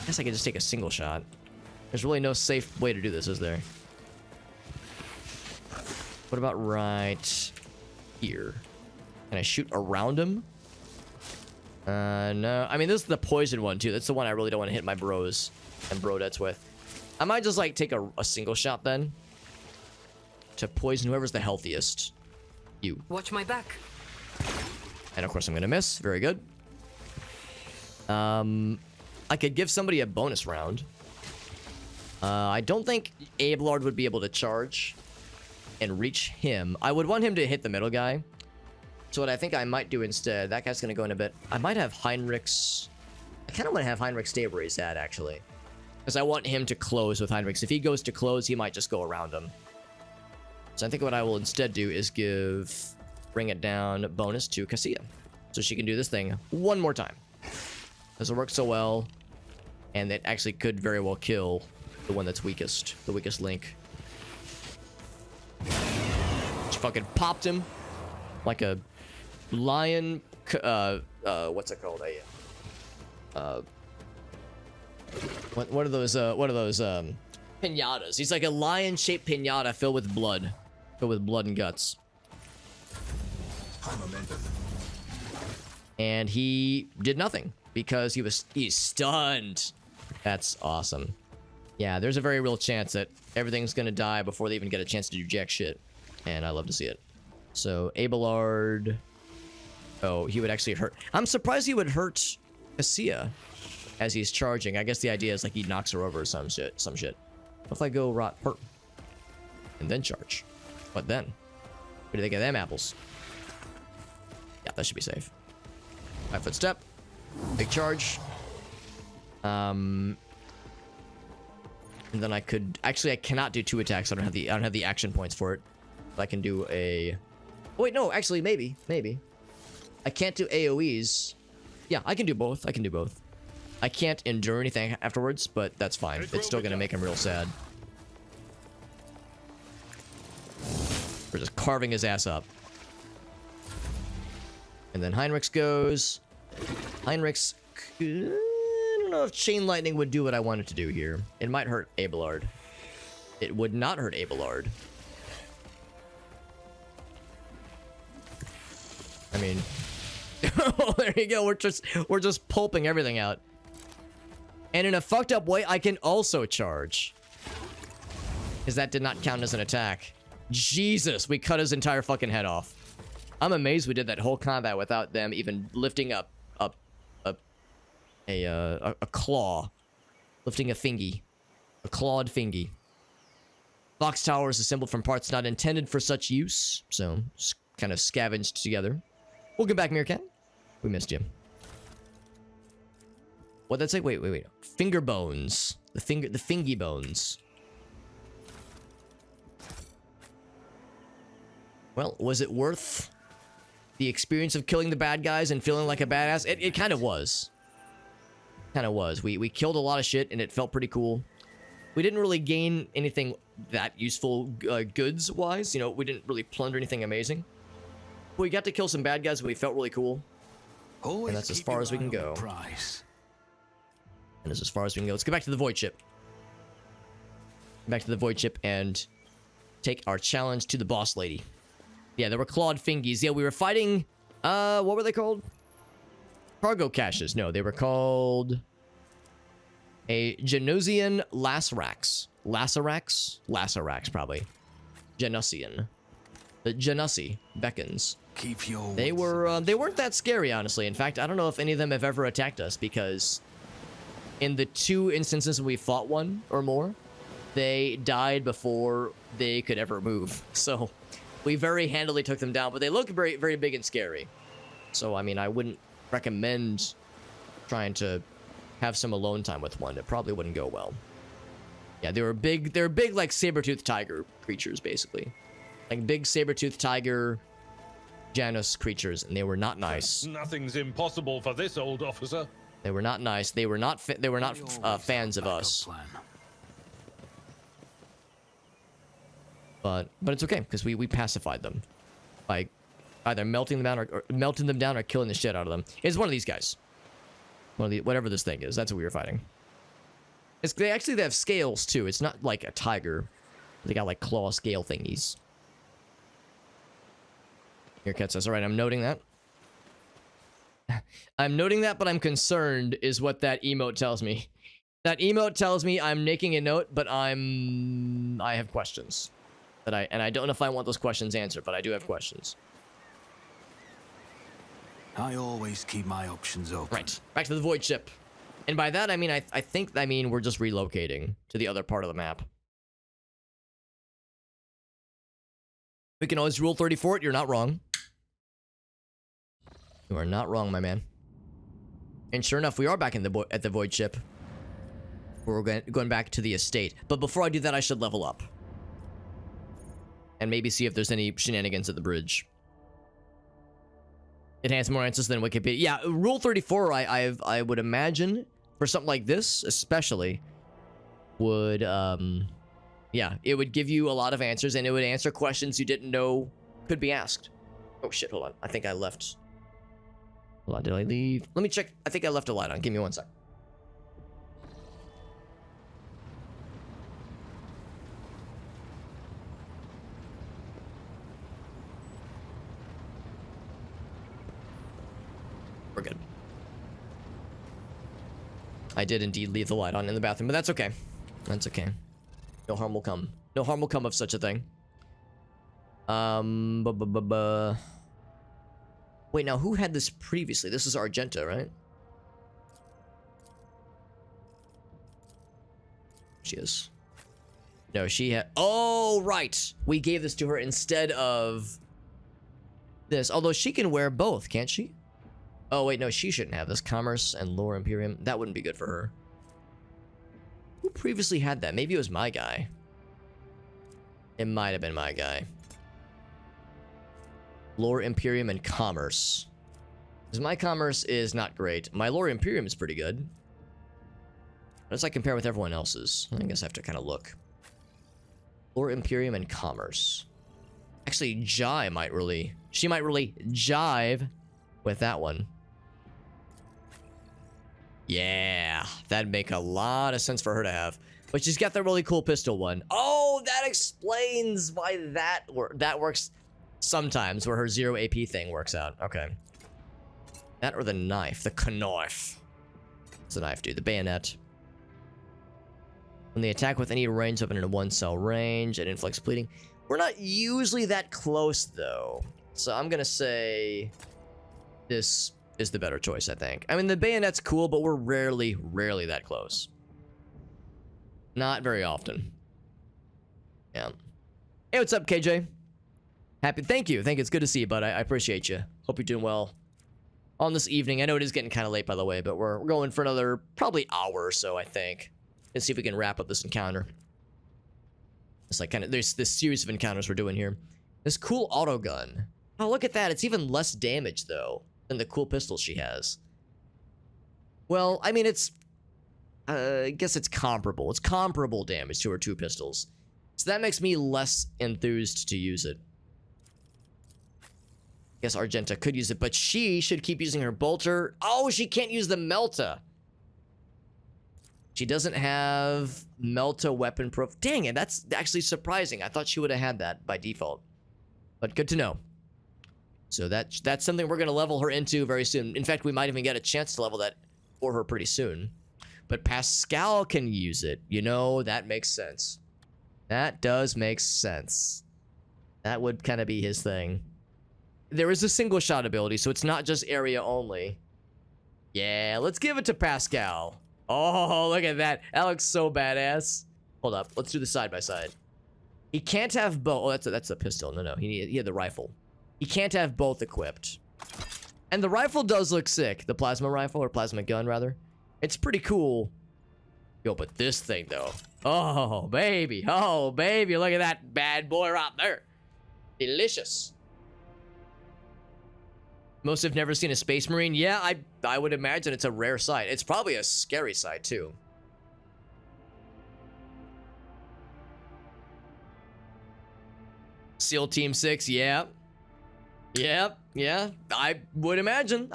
I guess I could just take a single shot. There's really no safe way to do this, is there? What about right here? Can I shoot around him? No. I mean, this is the poison one, too. That's the one I really don't want to hit my bros and brodettes with. I might just, like, take a single shot, then. To poison whoever's the healthiest. You. Watch my back. And, of course, I'm going to miss. Very good. I could give somebody a bonus round. I don't think Abelard would be able to charge and reach him. I would want him to hit the middle guy. So what I think I might do instead, that guy's going to go in a bit. I might have Heinrich's... I kind of want to have Heinrich stay where he's at, actually. Because I want him to close with Heinrich's. If he goes to close, he might just go around him. So I think what I will instead do is bring it down bonus to Cassia. So she can do this thing one more time. Because it works so well. And it actually could very well kill the one that's weakest. The weakest link. Just fucking popped him. Like a lion... what's it called? What are those pinatas? He's like a lion-shaped pinata filled with blood. Filled with blood and guts. And he did nothing. Because he's stunned. That's awesome. Yeah, there's a very real chance that everything's gonna die before they even get a chance to do jack shit. And I love to see it. So, Abelard... Oh, he would actually hurt... I'm surprised he would hurt Cassia as he's charging. I guess the idea is like he knocks her over or some shit. What if I go rot perp? And then charge? What then? What do you think of them apples? Yeah, that should be safe. 5-foot step. Big charge. And then I could... Actually, I cannot do 2 attacks. I don't have the action points for it. But I can do a... Oh, wait, no. Actually, maybe. I can't do AoEs. Yeah, I can do both. I can't endure anything afterwards, but that's fine. It's still gonna make him real sad. We're just carving his ass up. And then Heinrich's goes. Heinrich's... I don't know if Chain Lightning would do what I wanted to do here. It might hurt Abelard. It would not hurt Abelard. I mean... Oh, there you go. We're just pulping everything out. And in a fucked up way, I can also charge. Because that did not count as an attack. Jesus, we cut his entire fucking head off. I'm amazed we did that whole combat without them even lifting up a claw. Lifting a thingy. A clawed thingy. Box tower is assembled from parts not intended for such use. So, kind of scavenged together. Welcome back, Meerkat. We missed you. What'd that say? Wait. Finger bones. The fingy bones. Well, was it worth the experience of killing the bad guys and feeling like a badass? It kind of was. We killed a lot of shit and it felt pretty cool. We didn't really gain anything that useful goods-wise. You know, we didn't really plunder anything amazing. But we got to kill some bad guys and we felt really cool. Always and that's as far as we can go. And that's as far as we can go. Let's get back to the Void Ship. Back to the Void Ship and take our challenge to the boss lady. Yeah, there were clawed fingies. Yeah, we were fighting... what were they called? Cargo caches. No, they were called... a Janusian Lasarax. Lasarax, probably. Janusian. The Janussi beckons. Keep your they weren't that scary, honestly. In fact, I don't know if any of them have ever attacked us because in the 2 instances we fought one or more, they died before they could ever move. So we very handily took them down, but they look very, very big and scary. So, I mean, I wouldn't recommend trying to have some alone time with one. It probably wouldn't go well. Yeah, they were big like saber-toothed tiger creatures, basically. Like big saber-toothed tiger Janus creatures, and they were not nice. Nothing's impossible for this old officer. They were not nice. They were not fans of us. Plan. But it's okay because we pacified them by either melting them down or killing the shit out of them. It's one of these guys. Whatever this thing is. That's what we were fighting. They have scales too. It's not like a tiger. They got like claw scale thingies. Here, Cat says, all right, I'm noting that. I'm noting that, but I'm concerned is what that emote tells me. That emote tells me I'm making a note, but I have questions. And I don't know if I want those questions answered, but I do have questions. I always keep my options open. Right. Back to the void ship. And by that, I mean, I think we're just relocating to the other part of the map. We can always rule 34 it. You're not wrong. You are not wrong, my man. And sure enough, we are back in at the void ship. We're going back to the estate. But before I do that, I should level up. And maybe see if there's any shenanigans at the bridge. It has more answers than Wikipedia. Yeah, Rule 34, I would imagine, for something like this, especially, would, yeah, it would give you a lot of answers, and it would answer questions you didn't know could be asked. Oh, shit, hold on. I think I left... Hold on, did I leave? Let me check. I think I left a light on. Give me one sec. We're good. I did indeed leave the light on in the bathroom, but that's okay. That's okay. No harm will come. No harm will come of such a thing. Wait, now who had this previously? This is Argenta, right? She is. No, she had... Oh, right! We gave this to her instead of this. Although she can wear both, can't she? Oh, wait, no, she shouldn't have this. Commerce and Lore Imperium. That wouldn't be good for her. Who previously had that? Maybe it was my guy. It might have been my guy. Lore Imperium and Commerce. Because my Commerce is not great. My Lore Imperium is pretty good. How does that compare with everyone else's? I guess I have to kind of look. Lore Imperium and Commerce. Actually, Jai might really... She might really jive with that one. Yeah, that'd make a lot of sense for her to have. But she's got the really cool pistol one. Oh, that explains why that works sometimes, where her 0 AP thing works out. Okay. That or the knife. The knife. What's the knife do? The bayonet. When they attack with any range weapon in a 1-cell range, it inflicts bleeding. We're not usually that close, though. So I'm gonna say this is the better choice, I think. I mean, the bayonet's cool, but we're rarely that close. Not very often. Yeah. Hey, what's up, KJ? Happy. Thank you. It's good to see you, bud. I appreciate you. Hope you're doing well on this evening. I know it is getting kind of late, by the way, but we're going for another probably hour or so, I think. Let's see if we can wrap up this encounter. It's like kind of there's this series of encounters we're doing here. This cool auto gun. Oh, look at that. It's even less damage though than the cool pistol she has. Well, I mean, it's I guess it's comparable. It's comparable damage to her 2 pistols. So that makes me less enthused to use it. I guess Argenta could use it, but she should keep using her bolter. Oh, she can't use the Melta. She doesn't have Melta weapon proof. Dang it, that's actually surprising. I thought she would have had that by default. But good to know. So that's something we're going to level her into very soon. In fact, we might even get a chance to level that for her pretty soon. But Pascal can use it. You know, that makes sense. That does make sense. That would kind of be his thing. There is a single shot ability, so it's not just area only. Yeah, let's give it to Pascal. Oh, look at that. That looks so badass. Hold up. Let's do the side by side. He can't have both. Oh, that's a pistol. No. He had the rifle. He can't have both equipped. And the rifle does look sick. The plasma rifle, or plasma gun, rather. It's pretty cool. Yo, but this thing, though. Oh, baby. Oh, baby. Look at that bad boy right there. Delicious. Most have never seen a Space Marine. Yeah, I would imagine it's a rare sight. It's probably a scary sight, too. SEAL Team 6, yeah. Yep, yeah. I would imagine.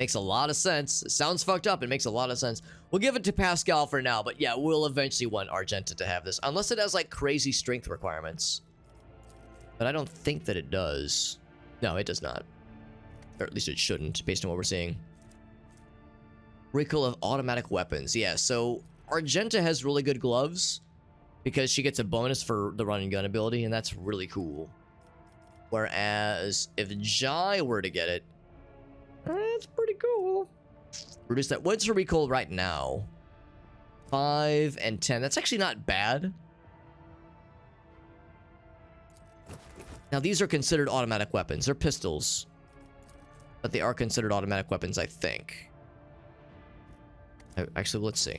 Makes a lot of sense. It sounds fucked up. It makes a lot of sense. We'll give it to Pascal for now, but yeah, we'll eventually want Argenta to have this. Unless it has, like, crazy strength requirements. But I don't think that it does. No, it does not. Or at least it shouldn't, based on what we're seeing. Recoil of automatic weapons. Yeah, so Argenta has really good gloves because she gets a bonus for the run and gun ability, and that's really cool. Whereas if Jai were to get it, that's pretty cool. Reduce that. What's her recoil right now? 5 and 10. That's actually not bad. Now, these are considered automatic weapons. They're pistols. But they are considered automatic weapons, I think. Actually, let's see.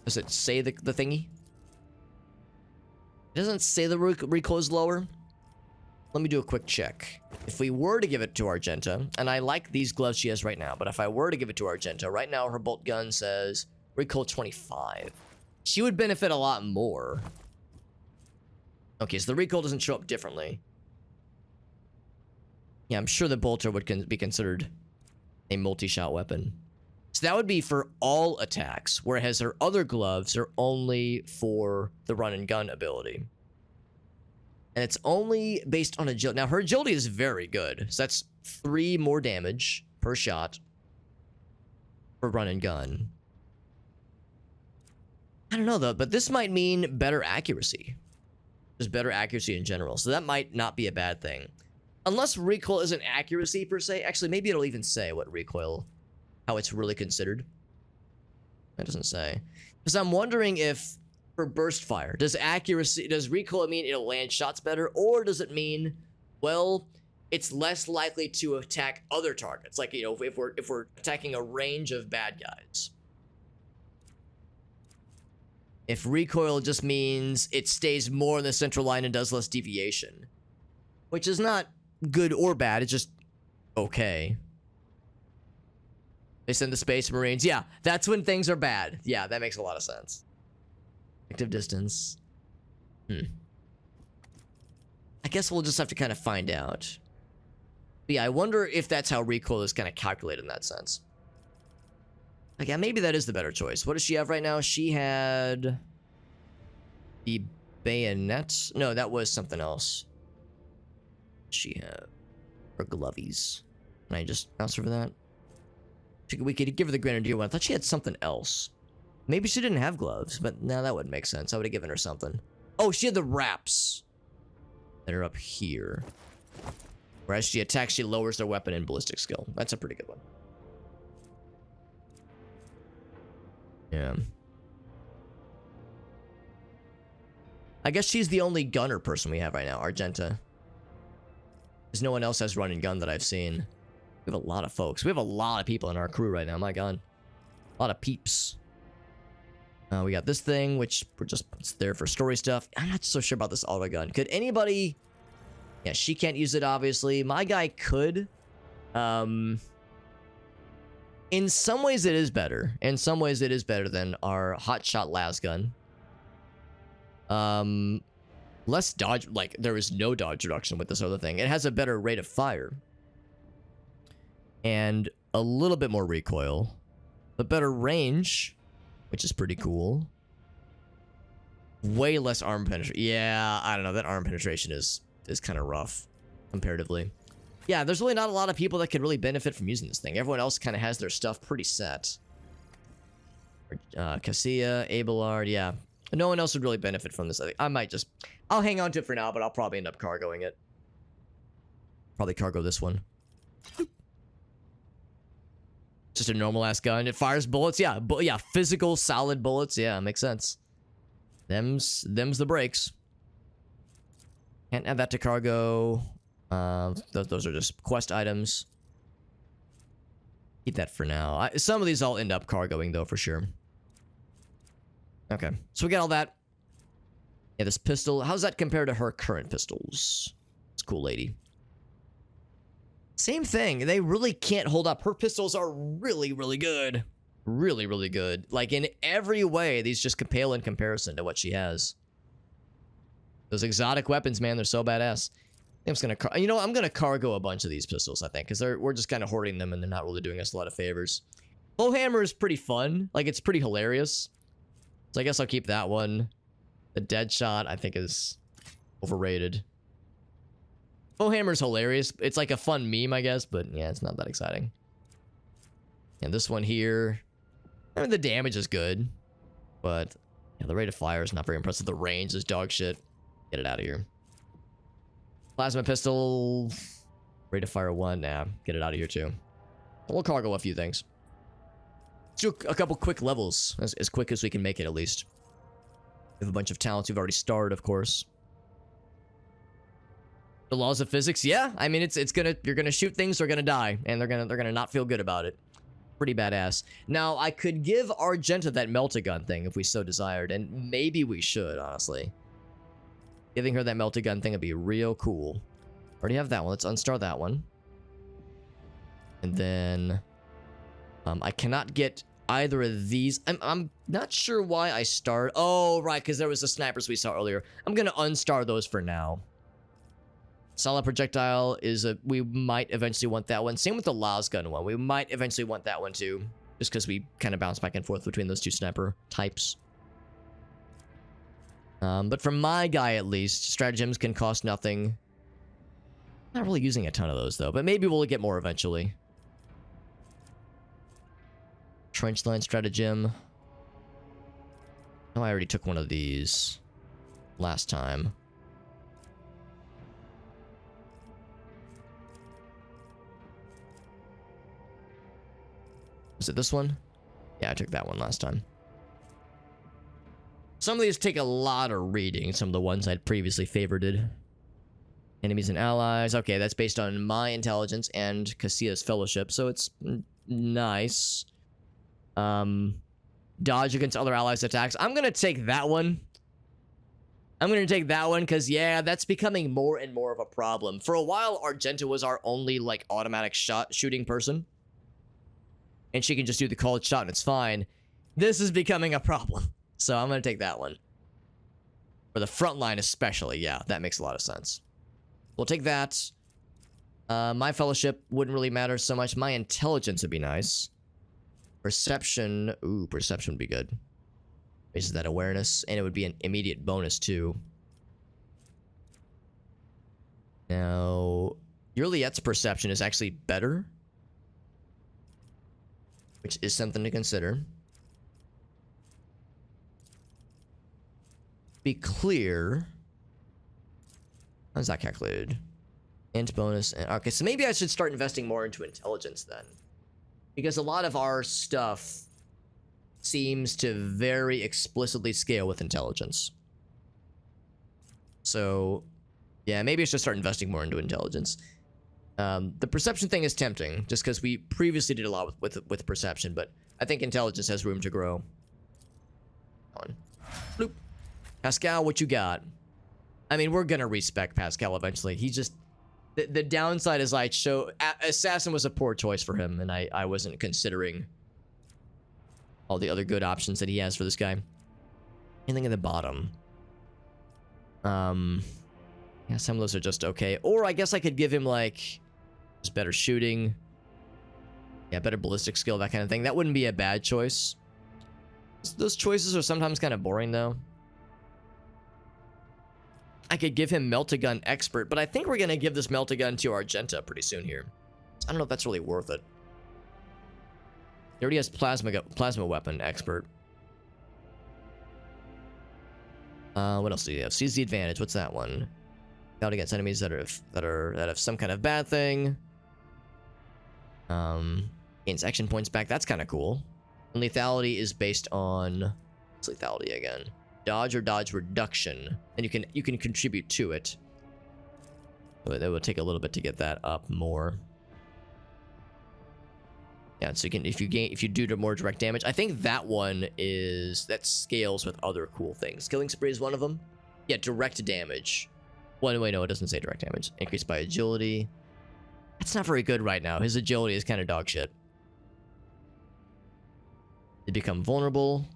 Does it say the thingy? It doesn't say the recoil is lower. Let me do a quick check. If we were to give it to Argenta, and I like these gloves she has right now, but if I were to give it to Argenta, right now her bolt gun says recoil 25. She would benefit a lot more. Okay, so the recoil doesn't show up differently. Yeah, I'm sure the bolter would be considered a multi-shot weapon. So that would be for all attacks, whereas her other gloves are only for the run and gun ability. And it's only based on agility. Now, her agility is very good. So that's 3 more damage per shot for run and gun. I don't know, though, but this might mean better accuracy. Just better accuracy in general. So that might not be a bad thing. Unless recoil isn't accuracy, per se. Actually, maybe it'll even say what recoil, how it's really considered. That doesn't say. Because I'm wondering if... for burst fire, does recoil mean it'll land shots better, or does it mean, well, it's less likely to attack other targets? Like, you know, if we're attacking a range of bad guys. If recoil just means it stays more in the central line and does less deviation, which is not good or bad, it's just okay. They send the Space Marines. Yeah, that's when things are bad. Yeah, that makes a lot of sense. Active distance. I guess we'll just have to kind of find out. But yeah, I wonder if that's how recoil is kind of calculated in that sense. Like, yeah, maybe that is the better choice. What does she have right now? She had the bayonet. No, that was something else. She had her glovies. Can I just mouse her for that? We could give her the Grenadier one. I thought she had something else. Maybe she didn't have gloves, but no, that wouldn't make sense. I would have given her something. Oh, she had the wraps that are up here. Whereas she attacks, she lowers their weapon and ballistic skill. That's a pretty good one. Yeah. I guess she's the only gunner person we have right now, Argenta. Because no one else has run and gun that I've seen. We have a lot of folks. We have a lot of people in our crew right now, my god. A lot of peeps. We got this thing, which it's there for story stuff. I'm not so sure about this auto gun. Could anybody... Yeah, she can't use it, obviously. My guy could. In some ways, it is better. In some ways, it is better than our hotshot las gun. Less dodge... Like, there is no dodge reduction with this other thing. It has a better rate of fire. And a little bit more recoil. But better range... which is pretty cool. Way less arm penetration. Yeah, I don't know. That arm penetration is kind of rough, comparatively. Yeah, there's really not a lot of people that could really benefit from using this thing. Everyone else kind of has their stuff pretty set. Cassia, Abelard, yeah. No one else would really benefit from this. I might just... I'll hang on to it for now, but I'll probably end up cargoing it. Probably cargo this one. Just a normal-ass gun. It fires bullets. Yeah, yeah, physical, solid bullets. Yeah, makes sense. Them's the breaks. Can't add that to cargo. Those are just quest items. Keep that for now. Some of these I'll end up cargoing, though, for sure. Okay, so we got all that. Yeah, this pistol. How's that compare to her current pistols? It's a cool lady. Same thing. They really can't hold up. Her pistols are really, really good. Really, really good. Like, in every way, these just pale in comparison to what she has. Those exotic weapons, man, they're so badass. I'm just gonna, you know, I'm gonna cargo a bunch of these pistols, I think, because we're just kind of hoarding them and they're not really doing us a lot of favors. Warhammer is pretty fun. Like, it's pretty hilarious. So I guess I'll keep that one. The dead shot, I think, is overrated. Warhammer's hilarious. It's like a fun meme, I guess, but yeah, it's not that exciting. And this one here, I mean, the damage is good, but yeah, the rate of fire is not very impressive. The range is dog shit. Get it out of here. Plasma pistol, rate of fire 1. Nah, get it out of here too. We'll cargo a few things. Let's do a couple quick levels, as quick as we can make it at least. We have a bunch of talents we've already starred, of course. The laws of physics, yeah. I mean, you're gonna shoot things, they're gonna die, and they're gonna not feel good about it. Pretty badass. Now, I could give Argenta that melt-a-gun thing if we so desired, and maybe we should, honestly. Giving her that melt-a-gun thing would be real cool. Already have that one. Let's unstar that one. And then I cannot get either of these. I'm not sure why I starred. Oh, right, because there was the snipers we saw earlier. I'm gonna unstar those for now. Solid projectile is we might eventually want that one. Same with the lasgun one. We might eventually want that one too, just because we kind of bounce back and forth between those two sniper types. But for my guy, at least, stratagems can cost nothing. Not really using a ton of those, though, but maybe we'll get more eventually. Trench line stratagem. Oh, I already took one of these last time. Was it this one? Yeah, I took that one last time. Some of these take a lot of reading, some of the ones I'd previously favorited. Enemies and allies. Okay, that's based on my intelligence and Cassia's fellowship, so it's nice. Dodge against other allies' attacks. I'm gonna take that one. I'm gonna take that one, because, yeah, that's becoming more and more of a problem. For a while, Argenta was our only, like, automatic shooting person. And she can just do the called shot and it's fine. This is becoming a problem. So I'm going to take that one. For the front line especially, yeah, that makes a lot of sense. We'll take that. My fellowship wouldn't really matter so much. My intelligence would be nice. Perception, ooh, perception would be good. Raises that awareness, and it would be an immediate bonus too. Now, Juliet's perception is actually better, which is something to consider. Be clear. How's that calculated? Int bonus. Okay, so maybe I should start investing more into intelligence then. Because a lot of our stuff seems to very explicitly scale with intelligence. So, yeah, maybe I should start investing more into intelligence. The perception thing is tempting, just because we previously did a lot with perception, but I think intelligence has room to grow. On. Bloop. Pascal, what you got? I mean, we're gonna respec Pascal eventually. He just... The downside is Assassin was a poor choice for him, and I wasn't considering all the other good options that he has for this guy. Anything in the bottom? Yeah, some of those are just okay. Or I guess I could give him, like, just better shooting. Yeah, better ballistic skill, that kind of thing. That wouldn't be a bad choice. Those choices are sometimes kind of boring, though. I could give him Melt-A-Gun Expert, but I think we're going to give this Melt-A-Gun to Argenta pretty soon here. I don't know if that's really worth it. He already has Plasma Weapon Expert. What else do you have? Seize the Advantage. What's that one? Out against enemies that have some kind of bad thing. Gains action points back. That's kind of cool. And lethality is based on... What's lethality again? Dodge or dodge reduction, and you can contribute to it. But it will take a little bit to get that up more. Yeah, so you can if you do more direct damage. I think that one that scales with other cool things. Killing spree is one of them. Yeah, direct damage. Wait, no, it doesn't say direct damage. Increased by agility. That's not very good right now. His agility is kind of dog shit. They become vulnerable.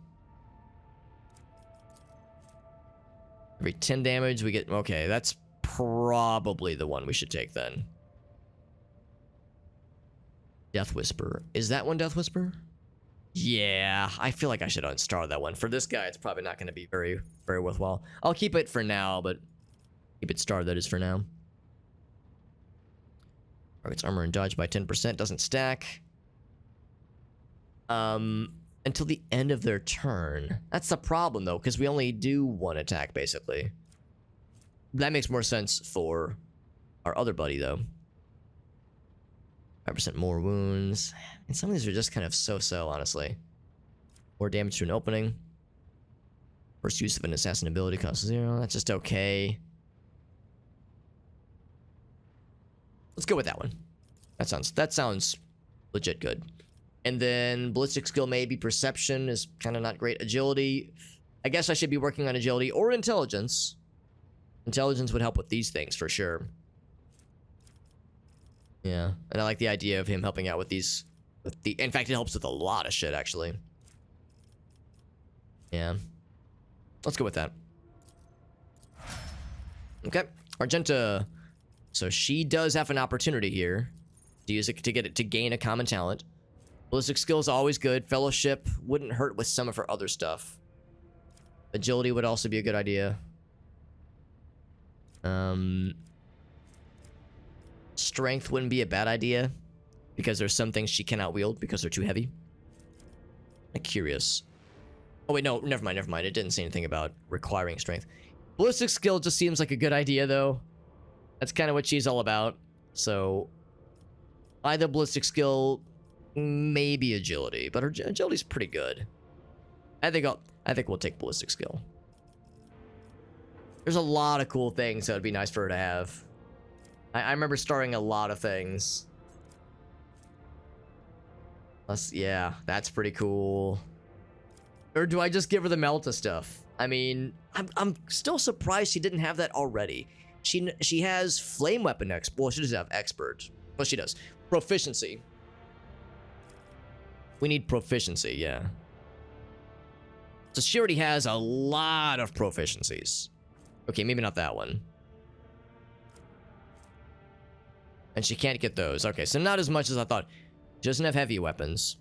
Every 10 damage we get... Okay, that's probably the one we should take then. Death Whisper. Is that one Death Whisper? Yeah, I feel like I should unstar that one. For this guy, it's probably not going to be very, very worthwhile. I'll keep it for now, but keep it starred, that is, for now. Target's armor and dodge by 10%. Doesn't stack. Until the end of their turn. That's the problem, though, because we only do one attack, basically. That makes more sense for our other buddy, though. 5% more wounds. And some of these are just kind of so-so, honestly. More damage to an opening. First use of an assassin ability costs 0. That's just okay. Let's go with that one. That sounds legit good. And then ballistic skill, maybe perception is kind of not great. Agility, I guess I should be working on agility or intelligence. Intelligence would help with these things for sure. Yeah, and I like the idea of him helping out with these. In fact, it helps with a lot of shit, actually. Yeah. Let's go with that. Okay, Argenta. So she does have an opportunity here to use it to gain a common talent. Ballistic skill is always good. Fellowship wouldn't hurt with some of her other stuff. Agility would also be a good idea. Strength wouldn't be a bad idea, because there's some things she cannot wield because they're too heavy. I'm curious. Oh wait, no, never mind. It didn't say anything about requiring strength. Ballistic skill just seems like a good idea, though. That's kind of what she's all about. So, either ballistic skill, maybe agility, but her agility's pretty good. I think we'll take ballistic skill. There's a lot of cool things that would be nice for her to have. I remember starring a lot of things. Yeah, that's pretty cool. Or do I just give her the Melta stuff? I mean, I'm still surprised she didn't have that already. She has flame weapon well, she doesn't have expert. Well, she does. Proficiency. We need proficiency, yeah. So she already has a lot of proficiencies. Okay, maybe not that one. And she can't get those. Okay, so not as much as I thought. She doesn't have heavy weapons.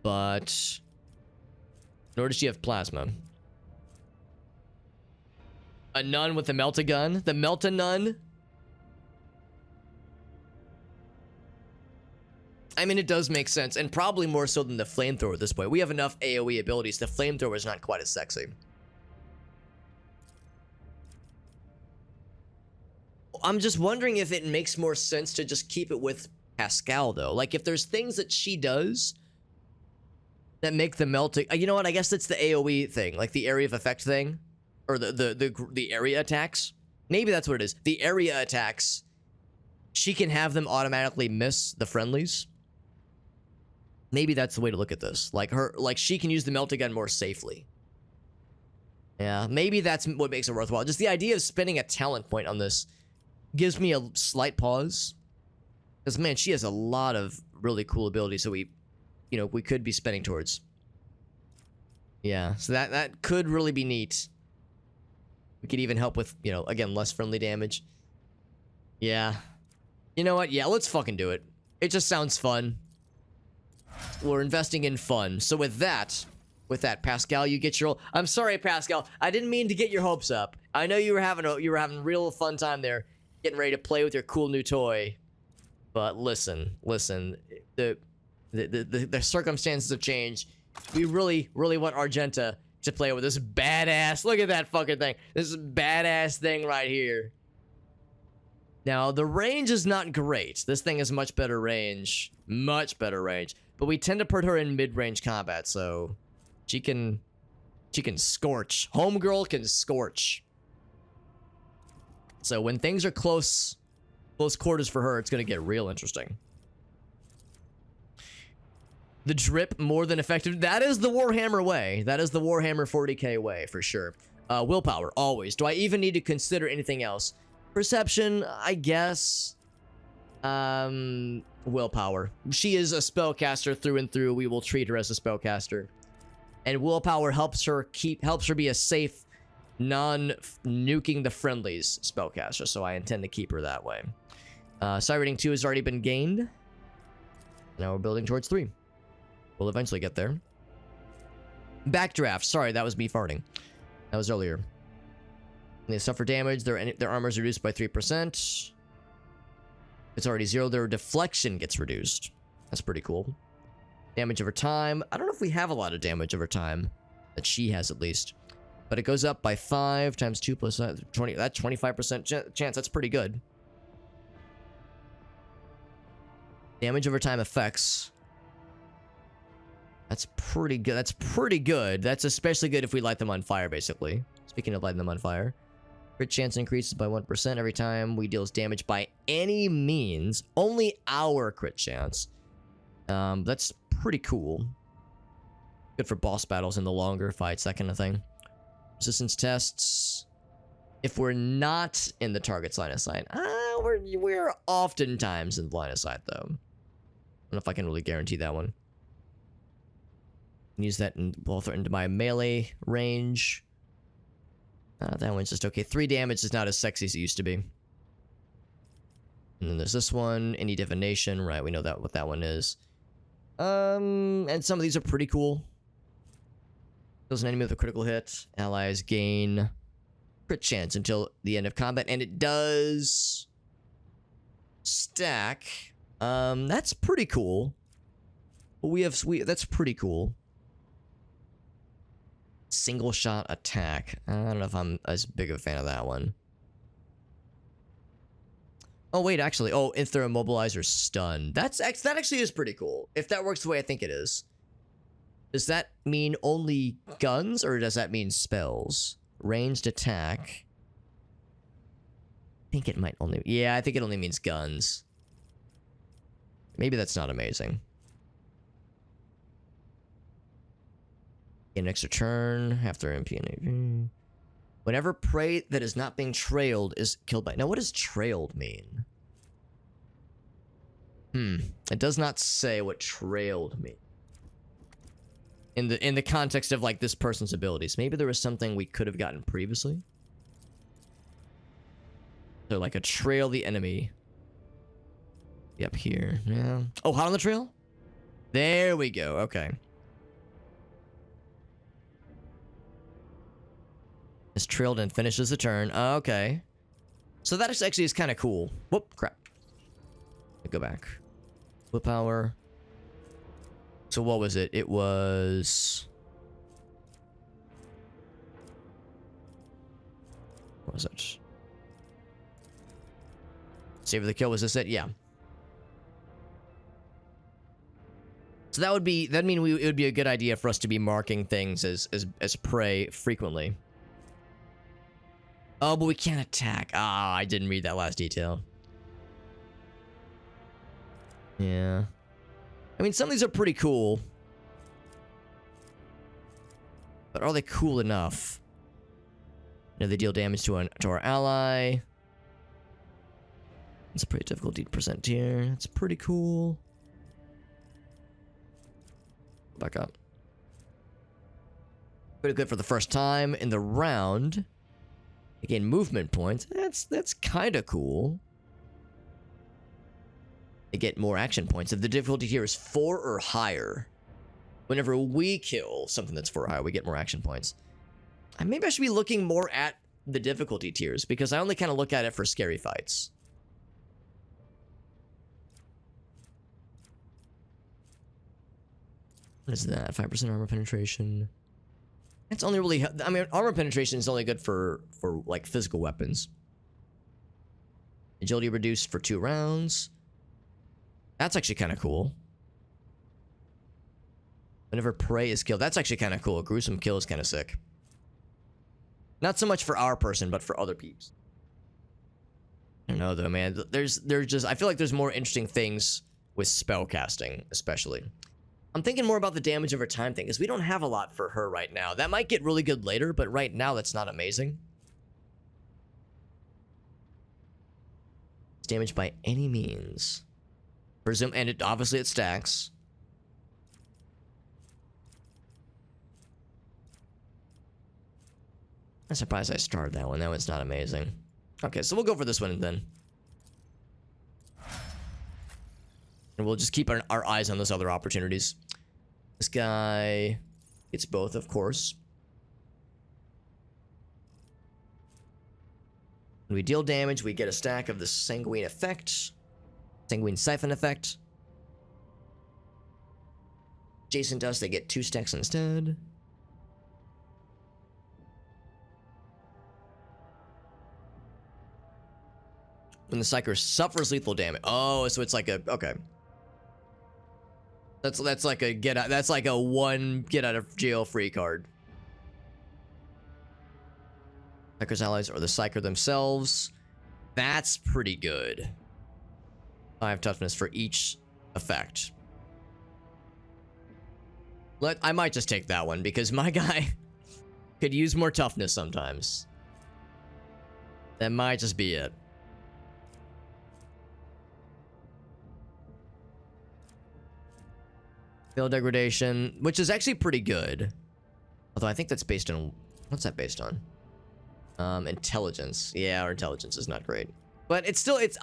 But nor does she have plasma. A nun with the Melta gun? The Melta nun? I mean, it does make sense, and probably more so than the flamethrower at this point. We have enough AoE abilities. The flamethrower is not quite as sexy. I'm just wondering if it makes more sense to just keep it with Pascal, though. Like, if there's things that she does that make the Melta... You know what? I guess that's the AoE thing, like the area of effect thing, or the area attacks. Maybe that's what it is. The area attacks, she can have them automatically miss the friendlies. Maybe that's the way to look at this. Like she can use the Melta gun more safely. Yeah, maybe that's what makes it worthwhile. Just the idea of spending a talent point on this gives me a slight pause. Because, man, she has a lot of really cool abilities that we could be spending towards. Yeah, so that could really be neat. We could even help with, again, less friendly damage. Yeah. You know what? Yeah, let's fucking do it. It just sounds fun. We're investing in fun. So with that, Pascal, you get your... I'm sorry, Pascal. I didn't mean to get your hopes up. I know you were having a real fun time there, getting ready to play with your cool new toy. But listen. The circumstances have changed. We really want Argenta to play with this badass... Look at that fucking thing. This badass thing right here. Now, the range is not great. This thing has much better range. Much better range. But we tend to put her in mid-range combat, so... She can scorch. Homegirl can scorch. So when things are close quarters for her, it's going to get real interesting. The drip, more than effective. That is the Warhammer way. That is the Warhammer 40k way, for sure. Willpower, always. Do I even need to consider anything else? Perception, I guess. Willpower. She is a spellcaster through and through. We will treat her as a spellcaster. And willpower helps her be a safe, non-nuking the friendlies spellcaster. So I intend to keep her that way. Side rating 2 has already been gained. Now we're building towards 3. We'll eventually get there. Backdraft. Sorry, that was me farting. That was earlier. They suffer damage. Their armor is reduced by 3%. It's already 0. Their deflection gets reduced. That's pretty cool. Damage over time. I don't know if we have a lot of damage over time. That she has, at least. But it goes up by 5 times 2 plus 20. That's 25% chance. That's pretty good. Damage over time effects. That's pretty good. That's pretty good. That's especially good if we light them on fire, basically. Speaking of lighting them on fire. Crit chance increases by 1% every time we deals damage by any means. Only our crit chance. That's pretty cool. Good for boss battles and the longer fights, that kind of thing. Resistance tests. If we're not in the target's line of sight. We're oftentimes in the line of sight, though. I don't know if I can really guarantee that one. Use that both into my melee range. That one's just okay. 3 damage is not as sexy as it used to be. And then there's this one. Any divination. Right, we know that what that one is. And some of these are pretty cool. Kills an enemy with a critical hit. Allies gain crit chance until the end of combat. And it does stack. That's pretty cool. That's pretty cool. Single shot attack. I don't know if I'm as big of a fan of that one. Oh wait, actually, if they're immobilized or stunned, that actually is pretty cool. If that works the way I think it is. Does that mean only guns, or does that mean spells? Ranged attack. I think it might only. Yeah, I think it only means guns. Maybe that's not amazing. An extra turn after MP and AP. Whenever prey that is not being trailed is killed by... Now, what does trailed mean? It does not say what trailed means. In the context of, like, this person's abilities. Maybe there was something we could have gotten previously. So, like, a trail the enemy. Up here. Yeah. Oh, hot on the trail? There we go. Okay. Is trailed and finishes the turn. Okay. So that actually is kind of cool. Whoop, crap. Go back. Willpower. So what was it? It was... What was it? Savor the kill. Was this it? Yeah. So that would be... That'd mean it would be a good idea for us to be marking things as prey frequently. Oh, but we can't attack. I didn't read that last detail. Yeah. I mean, some of these are pretty cool. But are they cool enough? You know, they deal damage to our ally. It's a pretty difficult percent tier. It's pretty cool. Back up. Pretty good for the first time in the round. Again, movement points. That's kind of cool. They get more action points. If the difficulty here is 4 or higher, whenever we kill something that's 4 or higher, we get more action points. Maybe I should be looking more at the difficulty tiers, because I only kind of look at it for scary fights. What is that? 5% armor penetration. It's only really... I mean, armor penetration is only good for like, physical weapons. Agility reduced for 2 rounds. That's actually kind of cool. Whenever prey is killed. That's actually kind of cool. A gruesome kill is kind of sick. Not so much for our person, but for other peeps. I don't know, though, man. There's just... I feel like there's more interesting things with spellcasting, especially. I'm thinking more about the damage over time thing, because we don't have a lot for her right now. That might get really good later, but right now that's not amazing. Damage by any means. Presume, and it obviously it stacks. I'm surprised I started that one. That one's not amazing. Okay, so we'll go for this one then. And we'll just keep our eyes on those other opportunities. This guy gets both, of course. When we deal damage, we get a stack of the Sanguine effect. Sanguine Siphon effect. Adjacent to us, they get 2 stacks instead. When the Psyker suffers lethal damage. Oh, so it's like a... Okay. That's like a get out... That's like a one get out of jail free card. Psyker's allies or the Psyker themselves. That's pretty good. 5 toughness for each effect. I might just take that one because my guy could use more toughness sometimes. That might just be it. Fail degradation, which is actually pretty good. Although I think that's based on... What's that based on? Intelligence. Yeah, our intelligence is not great. But it's still... It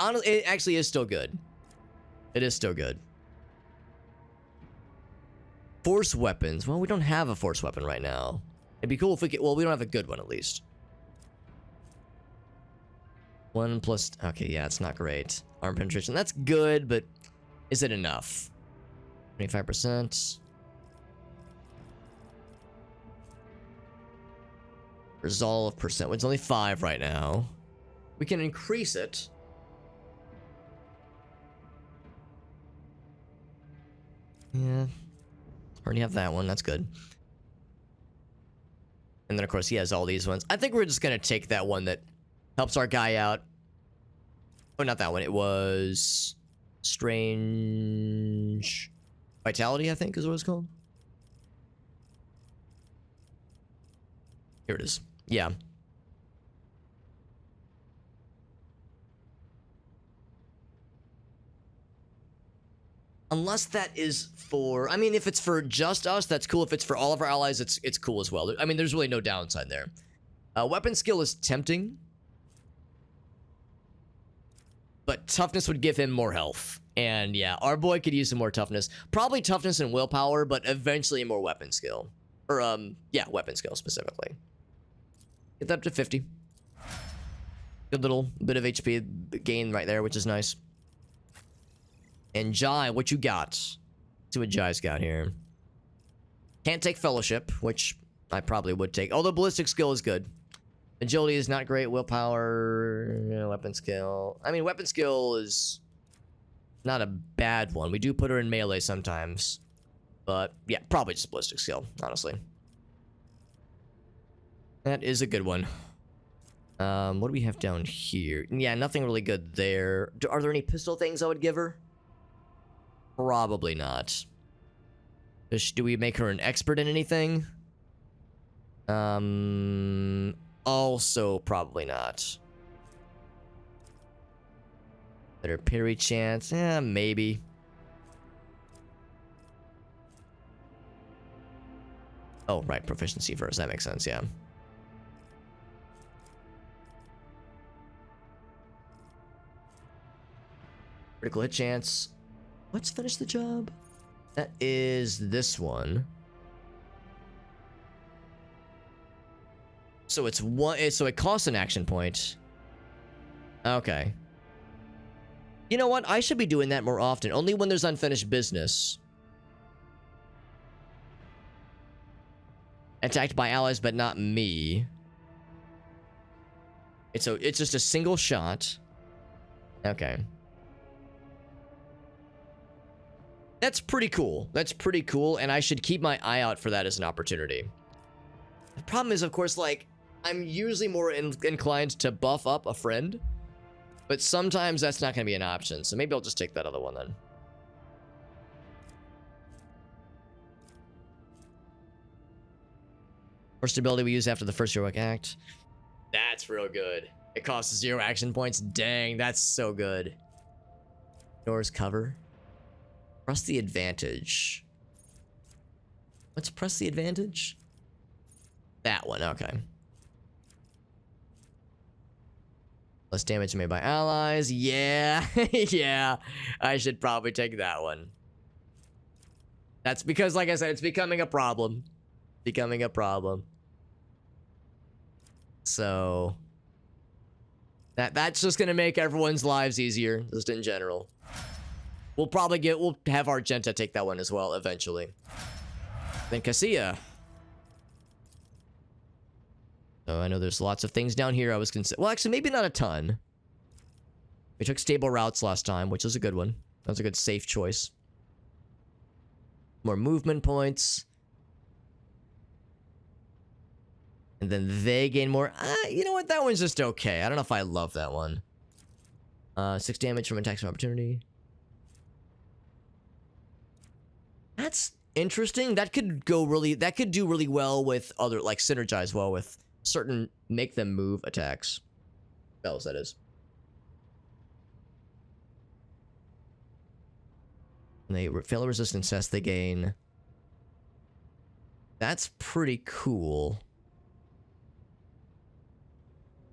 actually is still good. It is still good. Force weapons. Well, we don't have a force weapon right now. It'd be cool if we could... Well, we don't have a good one, at least. 1 plus... Okay, yeah, it's not great. Arm penetration. That's good, but... Is it enough? 25%. Resolve percent. Well, it's only 5 right now. We can increase it. Yeah. Already have that one. That's good. And then, of course, he has all these ones. I think we're just going to take that one that helps our guy out. Oh, not that one. It was... Strange... Vitality, I think, is what it's called. Here it is. Yeah. Unless that is for... I mean, if it's for just us, that's cool. If it's for all of our allies, it's cool as well. I mean, there's really no downside there. Weapon skill is tempting. But toughness would give him more health. And yeah, our boy could use some more toughness. Probably toughness and willpower, but eventually more weapon skill. Or, yeah, weapon skill specifically. Get that up to 50. Good little bit of HP gain right there, which is nice. And Jai, what you got? See what Jai's got here. Can't take Fellowship, which I probably would take. Although Ballistic skill is good. Agility is not great. Willpower, weapon skill. I mean, weapon skill is not a bad one. We do put her in melee sometimes. But, yeah, probably just Ballistic skill, honestly. That is a good one. What do we have down here? Yeah, nothing really good there. Are there any pistol things I would give her? Probably not. Do we make her an expert in anything? Also probably not. Better parry chance? Yeah, maybe. Oh, right, proficiency first. That makes sense, yeah. Critical hit chance. Let's finish the job. That is this one. So it's one. So it costs an action point. Okay. You know what? I should be doing that more often. Only when there's unfinished business. Attacked by allies, but not me. It's just a single shot. Okay. That's pretty cool. That's pretty cool, and I should keep my eye out for that as an opportunity. The problem is, of course, like, I'm usually more inclined to buff up a friend, but sometimes that's not going to be an option, so maybe I'll just take that other one then. First ability we use after the first heroic act. That's real good. It costs 0 action points. Dang, that's so good. Doors cover. Press the advantage. Let's press the advantage. That one, okay. Less damage made by allies. Yeah, yeah. I should probably take that one. That's because, like I said, it's becoming a problem. Becoming a problem. So that's just gonna make everyone's lives easier, just in general. We'll have Argenta take that one as well eventually. Then Cassia. So I know there's lots of things down here I was considering. Well, actually, maybe not a ton. We took stable routes last time, which was a good one. That was a good safe choice. More movement points. And then they gain more. You know what? That one's just okay. I don't know if I love that one. 6 damage from attacks of opportunity. That's interesting. That could do really well with other, like, synergize well with certain make them move attacks. Spells, that is. And they fail a resistance test, they gain. That's pretty cool.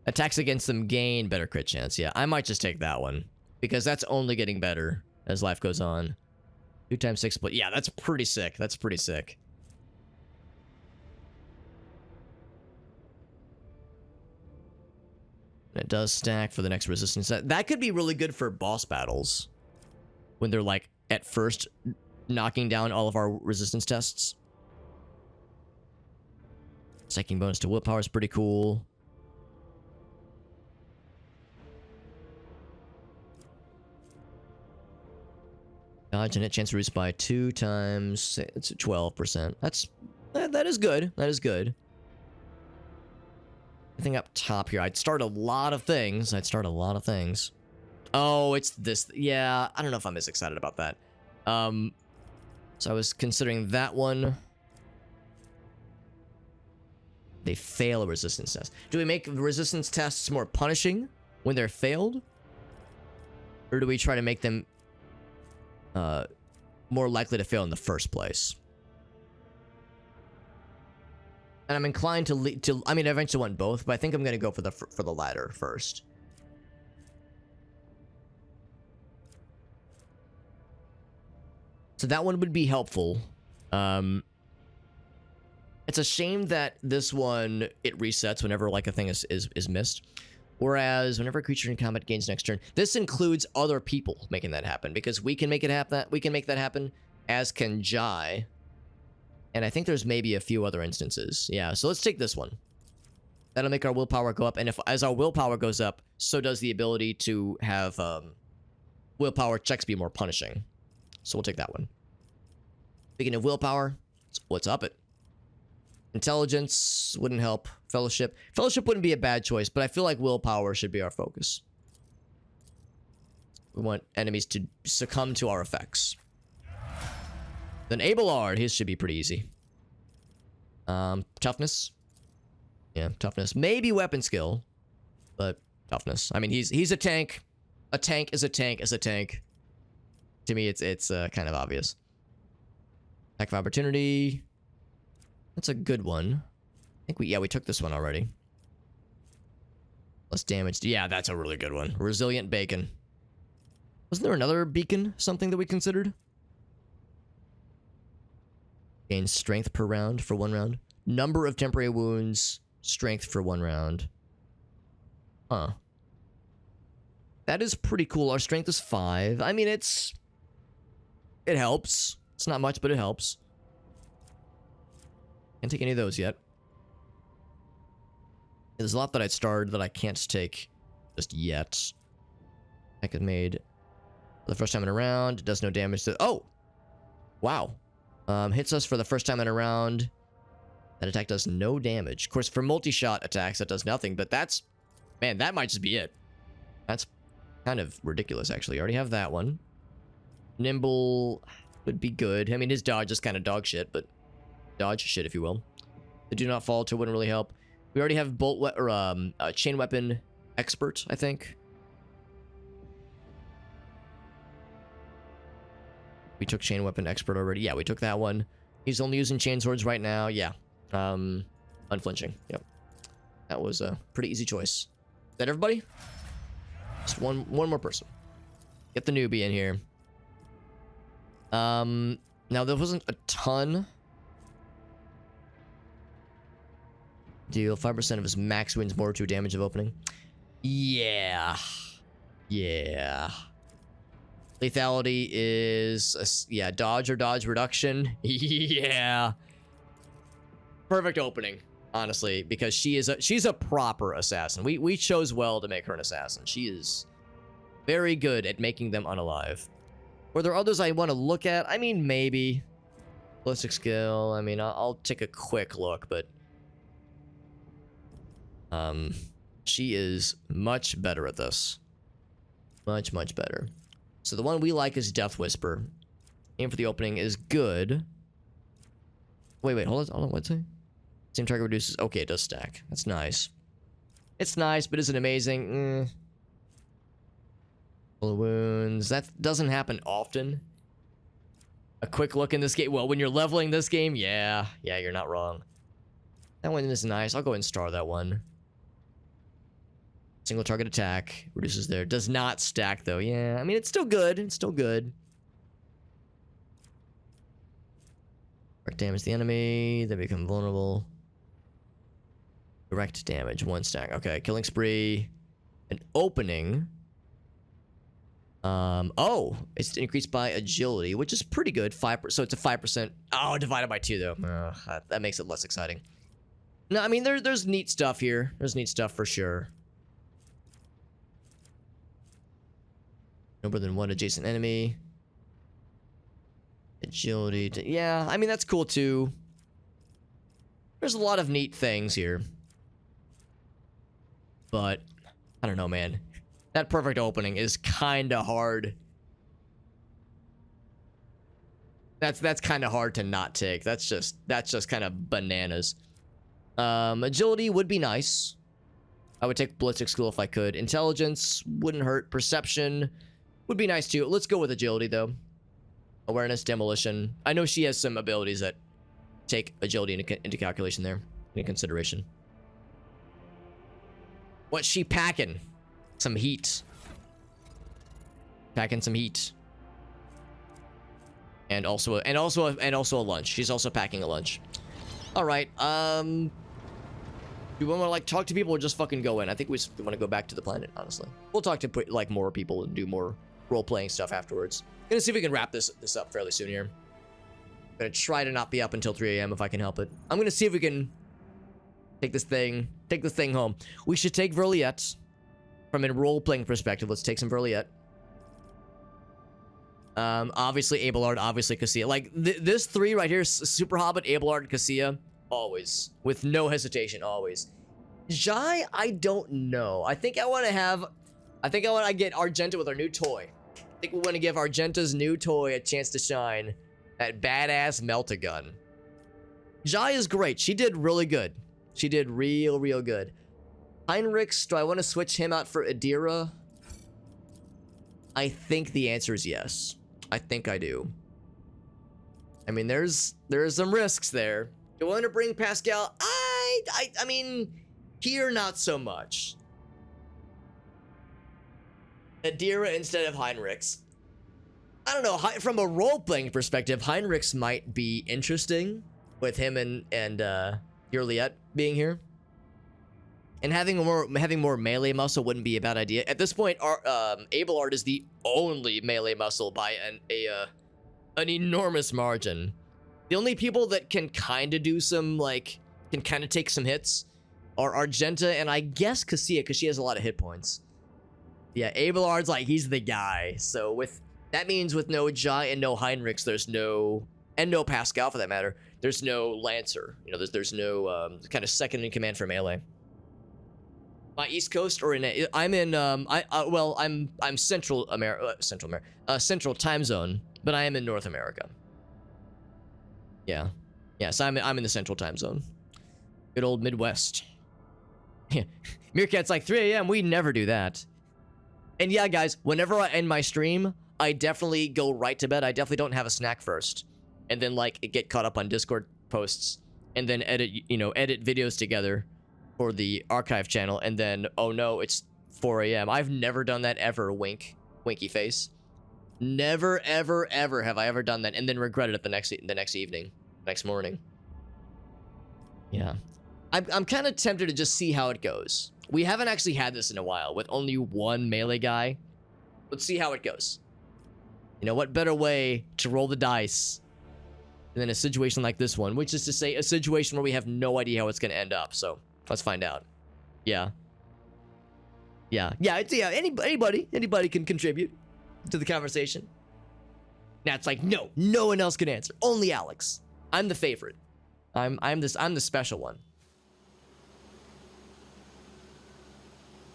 Attacks against them gain better crit chance. Yeah, I might just take that one. Because that's only getting better as life goes on. 2 times 6 split. Yeah, that's pretty sick. That's pretty sick. And it does stack for the next resistance. That could be really good for boss battles. When they're, like, at first knocking down all of our resistance tests. Stacking bonus to willpower is pretty cool. Dodge and hit chance reduced by 2 times. It's 12%. That is good. That is good. I think up top here, I'd start a lot of things. Oh, it's this. Yeah, I don't know if I'm as excited about that. So I was considering that one. They fail a resistance test. Do we make resistance tests more punishing when they're failed? Or do we try to make them more likely to fail in the first place? And I'm inclined to I mean, I eventually want both, but I think I'm going to go for the latter first. So that one would be helpful. It's a shame that this one, it resets whenever, like, a thing is missed. Whereas whenever a creature in combat gains next turn, this includes other people making that happen, because we can make it happen. We can make that happen, as can Jai. And I think there's maybe a few other instances. Yeah, so let's take this one. That'll make our willpower go up, and as our willpower goes up, so does the ability to have willpower checks be more punishing. So we'll take that one. Speaking of willpower, let's up it. Intelligence wouldn't help. Fellowship wouldn't be a bad choice, but I feel like willpower should be our focus. We want enemies to succumb to our effects. Then Abelard, his should be pretty easy. Toughness. Yeah, toughness. Maybe weapon skill, but toughness. I mean, he's a tank. A tank is a tank is a tank. To me, it's kind of obvious. Attack of opportunity. That's a good one. I think we took this one already. Less damage. Yeah, that's a really good one. Resilient bacon. Wasn't there another beacon, something that we considered? Gain strength per round for 1 round. Number of temporary wounds, strength for 1 round. Huh. That is pretty cool. Our strength is 5. I mean, it helps. It's not much, but it helps. Can't take any of those yet. There's a lot that I'd starred that I can't take just yet. I could made for the first time in a round. Does no damage to... Oh! Wow. Hits us for the first time in a round. That attack does no damage. Of course, for multi-shot attacks, that does nothing. But that's... Man, that might just be it. That's kind of ridiculous, actually. I already have that one. Nimble would be good. I mean, his dodge is kind of dog shit, but... Dodge shit, if you will. The do not falter wouldn't really help. We already have chain weapon expert, I think. We took chain weapon expert already. Yeah, we took that one. He's only using chain swords right now. Yeah. Unflinching. Yep. That was a pretty easy choice. Is that everybody? Just one more person. Get the newbie in here. Now there wasn't a ton. Deal 5% of his max wins more to damage of opening. Yeah. Yeah. Lethality is yeah, dodge or dodge reduction. Yeah. Perfect opening, honestly, because she's a proper assassin. We chose well to make her an assassin. She is very good at making them unalive. Were there others I want to look at? I mean, maybe. Ballistic skill. I mean, I'll take a quick look, but she is much better at this. Much better. So the one we like is Death Whisper. Aim for the opening is good. Wait, hold on, what's it? Same target reduces. Okay, it does stack. That's nice. It's nice, but is it amazing? Full of wounds. That doesn't happen often. A quick look in this game. Well, when you're leveling this game, yeah, you're not wrong. That one is nice. I'll go ahead and star that one. Single target attack reduces there. Does not stack though. Yeah, I mean it's still good. It's still good. Direct damage the enemy. They become vulnerable. Direct damage 1 stack. Okay, killing spree. An opening. Oh, it's increased by agility, which is pretty good. 5%. So it's a 5%. Oh, divided by 2 though. That makes it less exciting. No, I mean there's neat stuff here. There's neat stuff for sure. No more than 1 adjacent enemy. Agility. Yeah, I mean, that's cool too. There's a lot of neat things here. But, I don't know, man. That perfect opening is kind of hard. That's kind of hard to not take. That's just kind of bananas. Agility would be nice. I would take ballistic skill if I could. Intelligence wouldn't hurt. Perception would be nice too. Let's go with agility though. Awareness, demolition. I know she has some abilities that take agility into calculation there, into consideration. What's she packing? Some heat. Packing some heat. And also a lunch. She's also packing a lunch. All right. Do we want to like talk to people or just fucking go in? I think we want to go back to the planet. Honestly, we'll talk to like more people and do more role-playing stuff afterwards. Gonna see if we can wrap this up fairly soon here. Gonna try to not be up until 3 a.m. if I can help it. I'm gonna see if we can take this thing home. We should take Verliette. From a role-playing perspective, let's take some Verliette. Obviously Abelard, obviously Cassia. Like this 3 right here, Super Hobbit, Abelard, Cassia, always with no hesitation, always. Jai, I don't know. I think I want to get Argenta with our new toy. I think we want to give Argenta's new toy a chance to shine. That badass melt-a-gun. Jai is great. She did really good. She did real good. Heinrichs, do I want to switch him out for Adira? I think the answer is yes. I think I do. I mean, there's some risks there. Do I want to bring Pascal? I mean, here not so much. Adira instead of Heinrichs. I don't know. From a role-playing perspective, Heinrichs might be interesting with him and Verliette being here. And having more melee muscle wouldn't be a bad idea. At this point, our Abelard is the only melee muscle by an enormous margin. The only people that can kind of do some, like, can kind of take some hits are Argenta and I guess Cassia, because she has a lot of hit points. Yeah, Abelard's like, he's the guy. So that means with no Jai and no Heinrichs, and no Pascal for that matter, there's no Lancer. You know, there's no kind of second in command for melee. My East Coast or I'm Central America, Central Time Zone, but I am in North America. Yeah, so I'm in the Central Time Zone. Good old Midwest. Meerkat's like 3 a.m. We never do that. And yeah, guys, whenever I end my stream, I definitely go right to bed. I definitely don't have a snack first, and then like get caught up on Discord posts, and then edit videos together for the archive channel, and then oh no, it's 4 a.m. I've never done that ever. Winky face. Never, ever, ever have I ever done that, and then regretted it the next morning. Yeah, I'm kind of tempted to just see how it goes. We haven't actually had this in a while with only one melee guy. Let's see how it goes. You know, what better way to roll the dice than a situation like this one, which is to say a situation where we have no idea how it's going to end up. So let's find out. Yeah. Anybody can contribute to the conversation. Now it's like, no one else can answer. Only Alex. I'm the favorite. I'm the special one.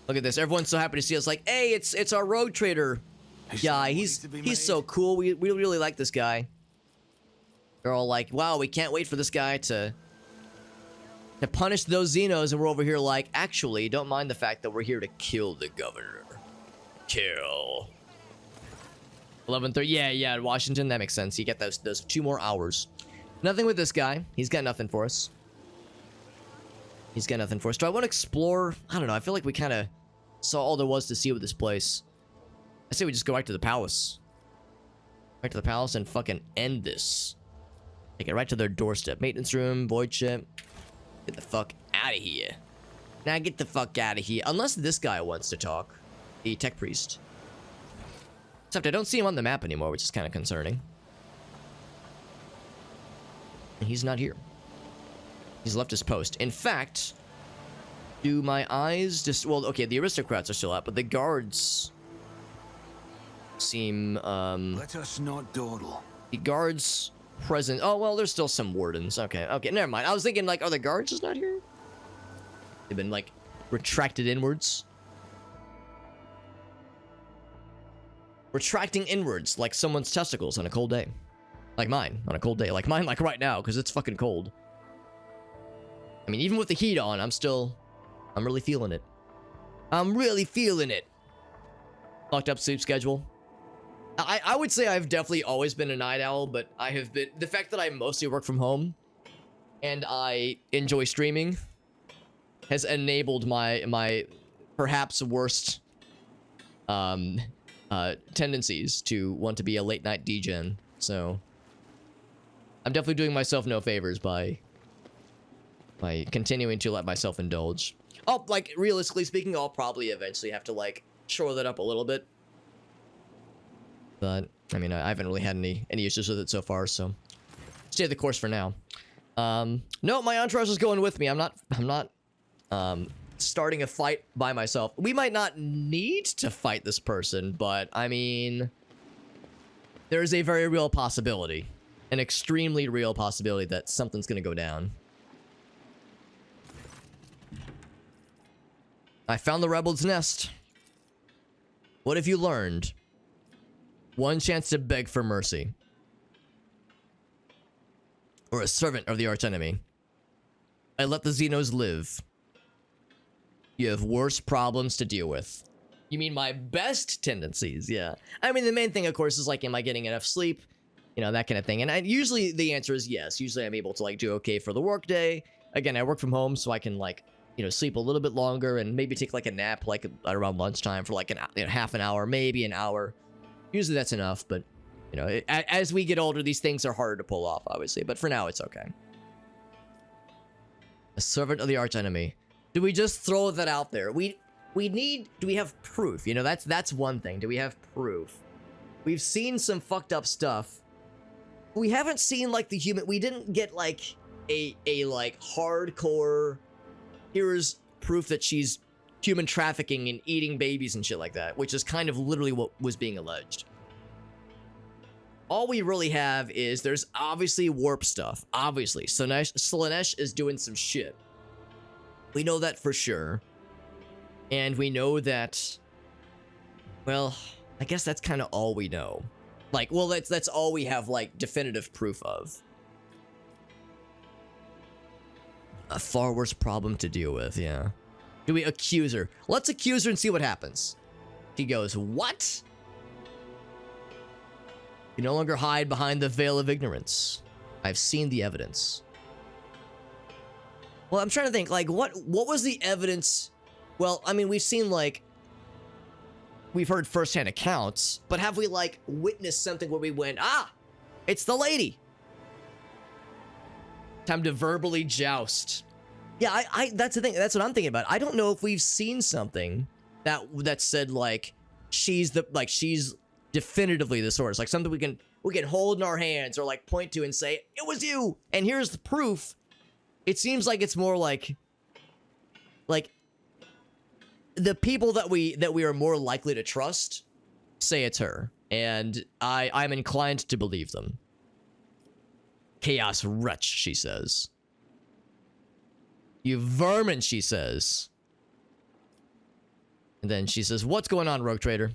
Look at this. Everyone's so happy to see us. Like, hey, it's our rogue trader guy. He's so cool. We really like this guy. They're all like, wow, we can't wait for this guy to punish those Xenos, and we're over here like, actually, don't mind the fact that we're here to kill the governor. Kill. 11:30. Yeah, Washington. That makes sense. You get those 2 more hours. Nothing with this guy. He's got nothing for us. Do I want to explore? I don't know. I feel like we kind of saw all there was to see with this place. I say we just go right to the palace. Right to the palace and fucking end this. Take it right to their doorstep. Maintenance room, void ship. Get the fuck out of here. Now get the fuck out of here. Unless this guy wants to talk. The tech priest. Except I don't see him on the map anymore, which is kind of concerning. And he's not here. He's left his post. In fact, do my eyes just... Well, okay, the aristocrats are still out, but the guards seem... Let us not dawdle. The guards present... Oh, well, there's still some wardens. Okay, never mind. I was thinking, like, are the guards just not here? They've been, like, retracted inwards. Retracting inwards, like someone's testicles on a cold day. Like mine, on a cold day. Like mine, like right now, because it's fucking cold. I mean, even with the heat on, I'm really feeling it. Fucked up sleep schedule. I would say I've definitely always been a night owl, but I have been... The fact that I mostly work from home and I enjoy streaming has enabled my perhaps worst tendencies to want to be a late night degen. So I'm definitely doing myself no favors by continuing to let myself indulge. Oh, like, realistically speaking, I'll probably eventually have to, like, shore that up a little bit. But, I mean, I haven't really had any issues with it so far, so stay the course for now. No, my entourage is going with me. I'm not starting a fight by myself. We might not need to fight this person, but, I mean, there is a very real possibility. An extremely real possibility that something's gonna go down. I found the rebel's nest. What have you learned? One chance to beg for mercy. Or a servant of the archenemy. I let the Xenos live. You have worse problems to deal with. You mean my best tendencies? Yeah. I mean, the main thing, of course, is like, am I getting enough sleep? You know, that kind of thing. And usually the answer is yes. Usually I'm able to, like, do okay for the workday. Again, I work from home, so I can, like, you know, sleep a little bit longer and maybe take, like, a nap, like, around lunchtime for, like, half an hour, maybe an hour. Usually that's enough, but, you know, as we get older, these things are harder to pull off, obviously. But for now, it's okay. A servant of the archenemy. Do we just throw that out there? Do we have proof? You know, that's one thing. Do we have proof? We've seen some fucked up stuff. We haven't seen, like, we didn't get, like, a like, hardcore, here's proof that she's human trafficking and eating babies and shit like that, which is kind of literally what was being alleged. All we really have is there's obviously warp stuff. Obviously. Slaanesh is doing some shit. We know that for sure. And we know that... Well, I guess that's kind of all we know. Like, well, that's all we have, like, definitive proof of. A far worse problem to deal with, yeah. Do we accuse her? Let's accuse her and see what happens. He goes, what? You no longer hide behind the veil of ignorance. I've seen the evidence. Well, I'm trying to think, like, what was the evidence? Well, I mean, we've seen, like, we've heard firsthand accounts, but have we, like, witnessed something where we went, ah, it's the lady. Time to verbally joust. Yeah, that's the thing. That's what I'm thinking about. I don't know if we've seen something that said, like, she's definitively the source. Like, something we can hold in our hands or, like, point to and say, it was you, and here's the proof. It seems like it's more like the people that we are more likely to trust say it's her, and I'm inclined to believe them. Chaos wretch, she says. You vermin, she says. And then she says, what's going on, Rogue Trader?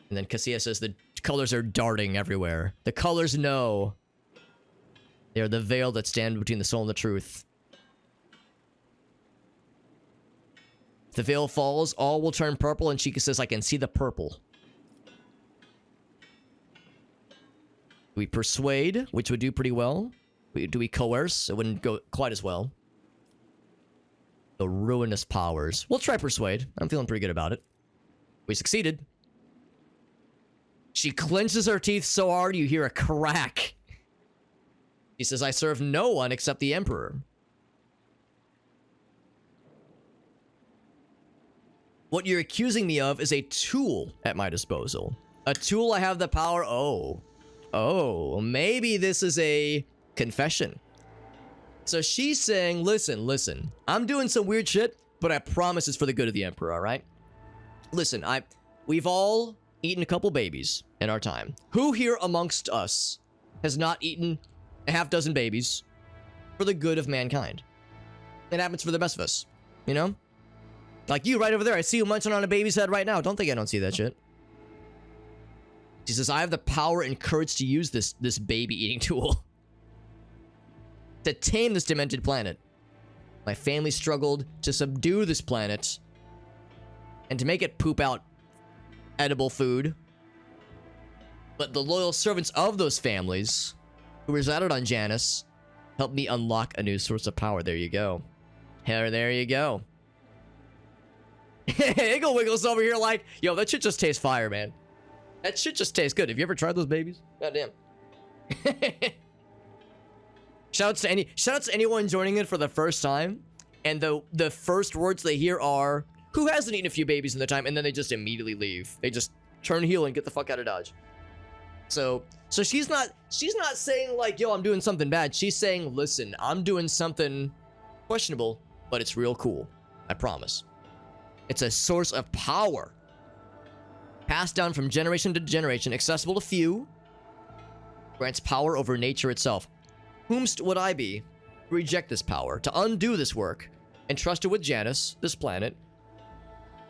And then Cassia says the colors are darting everywhere. The colors know. They are the veil that stand between the soul and the truth. If the veil falls, all will turn purple, and Chica says, I can see the purple. Do we persuade, which would do pretty well? Do we coerce? It wouldn't go quite as well. The ruinous powers. We'll try persuade. I'm feeling pretty good about it. We succeeded. She clenches her teeth so hard you hear a crack. He says, I serve no one except the Emperor. What you're accusing me of is a tool at my disposal. A tool I have the power... Oh, maybe this is a confession. So she's saying, listen, I'm doing some weird shit, but I promise it's for the good of the Emperor, all right? Listen, we've all eaten a couple babies in our time. Who here amongst us has not eaten a half dozen babies for the good of mankind? It happens for the best of us, you know? Like you right over there. I see you munching on a baby's head right now. Don't think I don't see that shit. She says, I have the power and courage to use this baby-eating tool to tame this demented planet. My family struggled to subdue this planet and to make it poop out edible food. But the loyal servants of those families who resided on Janus helped me unlock a new source of power. There you go. There you go. Iggle Wiggles over here like, yo, that shit just tastes fire, man. That shit just tastes good. Have you ever tried those babies? Goddamn. Shoutouts to anyone joining it for the first time, and the first words they hear are, who hasn't eaten a few babies in their time, and then they just immediately leave. They just turn heel and get the fuck out of Dodge. So she's not saying like, yo, I'm doing something bad. She's saying, listen, I'm doing something questionable, but it's real cool. I promise. It's a source of power. Passed down from generation to generation, accessible to few. Grants power over nature itself. Whomst would I be to reject this power, to undo this work, and trust it with Janus, this planet,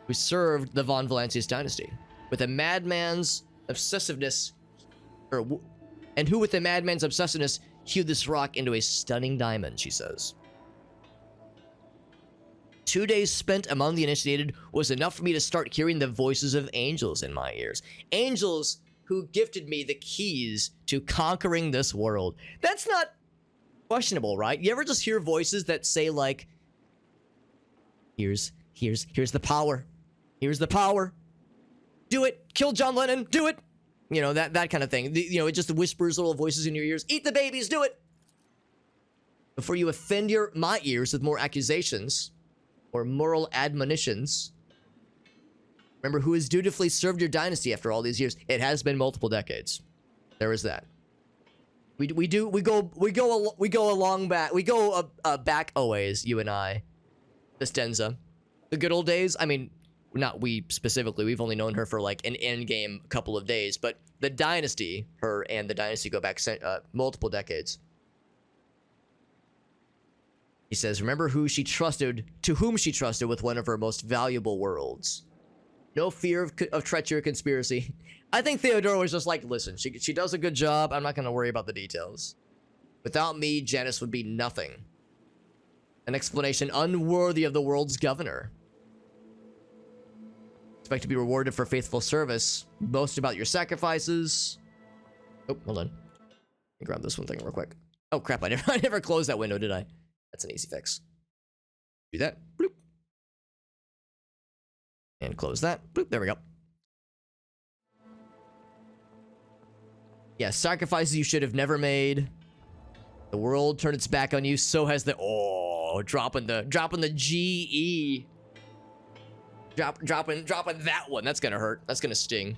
who served the Von Valancius dynasty, with a madman's obsessiveness, and who with a madman's obsessiveness hewed this rock into a stunning diamond, she says. 2 days spent among the initiated was enough for me to start hearing the voices of angels in my ears. Angels who gifted me the keys to conquering this world. That's not questionable, right? You ever just hear voices that say like, here's the power. Here's the power. Do it. Kill John Lennon. Do it. You know, that kind of thing. It just whispers little voices in your ears. Eat the babies. Do it. Before you offend my ears with more accusations or moral admonitions, remember who has dutifully served your dynasty after all these years. It has been multiple decades. There is that. We go back a ways, you and I, Vistenza. The good old days. I mean, not we specifically. We've only known her for like an in-game couple of days, but the dynasty, her and the dynasty go back multiple decades. He says, remember to whom she trusted with one of her most valuable worlds. No fear of treachery or conspiracy. I think Theodora was just like, listen, she does a good job. I'm not going to worry about the details. Without me, Janus would be nothing. An explanation unworthy of the world's governor. Expect to be rewarded for faithful service. Boast about your sacrifices. Oh, hold on. Let me grab this one thing real quick. Oh crap, I never closed that window, did I? That's an easy fix. Do that. Bloop. And close that. Bloop. There we go. Yeah, sacrifices you should have never made. The world turned its back on you, so has the... Oh, dropping the GE. Dropping that one. That's gonna hurt. That's gonna sting.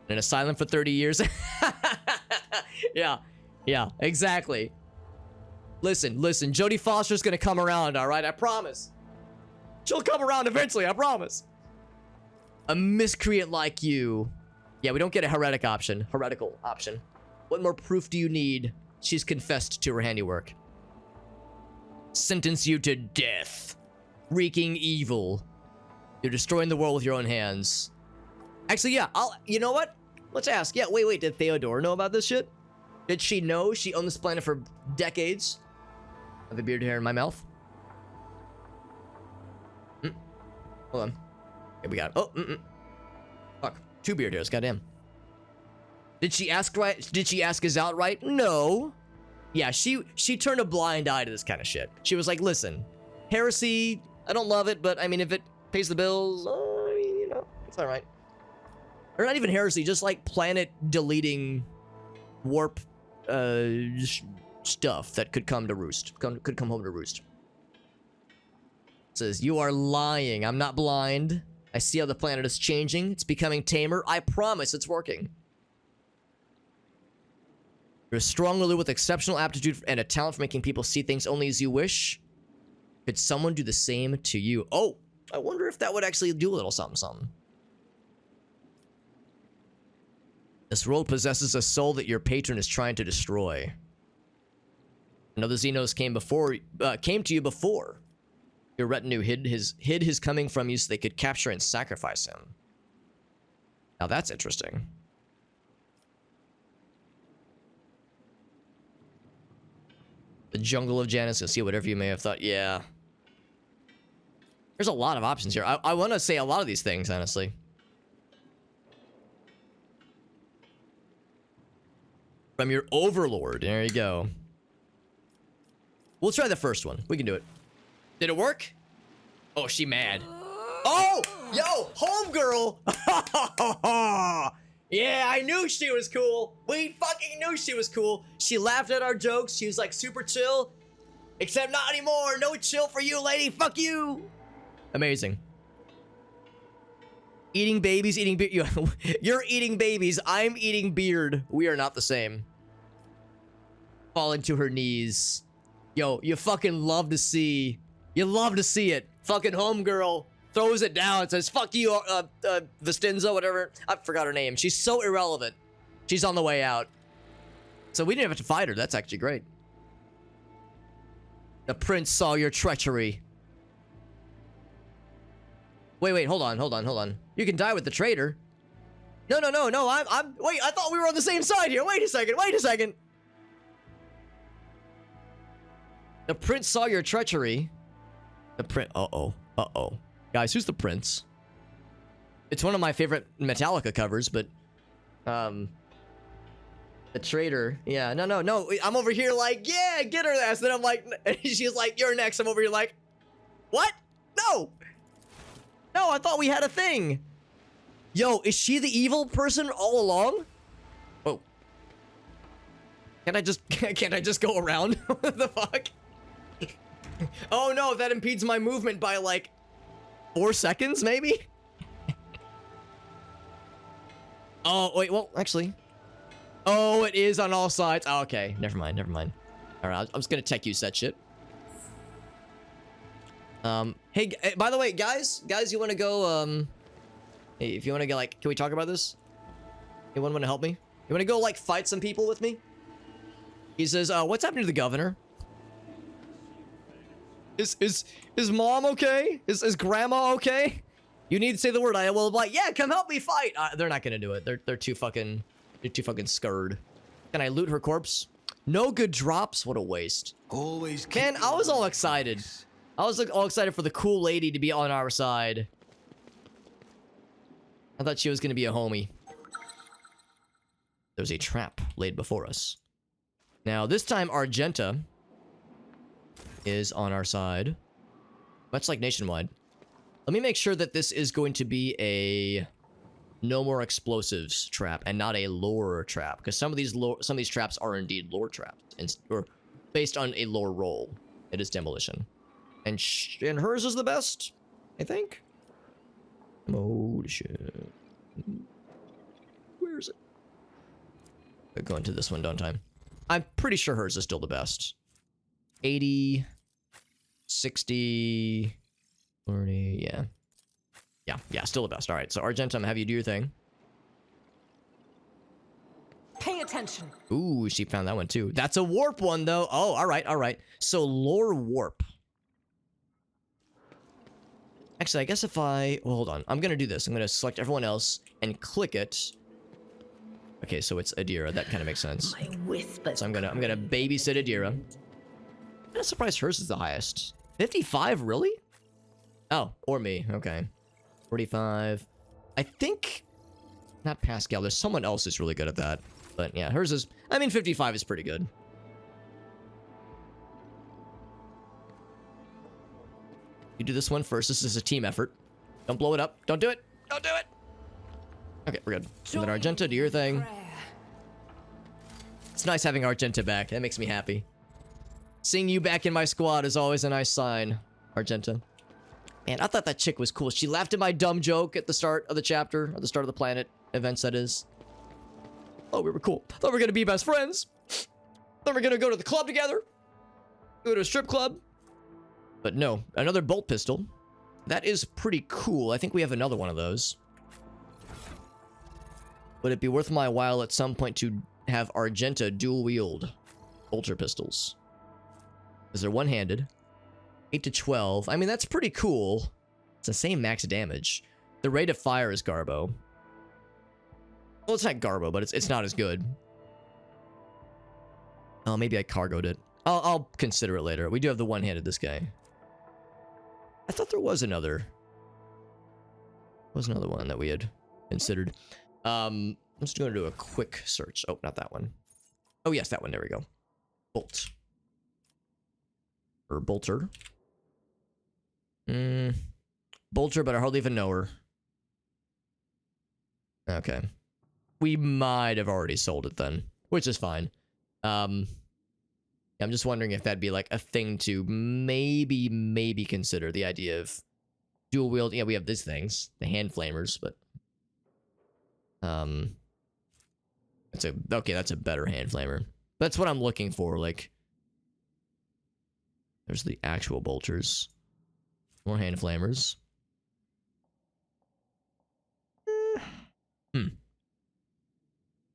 In a silent for 30 years. Yeah, exactly. Listen, Jodie Foster's gonna come around, alright? I promise. She'll come around eventually, I promise. A miscreant like you. Yeah, we don't get a heretical option. What more proof do you need? She's confessed to her handiwork. Sentence you to death. Wreaking evil. You're destroying the world with your own hands. Actually, yeah, you know what? Let's ask. Yeah, wait, did Theodora know about this shit? Did she know she owned this planet for decades? I have a beard hair in my mouth. Hold on. Here we got it. Oh, fuck. 2 beard hairs, goddamn. Did she ask right? Did she ask us outright? No. Yeah, she turned a blind eye to this kind of shit. She was like, listen, heresy, I don't love it, but I mean, if it pays the bills, I mean, you know, it's all right. Or not even heresy, just like planet deleting warp stuff that could come to roost. Could come home to roost. It says, you are lying. I'm not blind. I see how the planet is changing. It's becoming tamer. I promise it's working. You're a strong ruler with exceptional aptitude and a talent for making people see things only as you wish. Could someone do the same to you? Oh, I wonder if that would actually do a little something, something. This world possesses a soul that your patron is trying to destroy. I know the Xenos came to you before. Your retinue hid his coming from you so they could capture and sacrifice him. Now that's interesting. The jungle of Janus, you'll see whatever you may have thought. Yeah. There's a lot of options here. I want to say a lot of these things, honestly. From your overlord. There you go. We'll try the first one. We can do it. Did it work? Oh, she mad. Oh! Yo! Homegirl! Yeah, I knew she was cool. We fucking knew she was cool. She laughed at our jokes. She was like super chill. Except not anymore. No chill for you, lady. Fuck you. Amazing. Eating babies, eating beard. You're eating babies. I'm eating beard. We are not the same. Falling to her knees. Yo, you fucking love to see. You love to see it. Fucking homegirl throws it down and says, fuck you, Vestinza, whatever. I forgot her name. She's so irrelevant. She's on the way out. So we didn't have to fight her. That's actually great. The prince saw your treachery. Wait, hold on. You can die with the traitor. No. Wait, I thought we were on the same side here. Wait a second. The prince saw your treachery. The prince, uh-oh. Guys, who's the prince? It's one of my favorite Metallica covers, but, the traitor. Yeah, no. I'm over here like, yeah, get her ass. Then I'm like, she's like, you're next. I'm over here like, what? No, I thought we had a thing. Yo, is she the evil person all along? Oh. Can't I just go around? What the fuck? Oh no, that impedes my movement by like 4 seconds, maybe? Oh, wait, well, actually. Oh, it is on all sides. Oh, okay, never mind. All right, I'm just gonna tech use that shit. Hey, by the way, guys, you want to go, hey, if you want to go, like, can we talk about this? Anyone want to help me? You want to go, like, fight some people with me? He says, what's happening to the governor? Is mom okay? Is grandma okay? You need to say the word. I will, like, yeah, come help me fight. They're not gonna do it. They're too fucking scared. Can I loot her corpse? No good drops. What a waste. Always keep Man, I your was all wits excited. about you. I was like all excited for the cool lady to be on our side. I thought she was gonna be a homie. There's a trap laid before us. Now, this time Argenta is on our side. Much like Nationwide. Let me make sure that this is going to be a no more explosives trap and not a lore trap, because some of these traps are indeed lore traps, or based on a lore role. It is demolition, and hers is the best, I think. Demolition. Where is it? I go into this one, don't I? I'm pretty sure hers is still the best. 80, 60, 40, yeah. Yeah, still the best. All right, so Argenta, I'm gonna have you do your thing. Pay attention. Ooh, she found that one too. That's a warp one, though. Oh, all right. So lore warp. Actually, I guess if I... Well, hold on. I'm gonna do this. I'm gonna select everyone else and click it. Okay, so it's Adira. That kind of makes sense. My whispers. So I'm gonna babysit Adira. I'm not surprised hers is the highest. 55, really? Oh, or me. Okay. 45. I think... Not Pascal. There's someone else who's really good at that. But yeah, hers is... I mean, 55 is pretty good. You do this one first. This is a team effort. Don't blow it up. Don't do it. Don't do it. Okay, we're good. And then Argenta, do your thing. It's nice having Argenta back. That makes me happy. Seeing you back in my squad is always a nice sign, Argenta. Man, I thought that chick was cool. She laughed at my dumb joke at the start of the chapter, or the start of the planet events, that is. Oh, we were cool. Thought we were gonna be best friends. Thought we were gonna go to the club together. Go to a strip club. But no, another bolt pistol. That is pretty cool. I think we have another one of those. Would it be worth my while at some point to have Argenta dual wield bolter pistols? Because they're one-handed. 8 to 12. I mean, that's pretty cool. It's the same max damage. The rate of fire is Garbo. Well, it's not Garbo, but it's not as good. Oh, maybe I cargoed it. I'll consider it later. We do have the one-handed, this guy. I thought there was another. Was another one that we had considered. I'm just going to do a quick search. Oh, not that one. Oh, yes, that one. There we go. Bolt. Or bolter. Bolter, but I hardly even know her. Okay. We might have already sold it then, which is fine. I'm just wondering if that'd be like a thing to maybe consider, the idea of dual wield. Yeah, we have these things, the hand flamers, but that's a better hand flamer. That's what I'm looking for. Like, there's the actual bolters, more hand flamers.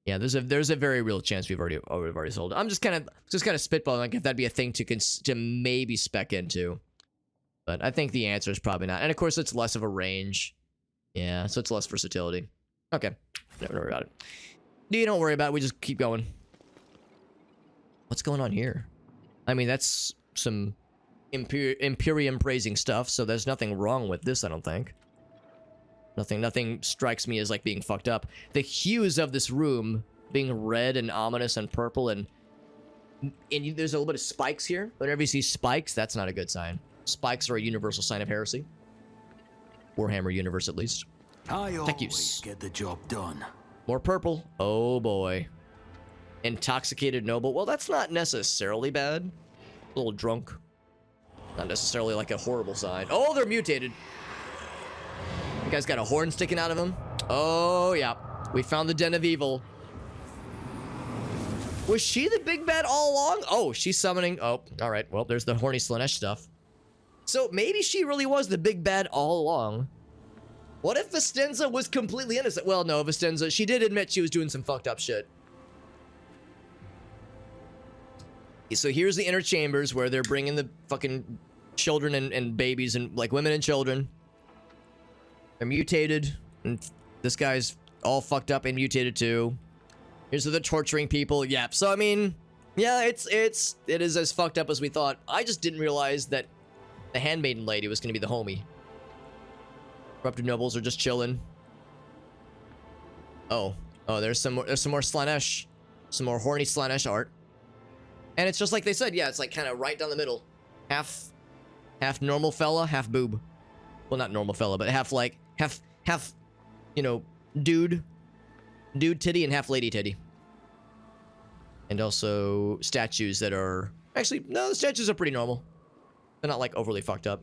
Yeah, there's a very real chance we've already sold it. I'm just kind of spitballing, like, if that'd be a thing to maybe spec into. But I think the answer is probably not. And of course, it's less of a range. Yeah, so it's less versatility. Okay, don't worry about it. You don't worry about it. We just keep going. What's going on here? I mean, that's some Imperium praising stuff, so there's nothing wrong with this, I don't think. Nothing strikes me as like being fucked up. The hues of this room being red and ominous and purple, and there's a little bit of spikes here. Whenever you see spikes, that's not a good sign. Spikes are a universal sign of heresy. Warhammer universe, at least. I Tech always use. get the job done. More purple. Oh boy. Intoxicated noble. Well, that's not necessarily bad. A little drunk. Not necessarily like a horrible sign. Oh, they're mutated. You guys got a horn sticking out of him? Oh, yeah. We found the Den of Evil. Was she the big bad all along? Oh, she's summoning. Oh, all right. Well, there's the horny Slanesh stuff. So maybe she really was the big bad all along. What if Vistenza was completely innocent? Well, no, Vistenza, she did admit she was doing some fucked up shit. So here's the inner chambers where they're bringing the fucking children and babies and like women and children. They're mutated, and this guy's all fucked up and mutated too. Here's the torturing people. Yep. So I mean, Yeah, it is as fucked up as we thought. I just didn't realize that the handmaiden lady was gonna be the homie. Corrupted nobles are just chilling. Oh, there's some more Slanesh, some more horny Slanesh art, and it's just like they said. Yeah, it's like kind of right down the middle, half normal fella, half boob. Well, not normal fella, but half, you know, dude titty and half lady titty. And also statues that are actually, no, the statues are pretty normal. They're not like overly fucked up.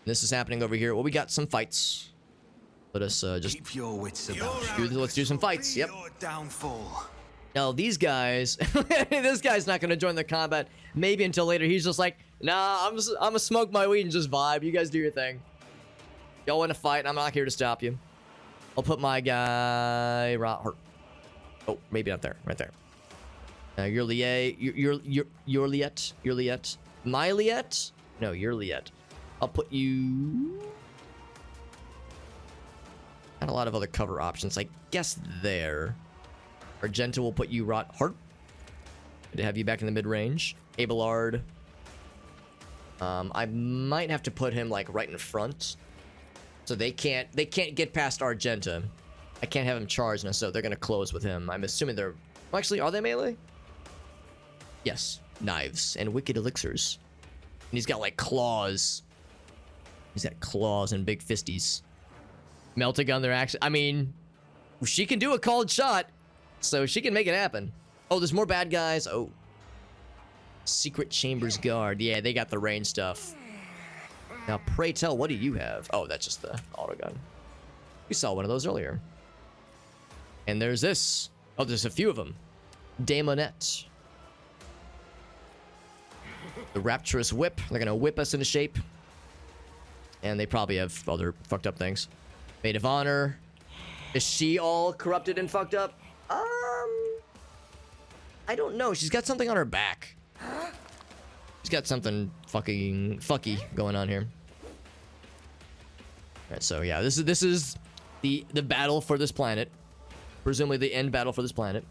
This is happening over here. Well, we got some fights. Let us just Keep your wits about you. let's do some fights. Yep. Your downfall. Now these guys, this guy's not gonna join the combat maybe until later. He's just like, nah, I'm gonna smoke my weed and just vibe. You guys do your thing. Y'all want to fight? I'm not here to stop you. I'll put my guy right here. Oh, maybe not there. Right there. You're Liet. My Liet? No, you're Liet. I'll put you... Got a lot of other cover options. I guess there. Argenta will put you right heart. To have you back in the mid-range. Abelard. I might have to put him like right in front. So they can't get past Argenta. I can't have him charge now, so they're gonna close with him. I'm assuming they're... Well, actually, are they melee? Yes. Knives and wicked elixirs. And he's got like claws. He's got claws and big fisties. Meltagun, they're actually... I mean, she can do a called shot, so she can make it happen. Oh, there's more bad guys. Oh. Secret Chambers Guard. Yeah, they got the range stuff. Now, pray tell, what do you have? Oh, that's just the autogun. We saw one of those earlier. And there's this. Oh, there's a few of them. Daemonette. The Rapturous Whip. They're gonna whip us into shape. And they probably have other fucked up things. Maid of Honor. Is she all corrupted and fucked up? I don't know. She's got something on her back. She's got something fucking fucky going on here. Alright, so yeah, this is the battle for this planet. Presumably the end battle for this planet.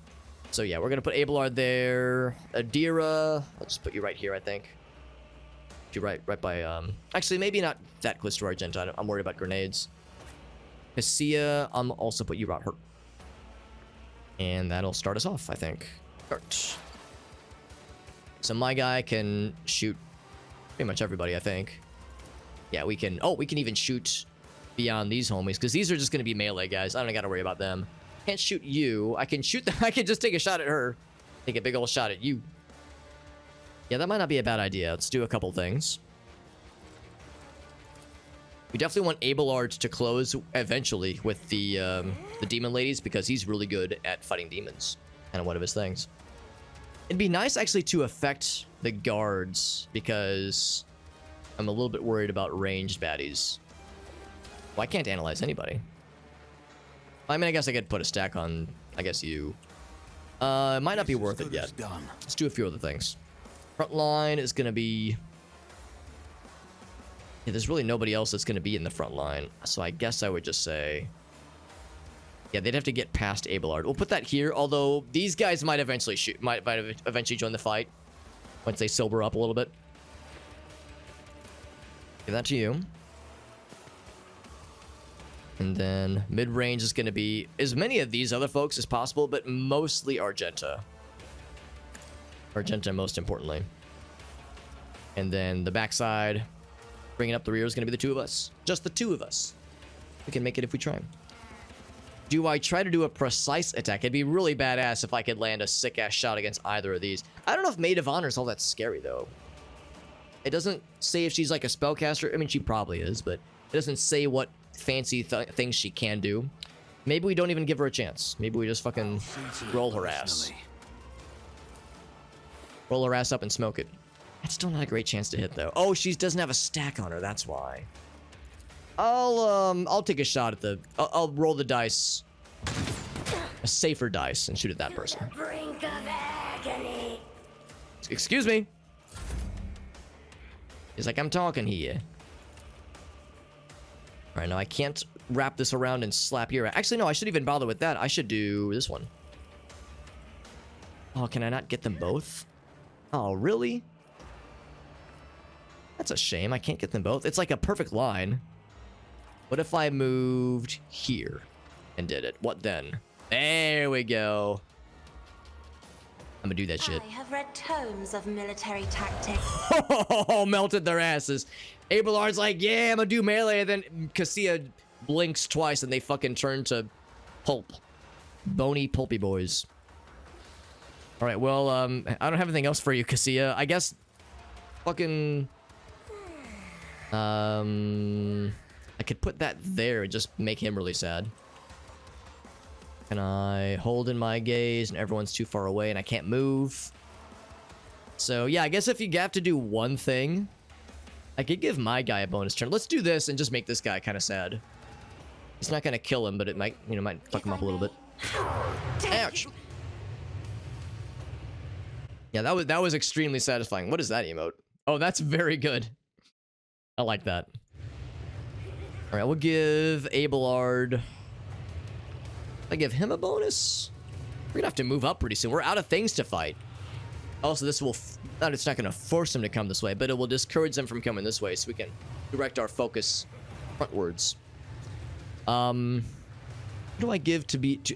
So yeah, we're gonna put Abelard there. Adira, I'll just put you right here, I think. Put you right by actually maybe not that close to Argenta. I'm worried about grenades. Cassia, I'm also put you right here. And that'll start us off, I think. Start. So my guy can shoot pretty much everybody, I think. Yeah, we can... Oh, we can even shoot beyond these homies, because these are just going to be melee guys. I don't gotta worry about them. Can't shoot you. I can shoot them. I can just take a shot at her. Take a big old shot at you. Yeah, that might not be a bad idea. Let's do a couple things. We definitely want Abelard to close eventually with the demon ladies, because he's really good at fighting demons. Kind of one of his things. It'd be nice actually to affect the guards, because I'm a little bit worried about ranged baddies. Well, I can't analyze anybody. I mean, I guess I could put a stack on, I guess you. It might not be worth it yet. Let's do a few other things. Front line is going to be... Yeah, there's really nobody else that's going to be in the front line. So I guess I would just say... Yeah, they'd have to get past Abelard. We'll put that here, although these guys might eventually shoot, might eventually join the fight once they sober up a little bit. Give that to you. And then mid-range is going to be as many of these other folks as possible, but mostly Argenta. Argenta most importantly. And then the backside, bringing up the rear is going to be the two of us. Just the two of us. We can make it if we try. Do I try to do a precise attack? It'd be really badass if I could land a sick-ass shot against either of these. I don't know if Maid of Honor is all that scary, though. It doesn't say if she's like a spellcaster. I mean, she probably is, but it doesn't say what fancy things she can do. Maybe we don't even give her a chance. Maybe we just fucking roll her ass. Roll her ass up and smoke it. That's still not a great chance to hit, though. Oh, she doesn't have a stack on her. That's why. I'll take a shot at the... I'll roll the dice. A safer dice and shoot at that person. Brink of agony. Excuse me. He's like, I'm talking here. Alright, now I can't wrap this around and slap your... Actually, no, I shouldn't even bother with that. I should do this one. Oh, can I not get them both? Oh, really? That's a shame. I can't get them both. It's like a perfect line. What if I moved here and did it? What then? There we go. I'm gonna do that shit. I have read tomes of military tactics. Oh, melted their asses. Abelard's like, yeah, I'm gonna do melee. And then Cassia blinks twice and they fucking turn to pulp. Bony, pulpy boys. All right, well, I don't have anything else for you, Cassia. I guess fucking... I could put that there and just make him really sad. Can I hold in my gaze and everyone's too far away and I can't move? So, yeah, I guess if you have to do one thing, I could give my guy a bonus turn. Let's do this and just make this guy kind of sad. It's not gonna kill him, but it might, you know, might fuck him up a little bit. Ouch! Yeah, that was extremely satisfying. What is that emote? Oh, that's very good. I like that. All right, we'll give Abelard. I give him a bonus. We're gonna have to move up pretty soon. We're out of things to fight. Also, this will it's not gonna force him to come this way, but it will discourage them from coming this way, so we can direct our focus frontwards. What do I give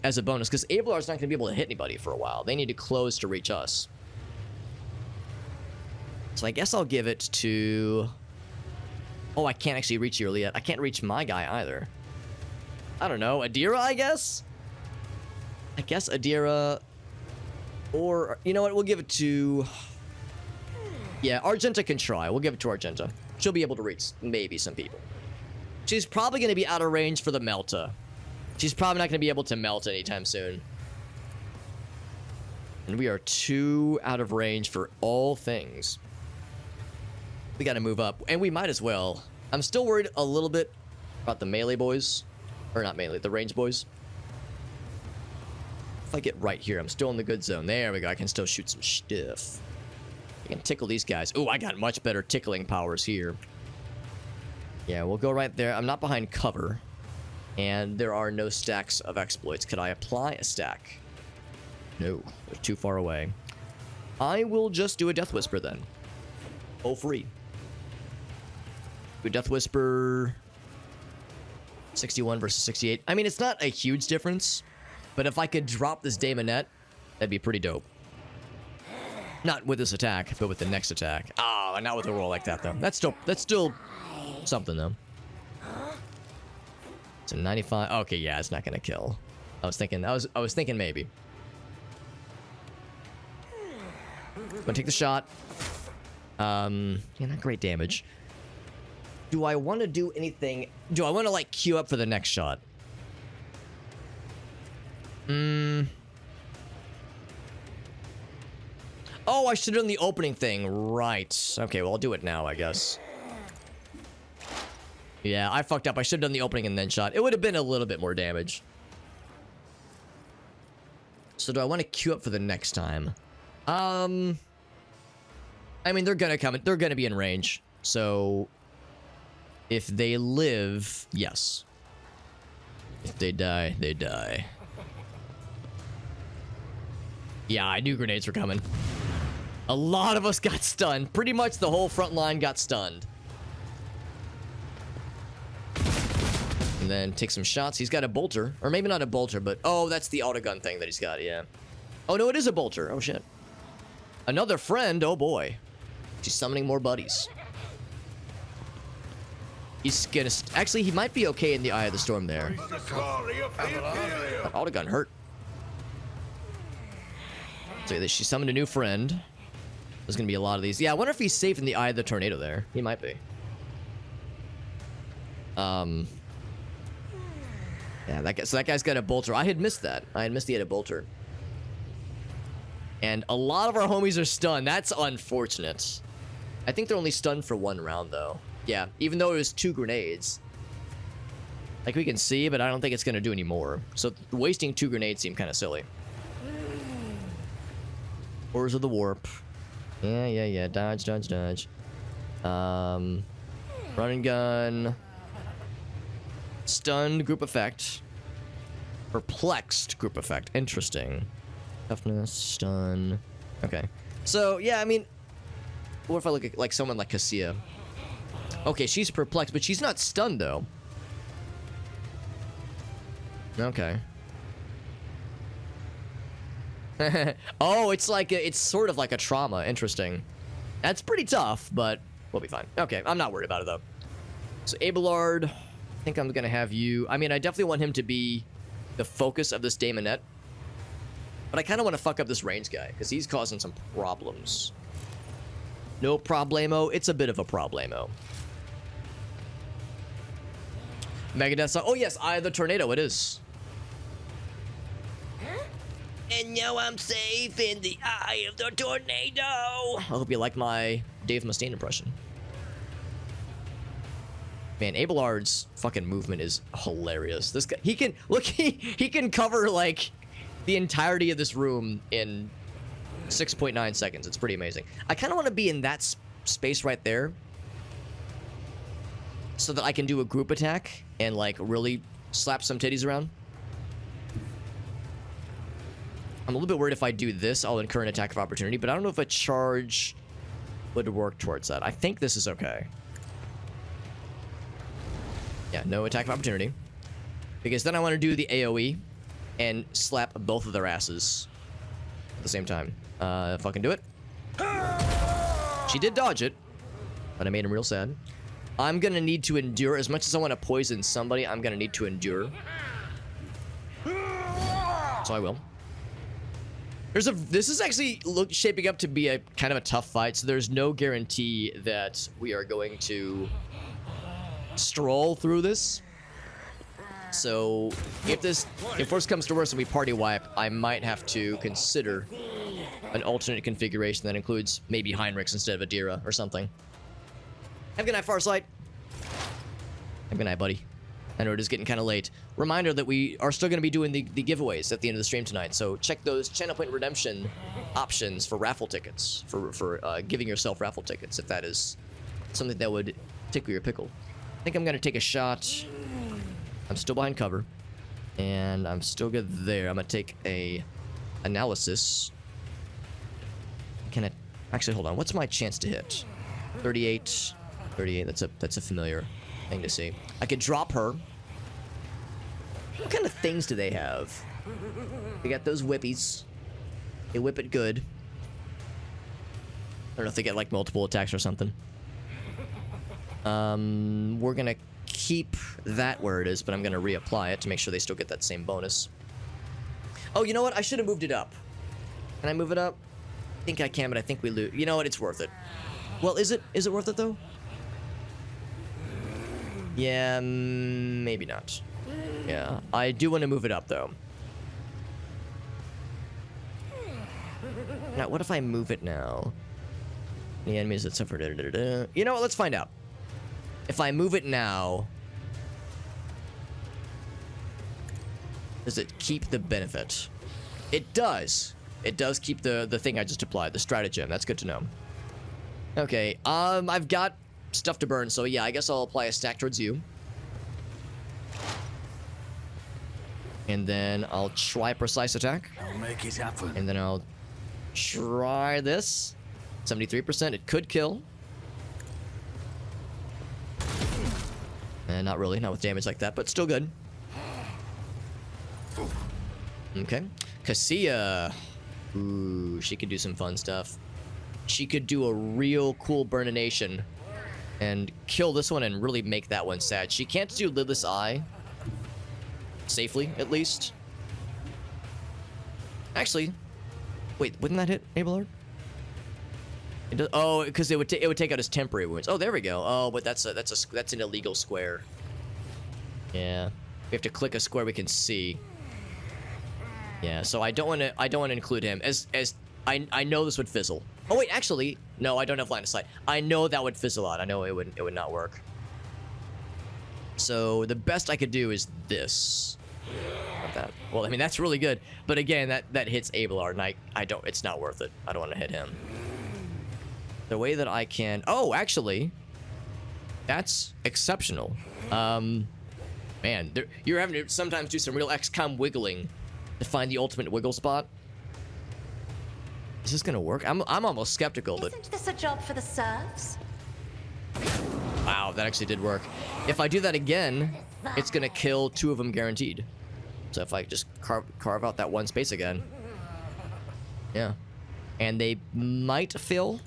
as a bonus? Because Abelard's not gonna be able to hit anybody for a while. They need to close to reach us. So I guess I'll give it to... Oh, I can't actually reach you yet. I can't reach my guy either. I don't know. Adira, I guess? I guess Adira... Or, you know what? We'll give it to... Yeah, Argenta can try. We'll give it to Argenta. She'll be able to reach maybe some people. She's probably going to be out of range for the Melta. She's probably not going to be able to melt anytime soon. And we are 2 out of range for all things. We got to move up. And we might as well. I'm still worried a little bit about the melee boys. Or not melee, the range boys. If I get right here, I'm still in the good zone. There we go. I can still shoot some stuff. I can tickle these guys. Ooh, I got much better tickling powers here. Yeah, we'll go right there. I'm not behind cover. And there are no stacks of exploits. Could I apply a stack? No, they're too far away. I will just do a Death Whisper then. Oh, free. Do a Death Whisper... 61 versus 68. I mean, it's not a huge difference. But if I could drop this Daemonette, that'd be pretty dope. Not with this attack, but with the next attack. Ah, not with a roll like that, though. That's still something, though. It's a 95. Okay, yeah, it's not gonna kill. I was thinking maybe. Gonna take the shot. Yeah, not great damage. Do I want to do anything? Do I want to, like, queue up for the next shot? Oh, I should have done the opening thing. Right. Okay, well, I'll do it now, I guess. Yeah, I fucked up. I should have done the opening and then shot. It would have been a little bit more damage. So do I want to queue up for the next time? I mean, they're gonna come. They're gonna be in range. So... if they live, yes. If they die, they die. Yeah, I knew grenades were coming. A lot of us got stunned. Pretty much the whole front line got stunned. And then take some shots. He's got a bolter. Or maybe not a bolter, but... oh, that's the autogun thing that he's got, yeah. Oh, no, it is a bolter. Oh, shit. Another friend. Oh, boy. She's summoning more buddies. He's gonna... actually, he might be okay in the Eye of the Storm there. That autogun hurt. So she summoned a new friend. There's gonna be a lot of these. Yeah, I wonder if he's safe in the Eye of the Tornado there. He might be. Yeah, that guy, so that guy's got a bolter. I had missed that. I had missed he had a bolter. And a lot of our homies are stunned. That's unfortunate. I think they're only stunned for 1 round, though. Yeah, even though it was 2 grenades. Like we can see, but I don't think it's gonna do any more. So wasting 2 grenades seemed kind of silly. Horrors of the Warp. Yeah. Dodge. Run and gun. Stunned group effect. Perplexed group effect. Interesting. Toughness, stun. Okay. So, yeah, I mean, what if I look at, like, someone like Cassia? Okay, she's perplexed, but she's not stunned, though. Okay. Oh, it's like it's sort of like a trauma. Interesting. That's pretty tough, but we'll be fine. Okay, I'm not worried about it, though. So, Abelard, I think I'm going to have you... I mean, I definitely want him to be the focus of this Daemonette. But I kind of want to fuck up this range guy, because he's causing some problems. No problemo. It's a bit of a problemo. Megadeth song. Oh, yes, Eye of the Tornado. It is. And now I'm safe in the eye of the tornado. I hope you like my Dave Mustaine impression. Man, Abelard's fucking movement is hilarious. This guy, he can, look, he can cover, like, the entirety of this room in 6.9 seconds. It's pretty amazing. I kind of want to be in that space right there so that I can do a group attack and, like, really slap some titties around. I'm a little bit worried if I do this, I'll incur an attack of opportunity, but I don't know if a charge would work towards that. I think this is okay. Yeah, no attack of opportunity. Because then I want to do the AoE and slap both of their asses at the same time. If I can do it. She did dodge it, but I made him real sad. I'm going to need to endure. As much as I want to poison somebody, I'm going to need to endure. So I will. This is actually shaping up to be a kind of a tough fight, so there's no guarantee that we are going to stroll through this. So if worse comes to worse and we party wipe, I might have to consider an alternate configuration that includes maybe Heinrichs instead of Adira or something. Have a good night, Farsight. Have a good night, buddy. I know it is getting kind of late. Reminder that we are still going to be doing the giveaways at the end of the stream tonight, so check those channel point redemption options for raffle tickets, for giving yourself raffle tickets, if that is something that would tickle your pickle. I think I'm going to take a shot. I'm still behind cover, and I'm still good there. I'm going to take a analysis. Can I... Actually, hold on. What's my chance to hit? 38. 38. That's a familiar thing to see. I could drop her. What kind of things do they have? They got those whippies. They whip it good. I don't know if they get like multiple attacks or something. We're gonna keep that where it is, but I'm gonna reapply it to make sure they still get that same bonus. Oh, you know what? I should have moved it up. Can I move it up? I think I can, but I think we lose. You know what? It's worth it. Well, is it worth it though? Yeah, maybe not. Yeah, I do want to move it up, though. Now, what if I move it now? The enemies that suffered... You know what? Let's find out. If I move it now... Does it keep the benefit? It does. It does keep the thing I just applied, the stratagem. That's good to know. Okay, I've got stuff to burn, so yeah, I guess I'll apply a stack towards you. And then I'll try precise attack. I'll make it happen. And then I'll try this. 73%. It could kill. And not really, not with damage like that, but still good. Okay. Cassia. Ooh, she could do some fun stuff. She could do a real cool burnination and kill this one and really make that one sad. She can't do Lidless Eye. Safely, at least. Actually, wait, wouldn't that hit Abelard? It does, oh, because it would take out his temporary wounds. Oh, there we go. Oh, but that's an illegal square. Yeah, we have to click a square we can see. Yeah, so I don't want to include him as I know this would fizzle. Oh wait, actually, no, I don't have line of sight. I know that would fizzle out. I know it would not work. So the best I could do is this. Not that. Well, I mean that's really good, but again, that hits Abelard, and I don't. It's not worth it. I don't want to hit him. The way that I can. Oh, actually, that's exceptional. Man, you're having to sometimes do some real XCOM wiggling to find the ultimate wiggle spot. Is this gonna work? I'm almost skeptical, but Isn't this a job for the serfs? wow, that actually did work. If I do that again, it's gonna kill 2 of them guaranteed. So if I just carve out that one space again, yeah, and they might fail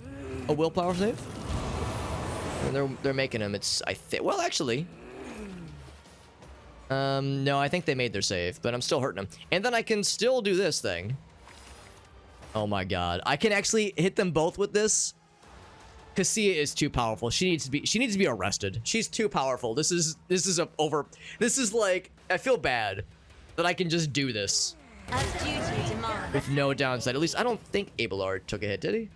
a willpower save. And they're making them. It's well actually. No, I think they made their save, but I'm still hurting them. And then I can still do this thing. Oh my god. I can actually hit them both with this. Cassia is too powerful. She needs to be arrested. She's too powerful. This is like, I feel bad that I can just do this As duty demands. with no downside. At least I don't think Abelard took a hit, did he?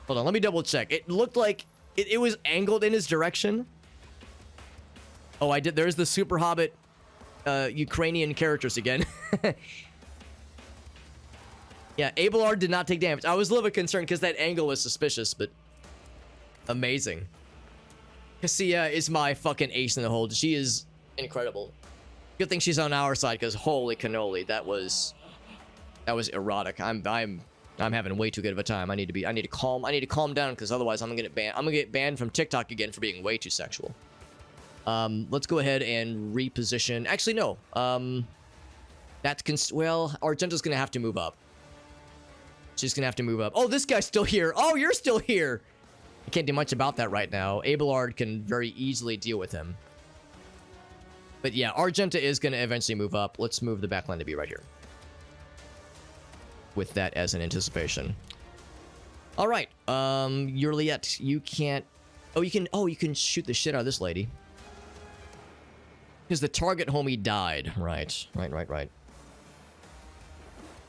Hold on, let me double check. It looked like it was angled in his direction. Oh, I did. There's the Super Hobbit Ukrainian characters again. Yeah, Abelard did not take damage. I was a little bit concerned because that angle was suspicious, but amazing. Cassia is my fucking ace in the hole. She is incredible. Good thing she's on our side because holy cannoli, that was erotic. I'm having way too good of a time. I need to calm down because otherwise I'm gonna get banned from TikTok again for being way too sexual. Let's go ahead and reposition. Actually, no. Well, Argenta's gonna have to move up. She's gonna have to move up. Oh, this guy's still here. Oh, you're still here. I can't do much about that right now. Abelard can very easily deal with him. But yeah, Argenta is gonna eventually move up. Let's move the backline to be right here. With that as an anticipation. All right, Yurliet, you can't. Oh, you can shoot the shit out of this lady. Because the target homie died. Right.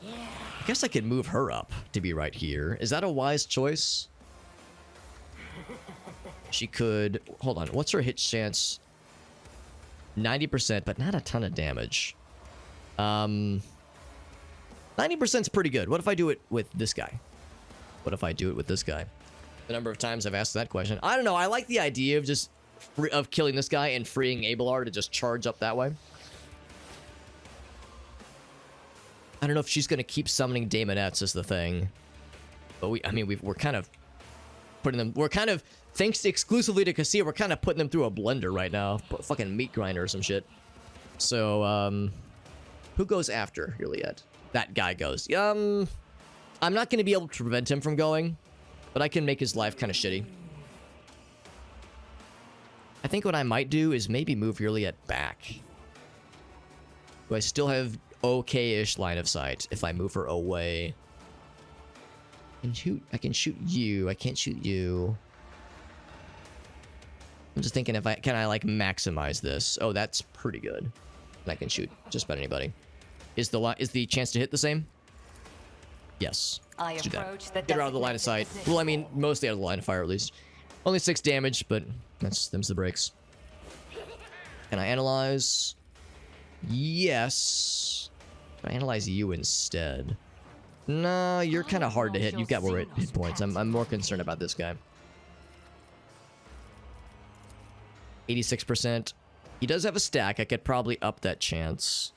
I guess I could move her up to be right here. Is that a wise choice? She could... Hold on. What's her hit chance? 90%, but not a ton of damage. 90% is pretty good. What if I do it with this guy? The number of times I've asked that question. I don't know. I like the idea of just... of killing this guy and freeing Abelard to just charge up that way. I don't know if she's gonna keep summoning Daemonettes is the thing, but we're kind of putting them. We're kind of, thanks exclusively to Cassia, we're kind of putting them through a blender right now, fucking meat grinder or some shit. So, who goes after Juliet? That guy goes. I'm not gonna be able to prevent him from going, but I can make his life kind of shitty. I think what I might do is maybe move Juliet back. Do I still have okay-ish line of sight if I move her away? I can shoot you. I can't shoot you. I'm just thinking can I like maximize this? Oh, that's pretty good. And I can shoot just about anybody. Is the chance to hit the same? Yes. Let's do that. Get her out of the line of sight. Well, I mean, mostly out of the line of fire at least. Only 6 damage, but them's the breaks. Can I analyze? Yes. Can I analyze you instead? No, you're kind of hard to hit. You've got more hit points. I'm more concerned about this guy. 86%. He does have a stack. I could probably up that chance.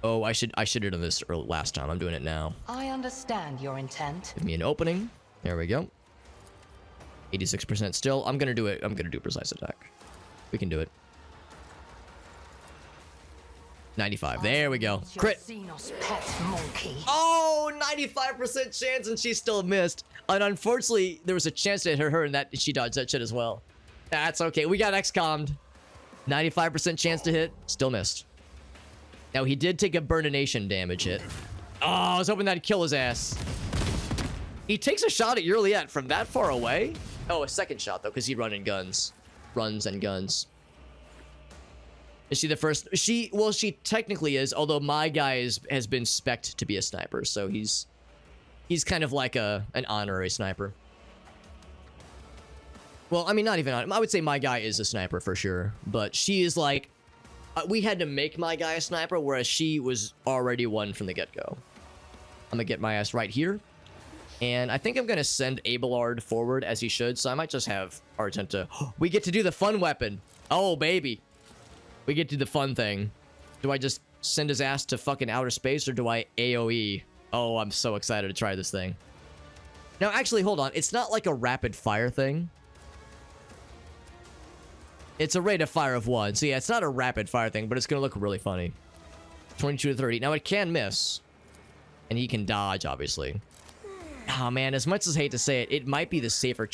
Oh, I should have done this last time. I'm doing it now. I understand your intent. Give me an opening. There we go. 86% still. I'm gonna do it. I'm gonna do precise attack. We can do it. 95. There we go. Crit. Oh, 95% chance, and she still missed. And unfortunately, there was a chance to hit her, and that she dodged that shit as well. That's okay. We got XCOM'd. 95% chance to hit. Still missed. Now, he did take a Burnination damage hit. Oh, I was hoping that'd kill his ass. He takes a shot at Yurliet from that far away. Oh, a second shot, though, because he runs and guns. Is she the first? Well, she technically is, although my guy has been spec'd to be a sniper, so he's kind of like an honorary sniper. Well, I mean, not even I would say my guy is a sniper for sure, but she is like, we had to make my guy a sniper, whereas she was already one from the get-go. I'm gonna get my ass right here, and I think I'm gonna send Abelard forward as he should, so I might just have Argenta. We get to do the fun weapon. Oh, baby. We get to do the fun thing. Do I just send his ass to fucking outer space, or do I AoE? Oh, I'm so excited to try this thing. Now, actually, hold on. It's not like a rapid fire thing. It's a rate of fire of 1. So yeah, it's not a rapid fire thing, but it's gonna look really funny. 22 to 30. Now, it can miss. And he can dodge, obviously. Oh, man. As much as I hate to say it, it might be the safer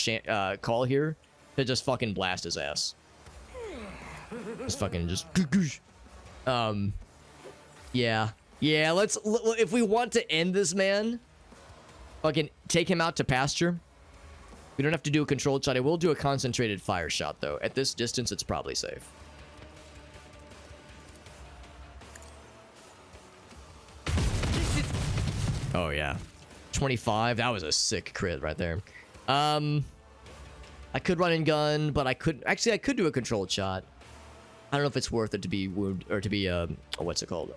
call here to just fucking blast his ass. Just fucking just... Yeah. Yeah, let's... If we want to end this man, fucking take him out to pasture. We don't have to do a controlled shot. I will do a concentrated fire shot, though. At this distance, it's probably safe. Oh, yeah. 25. That was a sick crit right there. I could run and gun, but I could... Actually, I could do a controlled shot. I don't know if it's worth it to be wound... Or to be, what's it called?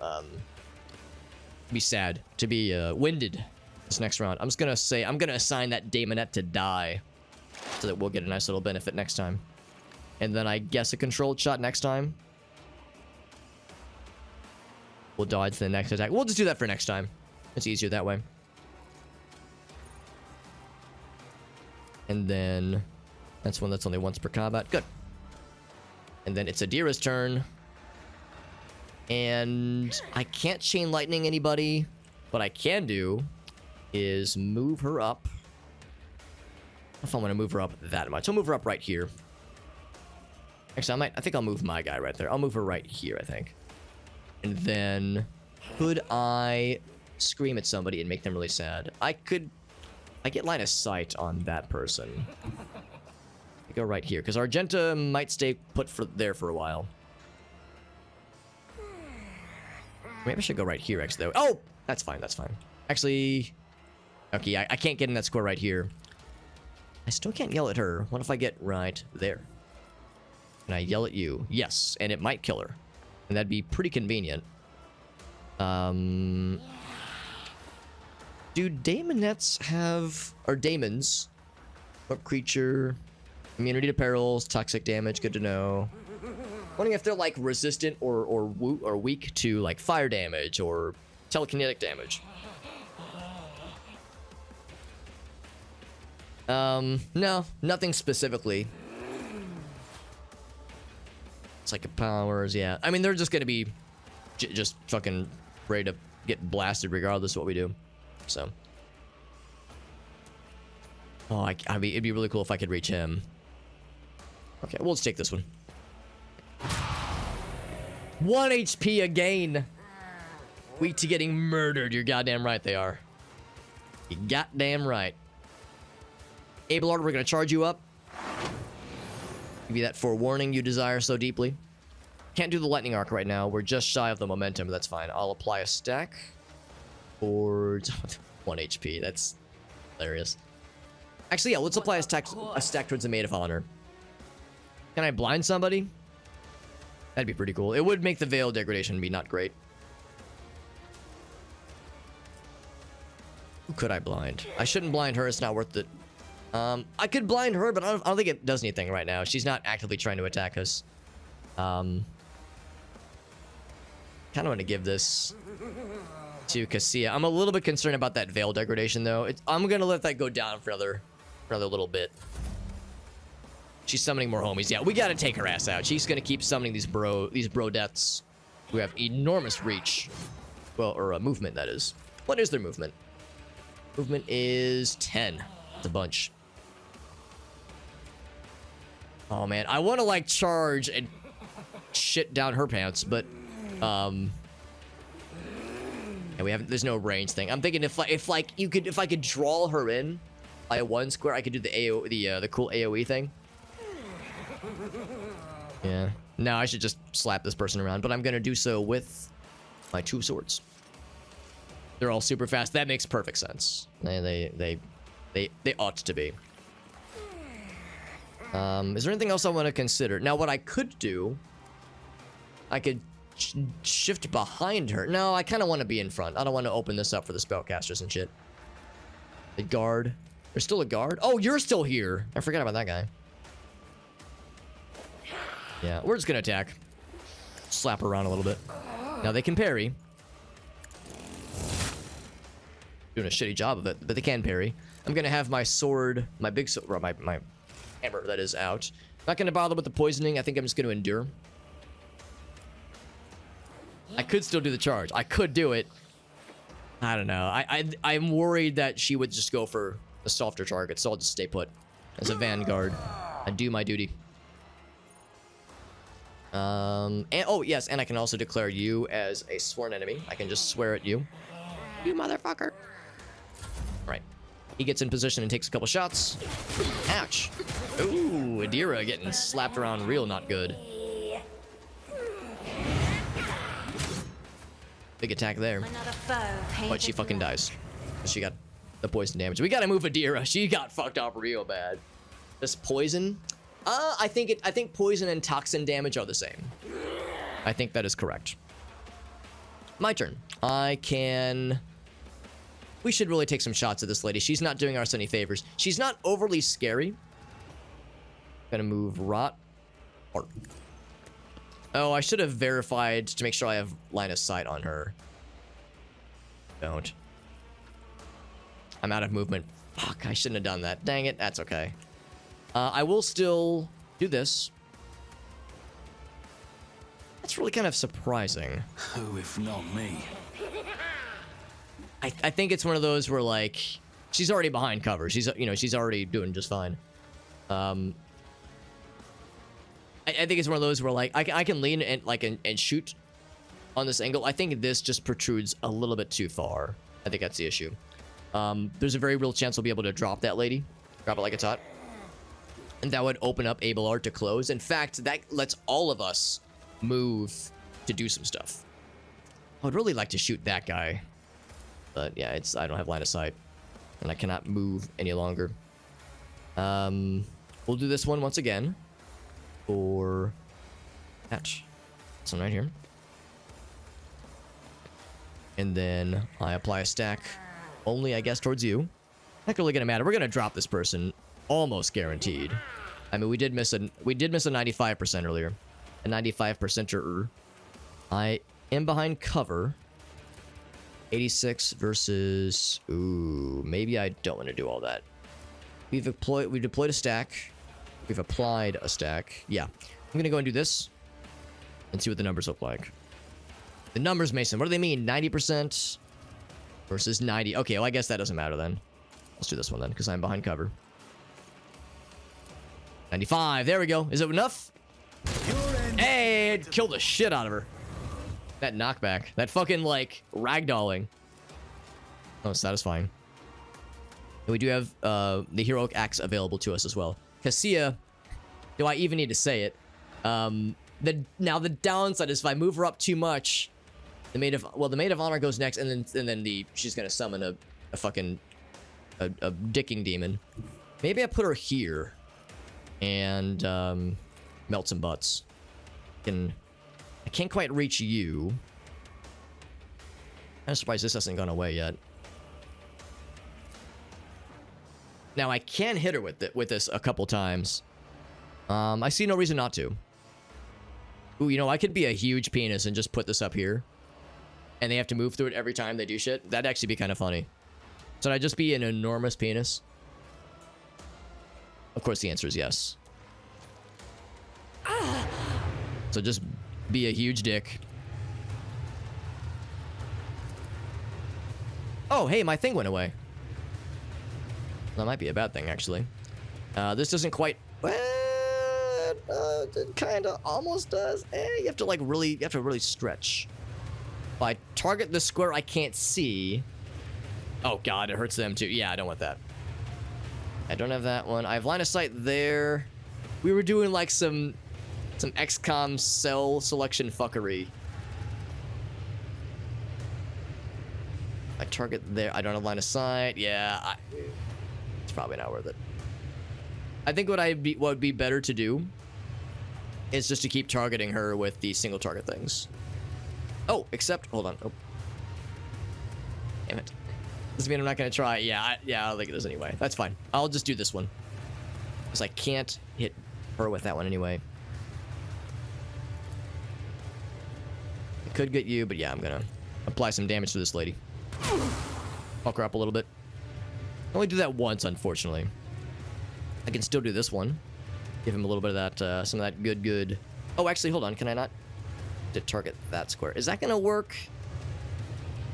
Be sad. To be, winded this next round. I'm just gonna say... I'm gonna assign that Daemonette to die. So that we'll get a nice little benefit next time. And then I guess a controlled shot next time. We'll dodge the next attack. We'll just do that for next time. It's easier that way. And then... That's one that's only once per combat. Good. And then it's Adira's turn. And I can't chain lightning anybody. What I can do is move her up. If I'm going to move her up that much. I'll move her up right here. Actually, I think I'll move my guy right there. I'll move her right here, I think. And then... Could I scream at somebody and make them really sad? I could... I get line of sight on that person. I go right here, because Argenta might stay put there for a while. Maybe I should go right here, actually. Though. Oh! That's fine, that's fine. Actually... Okay, I can't get in that square right here. I still can't yell at her. What if I get right there? And I yell at you? Yes, and it might kill her. And that'd be pretty convenient. Do Daemonettes have... Or Daemons? What creature? Immunity to perils, toxic damage, good to know. Wondering if they're like resistant or weak to like fire damage or telekinetic damage. No, nothing specifically. Psychic powers, yeah. I mean, they're just gonna be just fucking ready to get blasted regardless of what we do. So. Oh, it'd be really cool if I could reach him. Okay, we'll just take this one. 1 HP again. Weak to getting murdered. You're goddamn right they are. You goddamn right. Abelard, we're gonna charge you up. Give you that forewarning you desire so deeply. Can't do the lightning arc right now. We're just shy of the momentum, but that's fine. I'll apply a stack. Or 1 HP. That's hilarious. Actually, yeah, let's apply a stack towards the Maid of Honor. Can I blind somebody? That'd be pretty cool. It would make the veil degradation be not great. Who could I blind? I shouldn't blind her. It's not worth it. I could blind her, but I don't think it does anything right now. She's not actively trying to attack us. Kind of want to give this to Cassia. I'm a little bit concerned about that veil degradation, though. I'm gonna let that go down for another little bit. She's summoning more homies. Yeah, we gotta take her ass out. She's gonna keep summoning these brodettes who have enormous reach. Well, or movement, that is. What is their movement? Movement is 10. It's a bunch. Oh, man. I want to, like, charge and shit down her pants, but, yeah, there's no range thing. I'm thinking if I could draw her in by a 1 square, I could do the cool AoE thing. Yeah. No, I should just slap this person around, but I'm gonna do so with my 2 swords. They're all super fast. That makes perfect sense. They ought to be. Is there anything else I want to consider? Now, what I could do, I could shift behind her. No, I kind of want to be in front. I don't want to open this up for the spellcasters and shit. The guard. There's still a guard? Oh, you're still here. I forgot about that guy. Yeah, we're just gonna attack. Slap her around a little bit. Now they can parry. Doing a shitty job of it, but they can parry. I'm gonna have my sword, my big sword, or my hammer that is out. Not gonna bother with the poisoning. I think I'm just gonna endure. I could still do the charge. I could do it. I don't know. I'm worried that she would just go for the softer target, so I'll just stay put as a vanguard and do my duty. And oh yes, and I can also declare you as a sworn enemy. I can just swear at you. You motherfucker. Right. He gets in position and takes a couple shots. Ouch. Ooh, Adira getting slapped around real not good. Big attack there. Another foe But she painted fucking black. dies. She got the poison damage. We gotta move Adira. She got fucked up real bad. This poison? I think poison and toxin damage are the same. I think that is correct. My turn. We should really take some shots at this lady. She's not doing us any favors. She's not overly scary. Gonna move Rot. Oh, I should have verified to make sure I have line of sight on her. Don't. I'm out of movement. Fuck, I shouldn't have done that. Dang it, that's okay. I will still do this. That's really kind of surprising. Who if not me? I think it's one of those where, like, she's already behind cover. She's already doing just fine. I think it's one of those where, like, I can lean and shoot on this angle. I think this just protrudes a little bit too far. I think that's the issue. There's a very real chance we'll be able to drop that lady. Drop it like it's hot. And that would open up Abelard to close. In fact, that lets all of us move to do some stuff. I would really like to shoot that guy. But yeah, I don't have line of sight. And I cannot move any longer. We'll do this one once again. For patch. This one right here. And then I apply a stack. Only, I guess, towards you. Not really gonna matter. We're gonna drop this person. Almost guaranteed. I mean, we did miss a 95% earlier. A 95%er. I am behind cover. 86 versus... Ooh, maybe I don't want to do all that. We've deployed a stack. We've applied a stack. Yeah. I'm going to go and do this. And see what the numbers look like. The numbers, Mason. What do they mean? 90% versus 90. Okay, well, I guess that doesn't matter then. Let's do this one then, because I'm behind cover. 95. There we go. Is it enough? Hey, it killed the shit out of her. That knockback. That fucking, like, ragdolling. Oh, satisfying. And we do have the heroic axe available to us as well. Cassia, do I even need to say it? Now the downside is if I move her up too much, the maid of honor goes next, and then she's gonna summon a fucking dicking demon. Maybe I put her here and melt some butts. I can't quite reach you. I'm surprised this hasn't gone away yet. Now I can hit her with this a couple times. I see no reason not to. Ooh, you know, I could be a huge penis and just put this up here. And they have to move through it every time they do shit. That'd actually be kind of funny. Should I just be an enormous penis? Of course the answer is yes. So just be a huge dick. Oh, hey, my thing went away. That might be a bad thing, actually. This doesn't quite... Well, it kind of almost does. You have to, like, really stretch. If I target the square I can't see... Oh, God, it hurts them, too. Yeah, I don't want that. I don't have that one. I have line of sight there. We were doing, like, some XCOM cell selection fuckery. I target there. I don't have line of sight. Yeah, it's probably not worth it. I think what would be better to do is just to keep targeting her with the single target things. Oh, except hold on. Oh. Damn it. Does it mean I'm not gonna try? Yeah, I don't think it is anyway. That's fine. I'll just do this one because I can't hit her with that one anyway. could get you, but yeah, I'm gonna apply some damage to this lady. Fuck her up a little bit. Only do that once, unfortunately. I can still do this one. Give him a little bit of that, some of that good. Oh, actually, hold on. Can I not to target that square? Is that gonna work?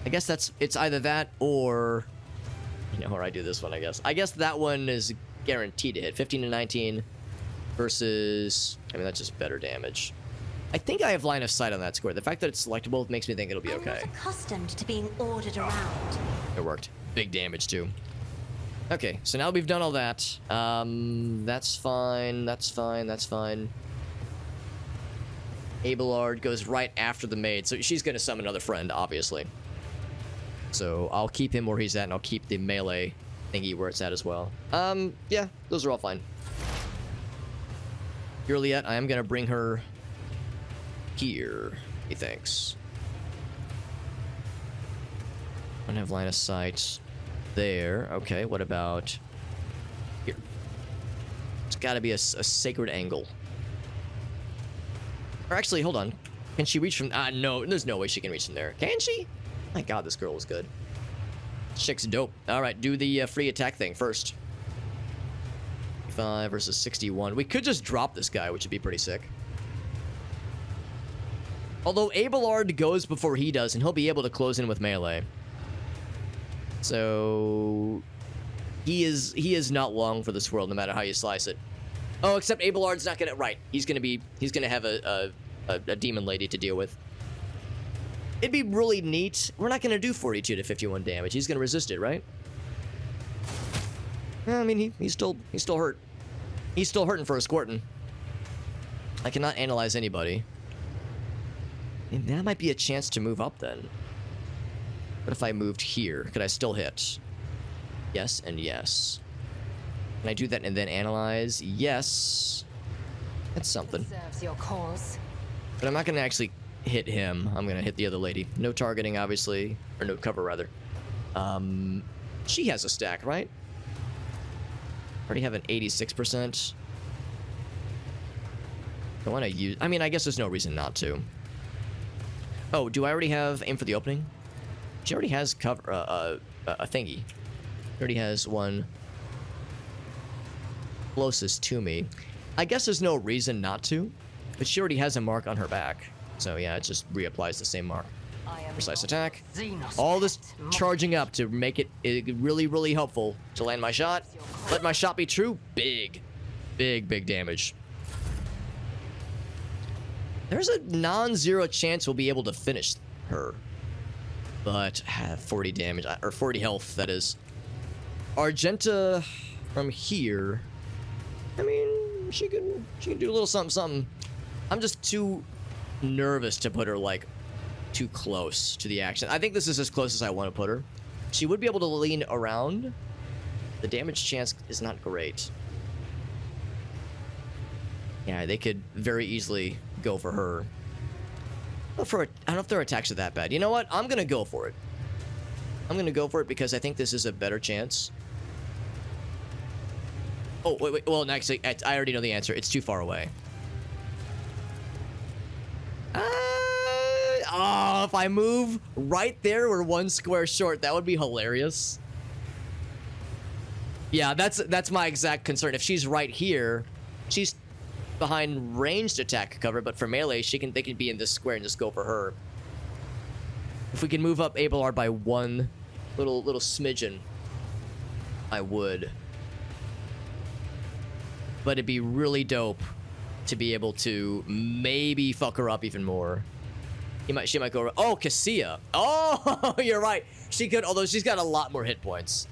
I guess it's either that or, you know, or I do this one. I guess that one is guaranteed to hit. 15 to 19 versus. I mean, that's just better damage. I think I have line of sight on that square. The fact that it's selectable makes me think it'll be I'm okay. not accustomed to being ordered around. It worked. Big damage too. Okay, so now we've done all that. That's fine. That's fine. Abelard goes right after the maid, so she's gonna summon another friend, obviously. So I'll keep him where he's at, and I'll keep the melee thingy where it's at as well. Yeah, those are all fine. Juliet, I am gonna bring her here, methinks. I don't have line of sight there. Okay, what about here? It's gotta be a sacred angle. Or actually, hold on. Can she reach from... no, there's no way she can reach from there. Can she? My god, this girl is good. Chick's dope. Alright, do the free attack thing first. 5 versus 61. We could just drop this guy, which would be pretty sick. Although Abelard goes before he does, and he'll be able to close in with melee. So... He is not long for this world, no matter how you slice it. Oh, except Abelard's not gonna... Right. He's gonna have a demon lady to deal with. It'd be really neat. We're not gonna do 42 to 51 damage. He's gonna resist it, right? I mean, he's still hurt. He's still hurting for a squirtin'. I cannot analyze anybody. And that might be a chance to move up then. What if I moved here? Could I still hit? Yes and yes. Can I do that and then analyze? Yes. That's something. Serves your cause. But I'm not going to actually hit him. I'm going to hit the other lady. No targeting, obviously. Or no cover, rather. She has a stack, right? Already have an 86%. I want to use... I mean, I guess there's no reason not to. Oh, do I already have aim for the opening? She already has cover... a thingy. She already has one... closest to me. I guess there's no reason not to, but she already has a mark on her back. So yeah, it just reapplies the same mark. Precise attack. All this charging up to make it really, really helpful to land my shot. Let my shot be true. Big damage. There's a non-zero chance we'll be able to finish her. But have 40 damage, or 40 health, that is. Argenta from here... I mean, she can do a little something. I'm just too nervous to put her, like, too close to the action. I think this is as close as I want to put her. She would be able to lean around. The damage chance is not great. Yeah, they could very easily go for her. I don't know if their attacks are that bad. You know what? I'm going to go for it. I'm going to go for it because I think this is a better chance. Oh, wait. Well, actually, I already know the answer. It's too far away. Oh, if I move right there, we're one square short. That would be hilarious. Yeah, that's my exact concern. If she's right here, she's behind ranged attack cover, but for melee, they can be in this square and just go for her. If we can move up Abelard by one little smidgen, I would. But it'd be really dope to be able to maybe fuck her up even more. She might go... Oh, Cassia. Oh, you're right. She could, although she's got a lot more hit points.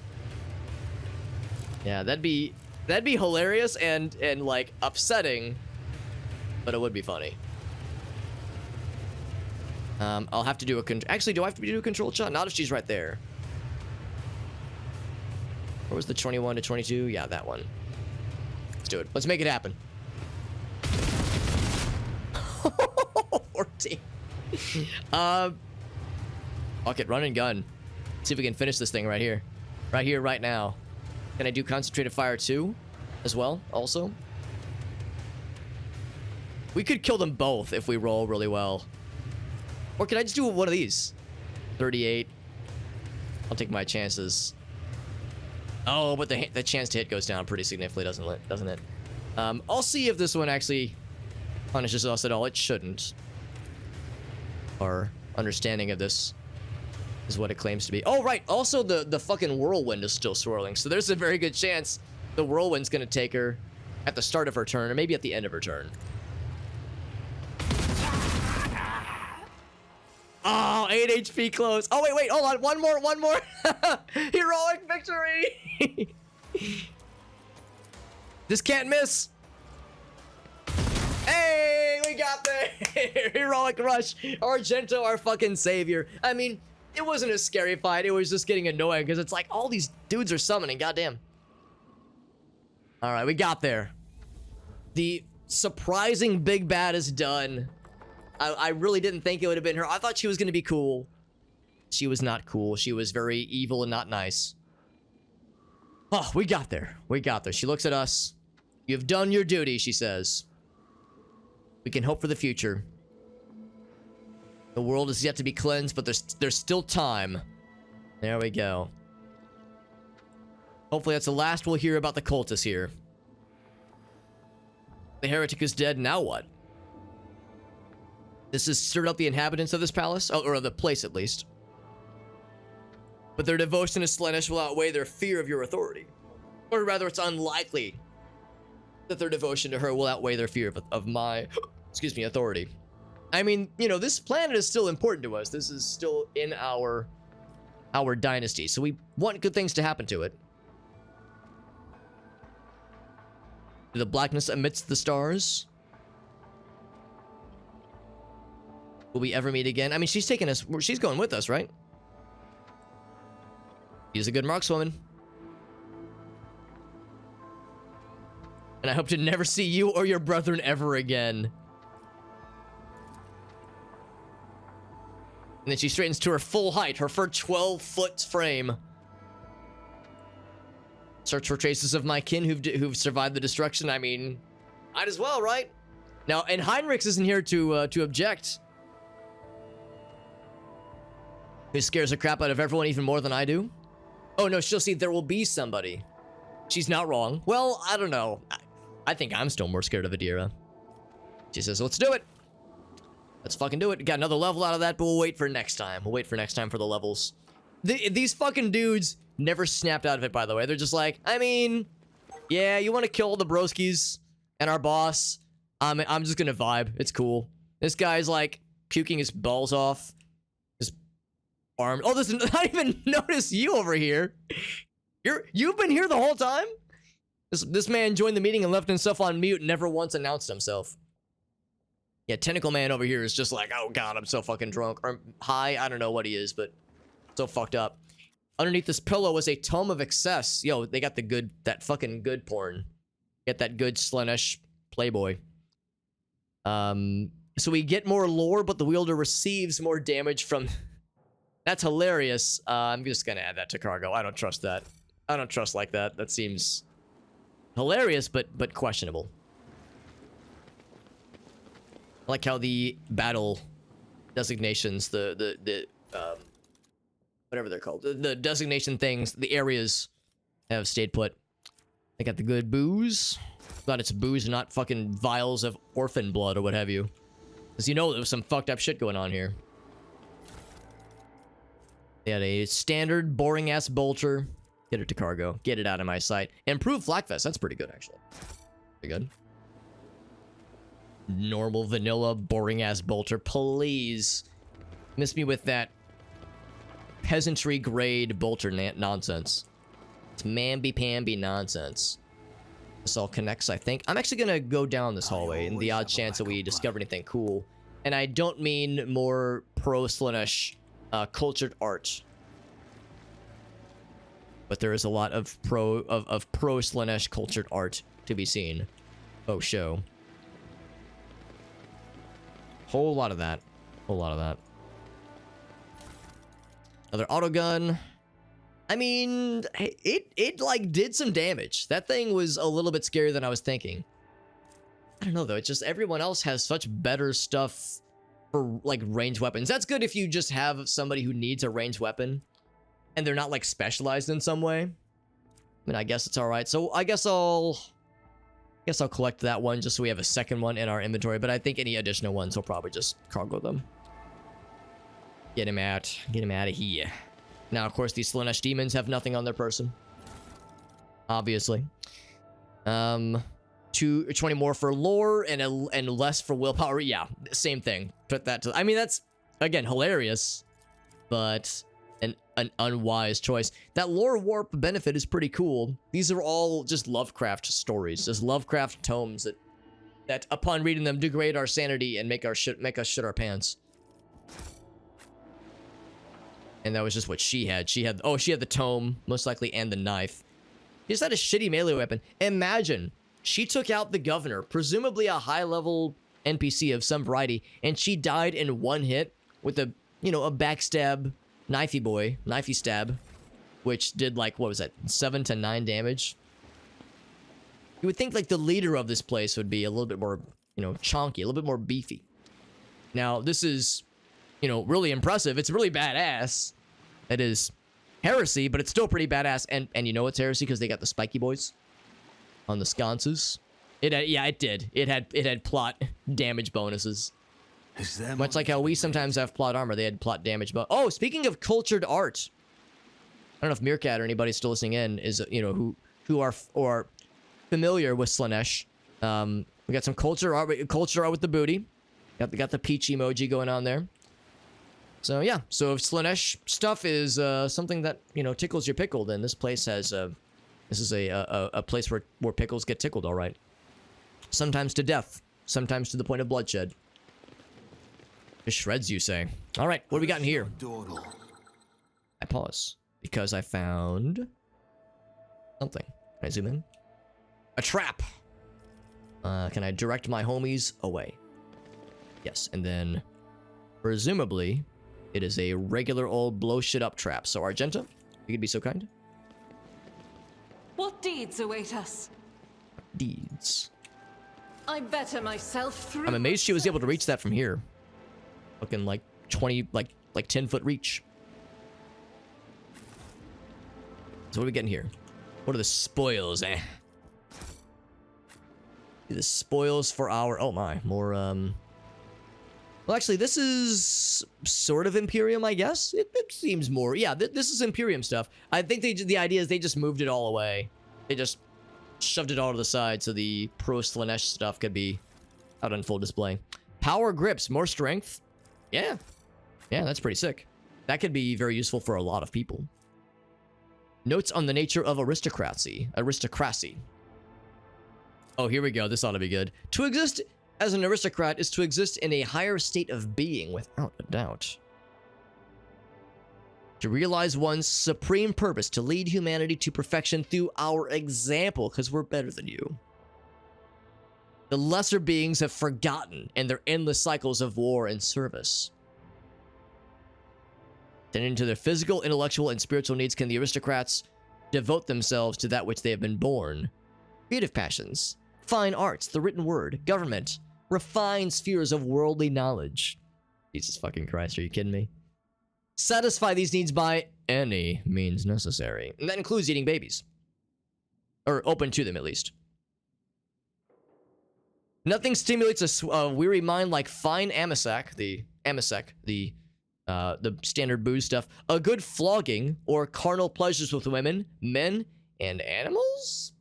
Yeah, that'd be hilarious and like upsetting, but it would be funny. I'll have to do a actually, do I have to do a controlled shot? Not if she's right there. What was the 21 to 22? Yeah, that one. Let's do it. Let's make it happen. 14. Fuck it, run and gun. See if we can finish this thing right here. Right here, right now. Can I do concentrated fire too? As well, also? We could kill them both if we roll really well. Or can I just do one of these? 38. I'll take my chances. Oh, but the chance to hit goes down pretty significantly, doesn't it? I'll see if this one actually punishes us at all. It shouldn't. Our understanding of this is what it claims to be. Oh, right. Also, the fucking whirlwind is still swirling. So there's a very good chance the whirlwind's going to take her at the start of her turn, or maybe at the end of her turn. Oh, 8 HP close. Oh, wait, hold on. One more. Heroic victory. This can't miss. Hey, we got there. Heroic rush. Argento, our fucking savior. I mean, it wasn't a scary fight. It was just getting annoying because it's like all these dudes are summoning. Goddamn. All right, we got there. The surprising big bad is done. I really didn't think it would have been her. I thought she was going to be cool. She was not cool. She was very evil and not nice. Oh, we got there. We got there. She looks at us. You've done your duty, she says. We can hope for the future. The world is yet to be cleansed, but there's still time. There we go. Hopefully that's the last we'll hear about the cultists here. The heretic is dead, now what? This has stirred up the inhabitants of this palace, or of the place at least. But their devotion to Slaanesh will outweigh their fear of your authority. Or rather, it's unlikely that their devotion to her will outweigh their fear of my, excuse me, authority. I mean, you know, this planet is still important to us. This is still in our dynasty, so we want good things to happen to it. The blackness amidst the stars. Will we ever meet again? I mean, she's taking us. She's going with us, right? She's a good markswoman. And I hope to never see you or your brethren ever again. And then she straightens to her full height, her 12-foot frame. Search for traces of my kin who've survived the destruction. I mean, might as well, right? Now, and Heinrichs isn't here to object. Who scares the crap out of everyone even more than I do? Oh no, she'll see there will be somebody. She's not wrong. Well, I don't know. I think I'm still more scared of Adira. She says, let's do it. Let's fucking do it. Got another level out of that, but we'll wait for next time. We'll wait for next time for the levels. These fucking dudes never snapped out of it, by the way. They're just like, I mean, yeah, you want to kill the broskies and our boss? I'm just gonna vibe. It's cool. This guy's like puking his balls off. His arm. Oh, this I didn't even notice you over here. You've been here the whole time? This man joined the meeting and left himself on mute and never once announced himself. Yeah, Tentacle Man over here is just like, oh god, I'm so fucking drunk. Or high, I don't know what he is, but so fucked up. Underneath this pillow was a tome of excess. Yo, they got the good, that fucking good porn. Get that good Slaanesh Playboy. So we get more lore, but the wielder receives more damage from... That's hilarious. I'm just gonna add that to cargo. I don't trust that. I don't trust like that. That seems hilarious, but questionable. I like how the battle designations, the whatever they're called, the designation things, the areas have stayed put. They got the good booze. Glad it's booze and not fucking vials of orphan blood or what have you. Because you know there was some fucked up shit going on here. They had a standard boring-ass bolter. Get it to cargo. Get it out of my sight. Improved flak vest. That's pretty good, actually. Pretty good. Normal, vanilla, boring-ass bolter. Please. Miss me with that peasantry-grade bolter nonsense. It's mamby-pamby nonsense. This all connects, I think. I'm actually gonna go down this hallway in the odd chance that we discover anything cool. And I don't mean more pro-Slaanesh cultured art. But there is a lot of pro-Slaanesh cultured art to be seen. Oh, show. Whole lot of that. Whole lot of that. Another autogun. I mean, it like did some damage. That thing was a little bit scarier than I was thinking. I don't know though, it's just everyone else has such better stuff for like ranged weapons. That's good if you just have somebody who needs a ranged weapon and they're not like specialized in some way. I mean, I guess it's all right. So I guess I'll collect that one just so we have a second one in our inventory. But I think any additional ones will probably just cargo them. Get him out. Get him out of here. Now, of course, these Slanesh demons have nothing on their person. Obviously. 20 more for lore and less for willpower. Yeah, same thing. Put that to... I mean, that's, again, hilarious. But an unwise choice. That lore warp benefit is pretty cool. These are all just Lovecraft stories. Just Lovecraft tomes that upon reading them degrade our sanity and make us shit our pants. And that was just what she had. She had the tome, most likely, and the knife. She just had a shitty melee weapon. Imagine, she took out the governor, presumably a high-level NPC of some variety, and she died in one hit with a backstab knifey stab, which did like, what was that, 7 to 9 damage? You would think like the leader of this place would be a little bit more, chonky, a little bit more beefy. Now, this is, really impressive. It's really badass. It is heresy, but it's still pretty badass. And you know it's heresy because they got the spiky boys on the sconces. It did. It had plot damage bonuses. Much like how we sometimes have plot armor, they had plot damage. But oh, speaking of cultured art, I don't know if Meerkat or anybody still listening in is who are familiar with Slanesh. We got some culture art with the booty. Got the peach emoji going on there. So yeah, so if Slanesh stuff is something that tickles your pickle, then this place has this is a place where pickles get tickled. All right, sometimes to death, sometimes to the point of bloodshed. It shreds, you say. All right, what do we got in here? I pause because I found something. Can I zoom in? A trap. Can I direct my homies away? Yes, and then presumably it is a regular old blow shit up trap. So Argenta, you could be so kind. What deeds await us? Deeds. I better myself through. I'm amazed she was able to reach that from here. Looking like 20, like 10-foot reach. So what are we getting here? What are the spoils, eh? The spoils for our... Oh my, more, Well, actually, this is sort of Imperium, I guess. It seems more... Yeah, this is Imperium stuff. I think the idea is they just moved it all away. They just shoved it all to the side so the pro-Slanesh stuff could be out on full display. Power grips, more strength. Yeah. Yeah, that's pretty sick. That could be very useful for a lot of people. Notes on the nature of aristocracy. Oh, here we go. This ought to be good. To exist as an aristocrat is to exist in a higher state of being, without a doubt. To realize one's supreme purpose, to lead humanity to perfection through our example, because we're better than you. The lesser beings have forgotten in their endless cycles of war and service. Tending to their physical, intellectual, and spiritual needs, can the aristocrats devote themselves to that which they have been born. Creative passions, fine arts, the written word, government, refined spheres of worldly knowledge. Jesus fucking Christ, are you kidding me? Satisfy these needs by any means necessary. And that includes eating babies. Or open to them, at least. Nothing stimulates a weary mind like fine Amasek, the standard booze stuff, a good flogging, or carnal pleasures with women, men, and animals?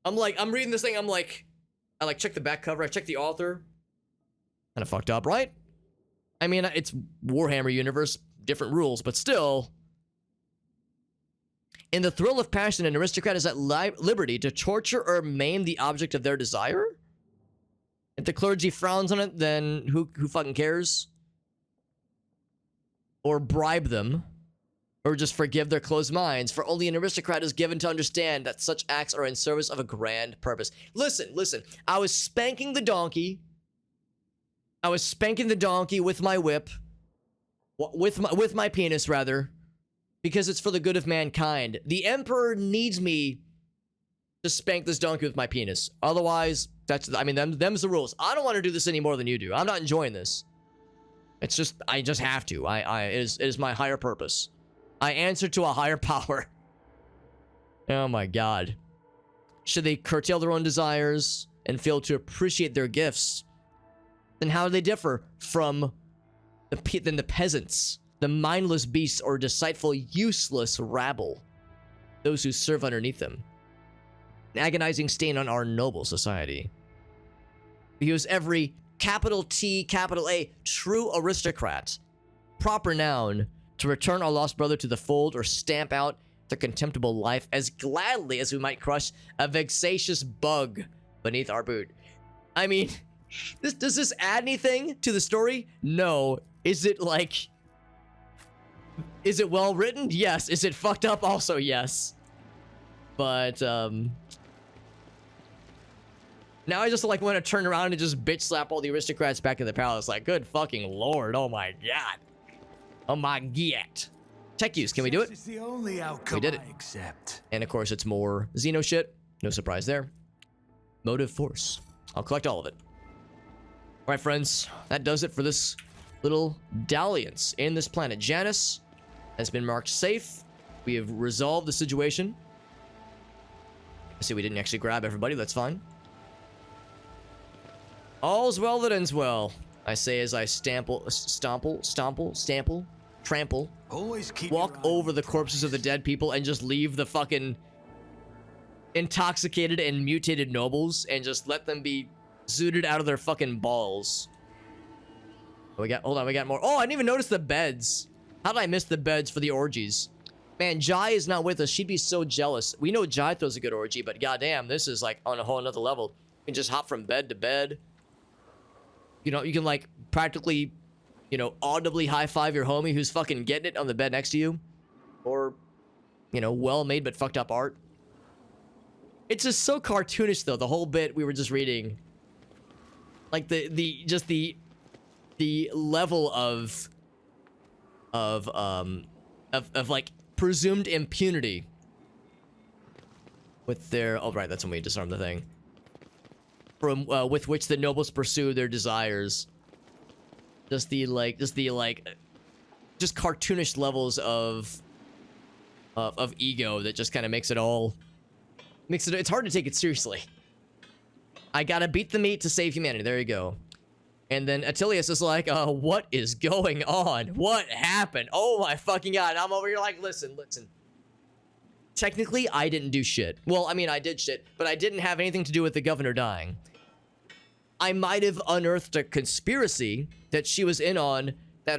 I'm reading this thing, I check the back cover, I check the author. Kinda fucked up, right? I mean, it's Warhammer universe, different rules, but still. In the thrill of passion, an aristocrat is at liberty to torture or maim the object of their desire? If the clergy frowns on it, then who fucking cares? Or bribe them, or just forgive their closed minds, for only an aristocrat is given to understand that such acts are in service of a grand purpose. Listen, I was spanking the donkey with my whip, with my penis, rather, because it's for the good of mankind. The Emperor needs me just spank this donkey with my penis. Otherwise, I mean, them's the rules. I don't want to do this any more than you do. I'm not enjoying this. It's just, I just have to. It is my higher purpose. I answer to a higher power. Oh my god. Should they curtail their own desires and fail to appreciate their gifts? Then how do they differ from the peasants, the mindless beasts, or deceitful, useless rabble? Those who serve underneath them. An agonizing stain on our noble society. He was every capital T, capital A, true aristocrat, proper noun, to return our lost brother to the fold or stamp out their contemptible life as gladly as we might crush a vexatious bug beneath our boot. I mean, does this add anything to the story? No. Is it well written? Yes. Is it fucked up? Also, yes. But, now I just want to turn around and just bitch slap all the aristocrats back in the palace. Like, good fucking lord. Oh my god. Oh my god. Tech use. Can we do it? It's the only outcome We did it. I accept. And of course, it's more Xeno shit. No surprise there. Motive force. I'll collect all of it. All right, friends. That does it for this little dalliance in this planet. Janus has been marked safe. We have resolved the situation. I see we didn't actually grab everybody. That's fine. All's well that ends well, I say as I trample, Always keep walk your eye over on the corpses of the dead people and just leave the fucking intoxicated and mutated nobles and just let them be zooted out of their fucking balls. Hold on, we got more. Oh, I didn't even notice the beds. How did I miss the beds for the orgies? Man, Jai is not with us. She'd be so jealous. We know Jai throws a good orgy, but goddamn, this is like on a whole nother level. You can just hop from bed to bed. You know, you can like practically, you know, audibly high-five your homie who's fucking getting it on the bed next to you. Or, you know, well-made but fucked up art. It's just so cartoonish though, the whole bit we were just reading. Like the level of like presumed impunity with their, oh right, that's when we disarm the thing. From with which the nobles pursue their desires. Just cartoonish levels of ego that just kind of makes it it's hard to take it seriously. I gotta beat the meat to save humanity. There you go. And then Attilius is like, what is going on? What happened? Oh my fucking god. I'm over here like, listen. Technically, I didn't do shit. Well, I mean, I did shit, but I didn't have anything to do with the governor dying. I might have unearthed a conspiracy that she was in on that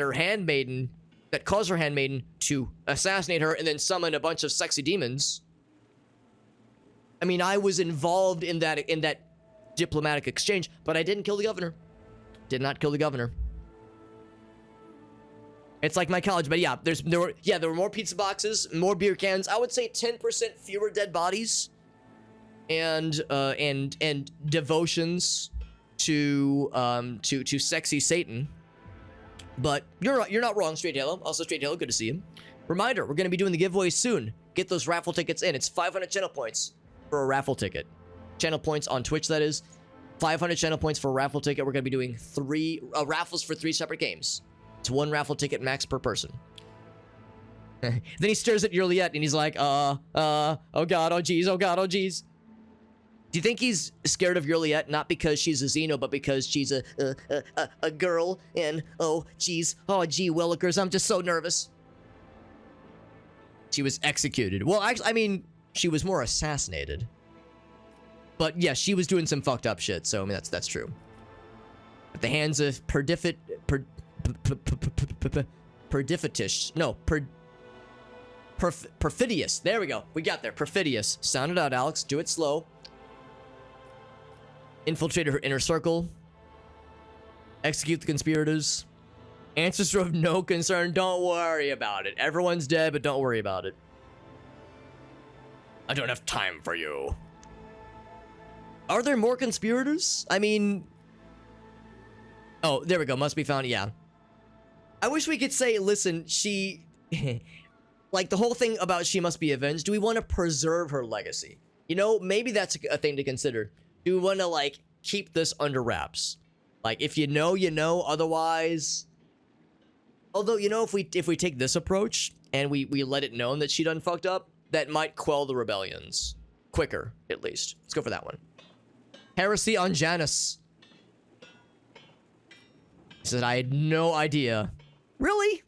caused her handmaiden to assassinate her and then summon a bunch of sexy demons. I mean, I was involved in that diplomatic exchange, but I didn't kill the governor. Did not kill the governor. It's like my college, but yeah, there were more pizza boxes, more beer cans. I would say 10% fewer dead bodies, and devotions to sexy Satan. But you're not wrong, Straight Halo. Also, Straight Halo, good to see you. Reminder: we're gonna be doing the giveaway soon. Get those raffle tickets in. It's 500 channel points for a raffle ticket. Channel points on Twitch, that is. 500 channel points for a raffle ticket. We're gonna be doing 3 raffles for 3 separate games. It's 1 raffle ticket max per person. Then he stares at Juliet and he's like, oh god, oh geez, oh god, oh geez. Do you think he's scared of Juliet not because she's a Xeno, but because she's a girl and oh geez, oh gee willikers, I'm just so nervous. She was executed. Well, actually, I mean, she was more assassinated. But yeah, she was doing some fucked up shit, so I mean that's true. At the hands of Perfidious. There we go. We got there. Perfidious. Sound it out, Alex. Do it slow. Infiltrated her inner circle. Execute the conspirators. Ancestor of no concern. Don't worry about it. Everyone's dead, but don't worry about it. I don't have time for you. Are there more conspirators? I mean... Oh, there we go. Must be found. Yeah. I wish we could say, listen, she... like, the whole thing about she must be avenged, do we want to preserve her legacy? You know, maybe that's a thing to consider. Do we want to, like, keep this under wraps? Like, if you know, you know. Otherwise... Although, you know, if we take this approach and we let it known that she done fucked up, that might quell the rebellions. Quicker, at least. Let's go for that one. Heresy on Janus. He said, I had no idea. Really?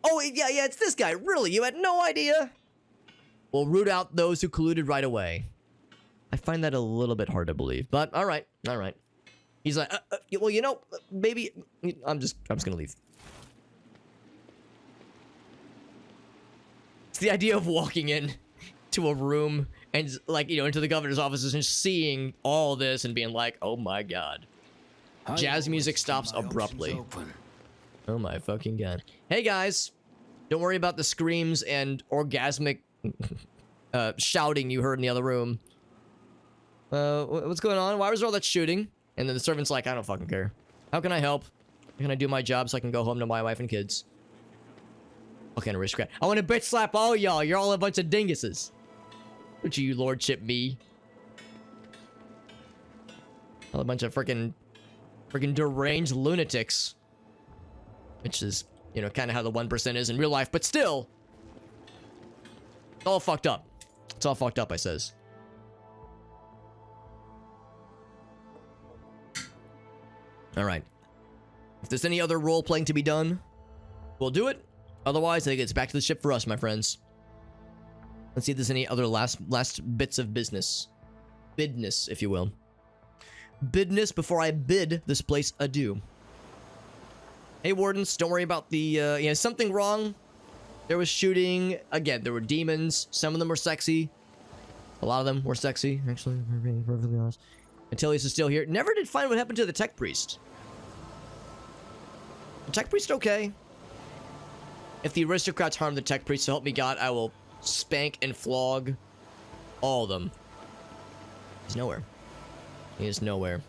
Oh, yeah, it's this guy. Really? You had no idea? We'll root out those who colluded right away. I find that a little bit hard to believe, but all right. He's like, well, you know, maybe I'm just gonna leave. It's the idea of walking in to a room and, like, you know, into the governor's offices and seeing all this and being like, oh my god. Jazz music stops abruptly. Oh my fucking god. Hey guys, don't worry about the screams and orgasmic shouting you heard in the other room. What's going on? Why was there all that shooting? And then the servant's like, I don't fucking care. How can I help? How can I do my job so I can go home to my wife and kids? What kind of aristocrat? I want to bitch slap all y'all. You're all a bunch of dinguses. Don't you lordship me? All a bunch of freaking deranged lunatics. Which is, you know, kind of how the 1% is in real life, but still. It's all fucked up. It's all fucked up, I says. Alright. If there's any other role-playing to be done, we'll do it. Otherwise, I think it's back to the ship for us, my friends. Let's see if there's any other last bits of business. Bidness, if you will. Bidness before I bid this place adieu. Hey, Wardens, don't worry about the, yeah, something wrong. There was shooting. Again, there were demons. Some of them were sexy. A lot of them were sexy, actually, if we're being perfectly honest. Antilius is still here. Never did find what happened to the tech priest. The tech priest okay? If the aristocrats harm the tech priest, so help me God, I will spank and flog all of them. He's nowhere. He is nowhere.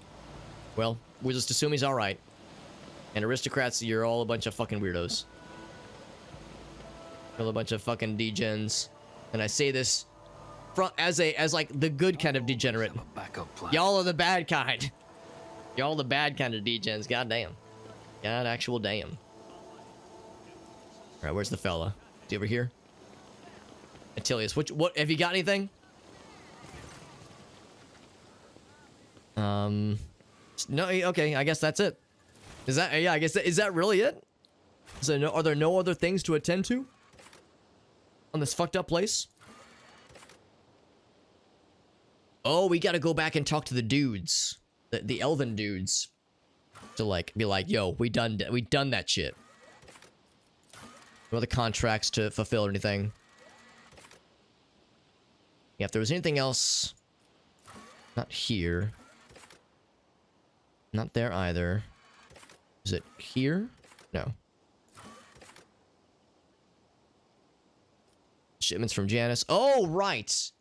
Well, we'll just assume he's alright. And aristocrats, you're all a bunch of fucking weirdos. You're all a bunch of fucking degens. And I say this as like the good kind of degenerate. Y'all are the bad kind. Y'all the bad kind of degens. God damn. God actual damn. Alright, where's the fella? Is he over here? Attilius, what have you got anything? No, okay, I guess that's it. Is that, yeah, I guess, is that really it? Are there no other things to attend to? On this fucked up place? Oh, we gotta go back and talk to the dudes. The elven dudes. To, like, be like, yo, we done that shit. No other contracts to fulfill or anything. Yeah, if there was anything else... Not here. Not there either. Is it here? No. Shipments from Janus. Oh, right!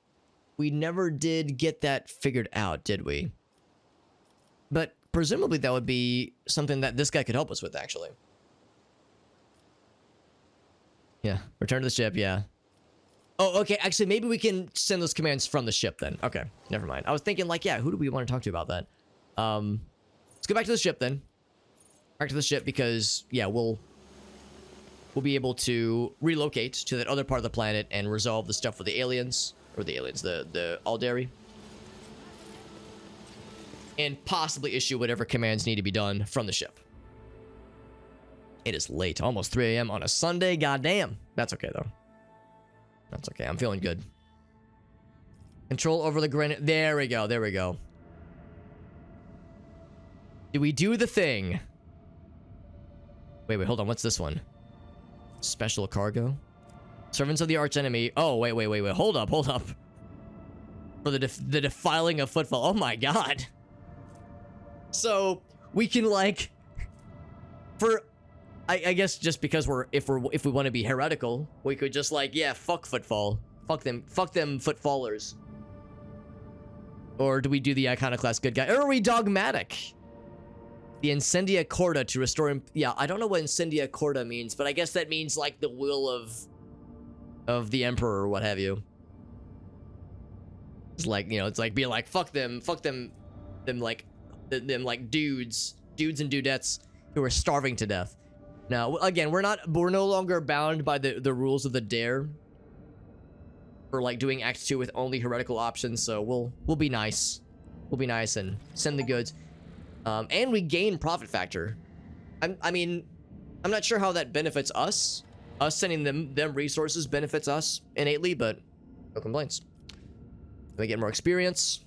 We never did get that figured out, did we? But presumably that would be something that this guy could help us with, actually. Yeah, return to the ship, yeah. Oh, okay, actually, maybe we can send those commands from the ship then. Okay, never mind. I was thinking, like, yeah, who do we want to talk to about that? Let's go back to the ship then. Back to the ship because, yeah, we'll be able to relocate to that other part of the planet and resolve the stuff with the aliens. Or the aliens, the Aldari. And possibly issue whatever commands need to be done from the ship. It is late, almost 3 a.m. on a Sunday. Goddamn. That's okay, though. That's okay. I'm feeling good. Control over the granite. There we go. There we go. Do we do the thing? Wait, hold on. What's this one? Special cargo? Servants of the archenemy. Oh, wait. Hold up. For the defiling of footfall. Oh my god. So, we can, like... For... I guess just because if we want to be heretical, we could just, like, yeah, fuck footfall. Fuck them footfallers. Or do we do the iconoclast good guy? Or are we dogmatic? The Incendia Corda to restore him. Yeah, I don't know what Incendia Corda means, but I guess that means, like, the will of the Emperor or what have you. It's like, you know, it's like being like, fuck them, them like dudes and dudettes who are starving to death. Now, again, we're no longer bound by the rules of the dare for like doing Act 2 with only heretical options, so we'll be nice. We'll be nice and send the goods. And we gain profit factor. I mean, I'm not sure how that benefits us. Us sending them resources benefits us innately, but no complaints. We get more experience.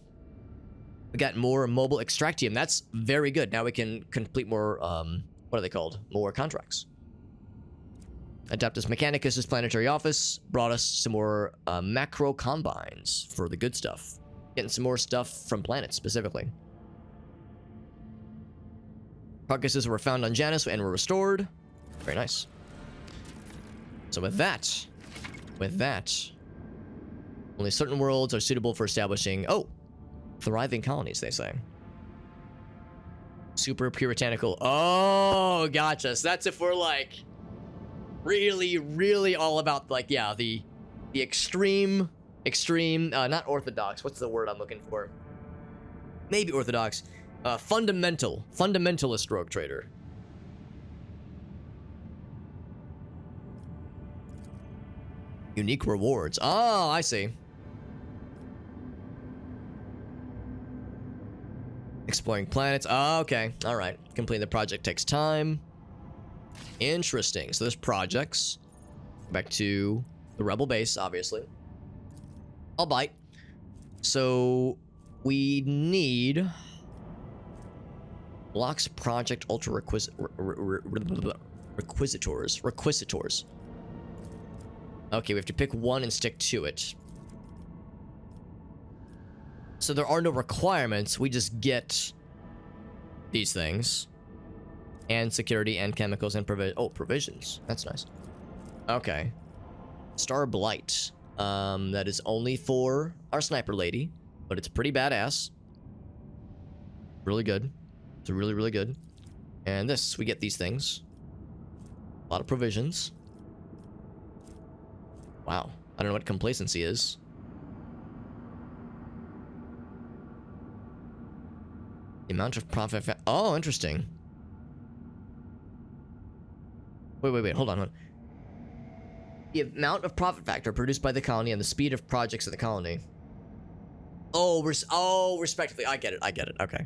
We got more mobile extractium. That's very good. Now we can complete more, what are they called? More contracts. Adaptus Mechanicus' planetary office brought us some more macro combines for the good stuff. Getting some more stuff from planets specifically. Carcasses were found on Janus and were restored. Very nice. So with that, only certain worlds are suitable for establishing, thriving colonies, they say. Super puritanical. Oh, gotcha. So that's if we're like really, really all about like, yeah, the extreme, not orthodox. What's the word I'm looking for? Maybe orthodox. Fundamentalist rogue trader. Unique rewards. Oh, I see. Exploring planets. Oh, okay. All right. Completing the project takes time. Interesting. So there's projects. Back to the rebel base, obviously. I'll bite. So we need blocks project ultra requisitors. Okay, we have to pick one and stick to it. So there are no requirements. We just get these things. And security and chemicals and provisions. That's nice. Okay. Star Blight. That is only for our sniper lady, but it's pretty badass. Really good. It's really, really good. And this, we get these things. A lot of provisions. Wow. I don't know what complacency is. The amount of profit. Oh, interesting. Wait. Hold on. The amount of profit factor produced by the colony and the speed of projects in the colony. Oh, respectively. I get it. Okay.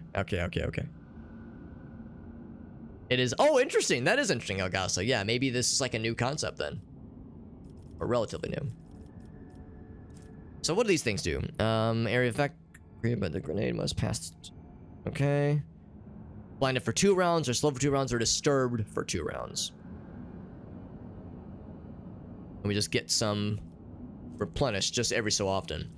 It is. Oh, interesting. That is interesting, Elgaso. Yeah, maybe this is like a new concept then. Or relatively new. So what do these things do? Area effect created by the grenade must pass. Okay. Blinded for 2 rounds, or slow for 2 rounds, or disturbed for 2 rounds. And we just get some replenished just every so often.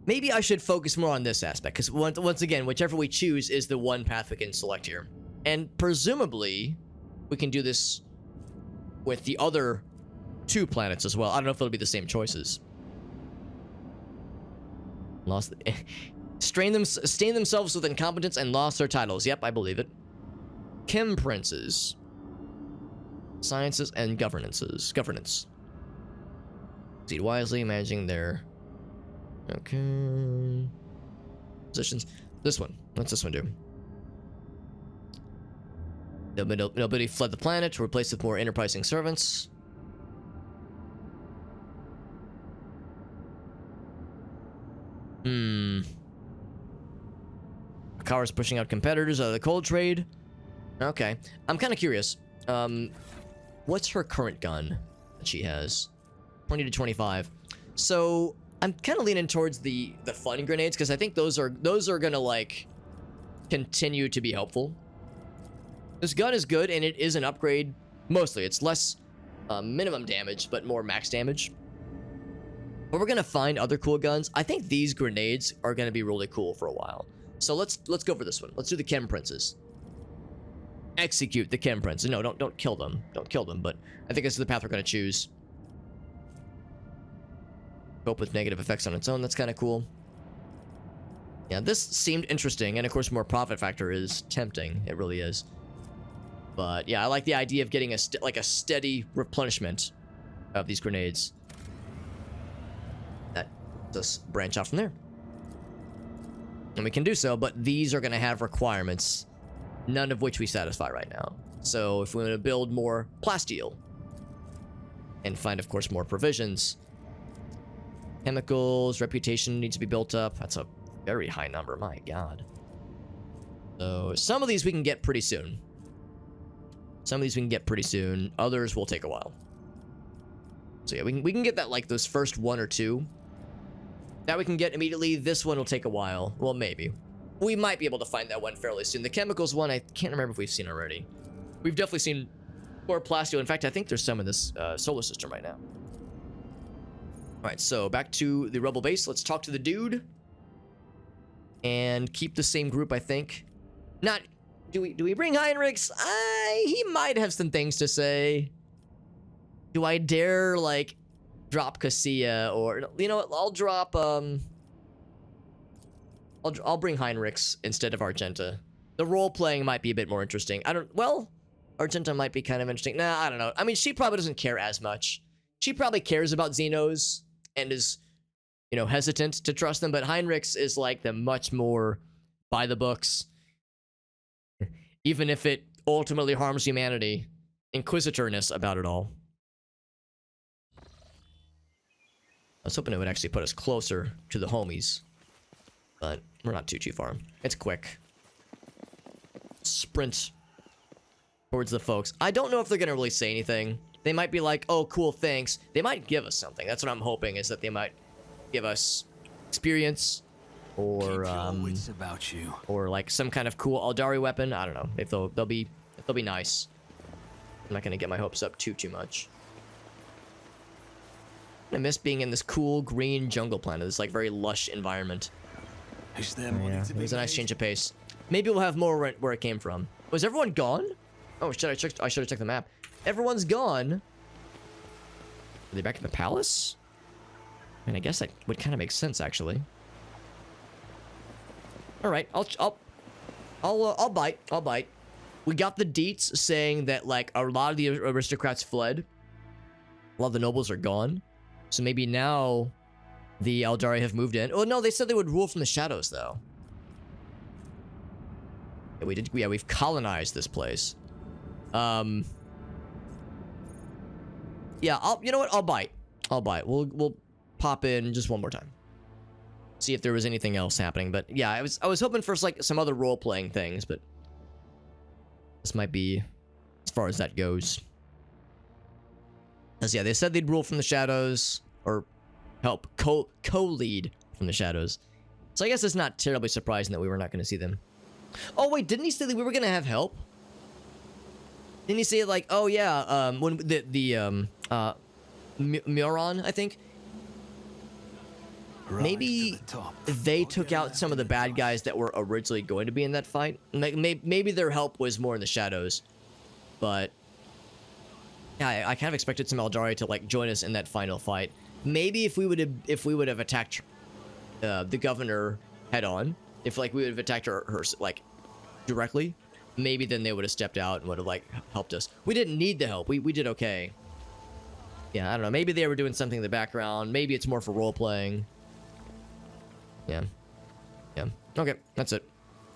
Maybe I should focus more on this aspect, because once again, whichever we choose is the one path we can select here. And presumably, we can do this with the other 2 planets as well. I don't know if it'll be the same choices. Stain themselves with incompetence and lost their titles. Yep, I believe it. Chem princes. Sciences and governance. Proceed wisely, managing their... Okay... Positions. This one. What's this one do? Nobody fled the planet, replaced with more enterprising servants. Akara's pushing out competitors out of the cold trade. Okay. I'm kind of curious. What's her current gun that she has? 20 to 25. So I'm kind of leaning towards the fun grenades, because I think those are gonna like continue to be helpful. This gun is good, and it is an upgrade. Mostly, it's less minimum damage, but more max damage. But we're gonna find other cool guns. I think these grenades are gonna be really cool for a while. So let's go for this one. Let's do the Chem Princes. Execute the Chem Princes. No, don't kill them. Don't kill them, but I think this is the path we're gonna choose. Cope with negative effects on its own. That's kind of cool. Yeah, this seemed interesting, and of course more profit factor is tempting. It really is. But yeah, I like the idea of getting a steady replenishment of these grenades. Just branch out from there. And we can do so, but these are going to have requirements, none of which we satisfy right now. So if we want to build more plasteel and find, of course, more provisions, chemicals, reputation needs to be built up. That's a very high number, my god. So some of these we can get pretty soon. Some of these we can get pretty soon. Others will take a while. So yeah, we can get that, like, those first one or two. That we can get immediately. This one will take a while. Well, maybe. We might be able to find that one fairly soon. The chemicals one, I can't remember if we've seen already. We've definitely seen more plasteel. In fact, I think there's some in this solar system right now. Alright, so back to the rebel base. Let's talk to the dude. And keep the same group, I think. Not... Do we bring Heinrichs? He might have some things to say. Do I dare, like, drop Cassia, or... You know what? I'll drop, I'll bring Heinrichs instead of Argenta. The role-playing might be a bit more interesting. Well, Argenta might be kind of interesting. Nah, I don't know. I mean, she probably doesn't care as much. She probably cares about Xenos and is, you know, hesitant to trust them, but Heinrichs is, like, the much more by the books. Even if it ultimately harms humanity. Inquisitorness about it all. I was hoping it would actually put us closer to the homies. But we're not too far. It's quick. Sprint towards the folks. I don't know if they're going to really say anything. They might be like, oh, cool, thanks. They might give us something. That's what I'm hoping, is that they might give us experience. Or, wits about you. or like some kind of cool Aldari weapon. I don't know if they'll be nice. I'm not gonna get my hopes up too much. I miss being in this cool green jungle planet. This like very lush environment. Is there money to It be was a nice made? change of pace. Maybe we'll have more where it came from. Was everyone gone? Oh shit! I should have checked the map. Everyone's gone. Are they back in the palace? I mean, I guess that would kind of make sense actually. All right, I'll bite. I'll bite. We got the deets saying that like a lot of the aristocrats fled. A lot of the nobles are gone. So maybe now the Aldari have moved in. Oh no, they said they would rule from the shadows though. Yeah, we've colonized this place. Yeah, you know what? I'll bite. I'll bite. We'll pop in just one more time. See if there was anything else happening, but yeah, I was hoping for like some other role-playing things, but this might be as far as that goes. As yeah, they said they'd rule from the shadows or help co-lead from the shadows. So I guess it's not terribly surprising that we were not going to see them. Oh wait, didn't he say that we were going to have help? Didn't he say like, oh yeah, when Muron, I think. Maybe they took out some of the bad guys that were originally going to be in that fight. Maybe their help was more in the shadows. But yeah, I kind of expected some Aldari to like join us in that final fight. Maybe if we would have attacked the governor head on, if like we would have attacked her like directly, maybe then they would have stepped out and would have like helped us. We didn't need the help. We did okay. Yeah, I don't know. Maybe they were doing something in the background. Maybe it's more for role playing. Yeah. Yeah. Okay, that's it.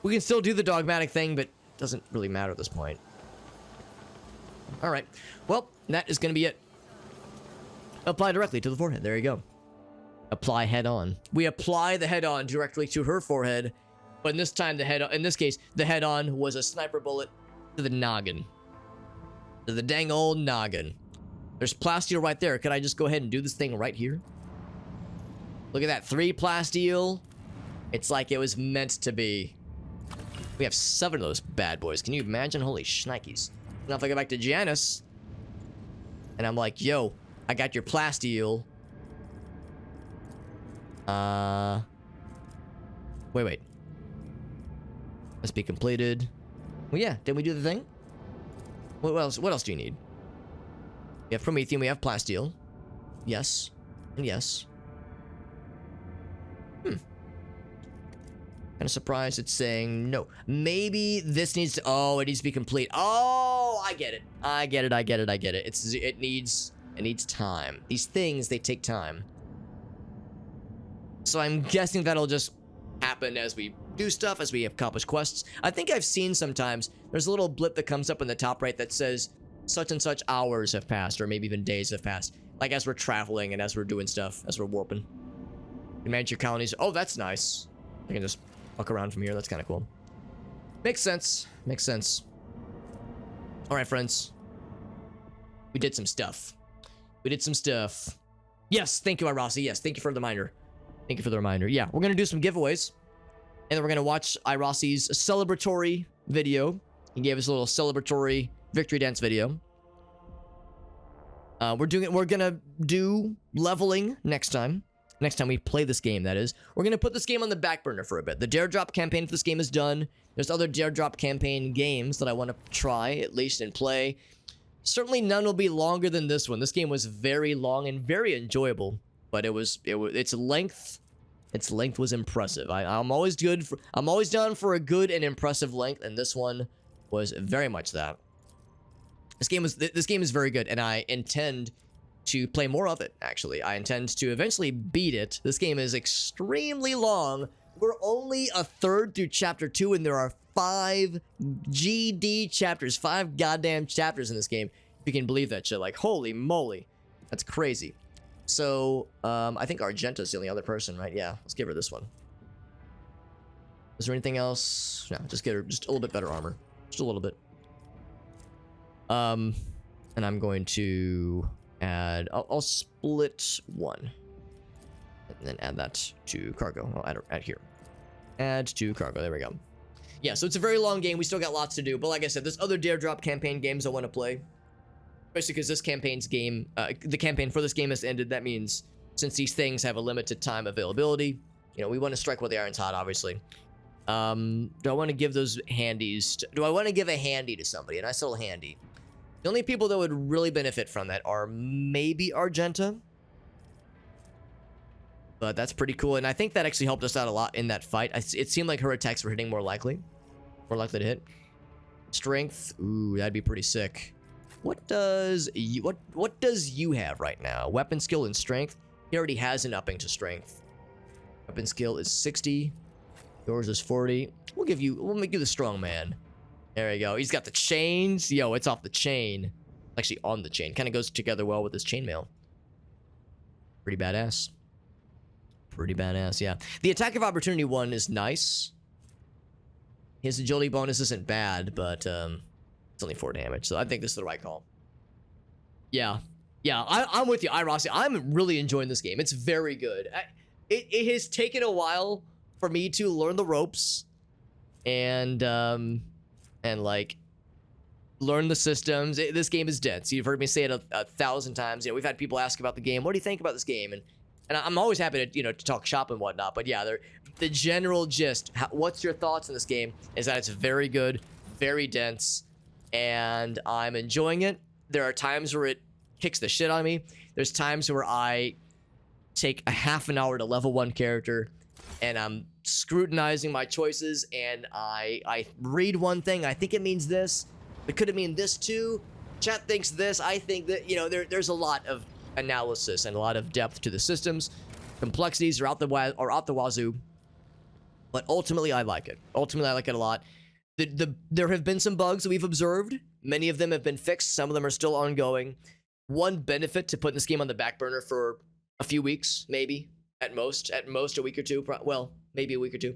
We can still do the dogmatic thing, but it doesn't really matter at this point. Alright. Well, that is going to be it. Apply directly to the forehead. There you go. Apply head on. We apply the head on directly to her forehead, but in this time, in this case, the head on was a sniper bullet to the noggin. To the dang old noggin. There's plasteel right there. Could I just go ahead and do this thing right here? Look at that, 3 plasteel. It's like it was meant to be. We have 7 of those bad boys. Can you imagine? Holy shnikes. Now if I go back to Janus, and I'm like, yo, I got your plasteel. Wait. Must be completed. Well, yeah, didn't we do the thing? What else do you need? We have Promethean, we have plasteel. Yes, and yes. Kind of surprised it's saying no. Maybe this needs to... Oh, it needs to be complete. Oh, I get it. I get it. It needs time. These things, they take time. So I'm guessing that'll just happen as we do stuff, as we accomplish quests. I think I've seen sometimes there's a little blip that comes up in the top right that says such and such hours have passed, or maybe even days have passed. Like as we're traveling and as we're doing stuff, as we're warping. You manage your colonies. Oh, that's nice. I can just walk around from here. That's kind of cool. Makes sense. Makes sense. All right, friends. We did some stuff. We did some stuff. Yes, thank you, Irasi. Yes, thank you for the reminder. Thank you for the reminder. Yeah, we're going to do some giveaways. And then we're going to watch Irasi's celebratory video. He gave us a little celebratory victory dance video. We're going to do leveling next time. Next time we play this game, that is. We're going to put this game on the back burner for a bit. The Dare Drop campaign for this game is done. There's other Dare Drop campaign games that I want to try, at least, and play. Certainly none will be longer than this one. This game was very long and very enjoyable, but its length was impressive. I'm always down for a good and impressive length, and this one was very much that. This game is very good, and I intend to play more of it, actually. I intend to eventually beat it. This game is extremely long. We're only a third through chapter 2, and there are 5 GD chapters, 5 goddamn chapters in this game. If you can believe that shit. Like, holy moly. That's crazy. So, I think Argenta's the only other person, right? Yeah, let's give her this one. Is there anything else? No, just get her just a little bit better armor. Just a little bit. And I'm going to add... I'll split 1. And then add that to cargo. I'll add here. Add to cargo. There we go. Yeah, so it's a very long game. We still got lots to do. But like I said, there's other Dare Drop campaign games I want to play. Especially because this campaign's game... the campaign for this game has ended. That means since these things have a limited time availability, you know, we want to strike while the iron's hot, obviously. Do I want to give those handies... do I want to give a handy to somebody? A nice little handy. The only people that would really benefit from that are maybe Argenta. But that's pretty cool. And I think that actually helped us out a lot in that fight. It seemed like her attacks were hitting more likely. More likely to hit. Strength. Ooh, that'd be pretty sick. What does you have right now? Weapon skill and strength. He already has an upping to strength. Weapon skill is 60. Yours is 40. We'll make you the strong man. There you go. He's got the chains. Yo, it's off the chain. Actually on the chain. Kind of goes together well with his chainmail. Pretty badass. Pretty badass, yeah. The attack of opportunity one is nice. His agility bonus isn't bad, but it's only 4 damage, so I think this is the right call. Yeah. Yeah, I'm with you, Irasi. I'm really enjoying this game. It's very good. It has taken a while for me to learn the ropes and like learn the systems. This game is dense. You've heard me say it a 1,000 times. You know, we've had people ask about the game. What do you think about this game? And I'm always happy to, you know, to talk shop and whatnot. But yeah, the general gist, what's your thoughts on this game, is that it's very good, very dense, and I'm enjoying it. There are times where it kicks the shit out of me. There's times where I take a half an hour to level 1 character, and I'm scrutinizing my choices, and I read one thing, I think it means this, but could it mean this too? Chat thinks this, I think that, you know, there's a lot of analysis and a lot of depth to the systems. Complexities are out the wazoo, but ultimately I like it. Ultimately I like it a lot. There have been some bugs that we've observed. Many of them have been fixed. Some of them are still ongoing. One benefit to putting this game on the back burner for a few weeks, maybe at most a week or two, well, maybe a week or two,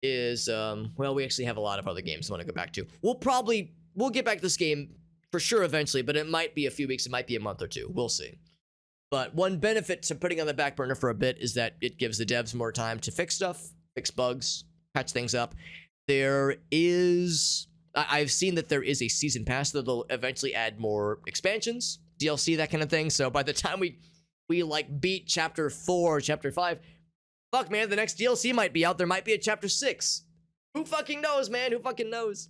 is well, we actually have a lot of other games I want to go back to. We'll get back to this game for sure eventually, but it might be a few weeks, it might be a month or two. We'll see. But one benefit to putting on the back burner for a bit is that it gives the devs more time to fix stuff, fix bugs, patch things up. I've seen that there is a season pass that they'll eventually add more expansions, DLC, that kind of thing. So by the time we like beat chapter 4, chapter 5, fuck man, the next DLC might be out. There might be a chapter 6. Who fucking knows, man? Who fucking knows?